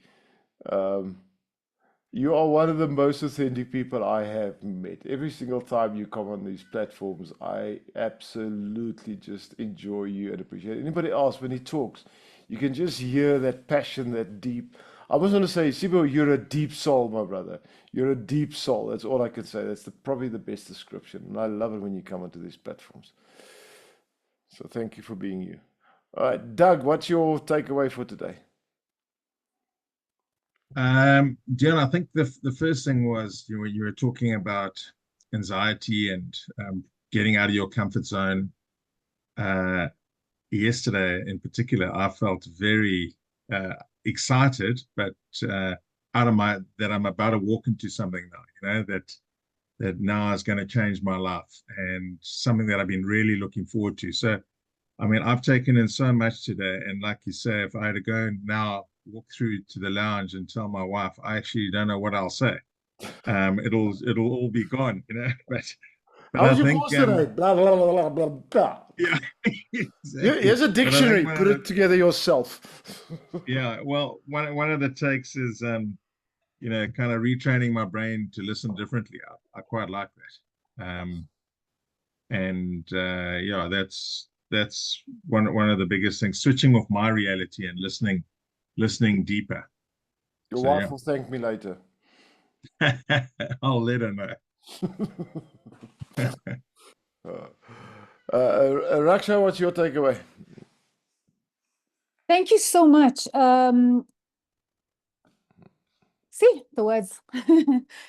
You are one of the most authentic people I have met. Every single time you come on these platforms, I absolutely just enjoy you and appreciate it. Anybody else, when he talks, you can just hear that passion, that deep. I was going to say, Sibo, you're a deep soul, my brother. You're a deep soul. That's all I can say. That's probably the best description. And I love it when you come onto these platforms. So thank you for being you. All right, Doug, what's your takeaway for today? Dion, I think the first thing was you were talking about anxiety and getting out of your comfort zone. Yesterday, in particular, I felt very excited, but out of that I'm about to walk into something now. That now is going to change my life and something that I've been really looking forward to. So, I mean, I've taken in so much today, and like you say, if I had to go now walk through to the lounge and tell my wife, I actually don't know what I'll say. It'll all be gone, But How was I your think course today? Blah blah blah blah blah. Yeah, exactly. Here's a But I think dictionary. Put it together yourself. Yeah, well, one of the takes is kind of retraining my brain to listen differently. I quite like that. Yeah, that's one of the biggest things, switching off my reality and listening deeper. Your So, wife yeah. will thank me later. I'll let her know. Raksha, what's your takeaway? Thank you so much. See the words.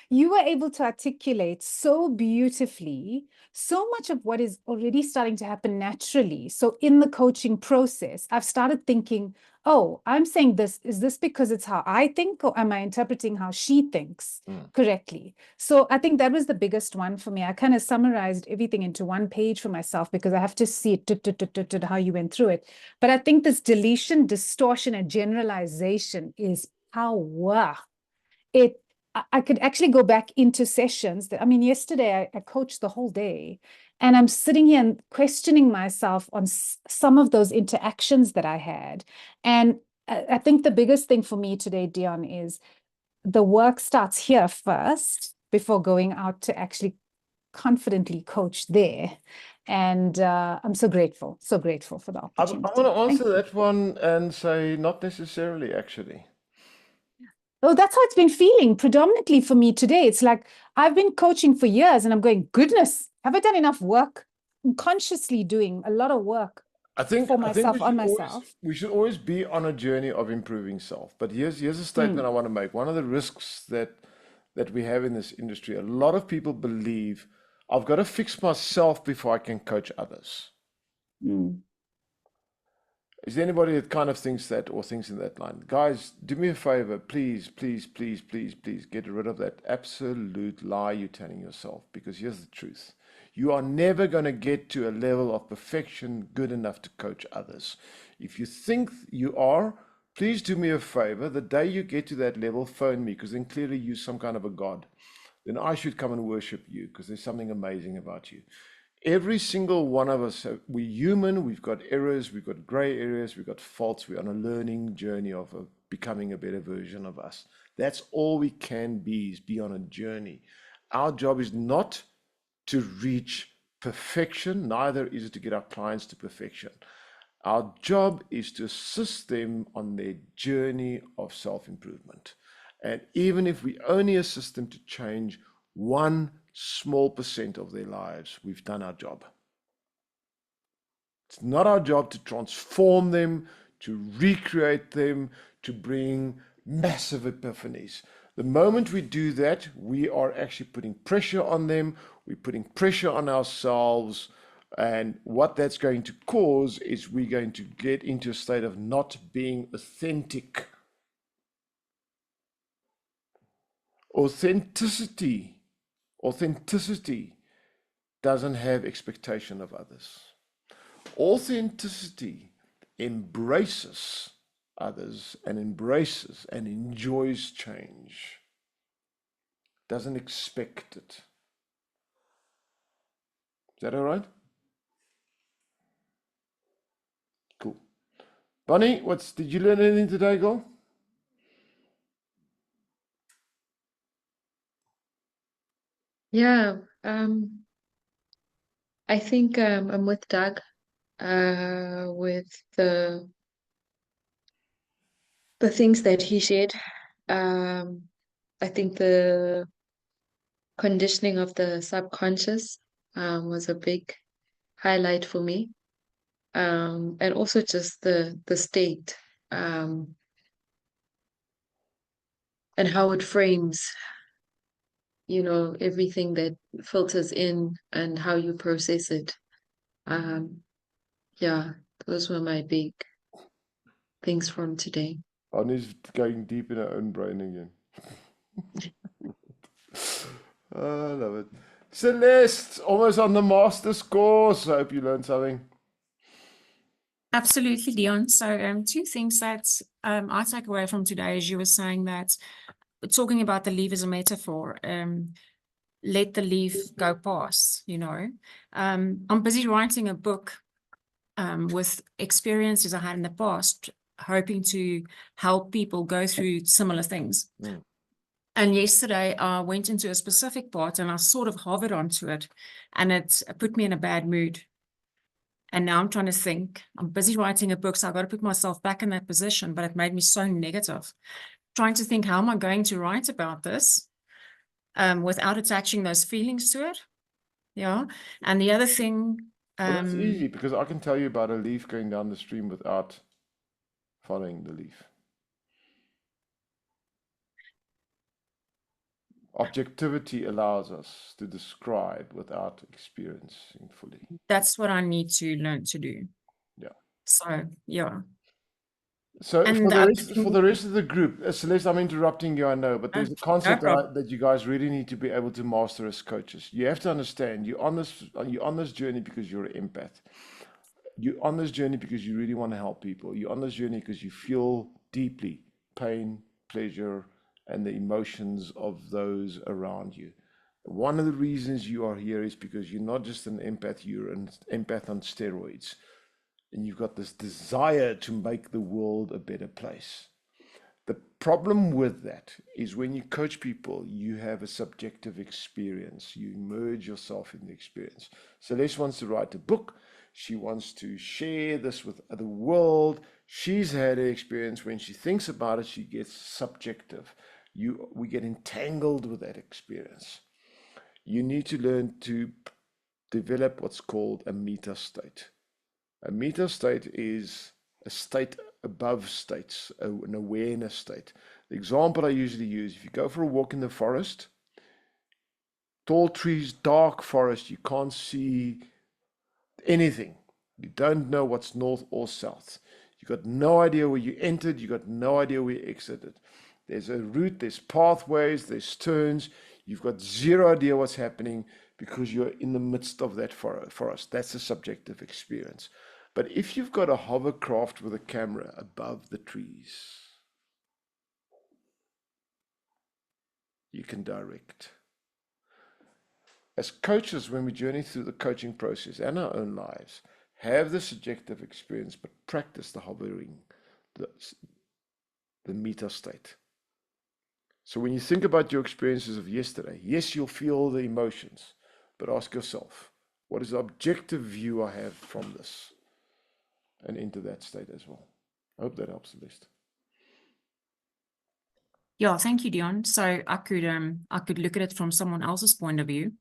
You were able to articulate so beautifully so much of what is already starting to happen naturally. So in the coaching process, I've started thinking, oh, I'm saying this. Is this because it's how I think, or am I interpreting how she thinks correctly? So I think that was the biggest one for me. I kind of summarized everything into one page for myself because I have to see it, how you went through it. But I think this deletion, distortion, and generalization is power. I could actually go back into sessions that, I mean, yesterday I coached the whole day, and I'm sitting here and questioning myself on some of those interactions that I had. And I think the biggest thing for me today, Dion, is the work starts here first before going out to actually confidently coach there. And I'm so grateful for the opportunity. I want to answer that one and say not necessarily, actually. Oh, that's how it's been feeling predominantly for me today. It's like I've been coaching for years and I'm going, goodness, have I done enough work? I'm consciously doing a lot of work for myself, on myself. We should always be on a journey of improving self. But here's a statement I want to make. One of the risks that we have in this industry, a lot of people believe I've got to fix myself before I can coach others. Is there anybody that kind of thinks that or thinks in that line? Guys, do me a favor, please, please, please, please, please get rid of that absolute lie you're telling yourself, because here's the truth. You are never going to get to a level of perfection good enough to coach others. If you think you are, please do me a favor. The day you get to that level, phone me, because then clearly you're some kind of a god. Then I should come and worship you, because there's something amazing about you. Every single one of us, we're human, we've got errors, we've got gray areas, we've got faults, we're on a learning journey of becoming a better version of us. That's all we can be, is be on a journey. Our job is not to reach perfection, neither is it to get our clients to perfection. Our job is to assist them on their journey of self-improvement. And even if we only assist them to change 1 small % of their lives, we've done our job. It's not our job to transform them, to recreate them, to bring massive epiphanies. The moment we do that, we are actually putting pressure on them, we're putting pressure on ourselves, and what that's going to cause is we're going to get into a state of not being authentic. Authenticity doesn't have expectation of others. Authenticity embraces others and embraces and enjoys change. Doesn't expect it. Is that all right? Cool. Bonnie, did you learn anything today, girl? Yeah, I think I'm with Doug with the things that he shared. I think the conditioning of the subconscious was a big highlight for me. And also just the state and how it frames, everything that filters in and how you process it. Yeah, those were my big things from today. Bonnie's going deep in her own brain again. I love it. Celeste, almost on the master's course. I hope you learned something. Absolutely, Dion. So 2 things that I take away from today is you were saying that, talking about the leaf as a metaphor, let the leaf go past, I'm busy writing a book with experiences I had in the past, hoping to help people go through similar things. And yesterday I went into a specific part and I sort of hovered onto it, and it put me in a bad mood. And now I'm trying to think, I'm busy writing a book, so I've got to put myself back in that position, but it made me so negative. Trying to think, how am I going to write about this without attaching those feelings to it? Yeah. And the other thing... Well, that's easy, because I can tell you about a leaf going down the stream without following the leaf. Objectivity allows us to describe without experiencing fully. That's what I need to learn to do. Yeah. So, yeah. So And for the rest of the group, Celeste, I'm interrupting you, I know, but there's a concept that you guys really need to be able to master as coaches. You have to understand you're on this journey because you're an empath. You're on this journey because you really want to help people. You're on this journey because you feel deeply pain, pleasure, and the emotions of those around you. One of the reasons you are here is because you're not just an empath, you're an empath on steroids. And you've got this desire to make the world a better place. The problem with that is when you coach people, you have a subjective experience. You immerse yourself in the experience. Celeste wants to write a book. She wants to share this with the world. She's had an experience when she thinks about it, she gets subjective. We get entangled with that experience. You need to learn to develop what's called a meta state. A meta state is a state above states, an awareness state. The example I usually use, if you go for a walk in the forest, tall trees, dark forest, you can't see anything. You don't know what's north or south. You got no idea where you entered, you got no idea where you exited. There's a route, there's pathways, there's turns. You've got zero idea what's happening because you're in the midst of that forest. That's a subjective experience. But if you've got a hovercraft with a camera above the trees, you can direct. As coaches, when we journey through the coaching process and our own lives, have the subjective experience, but practice the hovering, the meta state. So when you think about your experiences of yesterday, yes, you'll feel the emotions, but ask yourself, what is the objective view I have from this? And into that state as well. I hope that helps at least. Yeah, thank you, Dion. So I could look at it from someone else's point of view.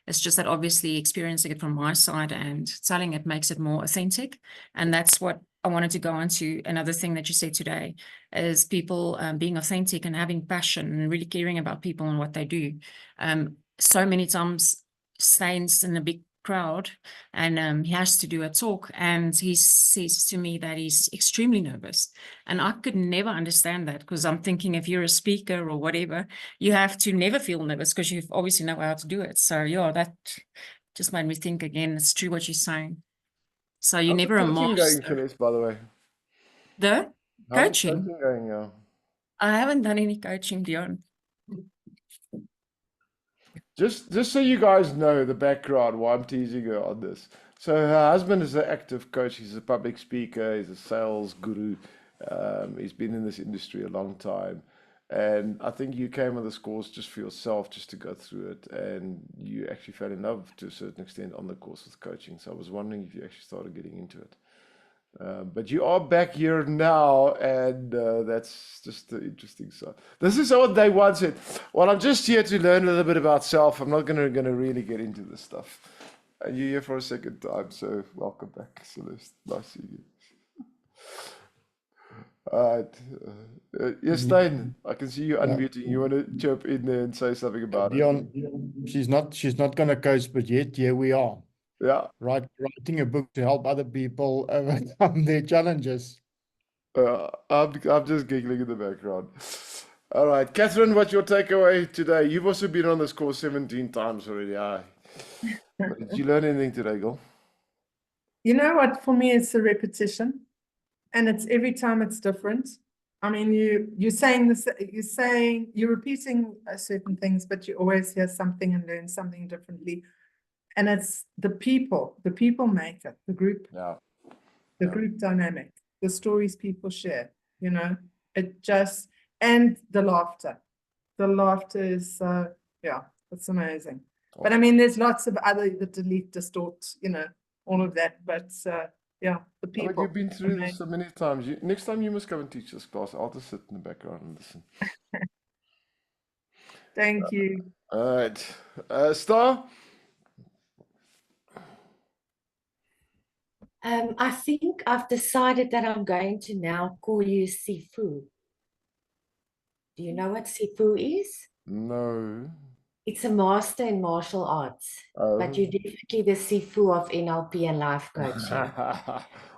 It's just that obviously experiencing it from my side and telling it makes it more authentic. And that's what I wanted to go on to. Another thing that you said today is people being authentic and having passion and really caring about people and what they do. So many times Stain's in a big crowd and he has to do a talk and he says to me that he's extremely nervous, and I could never understand that, because I'm thinking if you're a speaker or whatever, you have to never feel nervous because you obviously know how to do it. So yeah, that just made me think again, it's true what you're saying. So you're How's never the a coaching master. going, Celeste, by the way? The How's coaching? the coaching going now? I haven't done any coaching, Dion. Just so you guys know the background, why I'm teasing her on this. So her husband is an active coach. He's a public speaker. He's a sales guru. He's been in this industry a long time. And I think you came on this course just for yourself, just to go through it. And you actually fell in love to a certain extent on the course with coaching. So I was wondering if you actually started getting into it. But you are back here now, and that's just the interesting side. This is what they once said. Well, I'm just here to learn a little bit about self. I'm not gonna really get into this stuff. And you're here for a second time, so welcome back, Celeste. Nice seeing you. All right. Yes, Stein, I can see you unmuting. You want to jump in there and say something about it? Dion, she's not gonna coach, but yet here we are. Yeah. Writing a book to help other people overcome their challenges. I'm just giggling in the background. All right, Catherine, what's your takeaway today? You've also been on this course 17 times already. Did you learn anything today, girl? You know what? For me, it's a repetition, and it's every time it's different. I mean, you're saying this, you're repeating certain things, but you always hear something and learn something differently. And it's the people make it, the group, the group dynamic, the stories people share, and the laughter. The laughter is, it's amazing. Awesome. But I mean, there's lots of other, the delete, distort, all of that. But the people. But you've been through this so many times. Next time you must come and teach this class. I'll just sit in the background and listen. Thank you. All right. Star? I think I've decided that I'm going to now call you Sifu. Do you know what Sifu is? No. It's a master in martial arts, but you're definitely the Sifu of NLP and life coaching.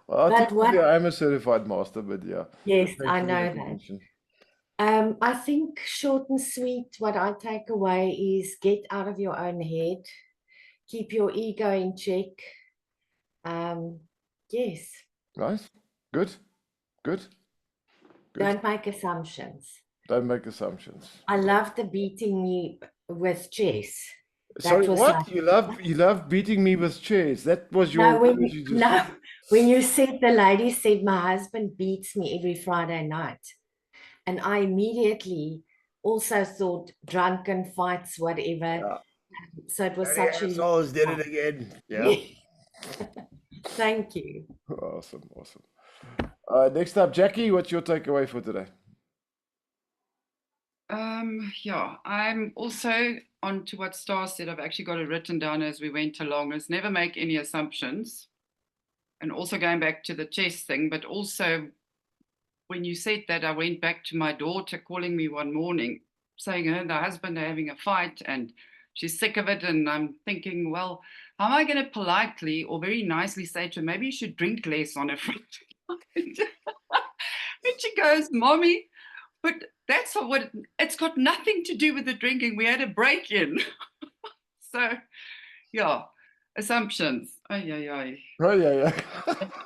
Well, I'm a certified master, but yeah. Yes, I know that. I think short and sweet, what I take away is get out of your own head, keep your ego in check. Yes. Nice. Good. Don't make assumptions. Don't make assumptions. I love the beating me with chess. Sorry, what? You love beating me with chess? That was your... No, when you said, the lady said, my husband beats me every Friday night. And I immediately also thought drunken fights, whatever. Yeah. So it was such a... assholes did it again. Yeah. Thank you. Awesome. Next up, Jackie, what's your takeaway for today? Yeah, I'm also on to what Star said. I've actually got it written down as we went along, is never make any assumptions. And also going back to the chess thing, but also when you said that, I went back to my daughter calling me one morning saying her and her husband are having a fight and she's sick of it. And I'm thinking, well, how am I going to politely or very nicely say to her, maybe you should drink less on a Friday night? And she goes, Mommy, but that's not what it's got nothing to do with the drinking. We had a break in. So, yeah, assumptions. Oh, yeah.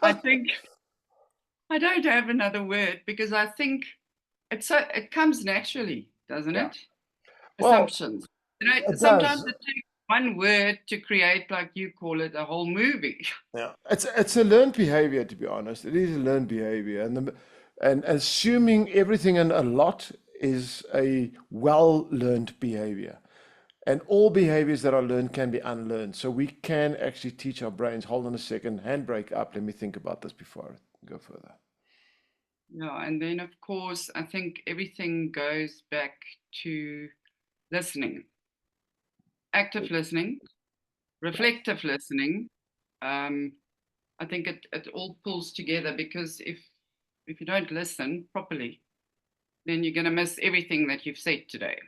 I think I don't have another word because I think it comes naturally, doesn't it? Well, Assumptions. You know, it sometimes does. it takes one word to create, like you call it, a whole movie. Yeah, it's a learned behavior, to be honest. It is a learned behavior, and assuming everything and a lot is a well-learned behavior. And all behaviors that are learned can be unlearned. So we can actually teach our brains, hold on a second, handbrake up. Let me think about this before I go further. Yeah, and then of course, I think everything goes back to listening, active listening, reflective listening. I think it all pulls together because if you don't listen properly, then you're going to miss everything that you've said today.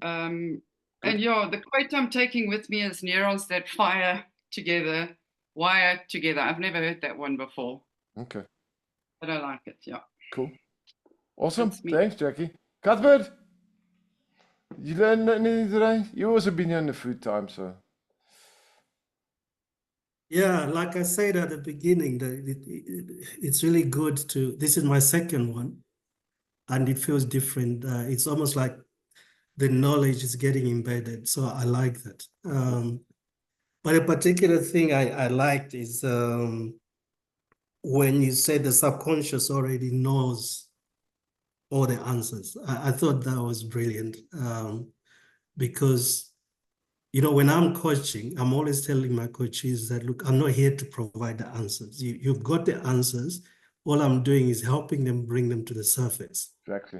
And yeah, the quote I'm taking with me is neurons that fire together, wire together. I've never heard that one before. Okay. But I like it, yeah. Cool. Awesome. That's me. Thanks, Jackie. Cuthbert, you learned anything today? You also been here in the food time, so. Yeah, like I said at the beginning, it's really good to, this is my second one, and it feels different. It's almost like the knowledge is getting embedded, so I like that. But a particular thing I liked is when you said the subconscious already knows all the answers. I thought that was brilliant because, you know, when I'm coaching, I'm always telling my coaches that, look, I'm not here to provide the answers. You've got the answers. All I'm doing is helping them bring them to the surface. Exactly.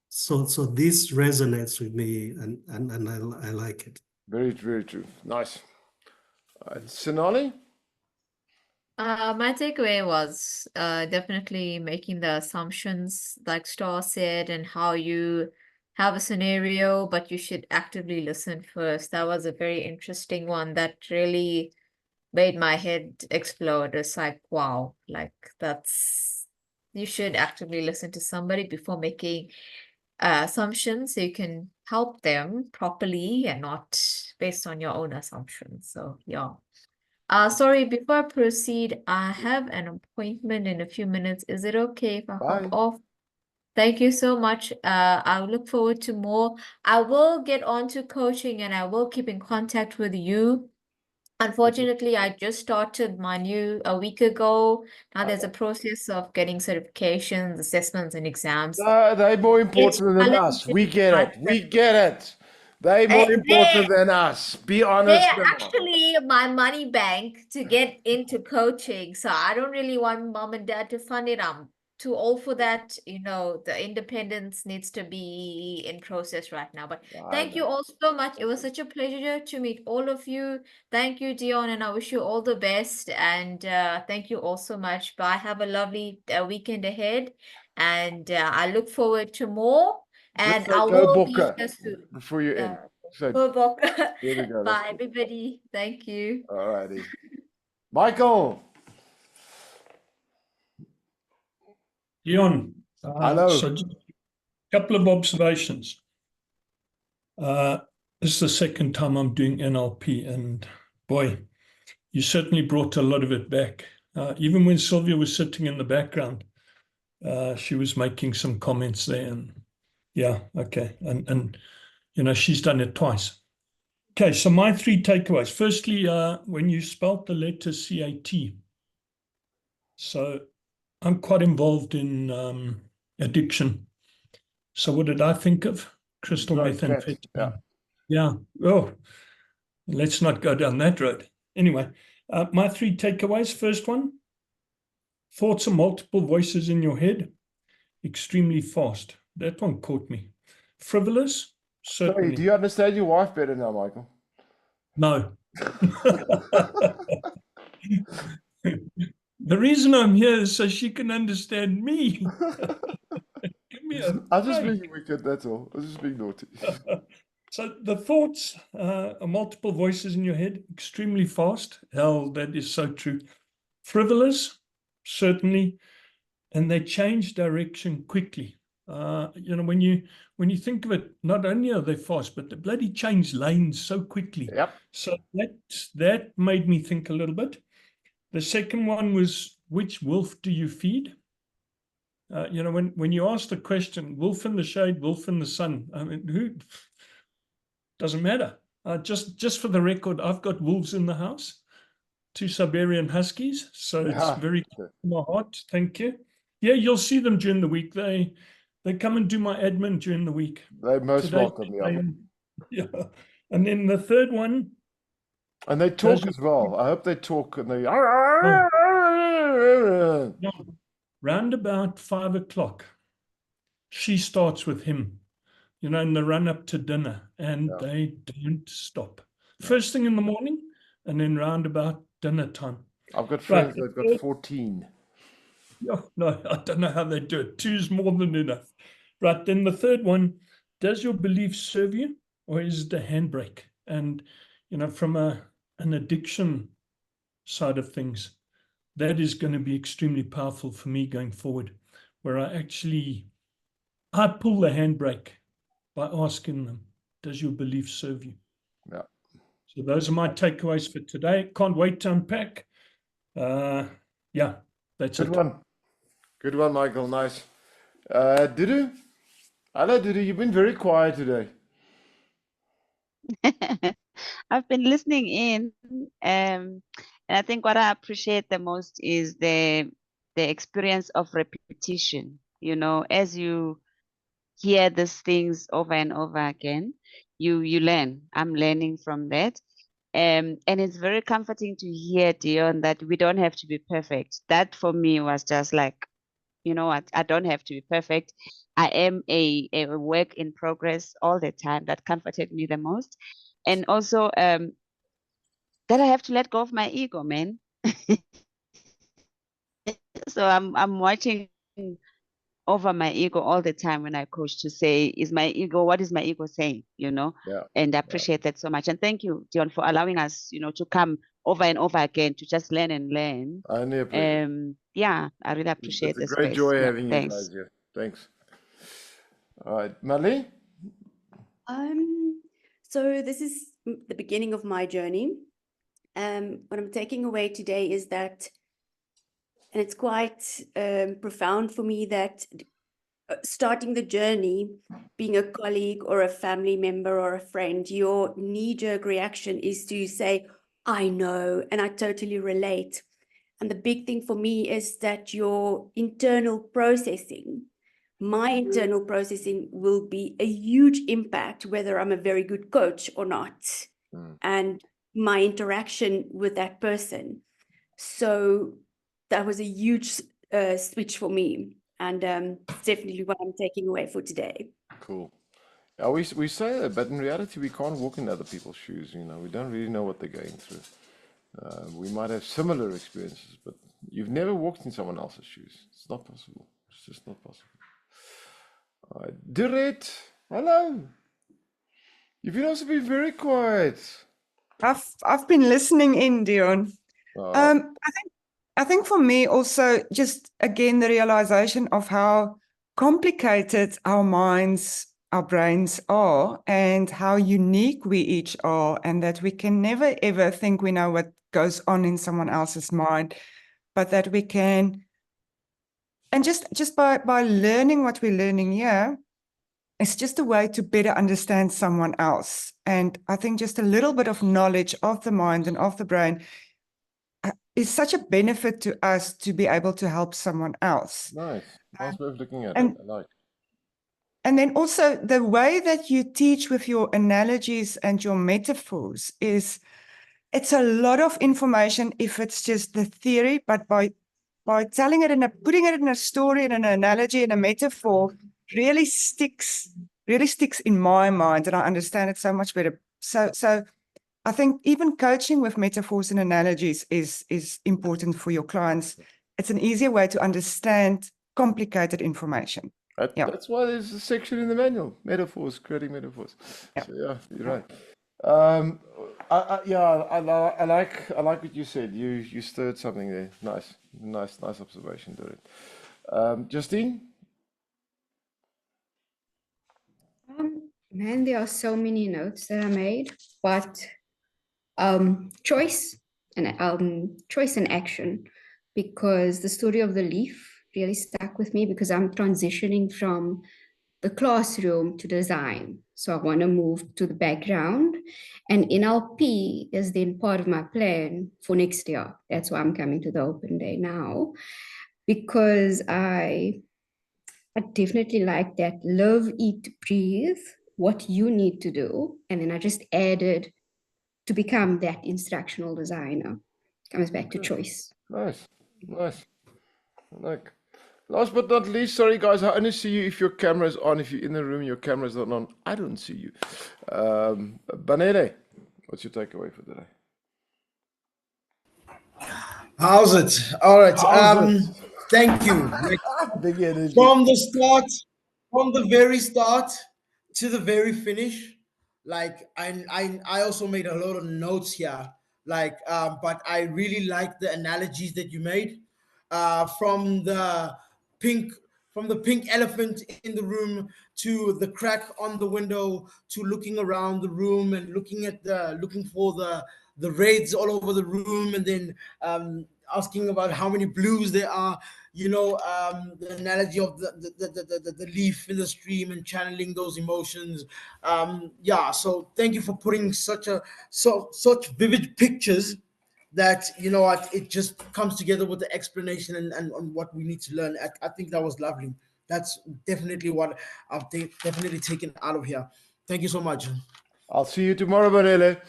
So this resonates with me, and I like it. Very, very true. Nice. Sonali? My takeaway was definitely making the assumptions, like Star said, and how you have a scenario, but you should actively listen first. That was a very interesting one that really made my head explode. It's like, wow, like you should actively listen to somebody before making assumptions so you can help them properly and not based on your own assumptions. So, yeah. Sorry, before I proceed, I have an appointment in a few minutes. Is it okay if I hop off? Thank you so much. I look forward to more. I will get on to coaching and I will keep in contact with you. Unfortunately, I just started my new a week ago. Now there's a process of getting certifications, assessments, and exams. They're more important than us. We get it. We get it. They're more important than us. Be honest. They're actually my money bank to get into coaching. So I don't really want mom and dad to fund it. I'm too old for that. You know, the independence needs to be in process right now. But thank you all so much. It was such a pleasure to meet all of you. Thank you, Dion, and I wish you all the best. And thank you all so much. Bye. Have a lovely weekend ahead. And I look forward to more. And I will be here soon. Before you end. So, There we go. Bye, everybody. Thank you. All righty. Michael. Dion. Hello. So just a couple of observations. This is the second time I'm doing NLP, and boy, you certainly brought a lot of it back. Even when Sylvia was sitting in the background, she was making some comments there, and yeah, okay. And you know, she's done it twice. Okay, so my three takeaways. Firstly, when you spelt the letter CAT, so I'm quite involved in addiction. So what did I think of? Crystal methamphetamine. Yeah. Oh, let's not go down that road. Anyway, my three takeaways. First one, Thoughts are multiple voices in your head, extremely fast. That one caught me. Frivolous, Sorry, certainly. do you understand your wife better now, Michael? No. The reason I'm here is so she can understand me. Give me a I'm just break. being wicked, that's all. I was just being naughty. So the thoughts are multiple voices in your head, extremely fast. Hell, that is so true. Frivolous, certainly, and they change direction quickly. When you think of it, not only are they fast, but they bloody change lanes so quickly. Yep. So that made me think a little bit. The second one was, which wolf do you feed? When you ask the question, wolf in the shade, wolf in the sun, I mean, who doesn't matter. Just for the record, I've got wolves in the house, 2 Siberian Huskies, so it's very close to my heart. Thank you. Yeah, you'll see them during the week. They come and do my admin during the week. They're most welcome, yeah. Yeah. And then the third one. And they talk as well. I hope they talk and they... Round about 5 o'clock, she starts with him, in the run up to dinner, and they don't stop. First thing in the morning, and then round about dinner time. I've got friends that've got 14. Yeah, no, I don't know how they do it. 2's more than enough. Right, then the third one, does your belief serve you, or is it a handbrake? And, from an addiction side of things, that is going to be extremely powerful for me going forward, where I pull the handbrake by asking them, does your belief serve you? Yeah. So those are my takeaways for today. Can't wait to unpack. Yeah, that's Good it. one. Good one, Michael. Nice. Dudu? Hello, Dudu. You've been very quiet today. I've been listening in, and I think what I appreciate the most is the experience of repetition. As you hear these things over and over again, you learn. I'm learning from that. And it's very comforting to hear, Dion, that we don't have to be perfect. That for me was just like, I don't have to be perfect. I am a work in progress all the time. That comforted me the most. And also that I have to let go of my ego, man. So I'm watching over my ego all the time when I coach, to say, what is my ego saying, Yeah. And I appreciate that so much. And thank you, Dion, for allowing us, to come over and over again to just learn and learn. I appreciate Yeah, I really appreciate It's a this great space. joy Yeah, having you thanks. guys here. Thanks. All right, Marley? So this is the beginning of my journey. What I'm taking away today is that, and it's quite profound for me, that starting the journey, being a colleague or a family member or a friend, your knee-jerk reaction is to say, I know, and I totally relate. And the big thing for me is that your internal processing, my internal processing, will be a huge impact whether I'm a very good coach or not, and my interaction with that person. So that was a huge switch for me, and it's definitely what I'm taking away for today. Cool. Yeah, we say that, but in reality, we can't walk in other people's shoes. We don't really know what they're going through. We might have similar experiences, but you've never walked in someone else's shoes. It's not possible. It's just not possible. All right. Direct, hello. You've also been very quiet. I've been listening in, Dion. I think for me also, just again, the realization of how complicated our minds, our brains are, and how unique we each are, and that we can never ever think we know what goes on in someone else's mind, but that we can, and just by learning what we're learning here, it's just a way to better understand someone else. And I think just a little bit of knowledge of the mind and of the brain is such a benefit to us to be able to help someone else. Nice way of looking at it. I like. And then also the way that you teach with your analogies and your metaphors it's a lot of information if it's just the theory, but by telling it putting it in a story and an analogy and a metaphor really sticks in my mind, and I understand it so much better. So I think even coaching with metaphors and analogies is important for your clients. It's an easier way to understand complicated information. That's why there's a section in the manual, metaphors, creating metaphors. So yeah, you're right. I like what you said. You stirred something there. Nice observation, Doreen. Justine? Man, there are so many notes that I made, but choice and action, because the story of the leaf really stuck with me, because I'm transitioning from the classroom to design. So I want to move to the background, and NLP is then part of my plan for next year. That's why I'm coming to the open day now, because I definitely like that live, eat, breathe, what you need to do. And then I just added to become that instructional designer. Comes back to choice. Nice. Like, last but not least, sorry guys, I only see you if your camera is on. If you're in the room, your camera's not on. I don't see you. Banele, what's your takeaway for today? How's it? All right. Thank you. Big energy. From the very start to the very finish. Like I also made a lot of notes here. But I really like the analogies that you made. From the pink elephant in the room to the crack on the window to looking around the room and looking for the reds all over the room, and then asking about how many blues there are. The analogy of the leaf in the stream and channeling those emotions. So thank you for putting such vivid pictures that it just comes together with the explanation and on what we need to learn. I think that was lovely. That's definitely what I've definitely taken out of here. Thank you so much. I'll see you tomorrow, Banele.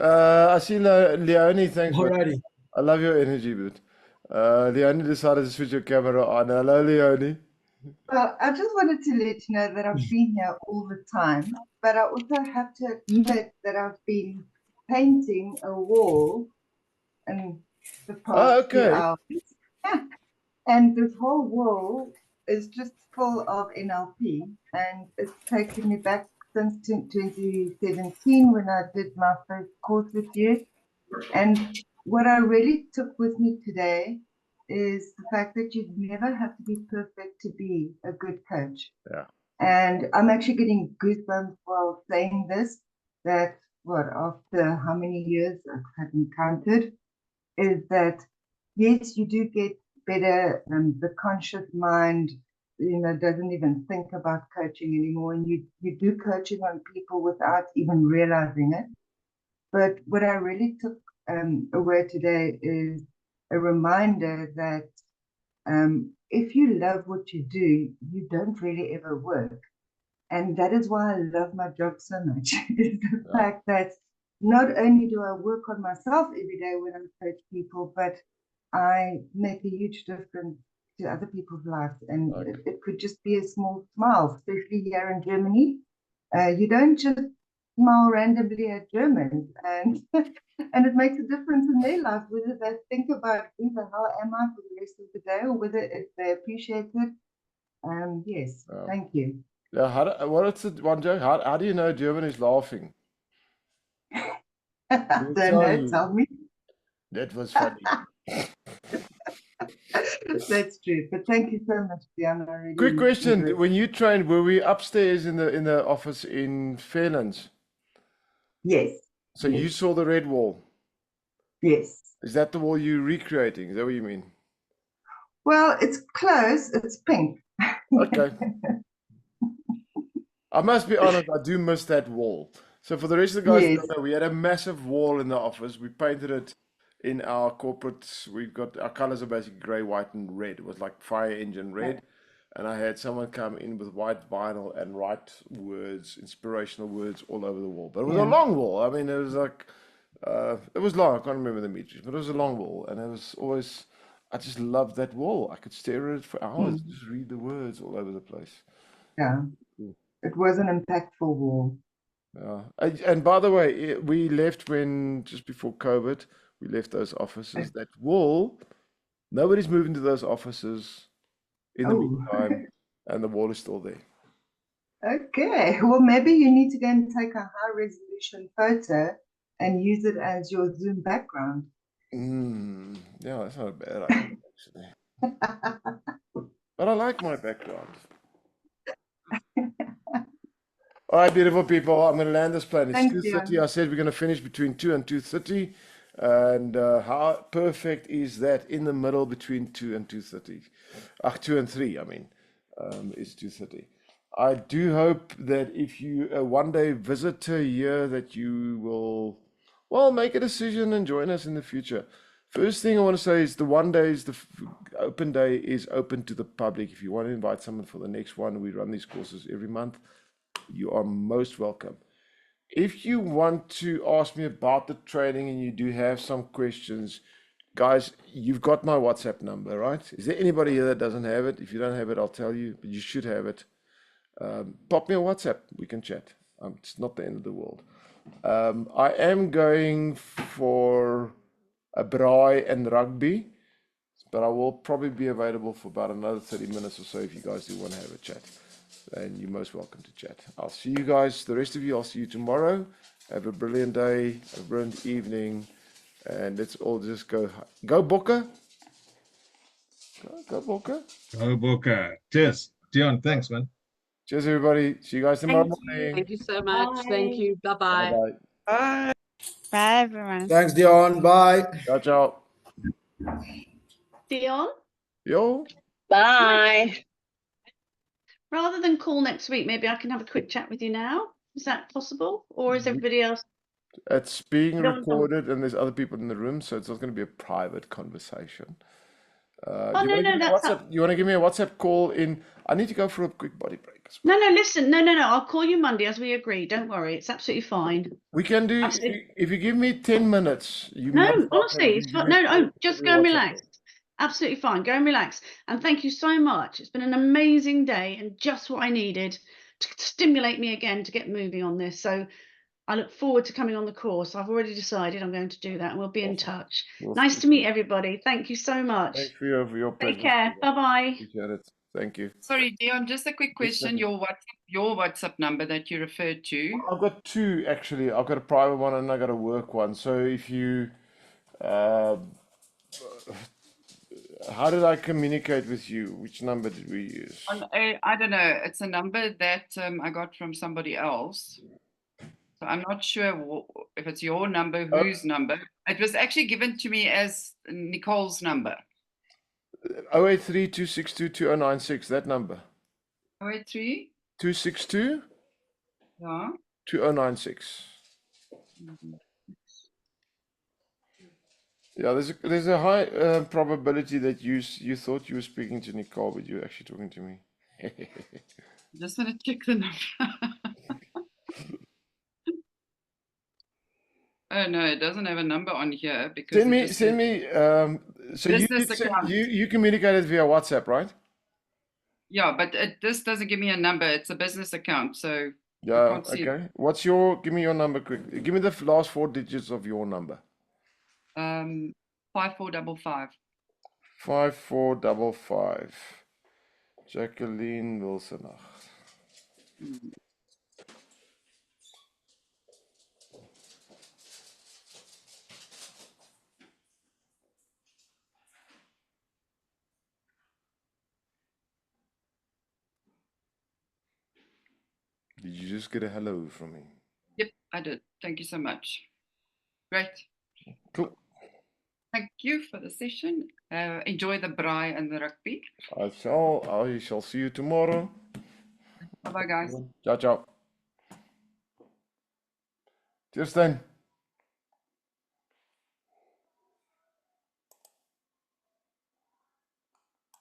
I see Leonie, thanks. Alrighty. I love your energy, dude. Leonie decided to switch your camera on. Hello, Leonie. Well, I just wanted to let you know that I've been here all the time, but I also have to admit that I've been painting a wall in the past few hours. And this whole wall is just full of NLP, and it's taken me back since 2017 when I did my first course with you. And what I really took with me today is the fact that you never have to be perfect to be a good coach. Yeah. And I'm actually getting goosebumps while saying this, that after how many years I haven't counted, is that yes, you do get better, the conscious mind doesn't even think about coaching anymore, and you do coaching on people without even realizing it. But what I really took away today is a reminder that if you love what you do, you don't really ever work. And that is why I love my job so much, is the fact that not only do I work on myself every day when I coach people, but I make a huge difference to other people's lives. And it could just be a small smile, especially here in Germany. You don't just smile randomly at Germans, and it makes a difference in their life, whether they think about either how am I for the rest of the day, or whether they appreciate it. Yes, thank you. Yeah, what's it, one joke? How do you know German is laughing? I don't know, tell me. That was funny. That's true, but thank you so much, Diana. Really Quick question: when you trained, were we upstairs in the office in Fairlands? Yes. So you saw the red wall? Yes. Is that the wall you're recreating? Is that what you mean? Well, it's close. It's pink. Okay. I must be honest, I do miss that wall. So for the rest of the guys, Yes. we had a massive wall in the office. We painted it in our corporate. We've got our colors are basically grey, white, and red. It was like fire engine red. And I had someone come in with white vinyl and write words, inspirational words all over the wall. But it was a long wall. I mean, it was like, it was long. I can't remember the meters, but it was a long wall. And it was always, I just loved that wall. I could stare at it for hours, just read the words all over the place. Yeah. Cool. It was an impactful wall. Yeah. And by the way, we left when just before COVID, we left those offices. That wall, nobody's moving to those offices in the meantime, and the wall is still there. Okay. Well, maybe you need to go and take a high resolution photo and use it as your Zoom background. Yeah, that's not a bad idea, actually. But I like my background. All right, beautiful people. I'm going to land this plane. It's Thanks, 2:30. Dion. I said we're going to finish between 2 and 2:30. And how perfect is that in the middle between 2 and 2:30? 2 and 3, I mean, is 2:30. I do hope that if you a one-day visitor here, that you will, well, make a decision and join us in the future. First thing I want to say is the one day is the open day is open to the public. If you want to invite someone for the next one, we run these courses every month. You are most welcome. If you want to ask me about the training and you do have some questions, guys, you've got my WhatsApp number, right? Is there anybody here that doesn't have it? If you don't have it, I'll tell you, but you should have it. Pop me a WhatsApp. We can chat. It's not the end of the world. I am going for a braai and rugby, but I will probably be available for about another 30 minutes or so if you guys do want to have a chat. And you're most welcome to chat. I'll see you guys, the rest of you, I'll see you tomorrow. Have a brilliant day, a brilliant evening, and let's all just go Bokke. Go Bokke. Go Bokke. Cheers. Dion, thanks, man. Cheers, everybody. See you guys tomorrow morning. Thank you so much. Thank you. Bye-bye. Bye-bye. Bye. Bye, everyone. Thanks, Dion. Bye. Ciao, ciao. Dion, Yo. bye. Rather than call next week, maybe I can have a quick chat with you now. Is that possible? Or is everybody else? It's being You don't want to- recorded and there's other people in the room, so it's not going to be a private conversation. Oh, Do you no, want to no, give me a that's WhatsApp? You want to give me a WhatsApp call in? I need to go for a quick body break. No, listen. No. I'll call you Monday as we agreed. Don't worry. It's absolutely fine. We can do, Absolutely. if you give me 10 minutes, you No, must not honestly, have- it's give fine. me a call, Just give me go a and WhatsApp relax. Absolutely fine. Go and relax. And thank you so much. It's been an amazing day and just what I needed to stimulate me again to get moving on this. So I look forward to coming on the course. I've already decided I'm going to do that and we'll be in touch. We'll Nice speak to meet everybody. Thank you so much. Thanks for your Take presence. care. Bye-bye. Appreciate it. Thank you. Sorry, Dion, just a quick question. Your WhatsApp number that you referred to. I've got two actually. I've got a private one and I got a work one. So if you, how did I communicate with you? Which number did we use? I don't know. It's a number that I got from somebody else. So I'm not sure if it's your number, whose number. It was actually given to me as Nicole's number. 083 262 2096, that number. 083? 262 Yeah. 2096. Yeah, there's a high probability that you thought you were speaking to Nicole, but you're actually talking to me. Just want to check the number. Oh no, it doesn't have a number on here because Send me. So you communicated via WhatsApp, right? Yeah, but this doesn't give me a number. It's a business account, so I Yeah. can't see Okay. Give me your number quickly. Give me the last 4 digits of your number. 5455. 5455. Jacqueline Wilsonach. Did you just get a hello from me? Yep, I did. Thank you so much. Great. Cool. Thank you for the session. Enjoy the braai and the rugby. I shall see you tomorrow. Bye-bye, guys. Ciao, ciao. Cheers then.